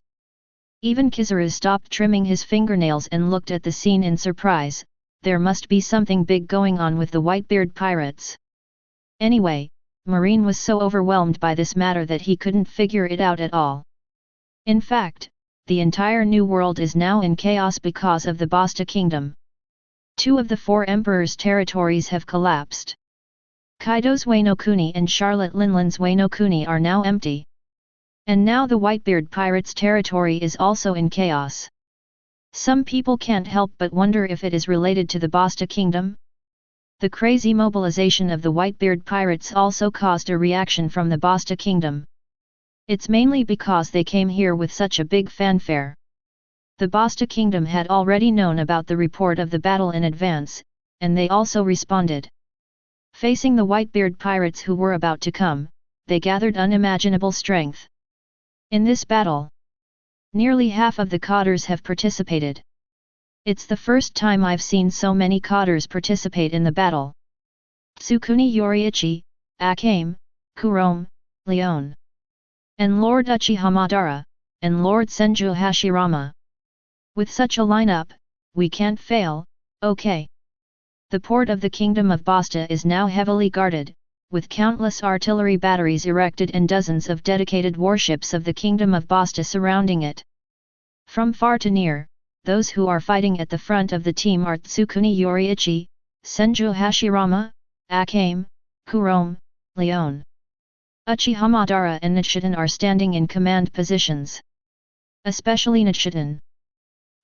Speaker 1: Even Kizaru stopped trimming his fingernails and looked at the scene in surprise. There must be something big going on with the Whitebeard pirates. Anyway, Marine was so overwhelmed by this matter that he couldn't figure it out at all. In fact, the entire New World is now in chaos because of the Basta Kingdom. 2 of the 4 emperors' territories have collapsed. Kaido's Wano-kuni and Charlotte Linland's Wano-kuni are now empty. And now the Whitebeard pirates' territory is also in chaos. Some people can't help but wonder if it is related to the Basta Kingdom. The crazy mobilization of the Whitebeard pirates also caused a reaction from the Basta Kingdom. It's mainly because they came here with such a big fanfare. The Basta Kingdom had already known about the report of the battle in advance, and they also responded. Facing the Whitebeard pirates who were about to come, they gathered unimaginable strength. In this battle, nearly half of the cotters have participated. It's the first time I've seen so many cotters participate in the battle. Tsukuni Yoriichi, Akame, Kurome, Leone. And Lord Uchiha Madara, and Lord Senju Hashirama. With such a lineup, we can't fail, okay. The port of the Kingdom of Basta is now heavily guarded, with countless artillery batteries erected and dozens of dedicated warships of the Kingdom of Basta surrounding it. From far to near, those who are fighting at the front of the team are Tsukuni Yoriichi, Senju Hashirama, Akame, Kurome, Leone. Uchiha Madara and Nichitin are standing in command positions. Especially Nichitin.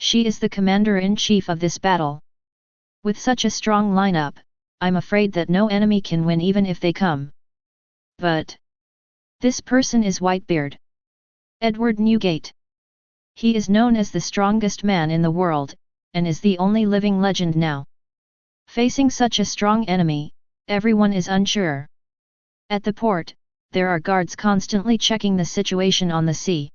Speaker 1: She is the commander-in-chief of this battle. With such a strong lineup, I'm afraid that no enemy can win even if they come. But this person is Whitebeard. Edward Newgate. He is known as the strongest man in the world, and is the only living legend now. Facing such a strong enemy, everyone is unsure. At the port, there are guards constantly checking the situation on the sea.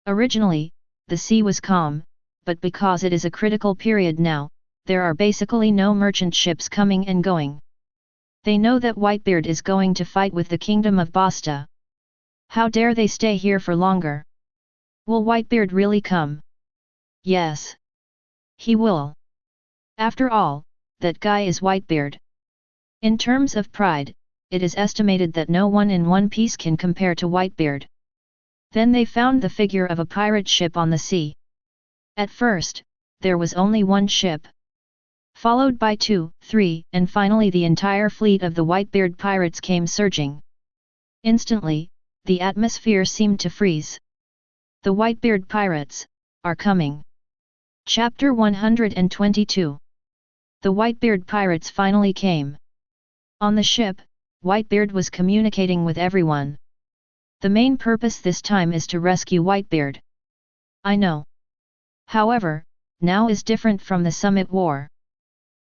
Speaker 1: Originally, the sea was calm, but because it is a critical period now, there are basically no merchant ships coming and going. They know that Whitebeard is going to fight with the Kingdom of Basta. How dare they stay here for longer? Will Whitebeard really come? Yes. He will. After all, that guy is Whitebeard. In terms of pride, it is estimated that no one in One Piece can compare to Whitebeard. Then they found the figure of a pirate ship on the sea. At first, there was only one ship. Followed by 2, 3, and finally the entire fleet of the Whitebeard pirates came surging. Instantly, the atmosphere seemed to freeze. The Whitebeard pirates are coming. Chapter 122. The Whitebeard pirates finally came. On the ship, Whitebeard was communicating with everyone. The main purpose this time is to rescue Whitebeard. I know. However, now is different from the Summit War.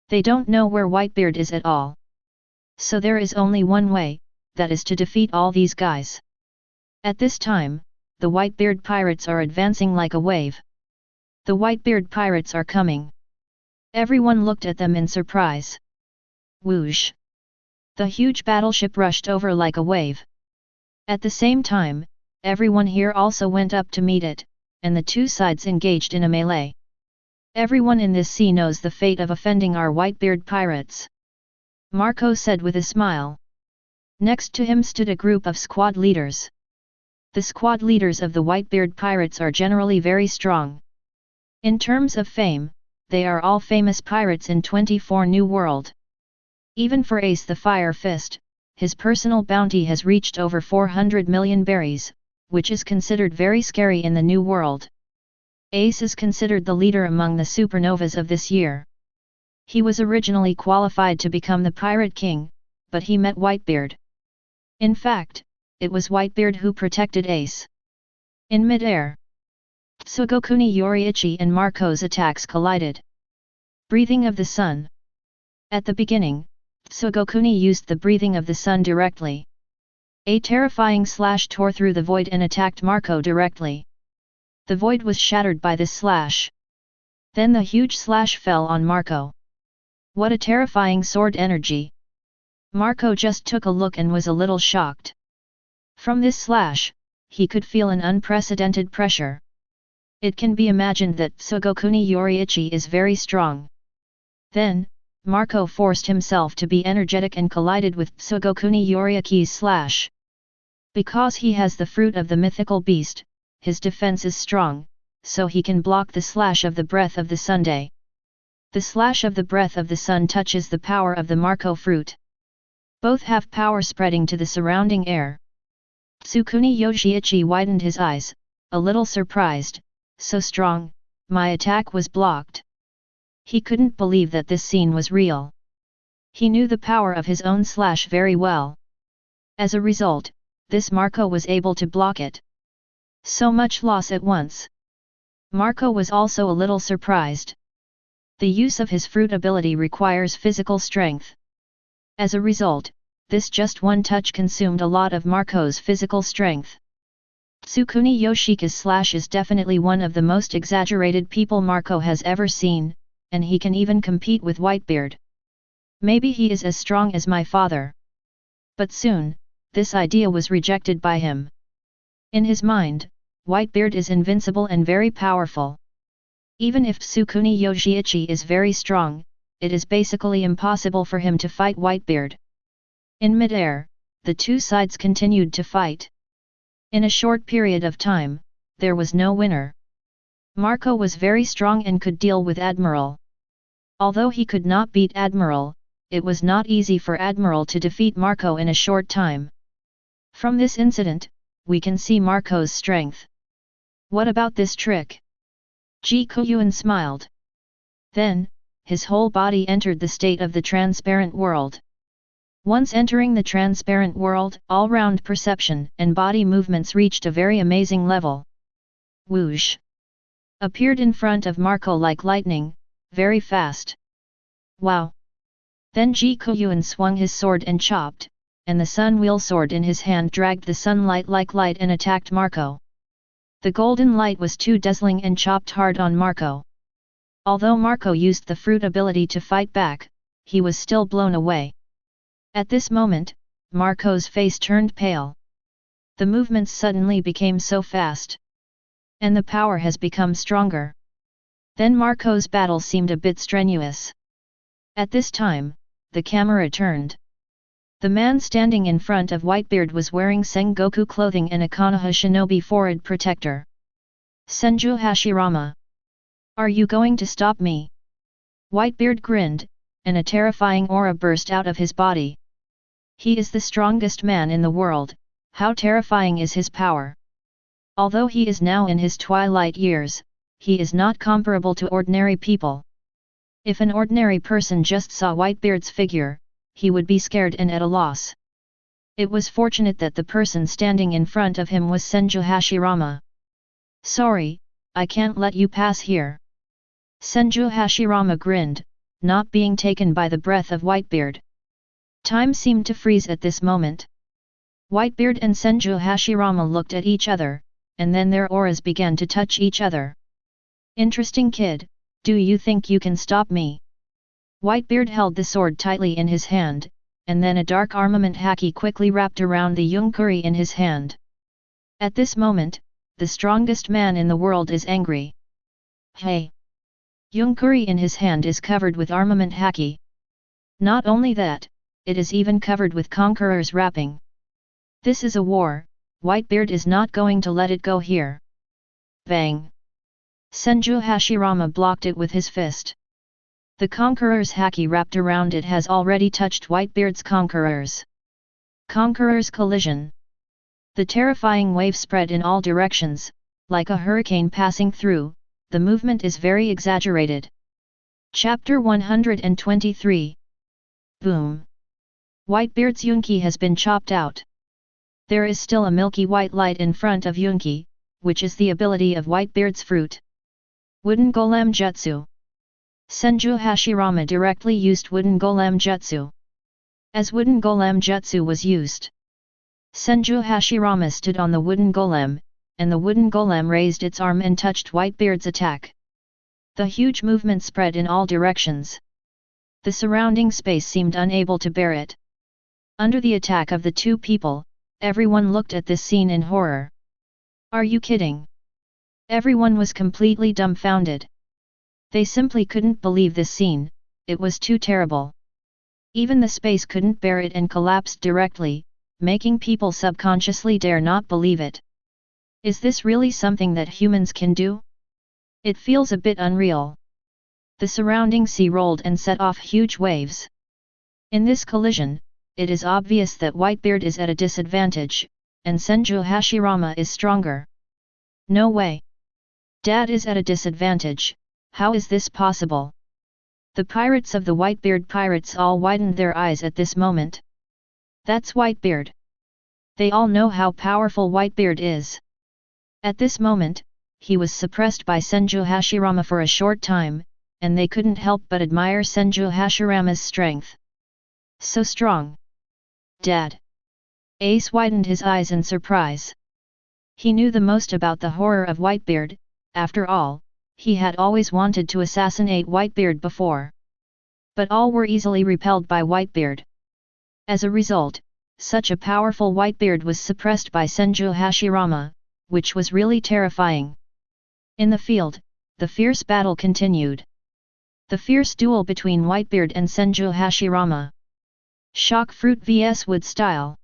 Speaker 1: They don't know where Whitebeard is at all. So there is only one way, that is to defeat all these guys. At this time, the Whitebeard pirates are advancing like a wave. The Whitebeard pirates are coming. Everyone looked at them in surprise. Whoosh! The huge battleship rushed over like a wave. At the same time, everyone here also went up to meet it, and the two sides engaged in a melee. Everyone in this sea knows the fate of offending our Whitebeard pirates. Marco said with a smile. Next to him stood a group of squad leaders. The squad leaders of the Whitebeard pirates are generally very strong. In terms of fame, they are all famous pirates in 24 New World. Even for Ace the Fire Fist, his personal bounty has reached over 400 million berries, which is considered very scary in the New World. Ace is considered the leader among the supernovas of this year. He was originally qualified to become the Pirate King, but he met Whitebeard. In fact, it was Whitebeard who protected Ace. In mid-air, Tsugokuni Yoriichi and Marco's attacks collided. Breathing of the Sun. At the beginning, Tsugokuni used the breathing of the sun directly. A terrifying slash tore through the void and attacked Marco directly. The void was shattered by this slash. Then the huge slash fell on Marco. What a terrifying sword energy! Marco just took a look and was a little shocked. From this slash, he could feel an unprecedented pressure. It can be imagined that Tsugokuni Yoriichi is very strong. Then, Marco forced himself to be energetic and collided with Tsugokuni Yoriichi's slash. Because he has the fruit of the mythical beast, his defense is strong, so he can block the slash of the breath of the Sunday. The slash of the breath of the sun touches the power of the Marco fruit. Both have power spreading to the surrounding air. Tsukuni Yoshiichi widened his eyes, a little surprised. So strong, my attack was blocked. He couldn't believe that this scene was real. He knew the power of his own slash very well. As a result, this Marco was able to block it. So much loss at once. Marco was also a little surprised. The use of his fruit ability requires physical strength. As a result, this just one touch consumed a lot of Marco's physical strength. Tsukuni Yoshika's slash is definitely one of the most exaggerated people Marco has ever seen, and he can even compete with Whitebeard. Maybe he is as strong as my father. But soon, this idea was rejected by him. In his mind, Whitebeard is invincible and very powerful. Even if Tsukuni Yoshiichi is very strong, it is basically impossible for him to fight Whitebeard. In mid-air, the two sides continued to fight. In a short period of time, there was no winner. Marco was very strong and could deal with Admiral. Although he could not beat Admiral, it was not easy for Admiral to defeat Marco in a short time. From this incident, we can see Marco's strength. What about this trick? Ji Kuyuan smiled. Then, his whole body entered the state of the transparent world. Once entering the transparent world, all-round perception and body movements reached a very amazing level. Whoosh! Appeared in front of Marco like lightning, very fast. Wow! Then Ji Kuyuan swung his sword and chopped, and the sun wheel sword in his hand dragged the sunlight like light and attacked Marco. The golden light was too dazzling and chopped hard on Marco. Although Marco used the fruit ability to fight back, he was still blown away. At this moment, Marco's face turned pale. The movements suddenly became so fast. And the power has become stronger. Then Marco's battle seemed a bit strenuous. At this time, the camera turned. The man standing in front of Whitebeard was wearing Sengoku clothing and a Konoha shinobi forehead protector. Senju Hashirama. Are you going to stop me? Whitebeard grinned, and a terrifying aura burst out of his body. He is the strongest man in the world, how terrifying is his power. Although he is now in his twilight years, he is not comparable to ordinary people. If an ordinary person just saw Whitebeard's figure, he would be scared and at a loss. It was fortunate that the person standing in front of him was Senju Hashirama. Sorry, I can't let you pass here. Senju Hashirama grinned, not being taken by the breath of Whitebeard. Time seemed to freeze at this moment. Whitebeard and Senju Hashirama looked at each other, and then their auras began to touch each other. Interesting kid, do you think you can stop me? Whitebeard held the sword tightly in his hand, and then a dark armament haki quickly wrapped around the Yunkuri in his hand. At this moment, the strongest man in the world is angry. Hey! Yunkuri in his hand is covered with armament haki. Not only that, it is even covered with conqueror's wrapping. This is a war, Whitebeard is not going to let it go here. Bang! Senju Hashirama blocked it with his fist. The conqueror's haki wrapped around it has already touched Whitebeard's conquerors. Conqueror's collision. The terrifying wave spread in all directions, like a hurricane passing through, the movement is very exaggerated. Chapter 123. Boom! Whitebeard's Yunki has been chopped out. There is still a milky white light in front of Yunki, which is the ability of Whitebeard's fruit. Wooden Golem Jutsu. Senju Hashirama directly used Wooden Golem Jutsu. As Wooden Golem Jutsu was used, Senju Hashirama stood on the Wooden Golem, and the Wooden Golem raised its arm and touched Whitebeard's attack. The huge movement spread in all directions. The surrounding space seemed unable to bear it. Under the attack of the two people, everyone looked at this scene in horror. Are you kidding? Everyone was completely dumbfounded. They simply couldn't believe this scene, it was too terrible. Even the space couldn't bear it and collapsed directly, making people subconsciously dare not believe it. Is this really something that humans can do? It feels a bit unreal. The surrounding sea rolled and set off huge waves. In this collision, it is obvious that Whitebeard is at a disadvantage, and Senju Hashirama is stronger. No way. Dad is at a disadvantage, how is this possible? The pirates of the Whitebeard pirates all widened their eyes at this moment. That's Whitebeard. They all know how powerful Whitebeard is. At this moment, he was suppressed by Senju Hashirama for a short time, and they couldn't help but admire Senju Hashirama's strength. So strong. Dad. Ace widened his eyes in surprise. He knew the most about the horror of Whitebeard, after all, he had always wanted to assassinate Whitebeard before. But all were easily repelled by Whitebeard. As a result, such a powerful Whitebeard was suppressed by Senju Hashirama, which was really terrifying. In the field, the fierce battle continued. The fierce duel between Whitebeard and Senju Hashirama. Shock fruit vs wood style.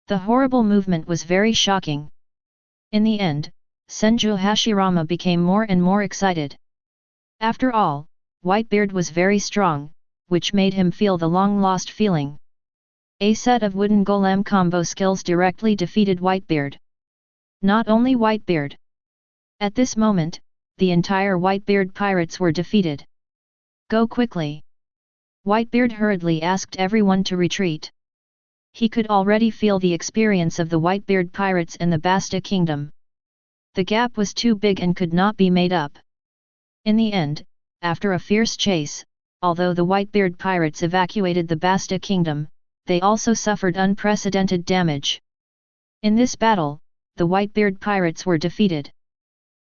Speaker 1: The horrible movement was very shocking. In the end, Senju Hashirama became more and more excited. After all, Whitebeard was very strong, which made him feel the long-lost feeling. A set of wooden golem combo skills directly defeated Whitebeard. Not only Whitebeard. At this moment, the entire Whitebeard pirates were defeated. Go quickly! Whitebeard hurriedly asked everyone to retreat. He could already feel the experience of the Whitebeard pirates and the Basta kingdom. The gap was too big and could not be made up. In the end, after a fierce chase, although the Whitebeard pirates evacuated the Basta kingdom, they also suffered unprecedented damage. In this battle, the Whitebeard pirates were defeated.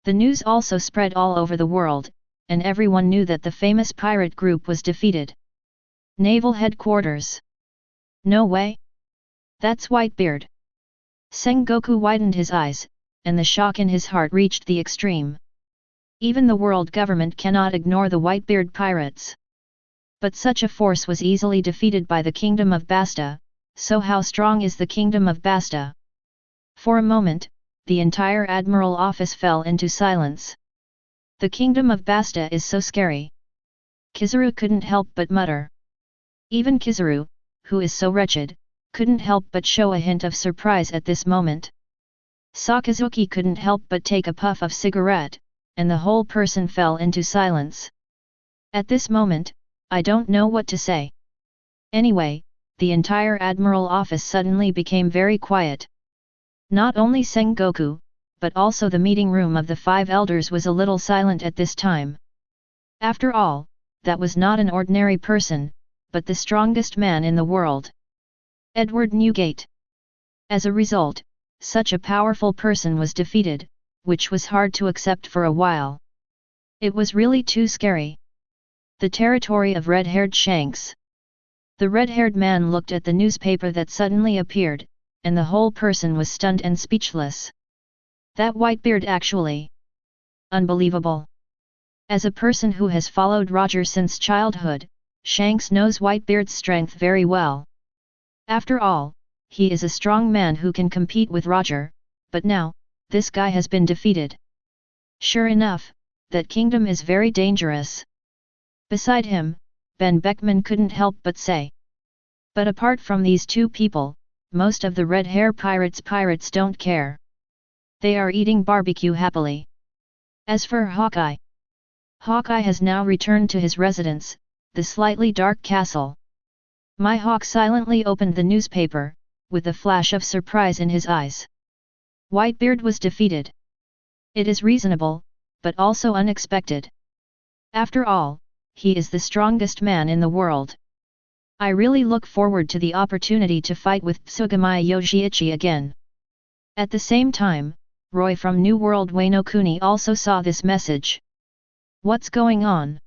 Speaker 1: The news also spread all over the world, and everyone knew that the famous pirate group was defeated. Naval headquarters. No way! That's Whitebeard! Sengoku widened his eyes, and the shock in his heart reached the extreme. Even the world government cannot ignore the Whitebeard pirates. But such a force was easily defeated by the Kingdom of Basta, so how strong is the Kingdom of Basta? For a moment, the entire Admiral office fell into silence. The Kingdom of Basta is so scary. Kizaru couldn't help but mutter. Even Kizaru, who is so wretched, couldn't help but show a hint of surprise at this moment. Sakazuki couldn't help but take a puff of cigarette, and the whole person fell into silence. At this moment, I don't know what to say. Anyway, the entire Admiral office suddenly became very quiet. Not only Sengoku, but also the meeting room of the five elders was a little silent at this time. After all, that was not an ordinary person, but the strongest man in the world. Edward Newgate. As a result, such a powerful person was defeated, which was hard to accept for a while. It was really too scary. The territory of red-haired Shanks. The red-haired man looked at the newspaper that suddenly appeared, and the whole person was stunned and speechless. That Whitebeard actually. Unbelievable. As a person who has followed Roger since childhood, Shanks knows Whitebeard's strength very well. After all, he is a strong man who can compete with Roger, but now, this guy has been defeated. Sure enough, that kingdom is very dangerous. Beside him, Ben Beckman couldn't help but say. But apart from these two people, most of the red hair pirates don't care. They are eating barbecue happily. As for Hawkeye. Hawkeye has now returned to his residence, the slightly dark castle. My Hawk silently opened the newspaper, with a flash of surprise in his eyes. Whitebeard was defeated. It is reasonable, but also unexpected. After all, he is the strongest man in the world. I really look forward to the opportunity to fight with Tsugamai Yoshiichi again. At the same time, Roy from New World Wano Kuni also saw this message. What's going on?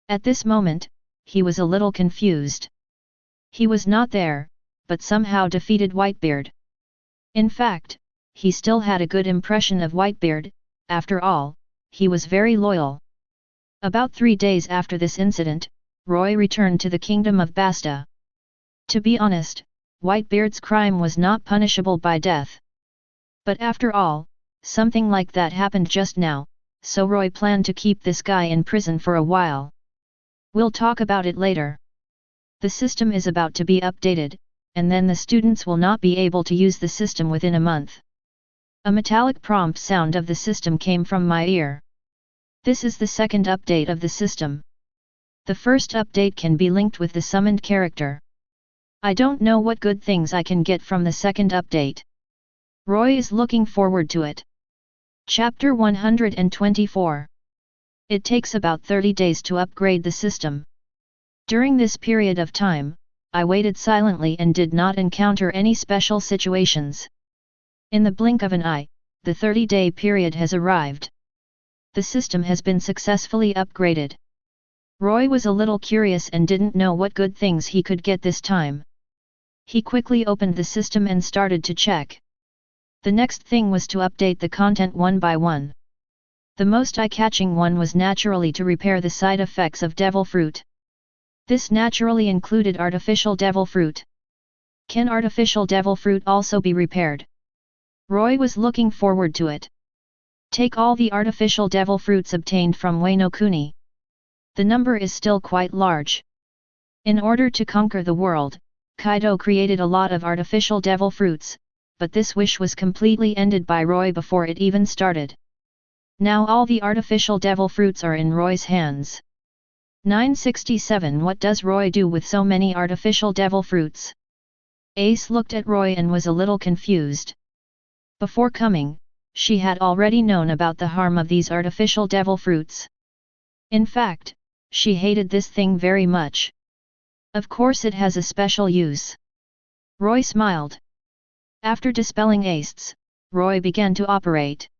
Speaker 1: At this moment, he was a little confused. He was not there, but somehow defeated Whitebeard. In fact, he still had a good impression of Whitebeard. After all, he was very loyal. About 3 days after this incident, Roy returned to the Kingdom of Basta. To be honest, Whitebeard's crime was not punishable by death. But after all, something like that happened just now, so Roy planned to keep this guy in prison for a while. We'll talk about it later. The system is about to be updated, and then the students will not be able to use the system within a month. A metallic prompt sound of the system came from my ear. This is the second update of the system. The first update can be linked with the summoned character. I don't know what good things I can get from the second update. Roy is looking forward to it. Chapter 124. It takes about 30 days to upgrade the system. During this period of time, I waited silently and did not encounter any special situations. In the blink of an eye, the 30-day period has arrived. The system has been successfully upgraded. Roy was a little curious and didn't know what good things he could get this time. He quickly opened the system and started to check. The next thing was to update the content one by one. The most eye-catching one was naturally to repair the side effects of devil fruit. This naturally included artificial devil fruit. Can artificial devil fruit also be repaired? Roy was looking forward to it. Take all the artificial devil fruits obtained from Wano Kuni. The number is still quite large. In order to conquer the world, Kaido created a lot of artificial devil fruits, but this wish was completely ended by Roy before it even started. Now all the artificial devil fruits are in Roy's hands. 967 What does Roy do with so many artificial devil fruits? Ace looked at Roy and was a little confused. Before coming, she had already known about the harm of these artificial devil fruits. In fact, she hated this thing very much. Of course it has a special use. Roy smiled. After dispelling Acedes, Roy began to operate.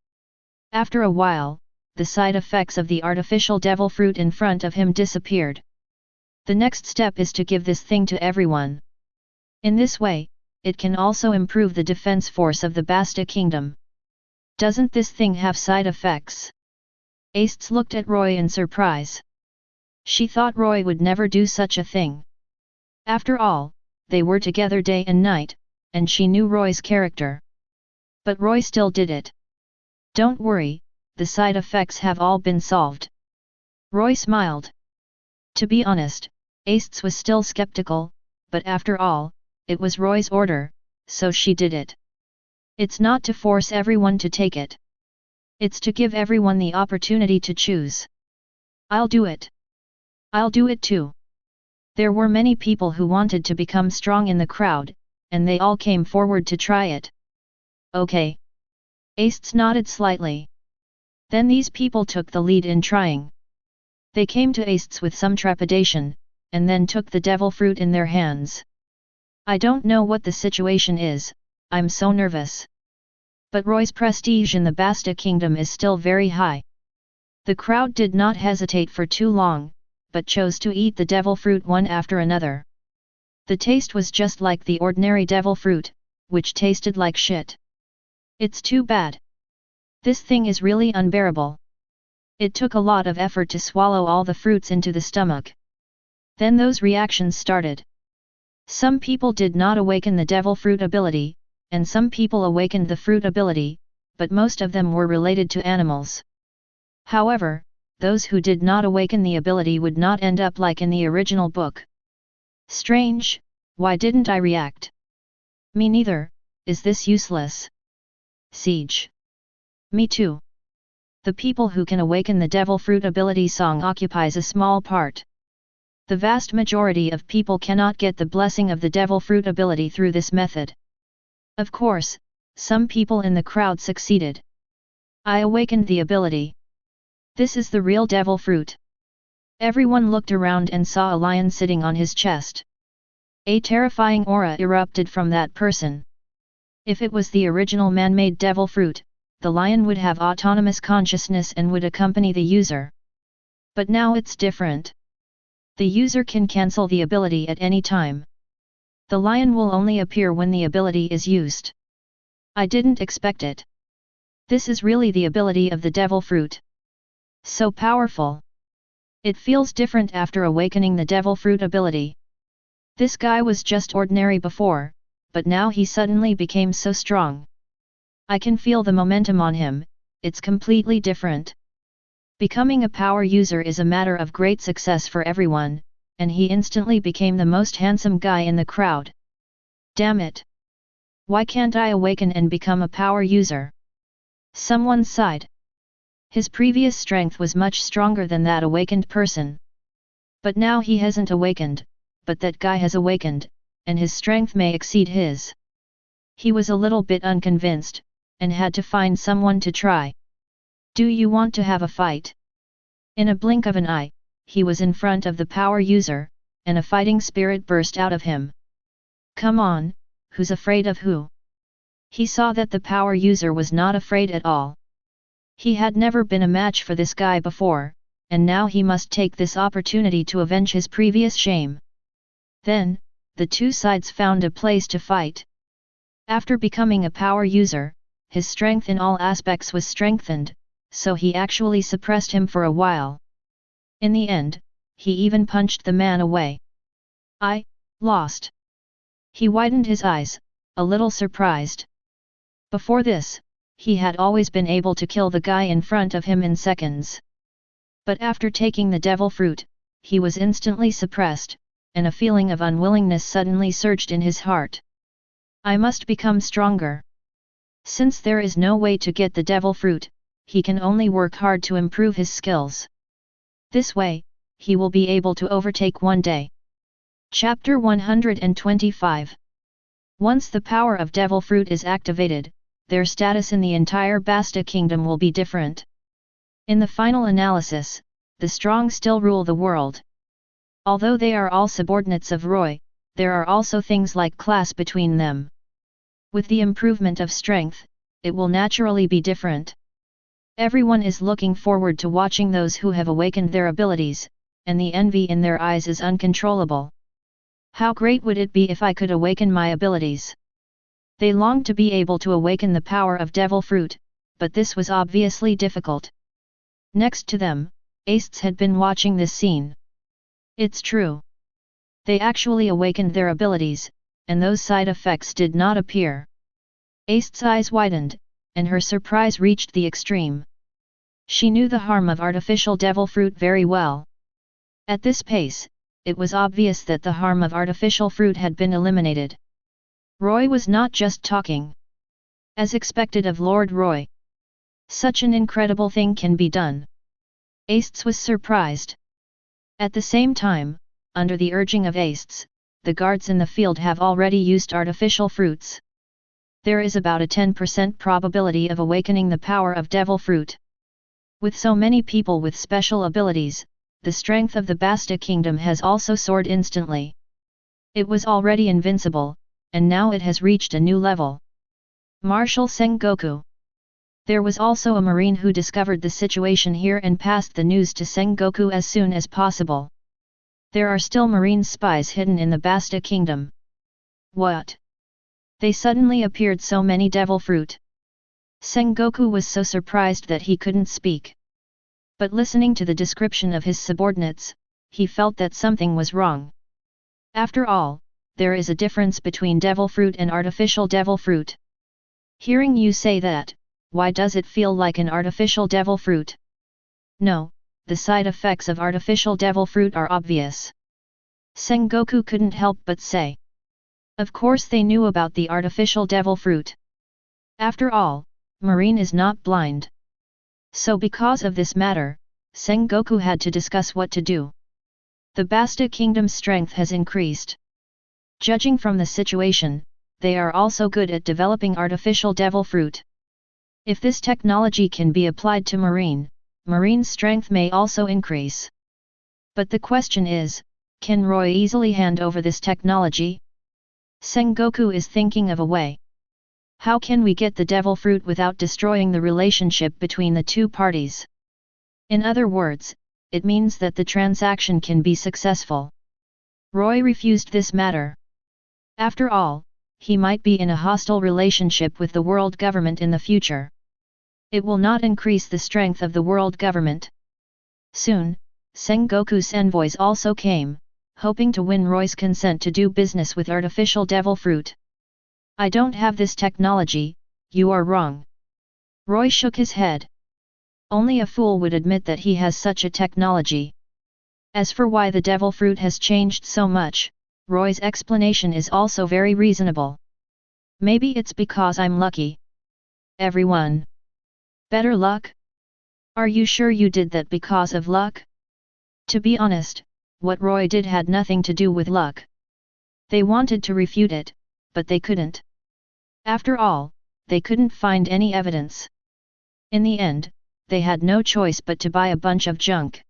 Speaker 1: After a while, the side effects of the artificial devil fruit in front of him disappeared. The next step is to give this thing to everyone. In this way, it can also improve the defense force of the Basta kingdom. Doesn't this thing have side effects? Acedes looked at Roy in surprise. She thought Roy would never do such a thing. After all, they were together day and night, and she knew Roy's character. But Roy still did it. Don't worry, the side effects have all been solved. Roy smiled. To be honest, Acedes was still skeptical, but after all, it was Roy's order, so she did it. It's not to force everyone to take it. It's to give everyone the opportunity to choose. I'll do it. I'll do it too. There were many people who wanted to become strong in the crowd, and they all came forward to try it. Okay. Acedes nodded slightly. Then these people took the lead in trying. They came to Acedes with some trepidation, and then took the devil fruit in their hands. I don't know what the situation is, I'm so nervous. But Roy's prestige in the Basta kingdom is still very high. The crowd did not hesitate for too long, but chose to eat the devil fruit one after another. The taste was just like the ordinary devil fruit, which tasted like shit. It's too bad. This thing is really unbearable. It took a lot of effort to swallow all the fruits into the stomach. Then those reactions started. Some people did not awaken the devil fruit ability, and some people awakened the fruit ability, but most of them were related to animals. However, those who did not awaken the ability would not end up like in the original book. Strange, why didn't I react? Me neither, is this useless? Siege. Me too. The people who can awaken the devil fruit ability song occupies a small part. The vast majority of people cannot get the blessing of the devil fruit ability through this method. Of course, some people in the crowd succeeded. I awakened the ability. This is the real devil fruit. Everyone looked around and saw a lion sitting on his chest. A terrifying aura erupted from that person. If it was the original man-made devil fruit, the lion would have autonomous consciousness and would accompany the user. But now it's different. The user can cancel the ability at any time. The lion will only appear when the ability is used. I didn't expect it. This is really the ability of the devil fruit. So powerful. It feels different after awakening the devil fruit ability. This guy was just ordinary before, but now he suddenly became so strong. I can feel the momentum on him, it's completely different. Becoming a power user is a matter of great success for everyone, and he instantly became the most handsome guy in the crowd. Damn it! Why can't I awaken and become a power user? Someone sighed. His previous strength was much stronger than that awakened person. But now he hasn't awakened, but that guy has awakened, and his strength may exceed his. He was a little bit unconvinced, and had to find someone to try. Do you want to have a fight? In a blink of an eye, he was in front of the power user, and a fighting spirit burst out of him. Come on, who's afraid of who? He saw that the power user was not afraid at all. He had never been a match for this guy before, and now he must take this opportunity to avenge his previous shame. Then, the two sides found a place to fight. After becoming a power user, his strength in all aspects was strengthened, so he actually suppressed him for a while. In the end, he even punched the man away. I lost. He widened his eyes, a little surprised. Before this, he had always been able to kill the guy in front of him in seconds. But after taking the devil fruit, he was instantly suppressed, and a feeling of unwillingness suddenly surged in his heart. I must become stronger. Since there is no way to get the devil fruit, he can only work hard to improve his skills. This way, he will be able to overtake one day. Chapter 125. Once the power of Devil Fruit is activated, their status in the entire Basta kingdom will be different. In the final analysis, the strong still rule the world. Although they are all subordinates of Roy, there are also things like class between them. With the improvement of strength, it will naturally be different. Everyone is looking forward to watching those who have awakened their abilities, and the envy in their eyes is uncontrollable. How great would it be if I could awaken my abilities? They longed to be able to awaken the power of Devil Fruit, but this was obviously difficult. Next to them, Acedes had been watching this scene. It's true. They actually awakened their abilities, and those side effects did not appear. Acedes' eyes widened, and her surprise reached the extreme. She knew the harm of artificial Devil Fruit very well. At this pace, it was obvious that the harm of artificial fruit had been eliminated. Roy was not just talking. As expected of Lord Roy. Such an incredible thing can be done. Acedes was surprised. At the same time, under the urging of Acedes, the guards in the field have already used artificial fruits. There is about a 10% probability of awakening the power of Devil Fruit. With so many people with special abilities, the strength of the Basta kingdom has also soared instantly. It was already invincible, and now it has reached a new level. Marshal Sengoku. There was also a marine who discovered the situation here and passed the news to Sengoku as soon as possible. There are still marine spies hidden in the Basta kingdom. What? They suddenly appeared so many Devil Fruit. Sengoku was so surprised that he couldn't speak. But listening to the description of his subordinates, he felt that something was wrong. After all, there is a difference between Devil Fruit and artificial Devil Fruit. Hearing you say that, why does it feel like an artificial Devil Fruit? No, the side effects of artificial Devil Fruit are obvious. Sengoku couldn't help but say. Of course they knew about the artificial Devil Fruit. After all, Marine is not blind. So because of this matter, Sengoku had to discuss what to do. The Basta kingdom's strength has increased. Judging from the situation, they are also good at developing artificial Devil Fruit. If this technology can be applied to Marine's strength may also increase. But the question is, can Roy easily hand over this technology? Sengoku is thinking of a way. How can we get the Devil Fruit without destroying the relationship between the two parties? In other words, it means that the transaction can be successful. Roy refused this matter. After all, he might be in a hostile relationship with the world government in the future. It will not increase the strength of the world government. Soon, Sengoku's envoys also came, hoping to win Roy's consent to do business with artificial Devil Fruit. I don't have this technology, you are wrong. Roy shook his head. Only a fool would admit that he has such a technology. As for why the Devil Fruit has changed so much, Roy's explanation is also very reasonable. Maybe it's because I'm lucky. Everyone. Better luck? Are you sure you did that because of luck? To be honest, what Roy did had nothing to do with luck. They wanted to refute it, but they couldn't. After all, they couldn't find any evidence. In the end, they had no choice but to buy a bunch of junk.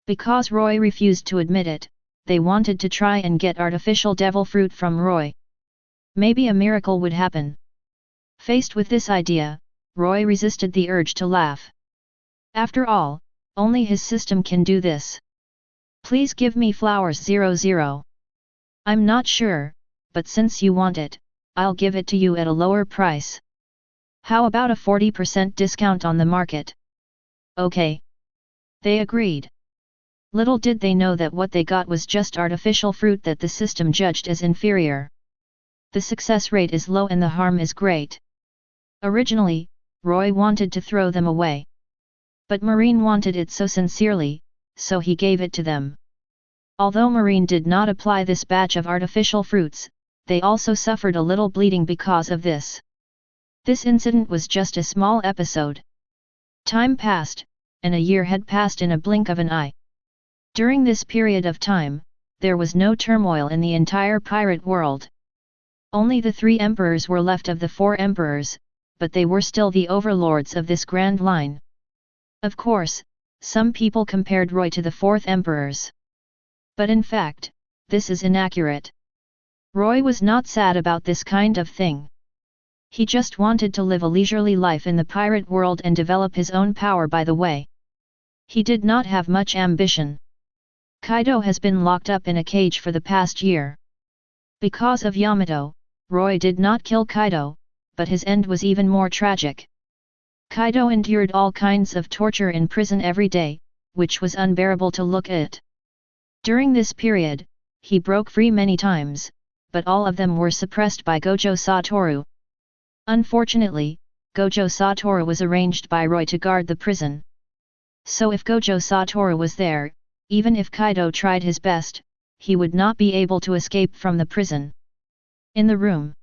Speaker 1: Because Roy refused to admit it, they wanted to try and get artificial Devil Fruit from Roy. Maybe a miracle would happen. Faced with this idea, Roy resisted the urge to laugh. After all, only his system can do this. Please give me flowers 00. I'm not sure, but since you want it, I'll give it to you at a lower price. How about a 40% discount on the market? Okay. They agreed. Little did they know that what they got was just artificial fruit that the system judged as inferior. The success rate is low and the harm is great. Originally, Roy wanted to throw them away. But Marine wanted it so sincerely, so he gave it to them. Although Marine did not apply this batch of artificial fruits, they also suffered a little bleeding because of this. This incident was just a small episode. Time passed, and a year had passed in a blink of an eye. During this period of time, there was no turmoil in the entire pirate world. Only the 3 emperors were left of the 4 emperors, but they were still the overlords of this grand line. Of course, some people compared Roy to the 4th emperors. But in fact, this is inaccurate. Roy was not sad about this kind of thing. He just wanted to live a leisurely life in the pirate world and develop his own power by the way. He did not have much ambition. Kaido has been locked up in a cage for the past year. Because of Yamato, Roy did not kill Kaido, but his end was even more tragic. Kaido endured all kinds of torture in prison every day, which was unbearable to look at. During this period, he broke free many times, but all of them were suppressed by Gojo Satoru. Unfortunately, Gojo Satoru was arranged by Roy to guard the prison. So if Gojo Satoru was there, even if Kaido tried his best, he would not be able to escape from the prison. In the room,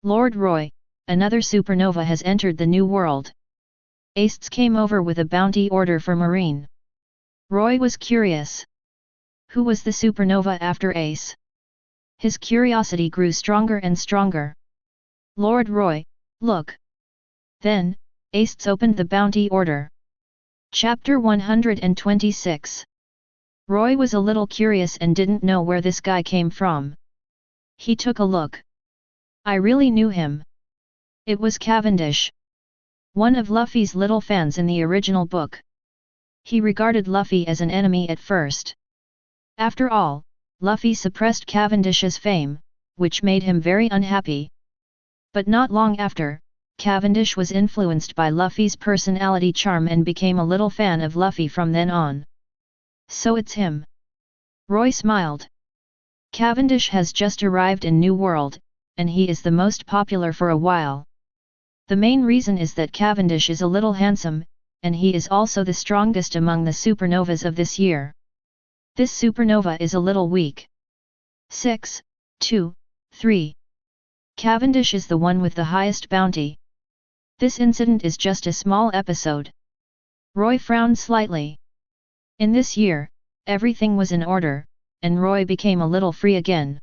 Speaker 1: Lord Roy, another supernova has entered the new world. Acedes came over with a bounty order for Marine. Roy was curious. Who was the supernova after Ace? His curiosity grew stronger and stronger. Lord Roy, look. Then, Acedes opened the bounty order. Chapter 126. Roy was a little curious and didn't know where this guy came from. He took a look. I really knew him. It was Cavendish. One of Luffy's little fans in the original book. He regarded Luffy as an enemy at first. After all, Luffy suppressed Cavendish's fame, which made him very unhappy. But not long after, Cavendish was influenced by Luffy's personality charm and became a little fan of Luffy from then on. So it's him. Roy smiled. Cavendish has just arrived in New World, and he is the most popular for a while. The main reason is that Cavendish is a little handsome, and he is also the strongest among the supernovas of this year. This supernova is a little weak. 6, 2, 3. Cavendish is the one with the highest bounty. This incident is just a small episode. Roy frowned slightly. In this year, everything was in order, and Roy became a little free again.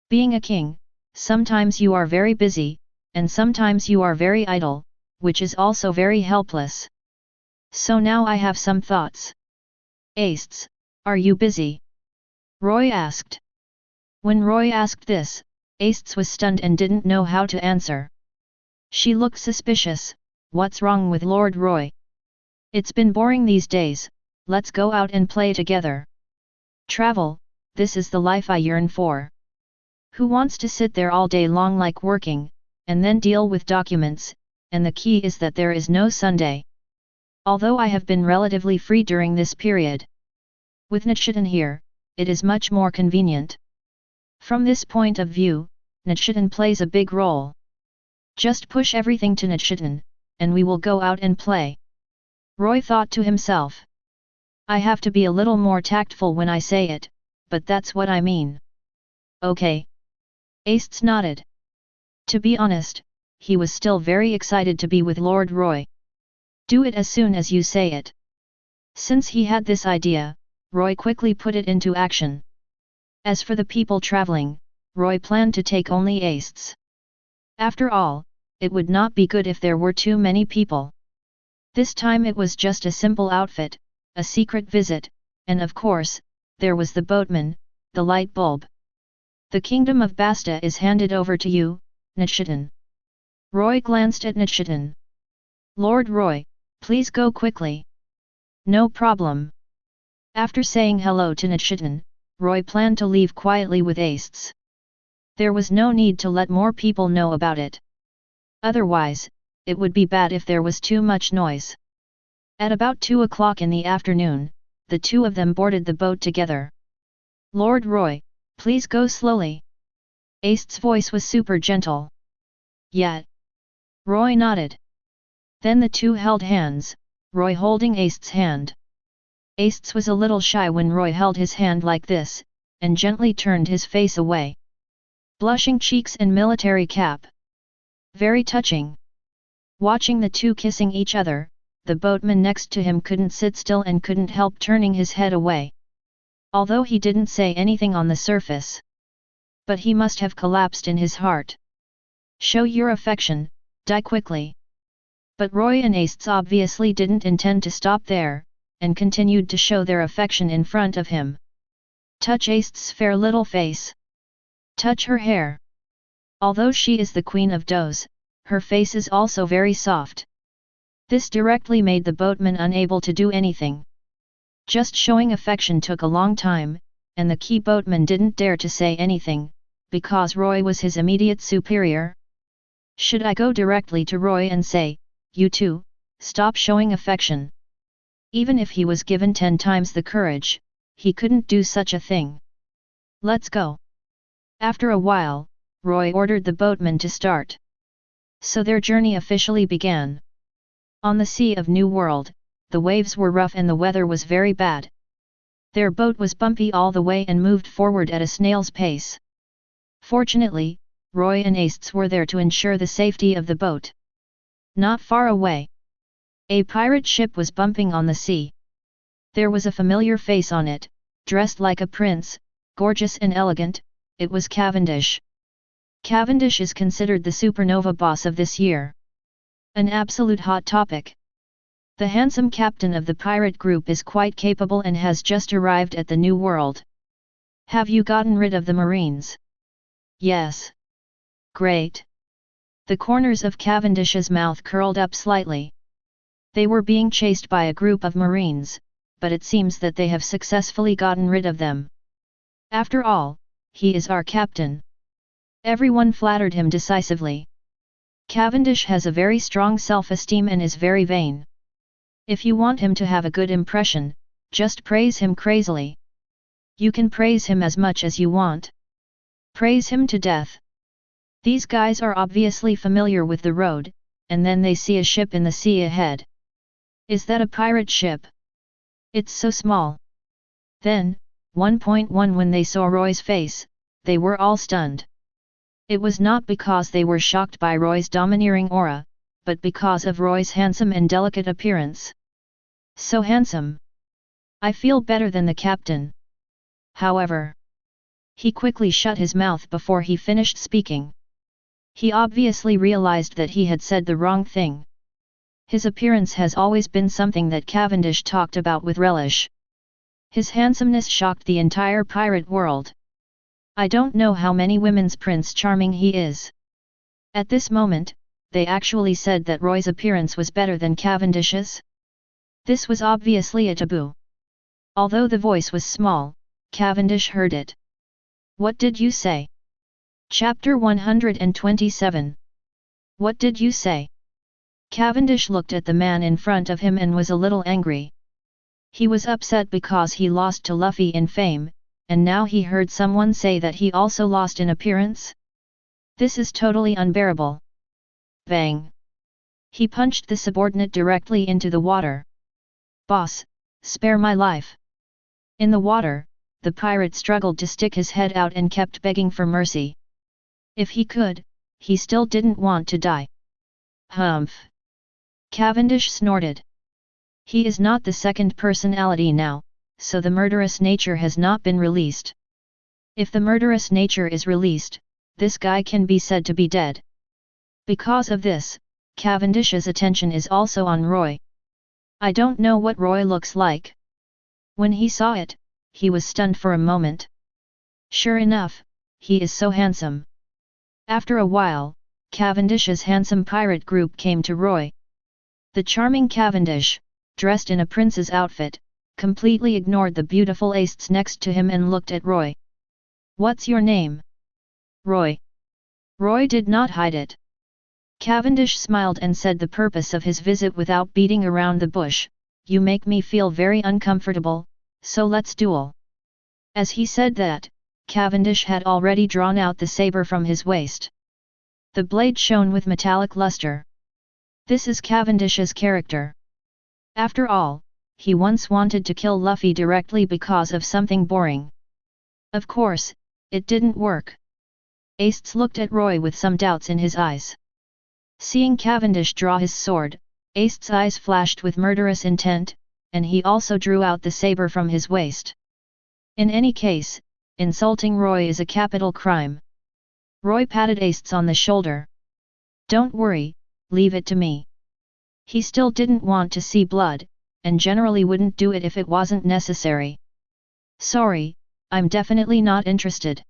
Speaker 1: Being a king, sometimes you are very busy, and sometimes you are very idle, which is also very helpless. So now I have some thoughts. Acedes, are you busy? Roy asked. When Roy asked this, Acedes was stunned and didn't know how to answer. She looked suspicious. What's wrong with Lord Roy? It's been boring these days, let's go out and play together. Travel, this is the life I yearn for. Who wants to sit there all day long like working, and then deal with documents, and the key is that there is no Sunday. Although I have been relatively free during this period. With Nichiren here, it is much more convenient. From this point of view, Nichiren plays a big role. Just push everything to Nichiren, and we will go out and play. Roy thought to himself. I have to be a little more tactful when I say it, but that's what I mean. Okay. Acedes nodded. To be honest, he was still very excited to be with Lord Roy. Do it as soon as you say it. Since he had this idea, Roy quickly put it into action. As for the people traveling, Roy planned to take only Acedes. After all, it would not be good if there were too many people. This time it was just a simple outfit, a secret visit, and of course, there was the boatman, the light bulb. The Kingdom of Basta is handed over to you, Nichiren. Roy glanced at Nichiren. Lord Roy, please go quickly. No problem. After saying hello to Nichiren, Roy planned to leave quietly with Acedes. There was no need to let more people know about it. Otherwise, it would be bad if there was too much noise. At about 2 o'clock in the afternoon, the two of them boarded the boat together. Lord Roy, please go slowly. Acedes' voice was super gentle. Yeah. Roy nodded. Then the two held hands, Roy holding Acedes' hand. Acedes was a little shy when Roy held his hand like this, and gently turned his face away. Blushing cheeks and military cap. Very touching. Watching the two kissing each other, the boatman next to him couldn't sit still and couldn't help turning his head away. Although he didn't say anything on the surface, but he must have collapsed in his heart. Show your affection, die quickly. But Roy and Acedes obviously didn't intend to stop there, and continued to show their affection in front of him. Touch Acedes' fair little face. Touch her hair. Although she is the queen of does, her face is also very soft. This directly made the boatman unable to do anything. Just showing affection took a long time, and the key boatman didn't dare to say anything, because Roy was his immediate superior. Should I go directly to Roy and say, "You two, stop showing affection"? Even if he was given 10 times the courage, he couldn't do such a thing. Let's go. After a while, Roy ordered the boatman to start. So their journey officially began. On the Sea of New World, the waves were rough and the weather was very bad. Their boat was bumpy all the way and moved forward at a snail's pace. Fortunately, Roy and Acedes were there to ensure the safety of the boat. Not far away, a pirate ship was bumping on the sea. There was a familiar face on it, dressed like a prince, gorgeous and elegant. It was Cavendish. Cavendish is considered the supernova boss of this year. An absolute hot topic. The handsome captain of the pirate group is quite capable and has just arrived at the New World. Have you gotten rid of the Marines? Yes. Great. The corners of Cavendish's mouth curled up slightly. They were being chased by a group of Marines, but it seems that they have successfully gotten rid of them. After all, he is our captain. Everyone flattered him decisively. Cavendish has a very strong self-esteem and is very vain. If you want him to have a good impression, just praise him crazily. You can praise him as much as you want. Praise him to death. These guys are obviously familiar with the road, and then they see a ship in the sea ahead. Is that a pirate ship? It's so small. Then, 1.1 when they saw Roy's face, they were all stunned. It was not because they were shocked by Roy's domineering aura, but because of Roy's handsome and delicate appearance. So handsome. I feel better than the captain. However, he quickly shut his mouth before he finished speaking. He obviously realized that he had said the wrong thing. His appearance has always been something that Cavendish talked about with relish. His handsomeness shocked the entire pirate world. I don't know how many women's Prince Charming he is. At this moment, they actually said that Roy's appearance was better than Cavendish's. This was obviously a taboo. Although the voice was small, Cavendish heard it. What did you say? Chapter 127. What did you say? Cavendish looked at the man in front of him and was a little angry. He was upset because he lost to Luffy in fame, and now he heard someone say that he also lost in appearance? This is totally unbearable. Bang! He punched the subordinate directly into the water. Boss, spare my life. In the water, the pirate struggled to stick his head out and kept begging for mercy. If he could, he still didn't want to die. Humph! Cavendish snorted. He is not the second personality now, so the murderous nature has not been released. If the murderous nature is released, this guy can be said to be dead. Because of this, Cavendish's attention is also on Roy. I don't know what Roy looks like. When he saw it, he was stunned for a moment. Sure enough, he is so handsome. After a while, Cavendish's handsome pirate group came to Roy. The charming Cavendish, dressed in a prince's outfit, completely ignored the beautiful Acedes next to him and looked at Roy. What's your name? Roy. Roy did not hide it. Cavendish smiled and said the purpose of his visit without beating around the bush. You make me feel very uncomfortable, so let's duel. As he said that, Cavendish had already drawn out the saber from his waist. The blade shone with metallic luster. This is Cavendish's character. After all, he once wanted to kill Luffy directly because of something boring. Of course, it didn't work. Acedes looked at Roy with some doubts in his eyes. Seeing Cavendish draw his sword, Ace's eyes flashed with murderous intent, and he also drew out the saber from his waist. In any case, insulting Roy is a capital crime. Roy patted Ace on the shoulder. Don't worry, leave it to me. He still didn't want to see blood, and generally wouldn't do it if it wasn't necessary. Sorry, I'm definitely not interested.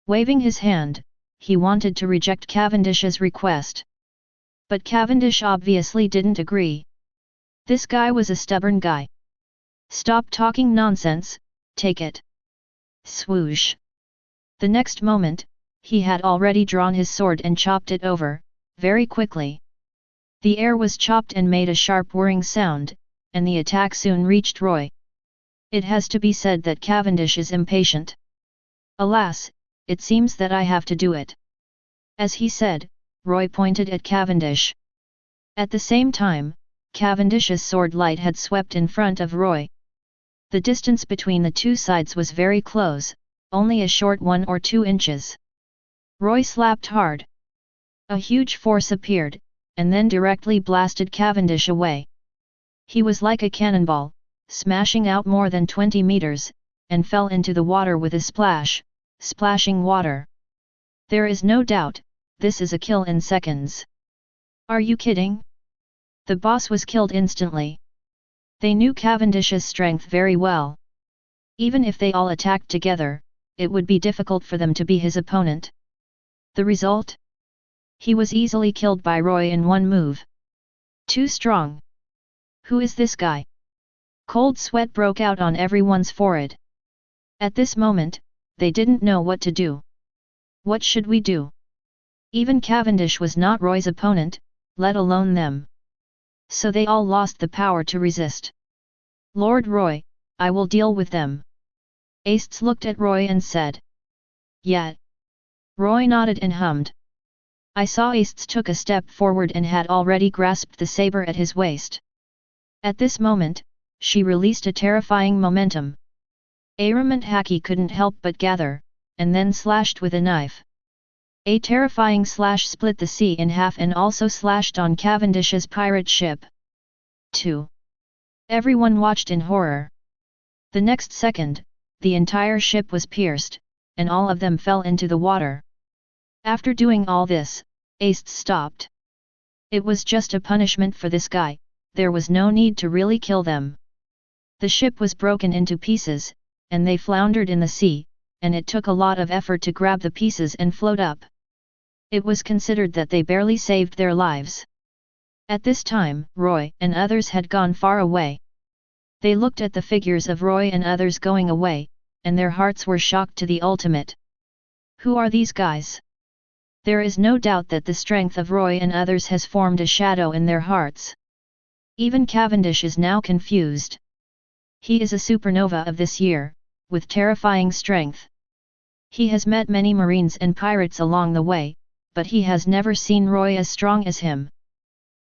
Speaker 1: Waving his hand, he wanted to reject Cavendish's request. But Cavendish obviously didn't agree. This guy was a stubborn guy. Stop talking nonsense, take it. Swoosh. The next moment, he had already drawn his sword and chopped it over, very quickly. The air was chopped and made a sharp whirring sound, and the attack soon reached Roy. It has to be said that Cavendish is impatient. Alas, it seems that I have to do it. As he said, Roy pointed at Cavendish. At the same time, Cavendish's sword light had swept in front of Roy. The distance between the two sides was very close, only a short 1 or 2 inches. Roy slapped hard. A huge force appeared, and then directly blasted Cavendish away. He was like a cannonball, smashing out more than 20 meters, and fell into the water with a splash, splashing water. There is no doubt, this is a kill in seconds. Are you kidding? The boss was killed instantly. They knew Cavendish's strength very well. Even if they all attacked together, it would be difficult for them to be his opponent. The result? He was easily killed by Roy in one move. Too strong. Who is this guy? Cold sweat broke out on everyone's forehead. At this moment, they didn't know what to do. What should we do? Even Cavendish was not Roy's opponent, let alone them. So they all lost the power to resist. Lord Roy, I will deal with them. Ace looked at Roy and said. Yet. Roy nodded and hummed. I saw Ace took a step forward and had already grasped the saber at his waist. At this moment, she released a terrifying momentum. Arament Haki couldn't help but gather, and then slashed with a knife. A terrifying slash split the sea in half and also slashed on Cavendish's pirate ship. 2. Everyone watched in horror. The next second, the entire ship was pierced, and all of them fell into the water. After doing all this, Ace stopped. It was just a punishment for this guy, there was no need to really kill them. The ship was broken into pieces, and they floundered in the sea, and it took a lot of effort to grab the pieces and float up. It was considered that they barely saved their lives. At this time, Roy and others had gone far away. They looked at the figures of Roy and others going away, and their hearts were shocked to the ultimate. Who are these guys? There is no doubt that the strength of Roy and others has formed a shadow in their hearts. Even Cavendish is now confused. He is a supernova of this year, with terrifying strength. He has met many marines and pirates along the way, but he has never seen Roy as strong as him.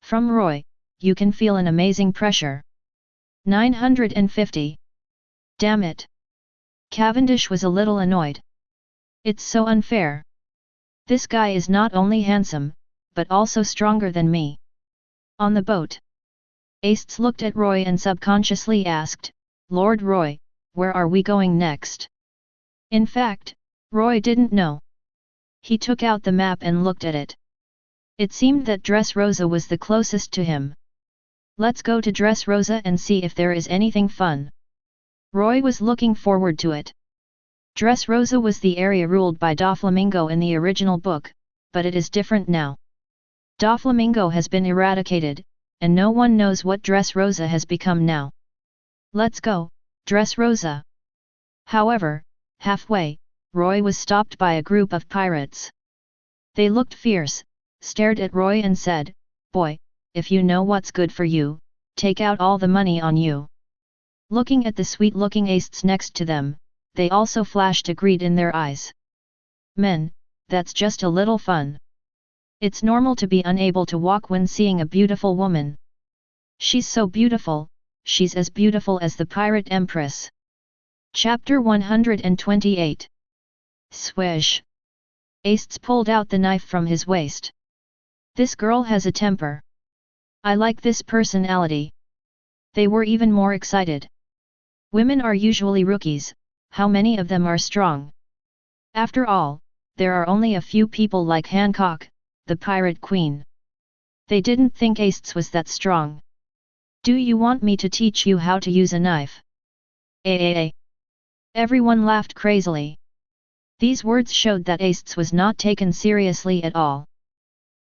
Speaker 1: From Roy, you can feel an amazing pressure. 950. Damn it! Cavendish was a little annoyed. It's so unfair. This guy is not only handsome, but also stronger than me. On the boat. Ace looked at Roy and subconsciously asked, Lord Roy, where are we going next? In fact, Roy didn't know. He took out the map and looked at it. It seemed that Dressrosa was the closest to him. Let's go to Dressrosa and see if there is anything fun. Roy was looking forward to it. Dressrosa was the area ruled by Doflamingo in the original book, but it is different now. Doflamingo has been eradicated, and no one knows what Dressrosa has become now. Let's go, Dressrosa. However, halfway, Roy was stopped by a group of pirates. They looked fierce, stared at Roy and said, Boy, if you know what's good for you, take out all the money on you. Looking at the sweet-looking Ace next to them, they also flashed a greed in their eyes. Men, that's just a little fun. It's normal to be unable to walk when seeing a beautiful woman. She's so beautiful, she's as beautiful as the pirate empress. Chapter 128. Swish. Ace pulled out the knife from his waist. This girl has a temper. I like this personality. They were even more excited. Women are usually rookies, how many of them are strong? After all, there are only a few people like Hancock, the pirate queen. They didn't think Acedes was that strong. Do you want me to teach you how to use a knife? Everyone laughed crazily. These words showed that Acedes was not taken seriously at all.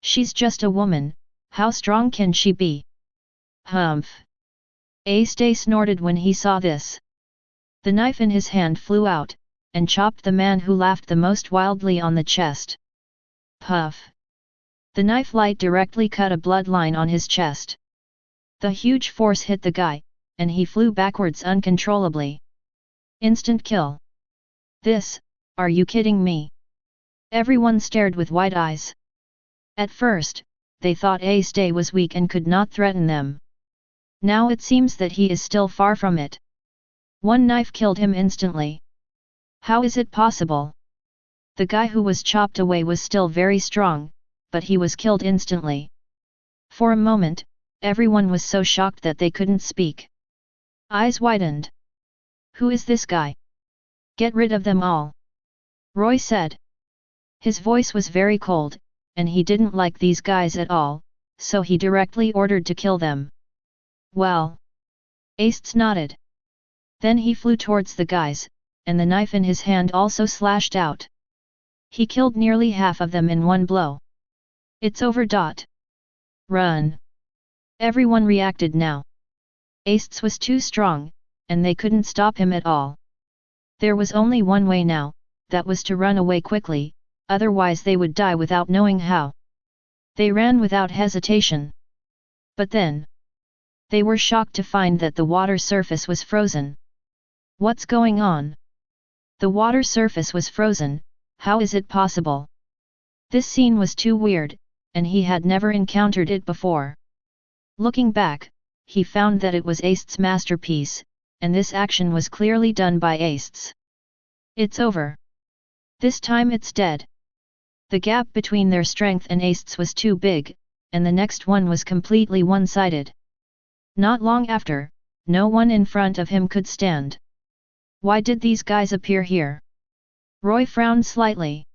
Speaker 1: She's just a woman, how strong can she be? Humph! Acedes snorted when he saw this. The knife in his hand flew out, and chopped the man who laughed the most wildly on the chest. Puff! The knife light directly cut a bloodline on his chest. The huge force hit the guy, and he flew backwards uncontrollably. Instant kill. This, are you kidding me? Everyone stared with wide eyes. At first, they thought Acedes was weak and could not threaten them. Now it seems that he is still far from it. One knife killed him instantly. How is it possible? The guy who was chopped away was still very strong, but he was killed instantly. For a moment, everyone was so shocked that they couldn't speak. Eyes widened. Who is this guy? Get rid of them all. Roy said. His voice was very cold, and he didn't like these guys at all, so he directly ordered to kill them. Well. Acedes nodded. Then he flew towards the guys, and the knife in his hand also slashed out. He killed nearly half of them in one blow. It's over. Run! Everyone reacted now. Acedes was too strong, and they couldn't stop him at all. There was only one way now, that was to run away quickly, otherwise they would die without knowing how. They ran without hesitation. But then, they were shocked to find that the water surface was frozen. What's going on? The water surface was frozen, how is it possible? This scene was too weird, and he had never encountered it before. Looking back, he found that it was Acedes' masterpiece, and this action was clearly done by Acedes. It's over. This time it's dead. The gap between their strength and Acedes was too big, and the next one was completely one-sided. Not long after, no one in front of him could stand. Why did these guys appear here? Roy frowned slightly.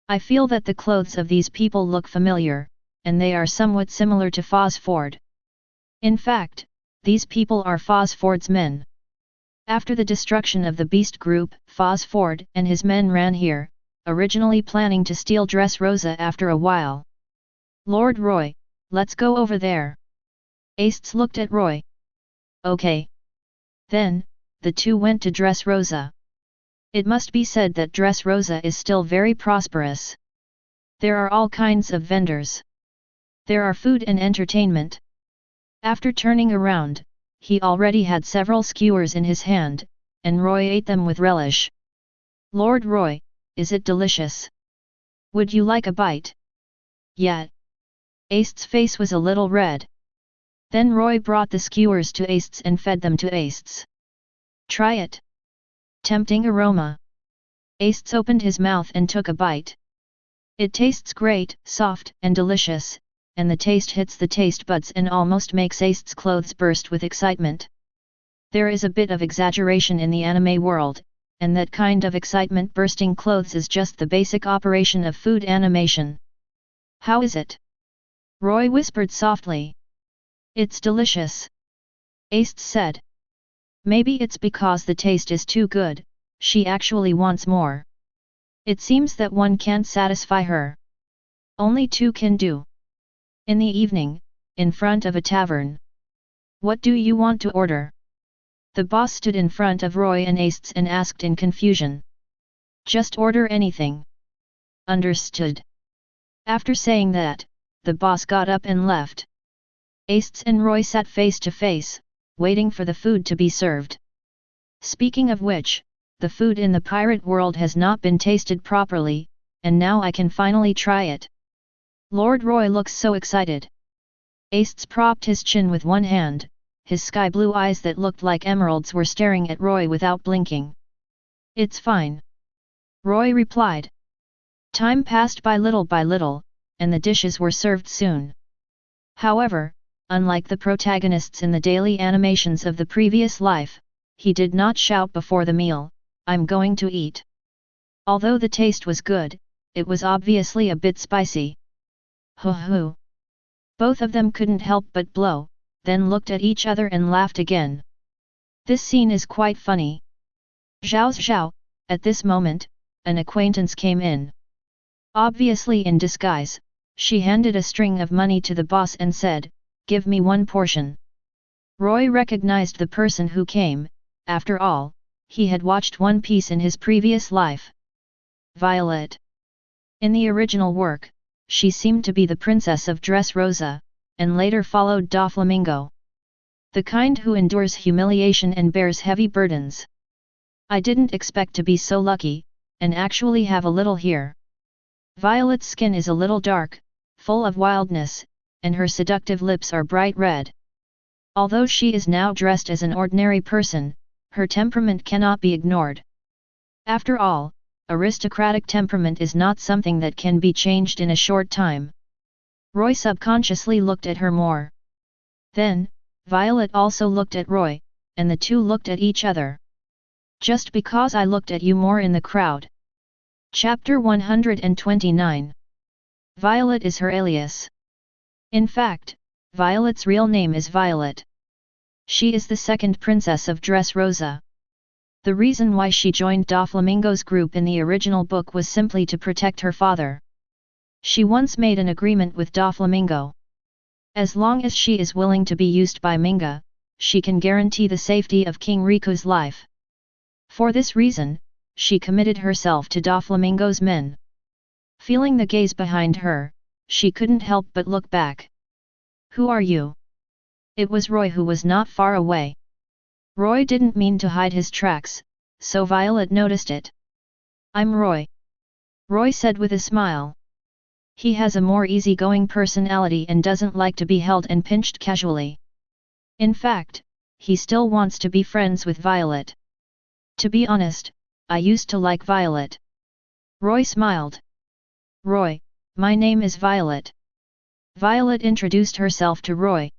Speaker 1: I feel that the clothes of these people look familiar, and they are somewhat similar to Phosphord. In fact, these people are Phosphord's men. After the destruction of the Beast Group, Phosphord and his men ran here, originally planning to steal Dressrosa after a while. Lord Roy, let's go over there. Acedes looked at Roy. Okay. Then, the two went to Dressrosa. It must be said that Dressrosa is still very prosperous. There are all kinds of vendors. There are food and entertainment. After turning around, he already had several skewers in his hand, and Roy ate them with relish. Lord Roy, is it delicious? Would you like a bite? Yeah. Acedes' face was a little red. Then Roy brought the skewers to Acedes and fed them to Acedes. Try it. Tempting aroma. Acedes opened his mouth and took a bite. It tastes great, soft and delicious, and the taste hits the taste buds and almost makes Acedes' clothes burst with excitement. There is a bit of exaggeration in the anime world, and that kind of excitement bursting clothes is just the basic operation of food animation. How is it? Roy whispered softly. It's delicious. Acedes said. Maybe it's because the taste is too good, she actually wants more. It seems that one can't satisfy her. Only two can do. In the evening, in front of a tavern. What do you want to order? The boss stood in front of Roy and Acedes and asked in confusion. Just order anything. Understood. After saying that, the boss got up and left. Acedes and Roy sat face to face, waiting for the food to be served. Speaking of which, the food in the pirate world has not been tasted properly, and now I can finally try it. Lord Roy looks so excited. Acedes propped his chin with one hand, his sky blue eyes that looked like emeralds were staring at Roy without blinking. It's fine. Roy replied. Time passed by little, and the dishes were served soon. However, unlike the protagonists in the daily animations of the previous life, he did not shout before the meal, "I'm going to eat." Although the taste was good, it was obviously a bit spicy. Hoo hoo. Both of them couldn't help but blow, then looked at each other and laughed again. This scene is quite funny. Zhao Zhao, at this moment, an acquaintance came in. Obviously in disguise, she handed a string of money to the boss and said, "Give me one portion." Roy recognized the person who came, after all, he had watched One Piece in his previous life. Violet. In the original work, she seemed to be the princess of Dressrosa, and later followed Doflamingo. The kind who endures humiliation and bears heavy burdens. I didn't expect to be so lucky, and actually have a little here. Violet's skin is a little dark, full of wildness, and her seductive lips are bright red. Although she is now dressed as an ordinary person, her temperament cannot be ignored. After all, aristocratic temperament is not something that can be changed in a short time. Roy subconsciously looked at her more. Then, Violet also looked at Roy, and the two looked at each other. Just because I looked at you more in the crowd. Chapter 129. Violet is her alias. In fact, Violet's real name is Violet. She is the second princess of Dressrosa. The reason why she joined Doflamingo's group in the original book was simply to protect her father. She once made an agreement with Doflamingo. As long as she is willing to be used by Minga, she can guarantee the safety of King Riku's life. For this reason, she committed herself to Doflamingo's men. Feeling the gaze behind her, she couldn't help but look back. "Who are you?" It was Roy who was not far away. Roy didn't mean to hide his tracks, so Violet noticed it. "I'm Roy," Roy said with a smile. He has a more easygoing personality and doesn't like to be held and pinched casually. In fact, he still wants to be friends with Violet. "To be honest, I used to like Violet." Roy smiled. "Roy, my name is Violet." Violet introduced herself to Roy.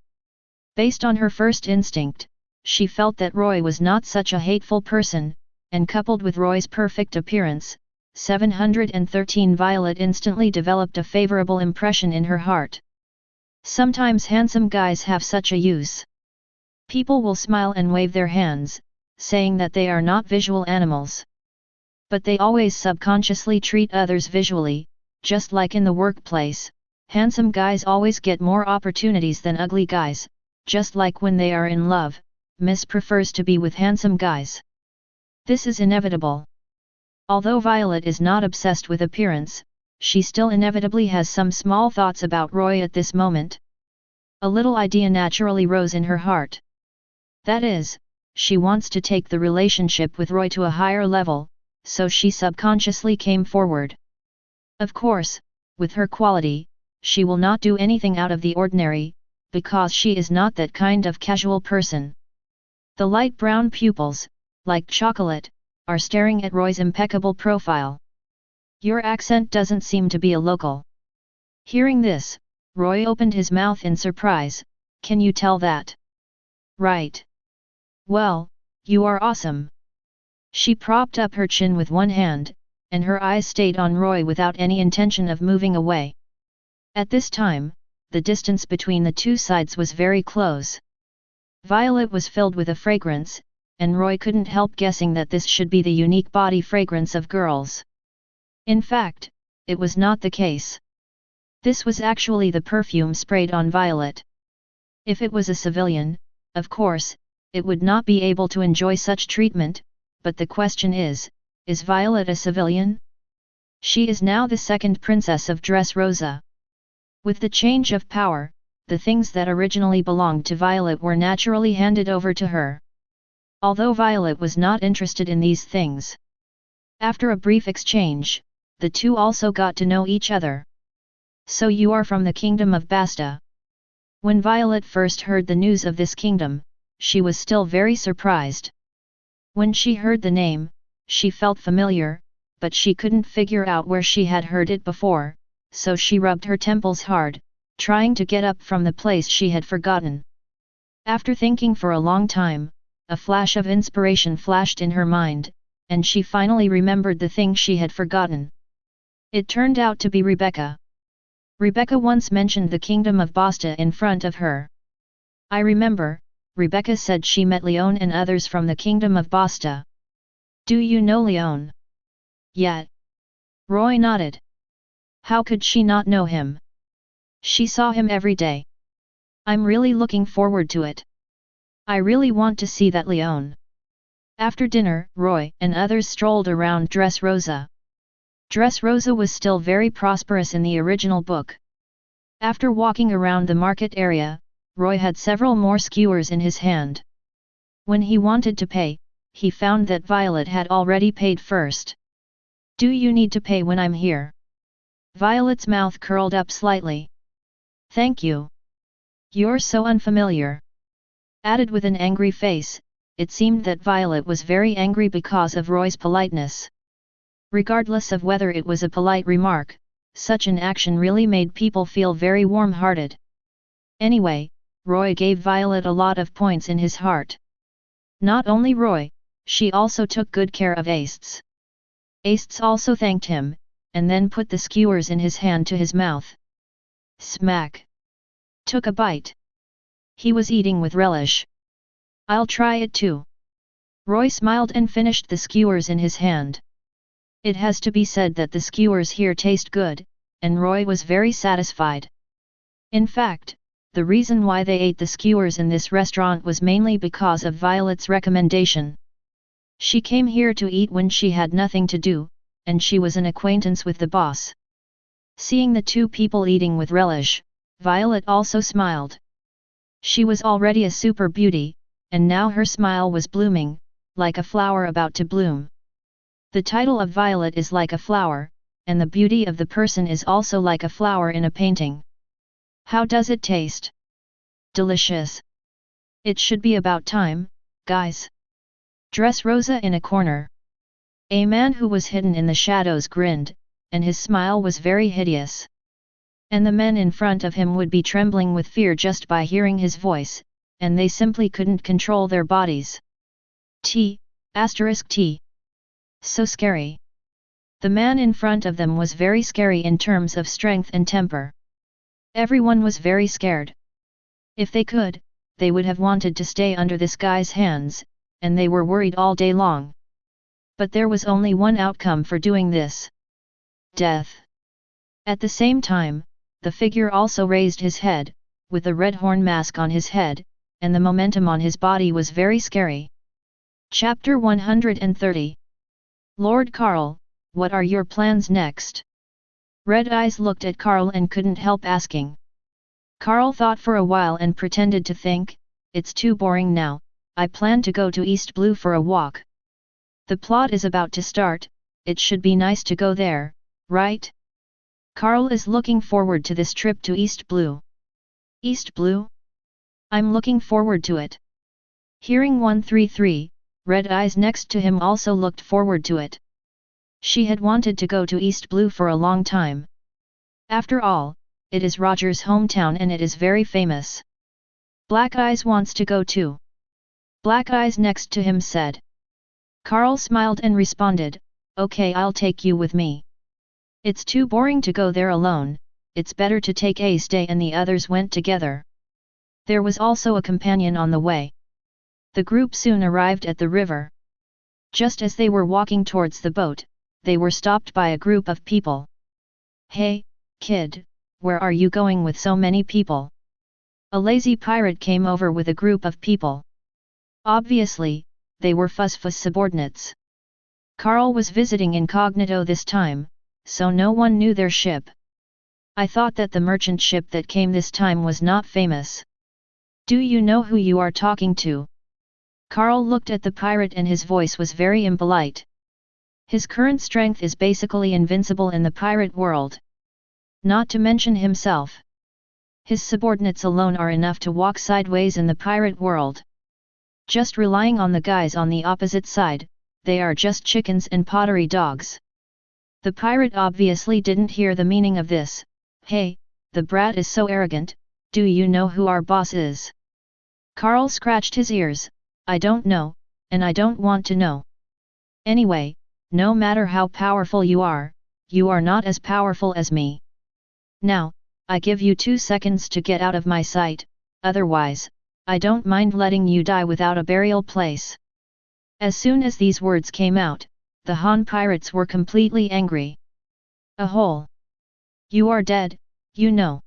Speaker 1: Based on her first instinct, she felt that Roy was not such a hateful person, and coupled with Roy's perfect appearance, 713 Violet instantly developed a favorable impression in her heart. Sometimes handsome guys have such a use. People will smile and wave their hands, saying that they are not visual animals. But they always subconsciously treat others visually, just like in the workplace. Handsome guys always get more opportunities than ugly guys, just like when they are in love, Miss prefers to be with handsome guys. This is inevitable. Although Violet is not obsessed with appearance, she still inevitably has some small thoughts about Roy at this moment. A little idea naturally rose in her heart. That is, she wants to take the relationship with Roy to a higher level, so she subconsciously came forward. Of course, with her quality, she will not do anything out of the ordinary, because she is not that kind of casual person. The light brown pupils, like chocolate, are staring at Roy's impeccable profile. "Your accent doesn't seem to be a local." Hearing this, Roy opened his mouth in surprise. "Can you tell that?" "Right. Well, you are awesome." She propped up her chin with one hand, and her eyes stayed on Roy without any intention of moving away. At this time, the distance between the two sides was very close. Violet was filled with a fragrance, and Roy couldn't help guessing that this should be the unique body fragrance of girls. In fact, it was not the case. This was actually the perfume sprayed on Violet. If it was a civilian, of course, it would not be able to enjoy such treatment, but the question is Violet a civilian? She is now the second princess of Dressrosa. With the change of power, the things that originally belonged to Violet were naturally handed over to her. Although Violet was not interested in these things. After a brief exchange, the two also got to know each other. "So you are from the Kingdom of Basta." When Violet first heard the news of this kingdom, she was still very surprised. When she heard the name, she felt familiar, but she couldn't figure out where she had heard it before, so she rubbed her temples hard, trying to get up from the place she had forgotten. After thinking for a long time, a flash of inspiration flashed in her mind, and she finally remembered the thing she had forgotten. It turned out to be Rebecca. Rebecca once mentioned the Kingdom of Basta in front of her. I remember, Rebecca said she met Leone and others from the Kingdom of Basta. Do you know Leone? Yet. Roy nodded. How could she not know him? She saw him every day. I'm really looking forward to it. I really want to see that Leone. After dinner, Roy and others strolled around Dressrosa. Dressrosa was still very prosperous in the original book. After walking around the market area, Roy had several more skewers in his hand. When he wanted to pay, he found that Violet had already paid first. Do you need to pay when I'm here? Violet's mouth curled up slightly. Thank you. You're so unfamiliar. Added with an angry face, it seemed that Violet was very angry because of Roy's politeness. Regardless of whether it was a polite remark, such an action really made people feel very warm-hearted. Anyway, Roy gave Violet a lot of points in his heart. Not only Roy, she also took good care of Acedes. Acedes also thanked him, and then put the skewers in his hand to his mouth. Smack! Took a bite. He was eating with relish. I'll try it too. Roy smiled and finished the skewers in his hand. It has to be said that the skewers here taste good, and Roy was very satisfied. In fact, the reason why they ate the skewers in this restaurant was mainly because of Violet's recommendation. She came here to eat when she had nothing to do, and she was an acquaintance with the boss. Seeing the two people eating with relish, Violet also smiled. She was already a super beauty, and now her smile was blooming, like a flower about to bloom. The title of Violet is like a flower, and the beauty of the person is also like a flower in a painting. How does it taste? Delicious. It should be about time, guys. Dressrosa in a corner. A man who was hidden in the shadows grinned, and his smile was very hideous. And the men in front of him would be trembling with fear just by hearing his voice, and they simply couldn't control their bodies. T. So scary. The man in front of them was very scary in terms of strength and temper. Everyone was very scared. If they could, they would have wanted to stay under this guy's hands, and they were worried all day long. But there was only one outcome for doing this. Death. At the same time, the figure also raised his head, with a red horn mask on his head, and the momentum on his body was very scary. Chapter 130. Lord Carl, what are your plans next? Red Eyes looked at Carl and couldn't help asking. Carl thought for a while and pretended to think, it's too boring now, I plan to go to East Blue for a walk. The plot is about to start, it should be nice to go there, right? Carl is looking forward to this trip to East Blue. East Blue? I'm looking forward to it. Hearing 133, Red Eyes next to him also looked forward to it. She had wanted to go to East Blue for a long time. After all, it is Roger's hometown and it is very famous. Black Eyes wants to go too. Black Eyes next to him said. Carl smiled and responded, okay, I'll take you with me. It's too boring to go there alone, it's better to take Acedes, and the others went together. There was also a companion on the way. The group soon arrived at the river. Just as they were walking towards the boat, they were stopped by a group of people. Hey, kid, where are you going with so many people? A lazy pirate came over with a group of people. Obviously, they were Fussfuss subordinates. Carl was visiting incognito this time, so no one knew their ship. I thought that the merchant ship that came this time was not famous. Do you know who you are talking to? Carl looked at the pirate and his voice was very impolite. His current strength is basically invincible in the pirate world. Not to mention himself. His subordinates alone are enough to walk sideways in the pirate world. Just relying on the guys on the opposite side, they are just chickens and pottery dogs. The pirate obviously didn't hear the meaning of this. Hey, the brat is so arrogant, do you know who our boss is? Carl scratched his ears, I don't know, and I don't want to know. Anyway, no matter how powerful you are not as powerful as me. Now, I give you 2 seconds to get out of my sight, otherwise, I don't mind letting you die without a burial place. As soon as these words came out, the Han pirates were completely angry. A hole. You are dead, you know.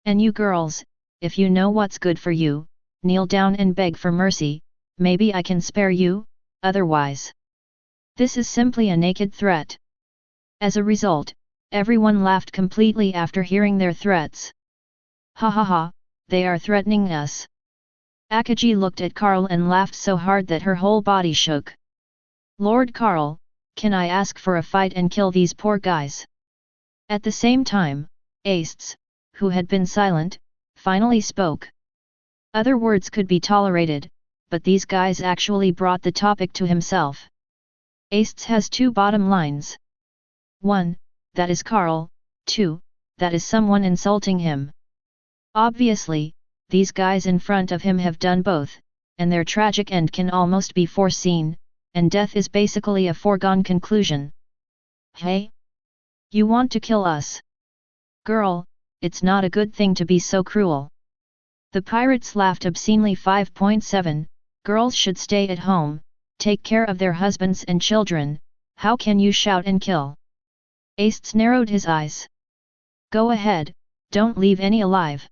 Speaker 1: And you girls, if you know what's good for you, kneel down and beg for mercy, maybe I can spare you, otherwise. This is simply a naked threat. As a result, everyone laughed completely after hearing their threats. Ha ha ha, they are threatening us. Aokiji looked at Carl and laughed so hard that her whole body shook. Lord Carl, can I ask for a fight and kill these poor guys? At the same time, Acedes, who had been silent, finally spoke. Other words could be tolerated, but these guys actually brought the topic to himself. Acedes has 2 bottom lines. 1, that is Carl, 2, that is someone insulting him. Obviously, these guys in front of him have done both, and their tragic end can almost be foreseen, and death is basically a foregone conclusion. Hey? You want to kill us? Girl, it's not a good thing to be so cruel. The pirates laughed obscenely. 5.7, girls should stay at home, take care of their husbands and children, how can you shout and kill? Acedes narrowed his eyes. Go ahead, don't leave any alive.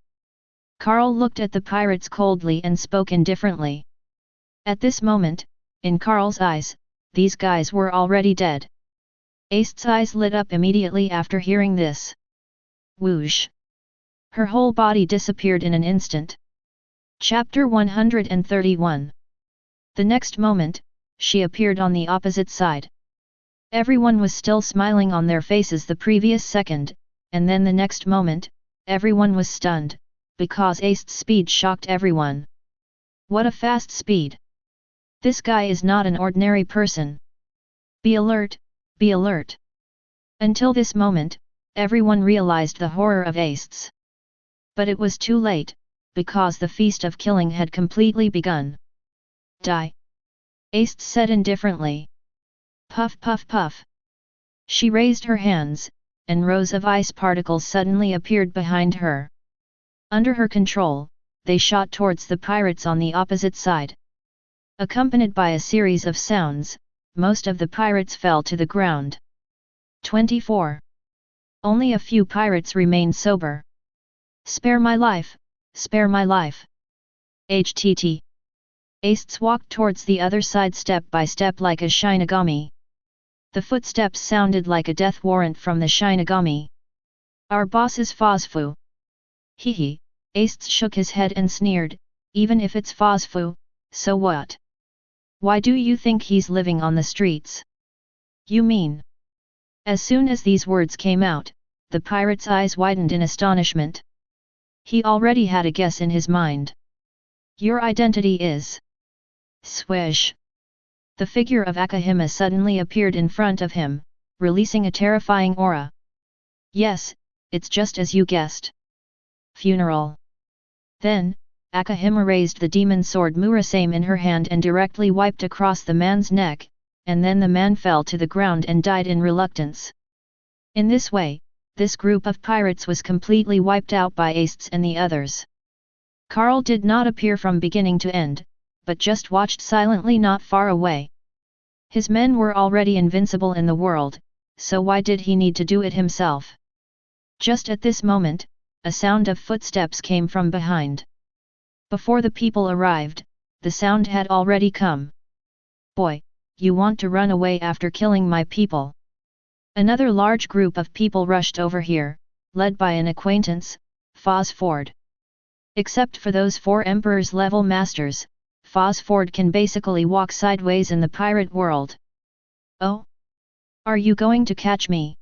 Speaker 1: Carl looked at the pirates coldly and spoke indifferently. At this moment, in Carl's eyes, these guys were already dead. Acedes' eyes lit up immediately after hearing this. Whoosh! Her whole body disappeared in an instant. Chapter 131. The next moment, she appeared on the opposite side. Everyone was still smiling on their faces the previous second, and then the next moment, everyone was stunned, because Acedes' speed shocked everyone. What a fast speed! This guy is not an ordinary person. Be alert, be alert. Until this moment, everyone realized the horror of Acedes. But it was too late, because the feast of killing had completely begun. Die! Acedes said indifferently. Puff puff puff. She raised her hands, and rows of ice particles suddenly appeared behind her. Under her control, they shot towards the pirates on the opposite side. Accompanied by a series of sounds, most of the pirates fell to the ground. 24. Only a few pirates remained sober. Spare my life, spare my life. HTT. Acedes walked towards the other side step by step like a Shinigami. The footsteps sounded like a death warrant from the Shinigami. Our boss is Fosfu. Hehe, Acedes shook his head and sneered, even if it's Fosfu, so what? Why do you think he's living on the streets? You mean? As soon as these words came out, the pirate's eyes widened in astonishment. He already had a guess in his mind. Your identity is... Swish! The figure of Akame suddenly appeared in front of him, releasing a terrifying aura. Yes, it's just as you guessed. Funeral. Then, Akame raised the demon sword Murasame in her hand and directly wiped across the man's neck, and then the man fell to the ground and died in reluctance. In this way, this group of pirates was completely wiped out by Acedes and the others. Carl did not appear from beginning to end, but just watched silently not far away. His men were already invincible in the world, so why did he need to do it himself? Just at this moment, a sound of footsteps came from behind. Before the people arrived, the sound had already come. Boy, you want to run away after killing my people? Another large group of people rushed over here, led by an acquaintance, Fosford. Except for those 4 Emperor's level masters, Fosford can basically walk sideways in the pirate world. Oh? Are you going to catch me?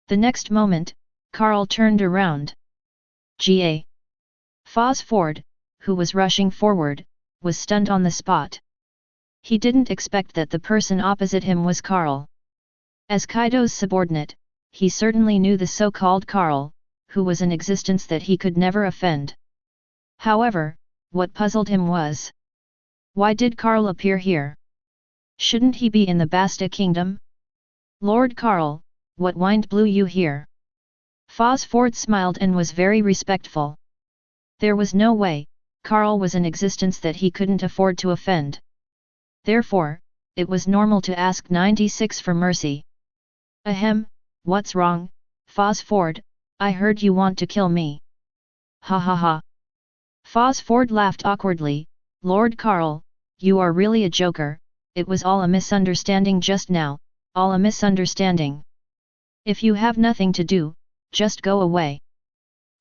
Speaker 1: The next moment, Carl turned around. Ga. Fosford, who was rushing forward, was stunned on the spot. He didn't expect that the person opposite him was Carl. As Kaido's subordinate, he certainly knew the so-called Carl, who was an existence that he could never offend. However, what puzzled him was, why did Karl appear here? Shouldn't he be in the Basta kingdom? Lord Karl, what wind blew you here? Phosphord smiled and was very respectful. There was no way, Karl was an existence that he couldn't afford to offend. Therefore, it was normal to ask 96 for mercy. Ahem, what's wrong, Phosphord? I heard you want to kill me. Ha ha ha. Phosphord laughed awkwardly. Lord Karl, you are really a joker, it was all a misunderstanding just now, all a misunderstanding. If you have nothing to do, just go away.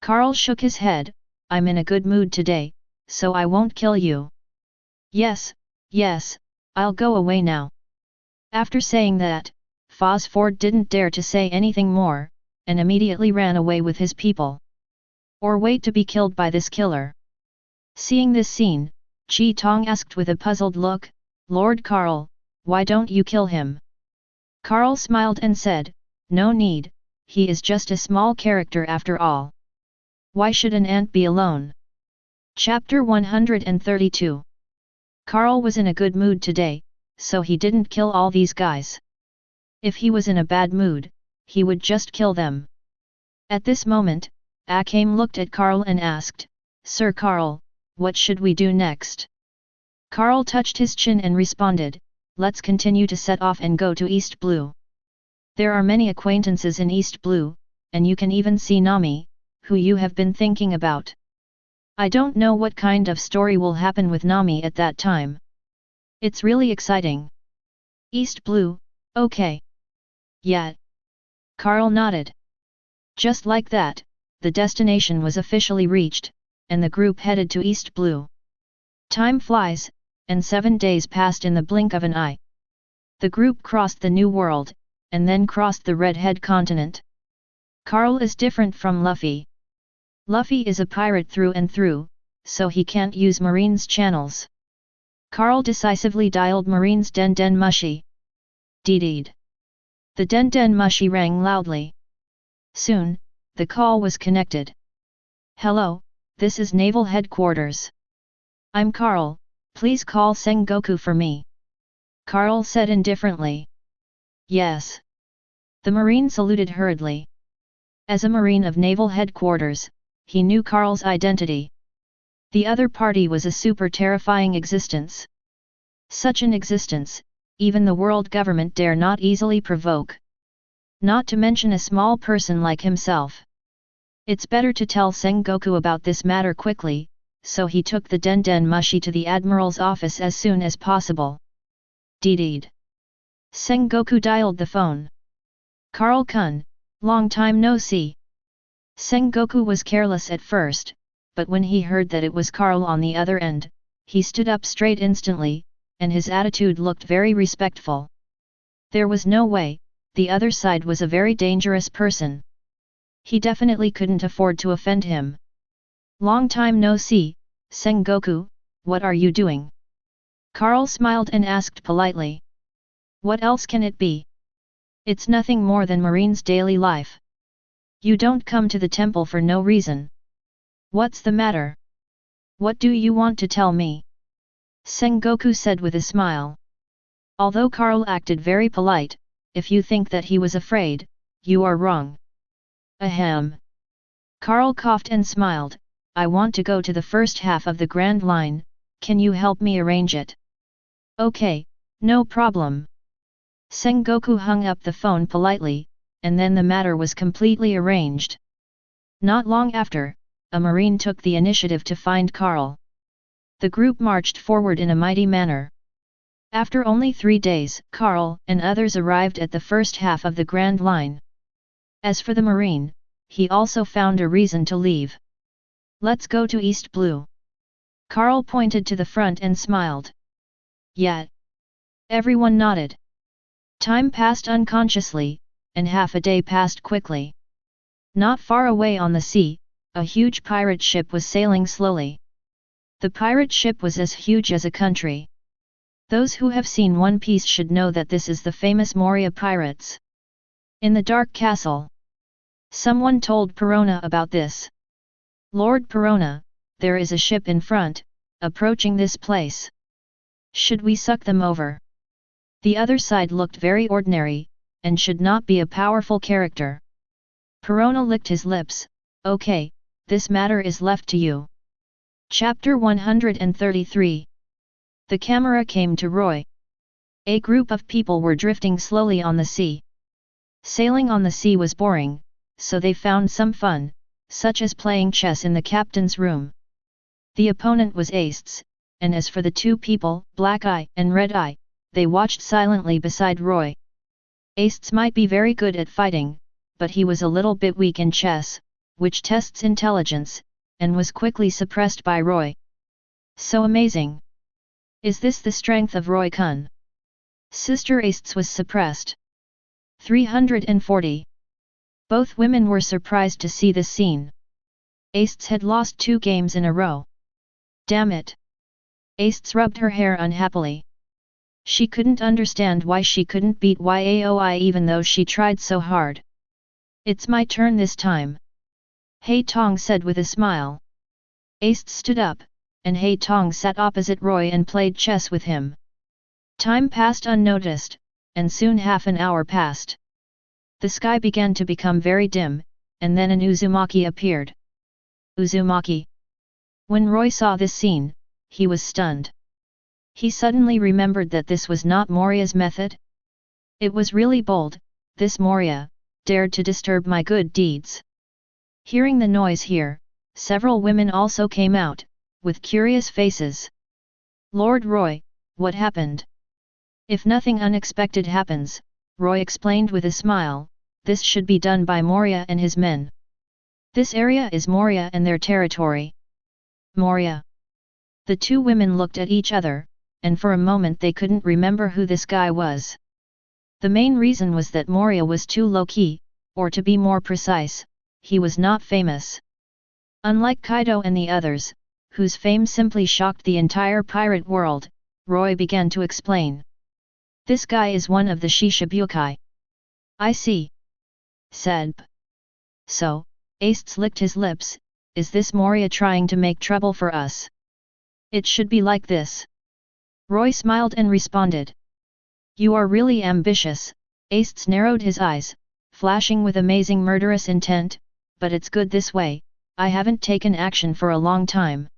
Speaker 1: Karl shook his head. I'm in a good mood today, so I won't kill you. Yes, yes, I'll go away now. After saying that, Phosphord didn't dare to say anything more, and immediately ran away with his people. Or wait to be killed by this killer. Seeing this scene, Chi Tong asked with a puzzled look, Lord Karl, why don't you kill him? Karl smiled and said, no need, he is just a small character after all. Why should an ant be alone? Chapter 132. Karl was in a good mood today, so he didn't kill all these guys. If he was in a bad mood, he would just kill them. At this moment, Akame looked at Karl and asked, Sir Karl, what should we do next? Karl touched his chin and responded, let's continue to set off and go to East Blue. There are many acquaintances in East Blue, and you can even see Nami, who you have been thinking about. I don't know what kind of story will happen with Nami at that time. It's really exciting. East Blue, okay. Yeah. Karl nodded. Just like that, the destination was officially reached, and the group headed to East Blue. Time flies, and 7 days passed in the blink of an eye. The group crossed the New World, and then crossed the Redhead continent. Karl is different from Luffy. Luffy is a pirate through and through, so he can't use Marine's channels. Karl decisively dialed Marine's Den Den Mushi. Deed. The Den Den Mushi rang loudly. Soon, the call was connected. Hello, this is Naval Headquarters. I'm Karl, please call Sengoku for me. Karl said indifferently. Yes. The Marine saluted hurriedly. As a Marine of Naval Headquarters, he knew Karl's identity. The other party was a super terrifying existence. Such an existence, even the world government dare not easily provoke. Not to mention a small person like himself. It's better to tell Sengoku about this matter quickly, so he took the Den Den Mushi to the Admiral's office as soon as possible. Deed. Sengoku dialed the phone. Karl-kun, long time no see. Sengoku was careless at first, but when he heard that it was Karl on the other end, he stood up straight instantly, and his attitude looked very respectful. There was no way, the other side was a very dangerous person. He definitely couldn't afford to offend him. Long time no see, Sengoku, what are you doing? Karl smiled and asked politely. What else can it be? It's nothing more than Marine's daily life. You don't come to the temple for no reason. What's the matter? What do you want to tell me? Sengoku said with a smile. Although Karl acted very polite, if you think that he was afraid, you are wrong. Ahem. Karl coughed and smiled. I want to go to the first half of the Grand Line, can you help me arrange it? Okay, no problem. Sengoku hung up the phone politely, and then the matter was completely arranged. Not long after, a Marine took the initiative to find Karl. The group marched forward in a mighty manner. After only 3 days, Karl and others arrived at the first half of the Grand Line. As for the Marine, he also found a reason to leave. Let's go to East Blue. Karl pointed to the front and smiled. Yeah. Everyone nodded. Time passed unconsciously, and half a day passed quickly. Not far away on the sea, a huge pirate ship was sailing slowly. The pirate ship was as huge as a country. Those who have seen One Piece should know that this is the famous Moria pirates. In the Dark Castle. Someone told Perona about this. Lord Perona, there is a ship in front, approaching this place. Should we suck them over? The other side looked very ordinary, and should not be a powerful character. Perona licked his lips. Okay, this matter is left to you. Chapter 133. The camera came to Roy. A group of people were drifting slowly on the sea. Sailing on the sea was boring, so they found some fun, such as playing chess in the captain's room. The opponent was Acedes, and as for the two people, Black Eye and Red Eye, they watched silently beside Roy. Acedes might be very good at fighting, but he was a little bit weak in chess, which tests intelligence, and was quickly suppressed by Roy. So amazing! Is this the strength of Roy-kun? Sister Acedes was suppressed. 340. Both women were surprised to see this scene. Acedes had lost 2 games in a row. Damn it! Acedes rubbed her hair unhappily. She couldn't understand why she couldn't beat Yaoi even though she tried so hard. It's my turn this time. Hei Tong said with a smile. Acedes stood up, and Hei Tong sat opposite Roy and played chess with him. Time passed unnoticed, and soon half an hour passed. The sky began to become very dim, and then an Uzumaki appeared. Uzumaki. When Roy saw this scene, he was stunned. He suddenly remembered that this was not Moria's method. It was really bold, this Moria, dared to disturb my good deeds. Hearing the noise here, several women also came out, with curious faces. Lord Roy, what happened? If nothing unexpected happens, Roy explained with a smile, this should be done by Moria and his men. This area is Moria and their territory. Moria. The two women looked at each other, and for a moment they couldn't remember who this guy was. The main reason was that Moria was too low-key, or to be more precise, he was not famous. Unlike Kaido and the others, whose fame simply shocked the entire pirate world, Roy began to explain. This guy is one of the Shishibukai. I see. Said P. So, Acedes licked his lips, is this Moria trying to make trouble for us? It should be like this. Roy smiled and responded. You are really ambitious. Acedes narrowed his eyes, flashing with amazing murderous intent, but it's good this way, I haven't taken action for a long time.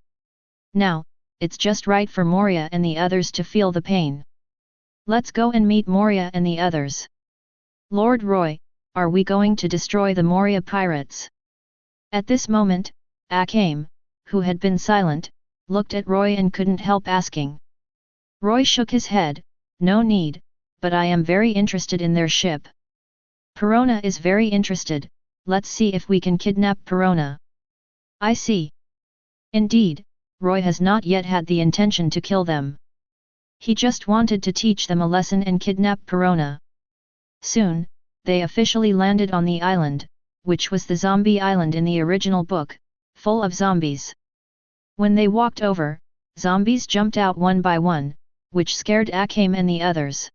Speaker 1: Now, it's just right for Moria and the others to feel the pain. Let's go and meet Moria and the others. Lord Roy, are we going to destroy the Moria pirates? At this moment, Akame, who had been silent, looked at Roy and couldn't help asking. Roy shook his head, no need, but I am very interested in their ship. Perona is very interested, let's see if we can kidnap Perona. I see. Indeed, Roy has not yet had the intention to kill them. He just wanted to teach them a lesson and kidnap Perona. Soon, they officially landed on the island, which was the zombie island in the original book, full of zombies. When they walked over, zombies jumped out one by one, which scared Akame and the others.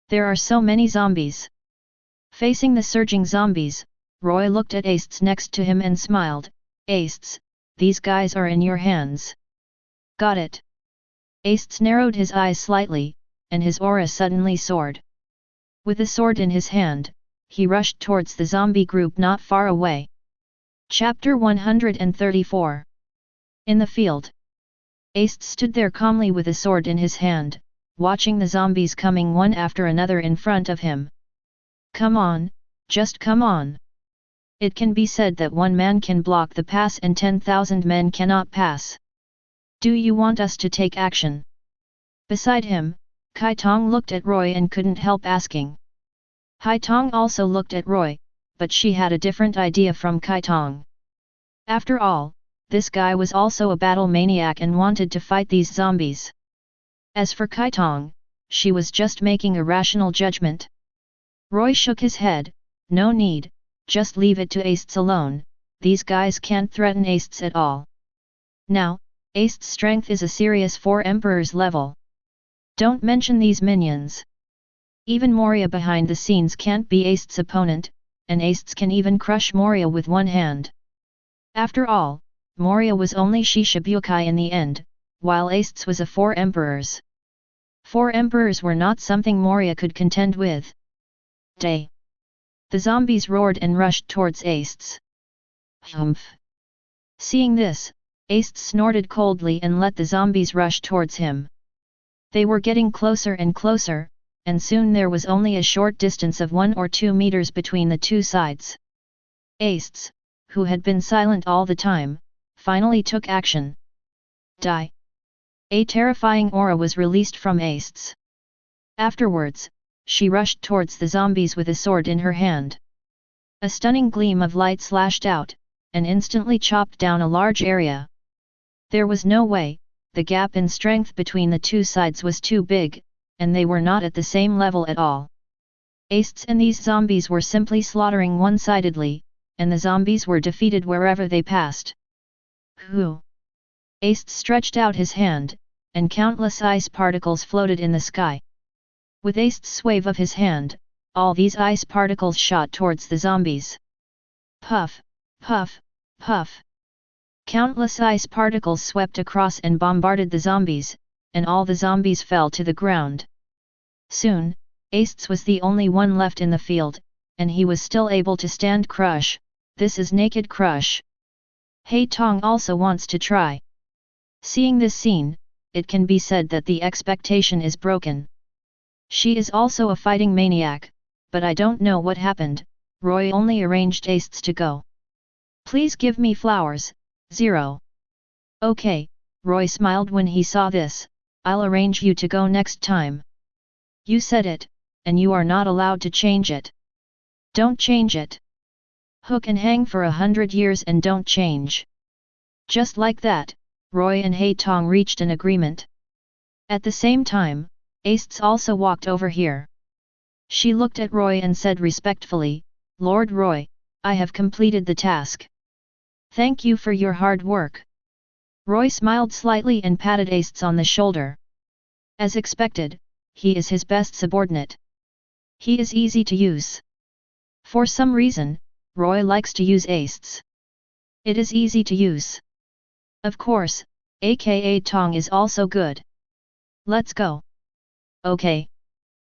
Speaker 1: There are so many zombies. Facing the surging zombies, Roy looked at Acedes next to him and smiled. Acedes, these guys are in your hands. Got it. Acedes narrowed his eyes slightly, and his aura suddenly soared. With the sword in his hand, he rushed towards the zombie group not far away. Chapter 134. In the field. Acedes stood there calmly with a sword in his hand, watching the zombies coming one after another in front of him. Come on, just come on. It can be said that one man can block the pass and 10,000 men cannot pass. Do you want us to take action? Beside him, Kai Tong looked at Roy and couldn't help asking. Hai Tong also looked at Roy, but she had a different idea from Kai Tong. After all, this guy was also a battle maniac and wanted to fight these zombies. As for Kai Tong, she was just making a rational judgment. Roy shook his head, no need, just leave it to Acedes alone, these guys can't threaten Acedes at all. Now, Acedes' strength is a serious 4 Emperors level. Don't mention these minions. Even Moria behind the scenes can't be Acedes' opponent, and Acedes can even crush Moria with one hand. After all, Moria was only Shishibukai in the end, while Acedes was a 4 emperors. 4 emperors were not something Moria could contend with. Day. The zombies roared and rushed towards Acedes. Humph. Seeing this, Acedes snorted coldly and let the zombies rush towards him. They were getting closer and closer, and soon there was only a short distance of 1 or 2 meters between the two sides. Acedes, who had been silent all the time, finally took action. Die. A terrifying aura was released from Acedes. Afterwards, she rushed towards the zombies with a sword in her hand. A stunning gleam of light slashed out, and instantly chopped down a large area. There was no way, the gap in strength between the two sides was too big, and they were not at the same level at all. Acedes and these zombies were simply slaughtering one-sidedly, and the zombies were defeated wherever they passed. Who? Acedes stretched out his hand, and countless ice particles floated in the sky. With Acedes' wave of his hand, all these ice particles shot towards the zombies. Puff, puff, puff. Countless ice particles swept across and bombarded the zombies, and all the zombies fell to the ground. Soon, Acedes was the only one left in the field, and he was still able to stand crush. This is naked crush. Haitong also wants to try. Seeing this scene, it can be said that the expectation is broken. She is also a fighting maniac, but I don't know what happened. Roy only arranged Acedes to go. Please give me flowers. 0. Okay, Roy smiled when he saw this. I'll arrange you to go next time. You said it, and you are not allowed to change it. Don't change it. Hook and hang for 100 years and don't change. Just like that, Roy and Haitong reached an agreement. At the same time, Acedes also walked over here. She looked at Roy and said respectfully, Lord Roy, I have completed the task. Thank you for your hard work. Roy smiled slightly and patted Acedes on the shoulder. As expected, he is his best subordinate. He is easy to use. For some reason, Roy likes to use Acedes. It is easy to use. Of course, aka Tong is also good. Let's go. Okay.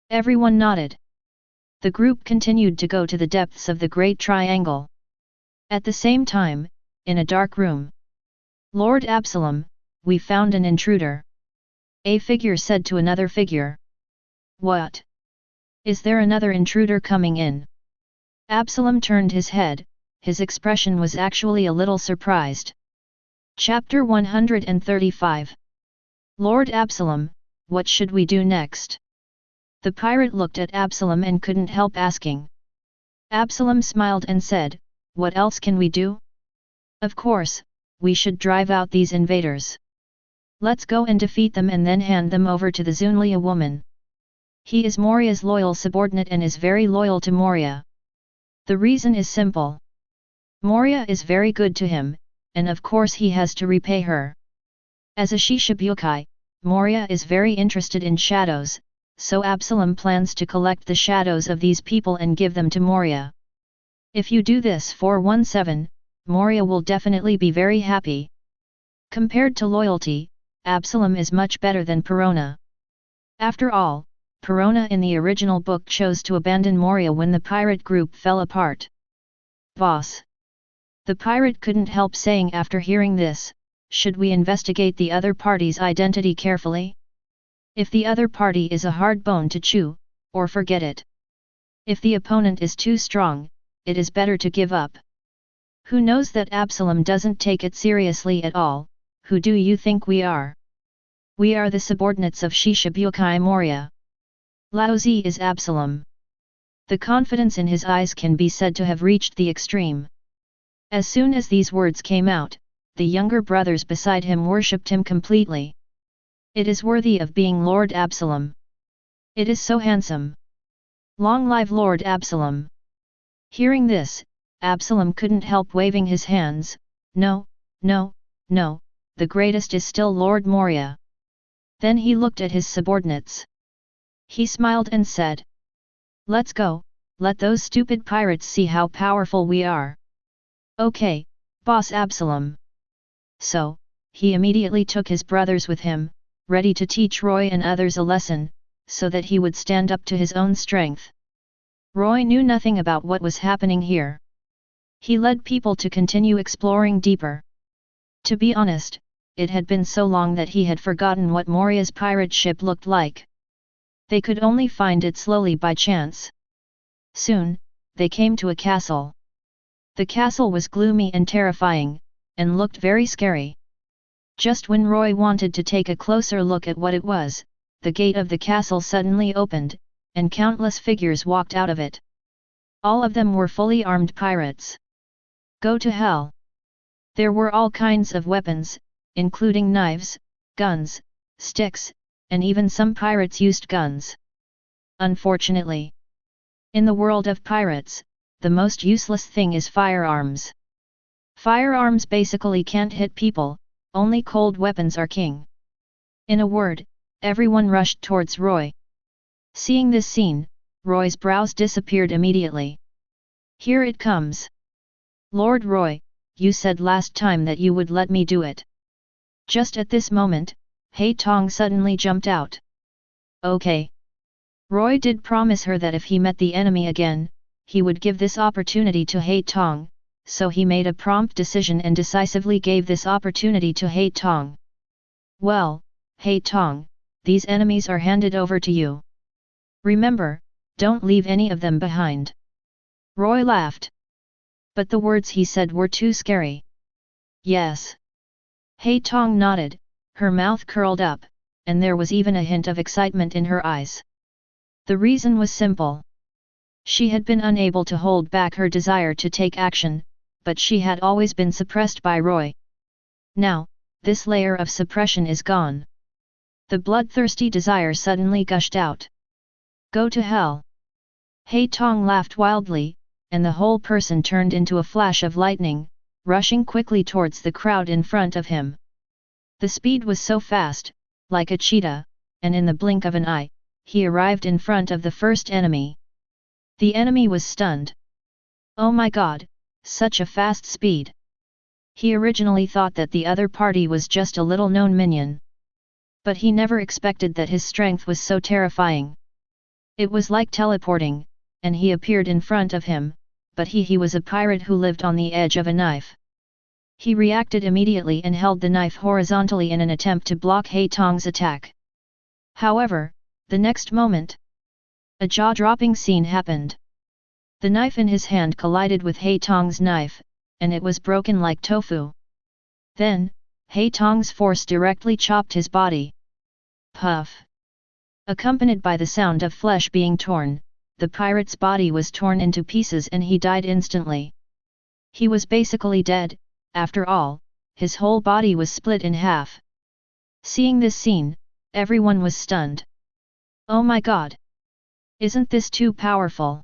Speaker 1: Everyone nodded. The group continued to go to the depths of the Great Triangle. At the same time, in a dark room. Lord Absalom, we found an intruder. A figure said to another figure. What? Is there another intruder coming in? Absalom turned his head, his expression was actually a little surprised. Chapter 135. Lord Absalom, what should we do next? The pirate looked at Absalom and couldn't help asking. Absalom smiled and said, what else can we do? Of course, we should drive out these invaders. Let's go and defeat them and then hand them over to the Zunlia woman. He is Moria's loyal subordinate and is very loyal to Moria. The reason is simple. Moria is very good to him, and of course he has to repay her. As a Shishibukai, Moria is very interested in shadows, so Absalom plans to collect the shadows of these people and give them to Moria. If you do this 417, Moria will definitely be very happy. Compared to loyalty, Absalom is much better than Perona. After all, Perona in the original book chose to abandon Moria when the pirate group fell apart. Boss. The pirate couldn't help saying after hearing this, should we investigate the other party's identity carefully? If the other party is a hard bone to chew, or forget it. If the opponent is too strong, it is better to give up. Who knows that Absalom doesn't take it seriously at all? Who do you think we are? We are the subordinates of Shishibukai Moria. Laozi is Absalom. The confidence in his eyes can be said to have reached the extreme. As soon as these words came out, the younger brothers beside him worshipped him completely. It is worthy of being Lord Absalom. It is so handsome. Long live Lord Absalom. Hearing this, Absalom couldn't help waving his hands. No, no, no, the greatest is still Lord Moria. Then he looked at his subordinates. He smiled and said, let's go, Let those stupid pirates see how powerful we are. Okay, boss Absalom. So, he immediately took his brothers with him, ready to teach Roy and others a lesson, so that he would stand up to his own strength. Roy knew nothing about what was happening here. He led people to continue exploring deeper. To be honest, it had been so long that he had forgotten what Moria's pirate ship looked like. They could only find it slowly by chance. Soon, they came to a castle. The castle was gloomy and terrifying, and looked very scary. Just when Roy wanted to take a closer look at what it was, the gate of the castle suddenly opened, and countless figures walked out of it. All of them were fully armed pirates. Go to hell! There were all kinds of weapons, including knives, guns, sticks, and even some pirates used guns. Unfortunately, in the world of pirates, the most useless thing is firearms. Firearms basically can't hit people, only cold weapons are king. In a word, everyone rushed towards Roy. Seeing this scene, Roy's brows disappeared immediately. Here it comes. Lord Roy, you said last time that you would let me do it. Just at this moment, Hei Tong suddenly jumped out. Okay. Roy did promise her that if he met the enemy again, he would give this opportunity to Hei Tong, so he made a prompt decision and decisively gave this opportunity to Hei Tong. Well, Hei Tong, these enemies are handed over to you. Remember, don't leave any of them behind. Roy laughed. But the words he said were too scary. Yes. Hei Tong nodded, her mouth curled up, and there was even a hint of excitement in her eyes. The reason was simple. She had been unable to hold back her desire to take action, but she had always been suppressed by Roy. Now, this layer of suppression is gone. The bloodthirsty desire suddenly gushed out. Go to hell! Hei Tong laughed wildly, and the whole person turned into a flash of lightning, rushing quickly towards the crowd in front of him. The speed was so fast, like a cheetah, and in the blink of an eye, he arrived in front of the first enemy. The enemy was stunned. Oh my god, such a fast speed! He originally thought that the other party was just a little-known minion. But he never expected that his strength was so terrifying. It was like teleporting, and he appeared in front of him, but he was a pirate who lived on the edge of a knife. He reacted immediately and held the knife horizontally in an attempt to block Hei Tong's attack. However, the next moment, a jaw-dropping scene happened. The knife in his hand collided with Hei Tong's knife, and it was broken like tofu. Then, Hei Tong's force directly chopped his body. Puff! Accompanied by the sound of flesh being torn, the pirate's body was torn into pieces and he died instantly. He was basically dead, after all, his whole body was split in half. Seeing this scene, everyone was stunned. Oh my god! Isn't this too powerful?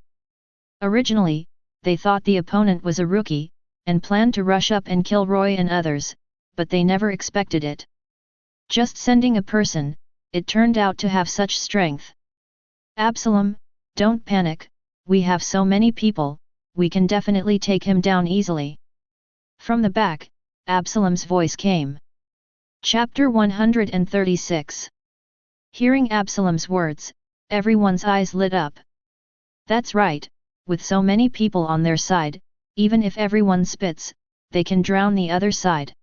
Speaker 1: Originally, they thought the opponent was a rookie, and planned to rush up and kill Roy and others, but they never expected it. Just sending a person, it turned out to have such strength. Absalom, don't panic, we have so many people, we can definitely take him down easily. From the back, Absalom's voice came. Chapter 136. Hearing Absalom's words, everyone's eyes lit up. That's right, with so many people on their side, even if everyone spits, they can drown the other side.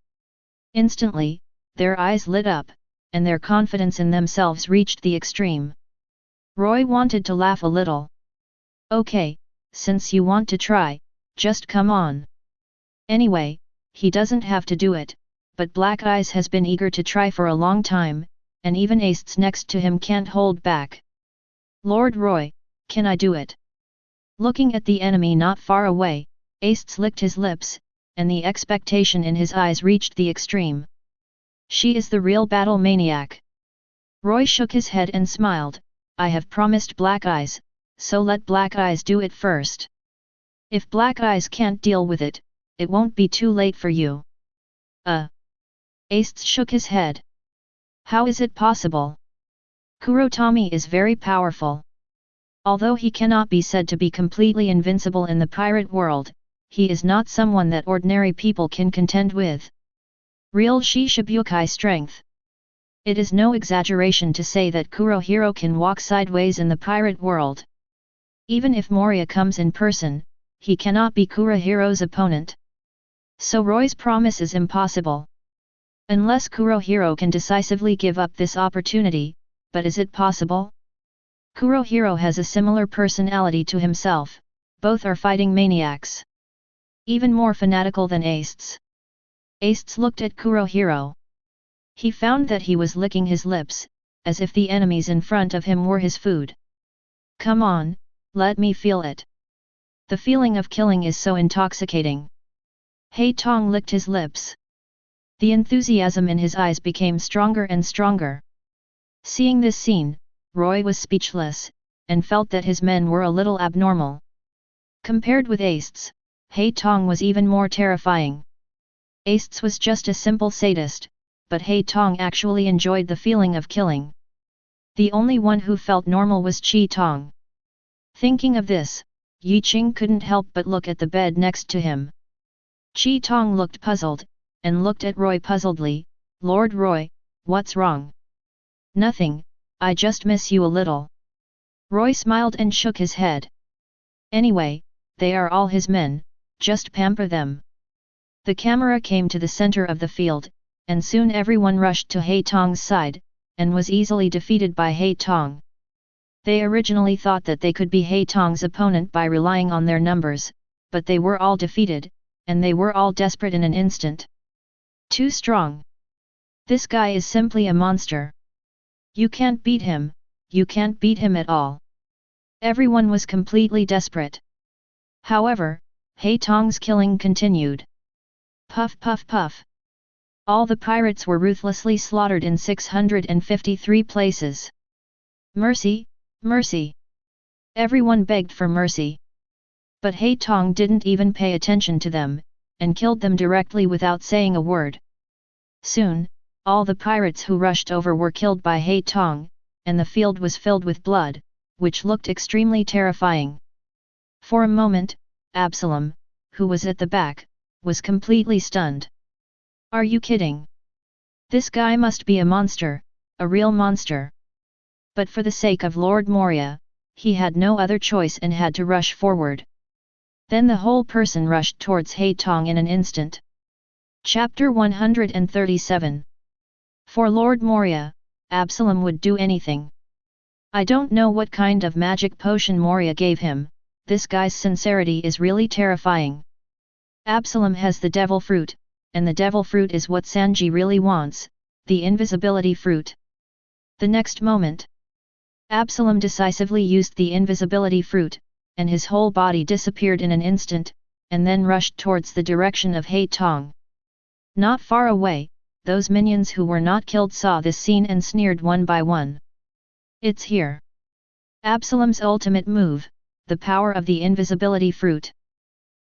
Speaker 1: Instantly, their eyes lit up, and their confidence in themselves reached the extreme. Roy wanted to laugh a little. Okay, since you want to try, just come on. Anyway, he doesn't have to do it, but Black Eyes has been eager to try for a long time, and even Acedes next to him can't hold back. Lord Roy, can I do it? Looking at the enemy not far away, Acedes licked his lips, and the expectation in his eyes reached the extreme. She is the real battle maniac. Roy shook his head and smiled. I have promised Black Eyes, so let Black Eyes do it first. If Black Eyes can't deal with it, it won't be too late for you. Acedes shook his head. How is it possible? Kurotami is very powerful. Although he cannot be said to be completely invincible in the pirate world, he is not someone that ordinary people can contend with. Real Shishibukai strength. It is no exaggeration to say that Kurohiro can walk sideways in the pirate world. Even if Moria comes in person, he cannot be Kurohiro's opponent. So Roy's promise is impossible. Unless Kurohiro can decisively give up this opportunity, but is it possible? Kurohiro has a similar personality to himself, both are fighting maniacs. Even more fanatical than Acedes. Acedes looked at Kurohiro. He found that he was licking his lips, as if the enemies in front of him were his food. Come on, let me feel it. The feeling of killing is so intoxicating. Haitong licked his lips. The enthusiasm in his eyes became stronger and stronger. Seeing this scene, Roy was speechless, and felt that his men were a little abnormal. Compared with Acedes, Haitong was even more terrifying. Acedes was just a simple sadist, but Haitong actually enjoyed the feeling of killing. The only one who felt normal was Chi Tong. Thinking of this, Yi Ching couldn't help but look at the bed next to him. Chi Tong looked puzzled, and looked at Roy puzzledly. Lord Roy, what's wrong? Nothing, I just miss you a little. Roy smiled and shook his head. Anyway, they are all his men, just pamper them. The camera came to the center of the field, and soon everyone rushed to Haitong's side, and was easily defeated by Haitong. They originally thought that they could be Haitong's opponent by relying on their numbers, but they were all defeated, and they were all desperate in an instant. Too strong. This guy is simply a monster. You can't beat him, you can't beat him at all. Everyone was completely desperate. However, Haitong's killing continued. Puff puff puff. All the pirates were ruthlessly slaughtered in 653 places. Mercy, mercy. Everyone begged for mercy. But Haitong didn't even pay attention to them, and killed them directly without saying a word. Soon, all the pirates who rushed over were killed by Haitong, and the field was filled with blood, which looked extremely terrifying. For a moment, Absalom, who was at the back, was completely stunned. Are you kidding? This guy must be a monster, a real monster. But for the sake of Lord Moria, he had no other choice and had to rush forward. Then the whole person rushed towards Haitong in an instant. Chapter 137. For Lord Moria, Absalom would do anything. I don't know what kind of magic potion Moria gave him, this guy's sincerity is really terrifying. Absalom has the devil fruit, and the devil fruit is what Sanji really wants, the invisibility fruit. The next moment, Absalom decisively used the invisibility fruit, and his whole body disappeared in an instant, and then rushed towards the direction of Haitong. Not far away, those minions who were not killed saw this scene and sneered one by one. It's here. Absalom's ultimate move, the power of the invisibility fruit.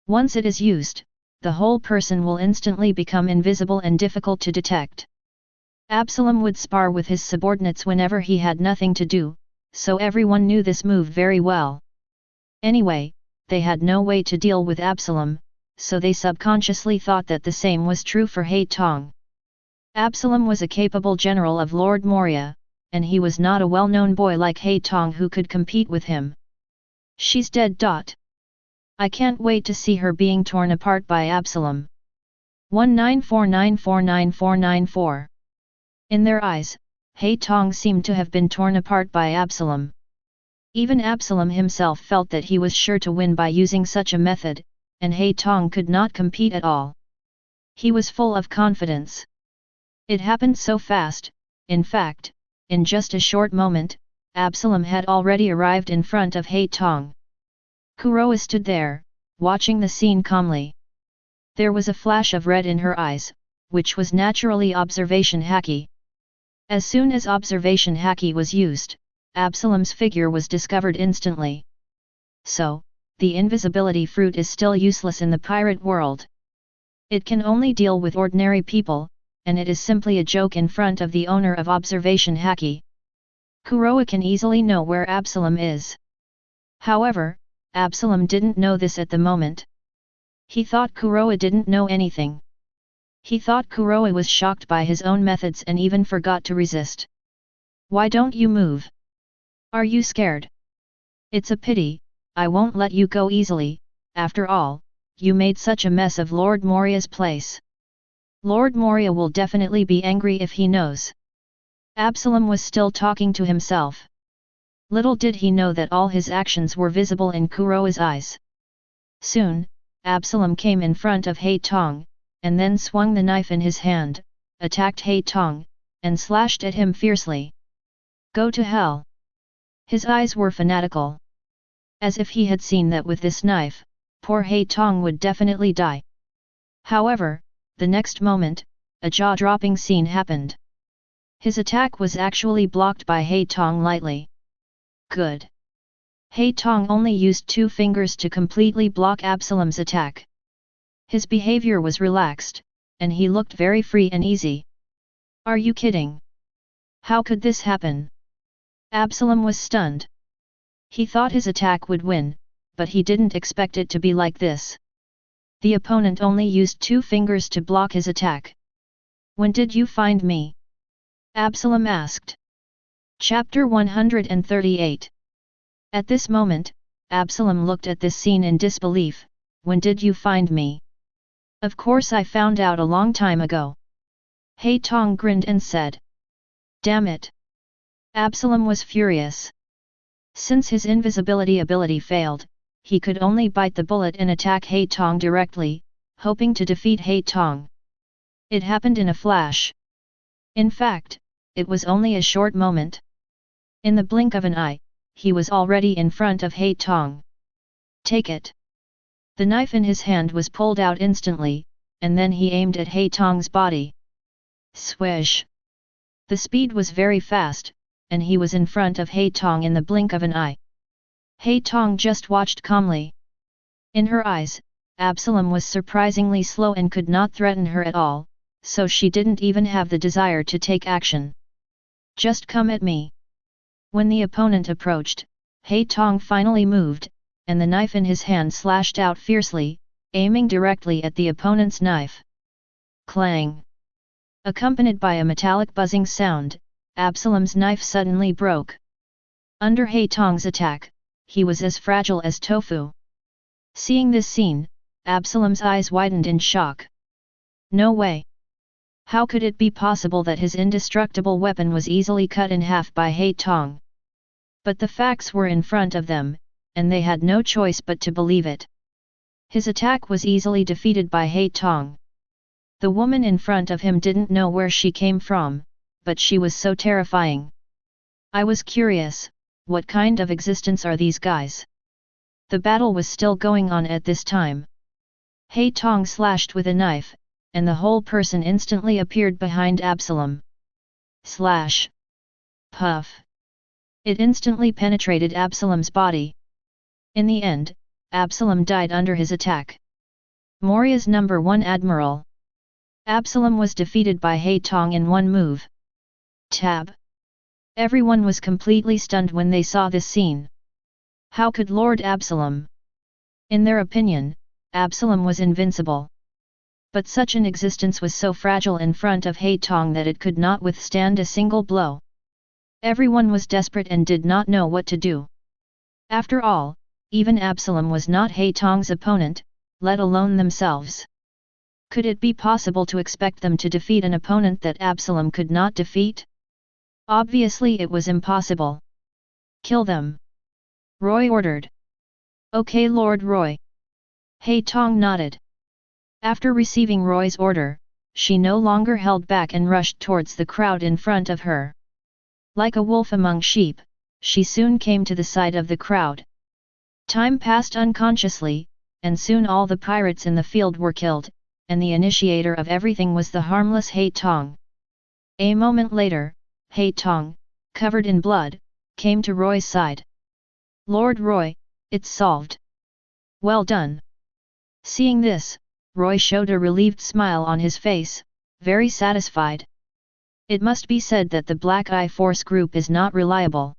Speaker 1: Once it is used, the whole person will instantly become invisible and difficult to detect. Absalom would spar with his subordinates whenever he had nothing to do, so everyone knew this move very well. Anyway, they had no way to deal with Absalom, so they subconsciously thought that the same was true for Haitong. Absalom was a capable general of Lord Moria, and he was not a well-known boy like Haitong who could compete with him. She's dead. I can't wait to see her being torn apart by Absalom. 1949499494. In their eyes, Haitong seemed to have been torn apart by Absalom. Even Absalom himself felt that he was sure to win by using such a method, and Haitong could not compete at all. He was full of confidence. It happened so fast, in fact, in just a short moment, Absalom had already arrived in front of Haitong. Kurome stood there, watching the scene calmly. There was a flash of red in her eyes, which was naturally observation haki. As soon as observation haki was used, Absalom's figure was discovered instantly. So, the invisibility fruit is still useless in the pirate world. It can only deal with ordinary people, and it is simply a joke in front of the owner of observation haki. Kurome can easily know where Absalom is. However, Absalom didn't know this at the moment. He thought Kurome didn't know anything. He thought Kurome was shocked by his own methods and even forgot to resist. Why don't you move? Are you scared? It's a pity, I won't let you go easily, after all, you made such a mess of Lord Moria's place. Lord Moria will definitely be angry if he knows. Absalom was still talking to himself. Little did he know that all his actions were visible in Kurome's eyes. Soon, Absalom came in front of Haitong, and then swung the knife in his hand, attacked Haitong, and slashed at him fiercely. Go to hell! His eyes were fanatical. As if he had seen that with this knife, poor Haitong would definitely die. However, the next moment, a jaw-dropping scene happened. His attack was actually blocked by Haitong lightly. Good. Haitong only used 2 fingers to completely block Absalom's attack. His behavior was relaxed, and he looked very free and easy. Are you kidding? How could this happen? Absalom was stunned. He thought his attack would win, but he didn't expect it to be like this. The opponent only used 2 fingers to block his attack. When did you find me? Absalom asked. Chapter 138. At this moment, Absalom looked at this scene in disbelief. When did you find me? Of course I found out a long time ago. Haitong grinned and said. Damn it! Absalom was furious. Since his invisibility ability failed, he could only bite the bullet and attack Haitong directly, hoping to defeat Haitong. It happened in a flash. In fact, it was only a short moment. In the blink of an eye, he was already in front of Haitong. Take it! The knife in his hand was pulled out instantly, and then he aimed at Haitong's body. Swish! The speed was very fast, and he was in front of Haitong in the blink of an eye. Haitong just watched calmly. In her eyes, Absalom was surprisingly slow and could not threaten her at all, so she didn't even have the desire to take action. Just come at me. When the opponent approached, Haitong finally moved, and the knife in his hand slashed out fiercely, aiming directly at the opponent's knife. Clang! Accompanied by a metallic buzzing sound, Absalom's knife suddenly broke. Under Haitong's attack, he was as fragile as tofu. Seeing this scene, Absalom's eyes widened in shock. No way! How could it be possible that his indestructible weapon was easily cut in half by Haitong? But the facts were in front of them, and they had no choice but to believe it. His attack was easily defeated by Haitong. The woman in front of him didn't know where she came from, but she was so terrifying. I was curious, what kind of existence are these guys? The battle was still going on at this time. Haitong slashed with a knife, and the whole person instantly appeared behind Absalom. Slash! Puff! It instantly penetrated Absalom's body. In the end, Absalom died under his attack. Moria's #1 admiral. Absalom was defeated by Haitong in one move. Tab. Everyone was completely stunned when they saw this scene. How could Lord Absalom? In their opinion, Absalom was invincible. But such an existence was so fragile in front of Haitong that it could not withstand a single blow. Everyone was desperate and did not know what to do. After all, even Absalom was not Haitong's opponent, let alone themselves. Could it be possible to expect them to defeat an opponent that Absalom could not defeat? Obviously it was impossible. Kill them! Roy ordered. Okay, Lord Roy. Haitong nodded. After receiving Roy's order, she no longer held back and rushed towards the crowd in front of her. Like a wolf among sheep, she soon came to the side of the crowd. Time passed unconsciously, and soon all the pirates in the field were killed, and the initiator of everything was the harmless Haitong. A moment later, Haitong, covered in blood, came to Roy's side. Lord Roy, it's solved. Well done. Seeing this, Roy showed a relieved smile on his face, very satisfied. It must be said that the Black Eye Force group is not reliable.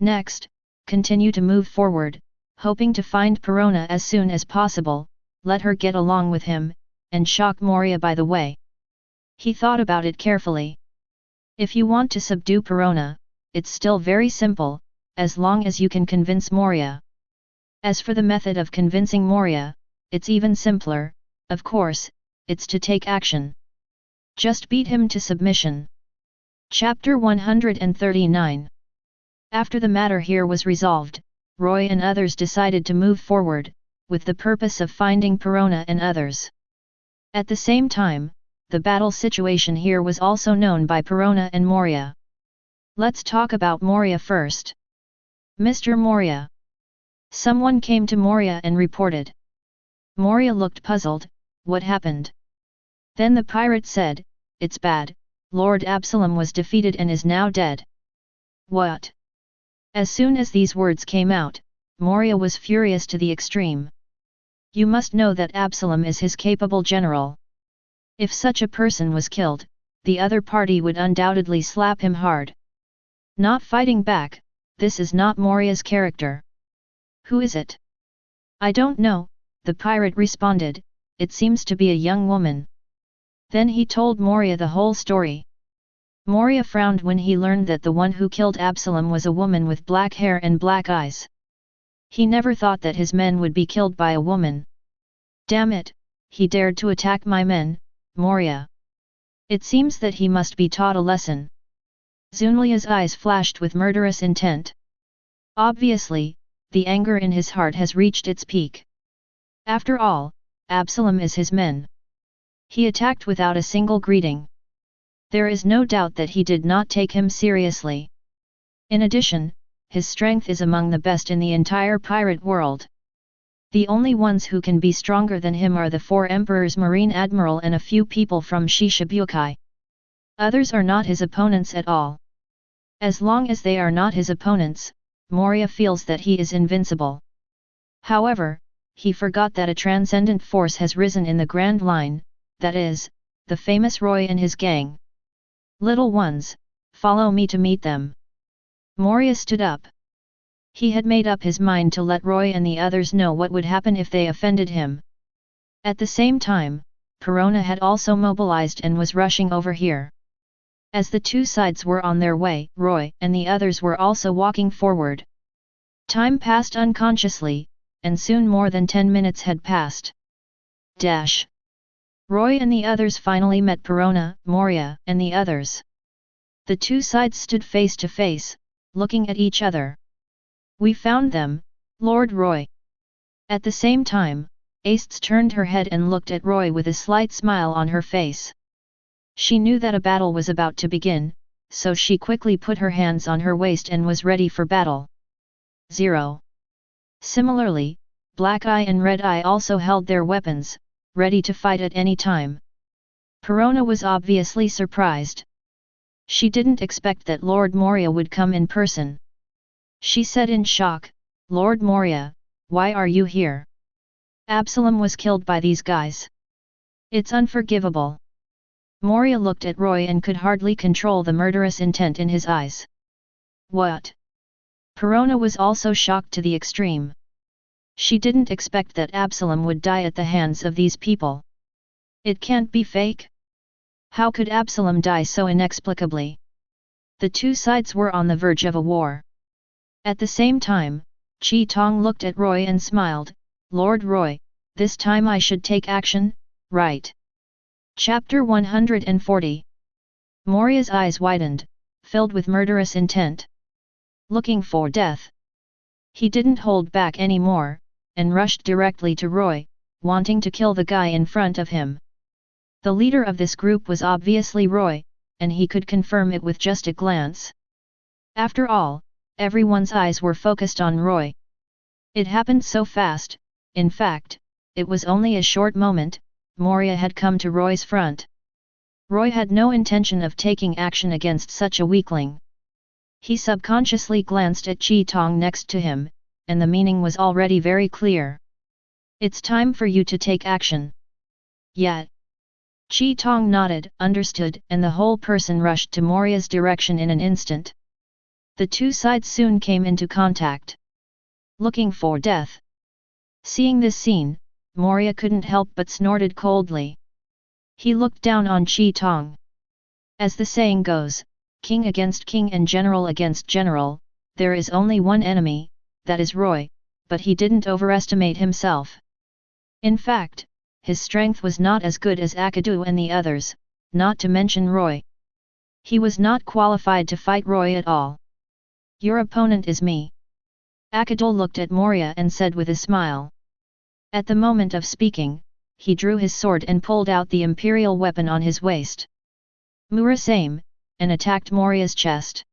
Speaker 1: Next, continue to move forward, hoping to find Perona as soon as possible, let her get along with him, and shock Moria by the way. He thought about it carefully. If you want to subdue Perona, it's still very simple, as long as you can convince Moria. As for the method of convincing Moria, it's even simpler, of course, it's to take action. Just beat him to submission. Chapter 139. After the matter here was resolved, Roy and others decided to move forward, with the purpose of finding Perona and others. At the same time, the battle situation here was also known by Perona and Moria. Let's talk about Moria first. Mr. Moria. Someone came to Moria and reported. Moria looked puzzled. What happened? Then the pirate said, it's bad, Lord Absalom was defeated and is now dead. What? As soon as these words came out, Moria was furious to the extreme. You must know that Absalom is his capable general. If such a person was killed, the other party would undoubtedly slap him hard. Not fighting back, this is not Moria's character. Who is it? I don't know, the pirate responded, it seems to be a young woman. Then he told Moria the whole story. Moria frowned when he learned that the one who killed Absalom was a woman with black hair and black eyes. He never thought that his men would be killed by a woman. Damn it, he dared to attack my men, Moria. It seems that he must be taught a lesson. Zunlia's eyes flashed with murderous intent. Obviously, the anger in his heart has reached its peak. After all, Absalom is his men. He attacked without a single greeting. There is no doubt that he did not take him seriously. In addition, his strength is among the best in the entire pirate world. The only ones who can be stronger than him are the 4 emperors, Marine Admiral and a few people from Shishibukai. Others are not his opponents at all. As long as they are not his opponents, Moria feels that he is invincible. However, he forgot that a transcendent force has risen in the Grand Line, that is, the famous Roy and his gang. Little ones, follow me to meet them. Moria stood up. He had made up his mind to let Roy and the others know what would happen if they offended him. At the same time, Perona had also mobilized and was rushing over here. As the two sides were on their way, Roy and the others were also walking forward. Time passed unconsciously, and soon more than 10 minutes had passed. Roy and the others finally met Perona, Moria, and the others. The two sides stood face to face, looking at each other. We found them, Lord Roy. At the same time, Acedes turned her head and looked at Roy with a slight smile on her face. She knew that a battle was about to begin, so she quickly put her hands on her waist and was ready for battle. 0. Similarly, Black Eye and Red Eye also held their weapons, ready to fight at any time. Perona was obviously surprised. She didn't expect that Lord Moria would come in person. She said in shock, Lord Moria, why are you here? Absalom was killed by these guys. It's unforgivable. Moria looked at Roy and could hardly control the murderous intent in his eyes. What? Perona was also shocked to the extreme. She didn't expect that Absalom would die at the hands of these people. It can't be fake. How could Absalom die so inexplicably? The two sides were on the verge of a war. At the same time, Chi Tong looked at Roy and smiled, Lord Roy, this time I should take action, right? Chapter 140. Moria's eyes widened, filled with murderous intent. Looking for death. He didn't hold back anymore, and rushed directly to Roy, wanting to kill the guy in front of him. The leader of this group was obviously Roy, and he could confirm it with just a glance. After all, everyone's eyes were focused on Roy. It happened so fast, in fact, it was only a short moment, Moria had come to Roy's front. Roy had no intention of taking action against such a weakling. He subconsciously glanced at Chi Tong next to him, and the meaning was already very clear. It's time for you to take action. Yet. Chi Tong nodded, understood, and the whole person rushed to Moria's direction in an instant. The two sides soon came into contact. Looking for death. Seeing this scene, Moria couldn't help but snorted coldly. He looked down on Chi Tong. As the saying goes, king against king and general against general, there is only one enemy, that is Roy, but he didn't overestimate himself. In fact, his strength was not as good as Akadu and the others, not to mention Roy. He was not qualified to fight Roy at all. Your opponent is me. Akadu looked at Moria and said with a smile. At the moment of speaking, he drew his sword and pulled out the imperial weapon on his waist. Murasame, and attacked Moria's chest.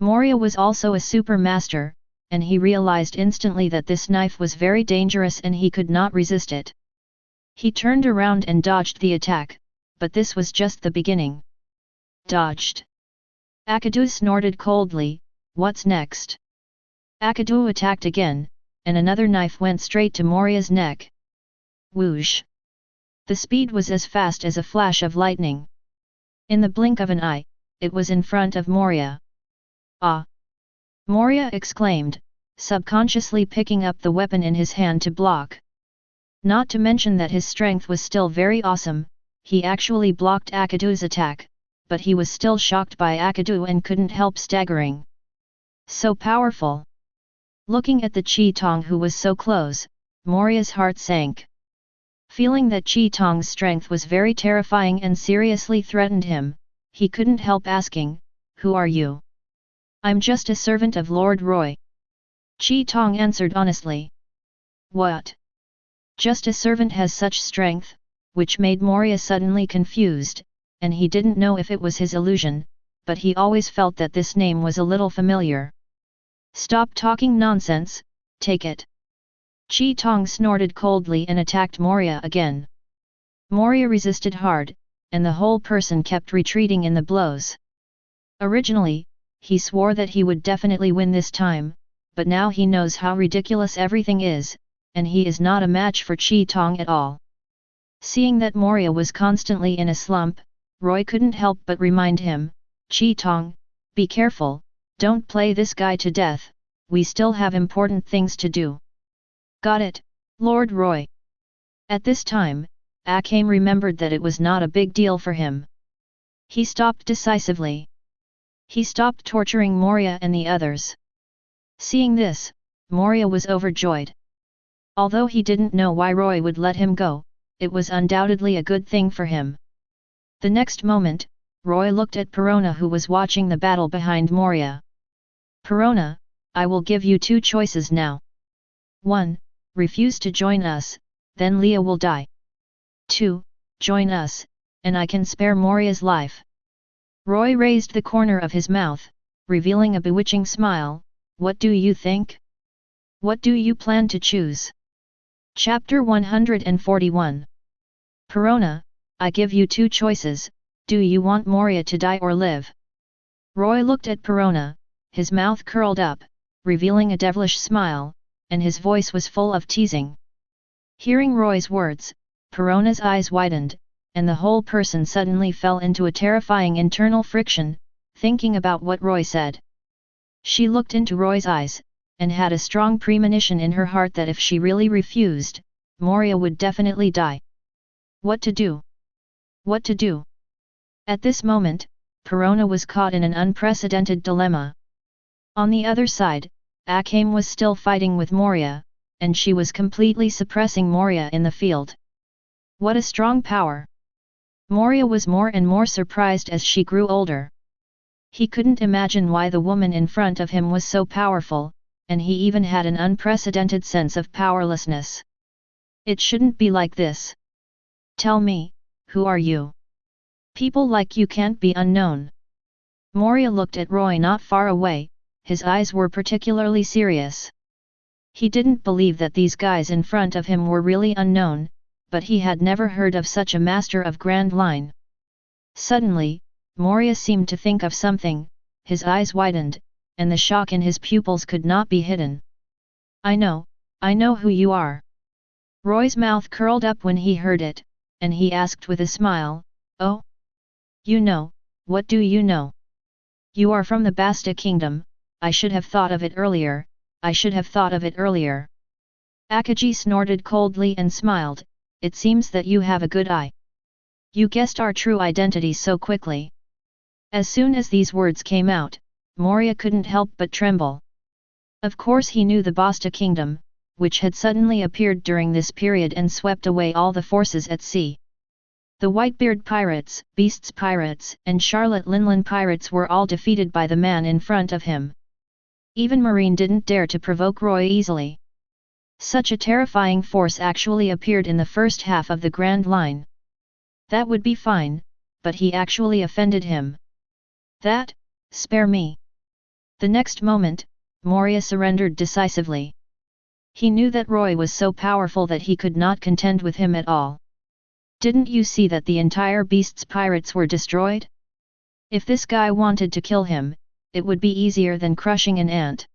Speaker 1: Moria was also a super master, and he realized instantly that this knife was very dangerous and he could not resist it. He turned around and dodged the attack, but this was just the beginning. Dodged. Akadu snorted coldly, what's next? Akadu attacked again, and another knife went straight to Moria's neck. Whoosh! The speed was as fast as a flash of lightning. In the blink of an eye, it was in front of Moria. Ah! Moria exclaimed, subconsciously picking up the weapon in his hand to block. Not to mention that his strength was still very awesome, he actually blocked Akadu's attack, but he was still shocked by Akadu and couldn't help staggering. So powerful! Looking at the Chi Tong who was so close, Moria's heart sank. Feeling that Chi Tong's strength was very terrifying and seriously threatened him, he couldn't help asking, who are you? I'm just a servant of Lord Roy. Chi Tong answered honestly. What? Just a servant has such strength, which made Moria suddenly confused, and he didn't know if it was his illusion, but he always felt that this name was a little familiar. Stop talking nonsense, take it. Chi Tong snorted coldly and attacked Moria again. Moria resisted hard, and the whole person kept retreating in the blows. Originally, he swore that he would definitely win this time, but now he knows how ridiculous everything is, and he is not a match for Chi Tong at all. Seeing that Moria was constantly in a slump, Roy couldn't help but remind him, Chi Tong, be careful, don't play this guy to death, we still have important things to do. Got it, Lord Roy. At this time, Akame remembered that it was not a big deal for him. He stopped decisively. He stopped torturing Moria and the others. Seeing this, Moria was overjoyed. Although he didn't know why Roy would let him go, it was undoubtedly a good thing for him. The next moment, Roy looked at Perona who was watching the battle behind Moria. Perona, I will give you two choices now. 1. Refuse to join us, then Leah will die. 2. Join us, and I can spare Moria's life. Roy raised the corner of his mouth, revealing a bewitching smile. What do you think? What do you plan to choose? Chapter 141. Perona, I give you two choices, do you want Moria to die or live? Roy looked at Perona, his mouth curled up, revealing a devilish smile, and his voice was full of teasing. Hearing Roy's words, Perona's eyes widened, and the whole person suddenly fell into a terrifying internal friction, thinking about what Roy said. She looked into Roy's eyes, and had a strong premonition in her heart that if she really refused, Moria would definitely die. What to do? What to do? At this moment, Perona was caught in an unprecedented dilemma. On the other side, Akame was still fighting with Moria, and she was completely suppressing Moria in the field. What a strong power! Moria was more and more surprised as she grew older. He couldn't imagine why the woman in front of him was so powerful, and he even had an unprecedented sense of powerlessness. It shouldn't be like this. Tell me, who are you? People like you can't be unknown. Moria looked at Roy not far away, his eyes were particularly serious. He didn't believe that these guys in front of him were really unknown, but he had never heard of such a master of grand line. Suddenly, Moria seemed to think of something, his eyes widened, and the shock in his pupils could not be hidden. I know who you are. Roy's mouth curled up when he heard it, and he asked with a smile, oh? You know, what do you know? You are from the Basta kingdom, I should have thought of it earlier, I should have thought of it earlier. Aokiji snorted coldly and smiled, it seems that you have a good eye. You guessed our true identity so quickly. As soon as these words came out, Moria couldn't help but tremble. Of course he knew the Basta kingdom, which had suddenly appeared during this period and swept away all the forces at sea. The Whitebeard pirates, Beasts pirates, and Charlotte Linlin pirates were all defeated by the man in front of him. Even Marine didn't dare to provoke Roy easily. Such a terrifying force actually appeared in the first half of the Grand Line. That would be fine, but he actually offended him. That, spare me. The next moment, Moria surrendered decisively. He knew that Roy was so powerful that he could not contend with him at all. Didn't you see that the entire Beasts pirates were destroyed? If this guy wanted to kill him, it would be easier than crushing an ant.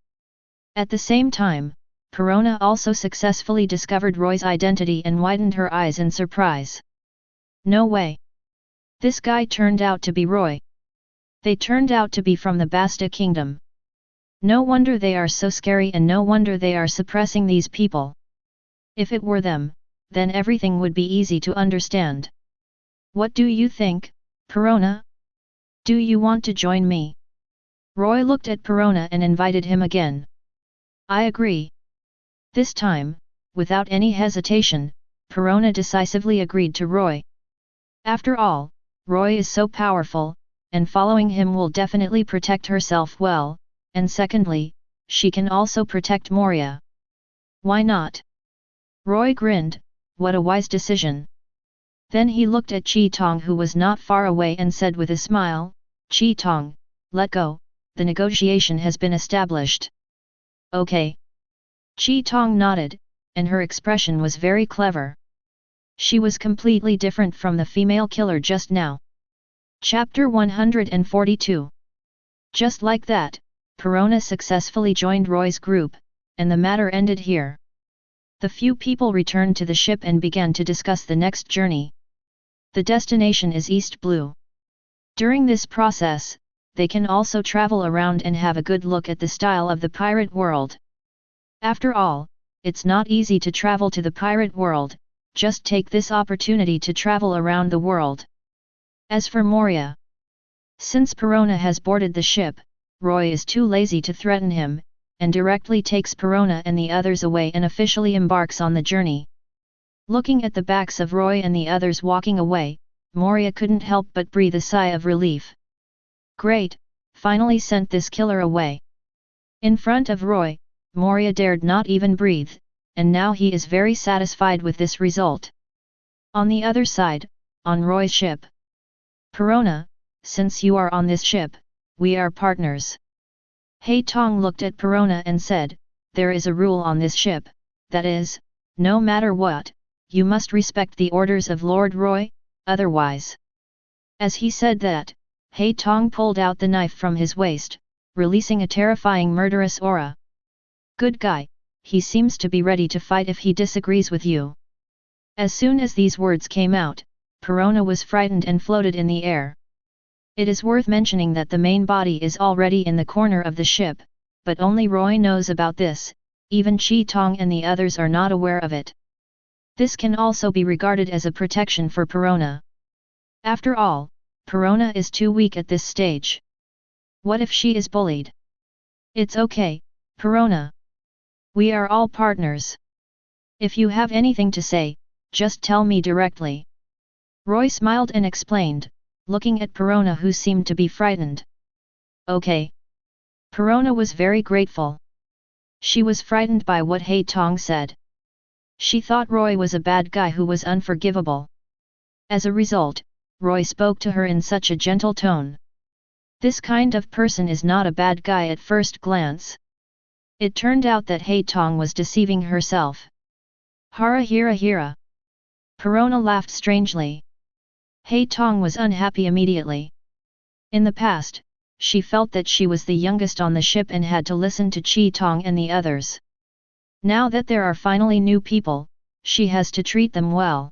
Speaker 1: At the same time, Perona also successfully discovered Roy's identity and widened her eyes in surprise. No way! This guy turned out to be Roy. They turned out to be from the Basta kingdom. No wonder they are so scary and no wonder they are suppressing these people. If it were them, then everything would be easy to understand. What do you think, Perona? Do you want to join me? Roy looked at Perona and invited him again. I agree. This time, without any hesitation, Perona decisively agreed to Roy. After all, Roy is so powerful, and following him will definitely protect herself well, and secondly, she can also protect Moria. Why not? Roy grinned, what a wise decision. Then he looked at Chi Tong who was not far away and said with a smile, Chi Tong, let go, the negotiation has been established. Okay. Chi Tong nodded, and her expression was very clever. She was completely different from the female killer just now. Chapter 142. Just like that, Perona successfully joined Roy's group, and the matter ended here. The few people returned to the ship and began to discuss the next journey. The destination is East Blue. During this process, they can also travel around and have a good look at the style of the pirate world. After all, it's not easy to travel to the pirate world, just take this opportunity to travel around the world. As for Moria, since Perona has boarded the ship, Roy is too lazy to threaten him, and directly takes Perona and the others away and officially embarks on the journey. Looking at the backs of Roy and the others walking away, Moria couldn't help but breathe a sigh of relief. Great, finally sent this killer away. In front of Roy, Moria dared not even breathe, and now he is very satisfied with this result. On the other side, on Roy's ship. Perona, since you are on this ship, we are partners. Hei Tong looked at Perona and said, there is a rule on this ship, that is, no matter what, you must respect the orders of Lord Roy, otherwise. As he said that, Hei Tong pulled out the knife from his waist, releasing a terrifying murderous aura. Good guy, he seems to be ready to fight if he disagrees with you. As soon as these words came out, Perona was frightened and floated in the air. It is worth mentioning that the main body is already in the corner of the ship, but only Roy knows about this, even Chi Tong and the others are not aware of it. This can also be regarded as a protection for Perona. After all, Perona is too weak at this stage. What if she is bullied? It's okay, Perona. We are all partners. If you have anything to say, just tell me directly. Roy smiled and explained, looking at Perona who seemed to be frightened. Okay. Perona was very grateful. She was frightened by what Hei Tong said. She thought Roy was a bad guy who was unforgivable. As a result, Roy spoke to her in such a gentle tone. This kind of person is not a bad guy at first glance. It turned out that Hei Tong was deceiving herself. Hara hira hira. Perona laughed strangely. Hei Tong was unhappy immediately. In the past, she felt that she was the youngest on the ship and had to listen to Chi Tong and the others. Now that there are finally new people, she has to treat them well.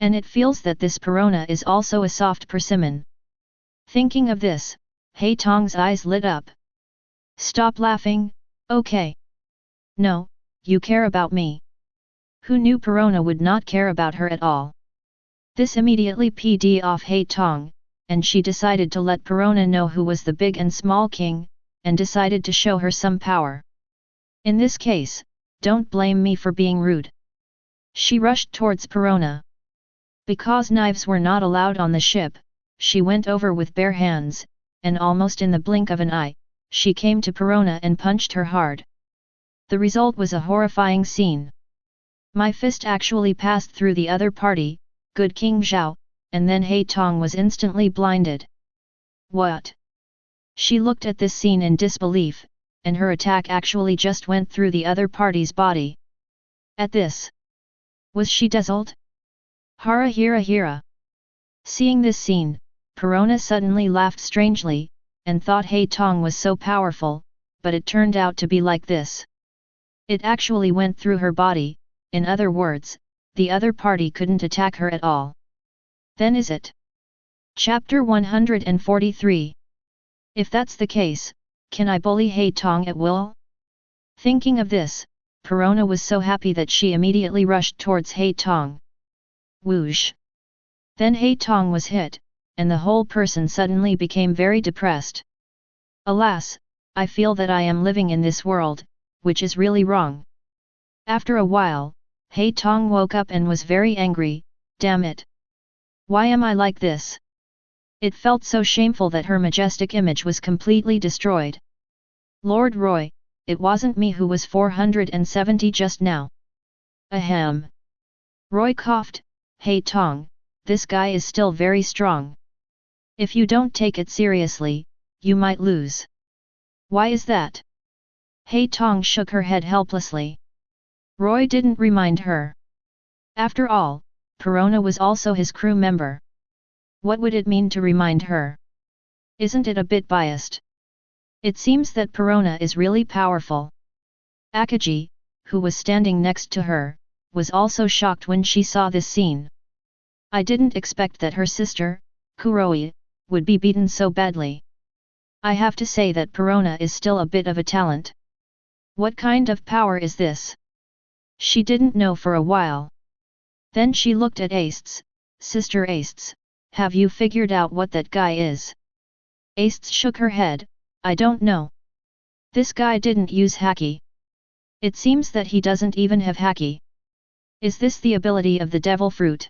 Speaker 1: And it feels that this Perona is also a soft persimmon. Thinking of this, Hei Tong's eyes lit up. Stop laughing, okay? No, you care about me. Who knew Perona would not care about her at all? This immediately pd off Haitong, and she decided to let Perona know who was the big and small king, and decided to show her some power. In this case, don't blame me for being rude. She rushed towards Perona. Because knives were not allowed on the ship, she went over with bare hands, and almost in the blink of an eye, she came to Perona and punched her hard. The result was a horrifying scene. My fist actually passed through the other party, good King Zhao, and then Haitong was instantly blinded. What? She looked at this scene in disbelief, and her attack actually just went through the other party's body. At this, was she dazzled? Hara hira hira. Seeing this scene, Perona suddenly laughed strangely, and thought Haitong was so powerful, but it turned out to be like this. It actually went through her body, in other words, the other party couldn't attack her at all. Then is it? Chapter 143. If that's the case, can I bully Haitong at will? Thinking of this, Perona was so happy that she immediately rushed towards Haitong. Whoosh! Then Haitong was hit, and the whole person suddenly became very depressed. Alas, I feel that I am living in this world, which is really wrong. After a while, Haitong woke up and was very angry. Damn it! Why am I like this? It felt so shameful that her majestic image was completely destroyed. Lord Roy, it wasn't me who was 470 just now. Ahem. Roy coughed. Haitong, this guy is still very strong. If you don't take it seriously, you might lose. Why is that? Haitong shook her head helplessly. Roy didn't remind her. After all, Perona was also his crew member. What would it mean to remind her? Isn't it a bit biased? It seems that Perona is really powerful. Aokiji, who was standing next to her, was also shocked when she saw this scene. I didn't expect that her sister, Kurome, would be beaten so badly. I have to say that Perona is still a bit of a talent. What kind of power is this? She didn't know for a while. Then she looked at Acedes. Sister Acedes, have you figured out what that guy is? Acedes shook her head. I don't know. This guy didn't use haki. It seems that he doesn't even have haki. Is this the ability of the devil fruit?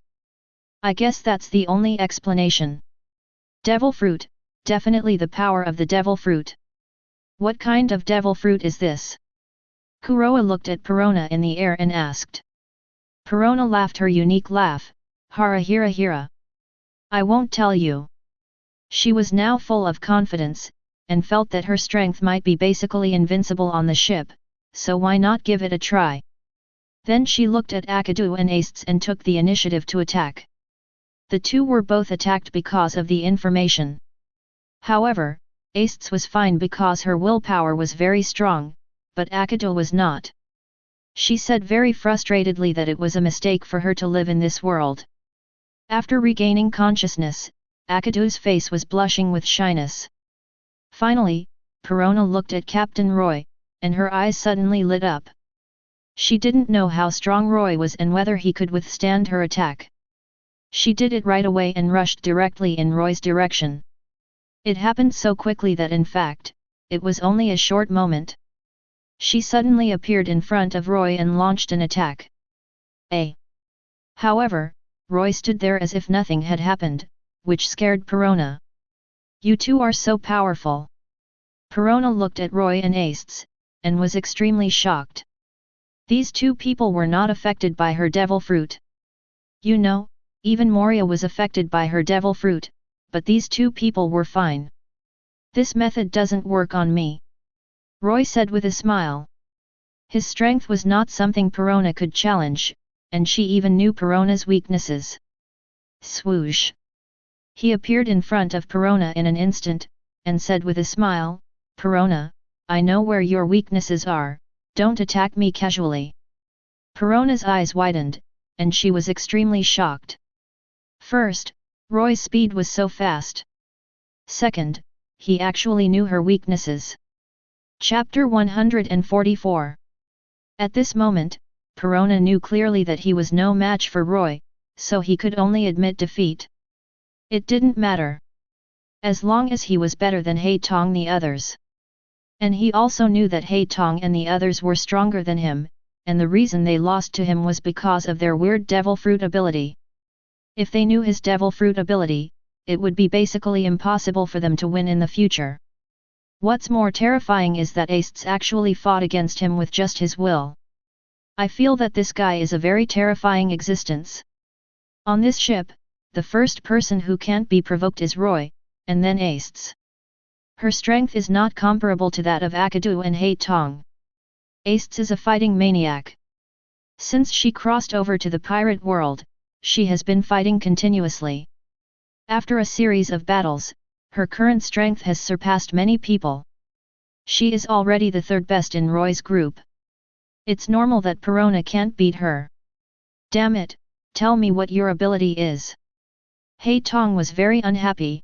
Speaker 1: I guess that's the only explanation. Devil fruit, definitely the power of the devil fruit. What kind of devil fruit is this? Kurome looked at Perona in the air and asked. Perona laughed her unique laugh. Hara hira hira. I won't tell you. She was now full of confidence, and felt that her strength might be basically invincible on the ship, so why not give it a try? Then she looked at Aokiji and Acedes and took the initiative to attack. The two were both attacked because of the information. However, Acedes was fine because her willpower was very strong, but Aokiji was not. She said very frustratedly that it was a mistake for her to live in this world. After regaining consciousness, Aokiji's face was blushing with shyness. Finally, Perona looked at Captain Roy, and her eyes suddenly lit up. She didn't know how strong Roy was and whether he could withstand her attack. She did it right away and rushed directly in Roy's direction. It happened so quickly that in fact, it was only a short moment. She suddenly appeared in front of Roy and launched an attack. However, Roy stood there as if nothing had happened, which scared Perona. You two are so powerful. Perona looked at Roy and Acedes, and was extremely shocked. These two people were not affected by her devil fruit. You know, even Moria was affected by her devil fruit, but these two people were fine. This method doesn't work on me. Roy said with a smile. His strength was not something Perona could challenge, and she even knew Perona's weaknesses. Swoosh! He appeared in front of Perona in an instant, and said with a smile, Perona, I know where your weaknesses are, don't attack me casually. Perona's eyes widened, and she was extremely shocked. First, Roy's speed was so fast. Second, he actually knew her weaknesses. Chapter 144. At this moment, Kurome knew clearly that he was no match for Roy, so he could only admit defeat. It didn't matter. As long as he was better than Haitong the others. And he also knew that Haitong and the others were stronger than him, and the reason they lost to him was because of their weird devil fruit ability. If they knew his devil fruit ability, it would be basically impossible for them to win in the future. What's more terrifying is that Acedes actually fought against him with just his will. I feel that this guy is a very terrifying existence. On this ship, the first person who can't be provoked is Roy, and then Acedes. Her strength is not comparable to that of Akadu and Haitong. Acedes is a fighting maniac. Since she crossed over to the pirate world, she has been fighting continuously. After a series of battles, her current strength has surpassed many people. She is already the third best in Roy's group. It's normal that Kurome can't beat her. Damn it, tell me what your ability is. Haitong was very unhappy.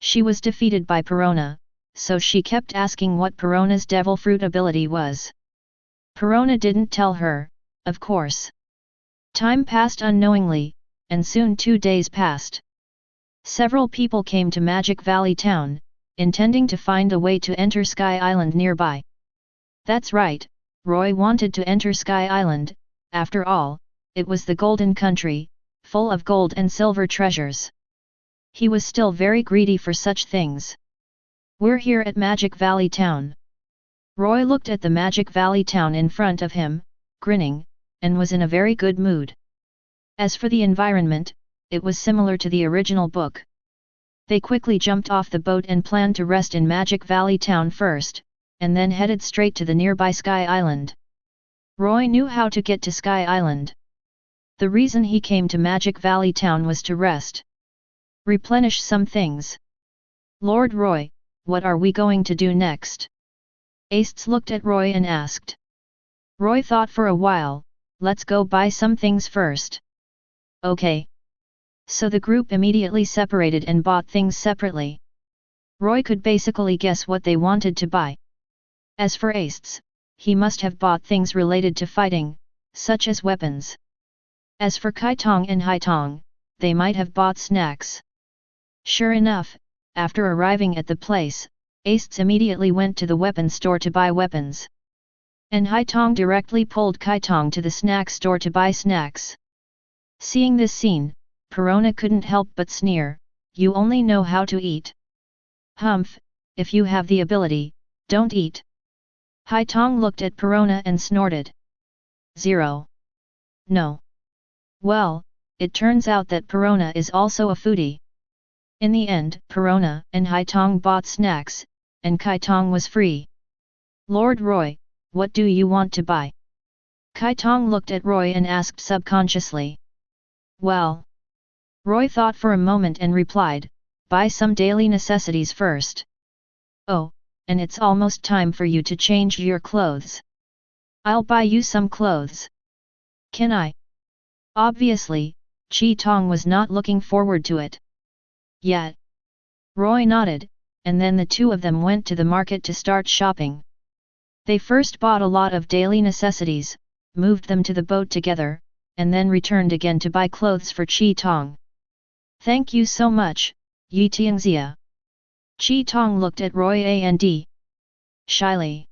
Speaker 1: She was defeated by Kurome, so she kept asking what Kurome's devil fruit ability was. Kurome didn't tell her, of course. Time passed unknowingly, and soon 2 days passed. Several people came to Magic Valley Town, intending to find a way to enter Sky Island nearby. That's right, Roy wanted to enter Sky Island. After all, it was the Golden Country, full of gold and silver treasures. He was still very greedy for such things. We're here at Magic Valley Town. Roy looked at the Magic Valley Town in front of him, grinning, and was in a very good mood. As for the environment, it was similar to the original book. They quickly jumped off the boat and planned to rest in Magic Valley Town first, and then headed straight to the nearby Sky Island. Roy knew how to get to Sky Island. The reason he came to Magic Valley Town was to rest. Replenish some things. Lord Roy, what are we going to do next? Acedes looked at Roy and asked. Roy thought for a while, let's go buy some things first. Okay. So the group immediately separated and bought things separately. Roy could basically guess what they wanted to buy. As for Acedes, he must have bought things related to fighting, such as weapons. As for Haitong and Haitong, they might have bought snacks. Sure enough, after arriving at the place, Acedes immediately went to the weapons store to buy weapons. And Haitong directly pulled Haitong to the snack store to buy snacks. Seeing this scene, Kurome couldn't help but sneer, you only know how to eat. Humph, if you have the ability, don't eat. Haitong looked at Kurome and snorted. 0. No. Well, it turns out that Kurome is also a foodie. In the end, Kurome and Haitong bought snacks, and Haitong was free. Lord Roy, what do you want to buy? Haitong looked at Roy and asked subconsciously. Well. Roy thought for a moment and replied, buy some daily necessities first. Oh, and it's almost time for you to change your clothes. I'll buy you some clothes. Can I? Obviously, Haitong was not looking forward to it. Yet. Roy nodded, and then the two of them went to the market to start shopping. They first bought a lot of daily necessities, moved them to the boat together, and then returned again to buy clothes for Haitong. Thank you so much, Yi Tianxia. Haitong looked at Roy and shyly.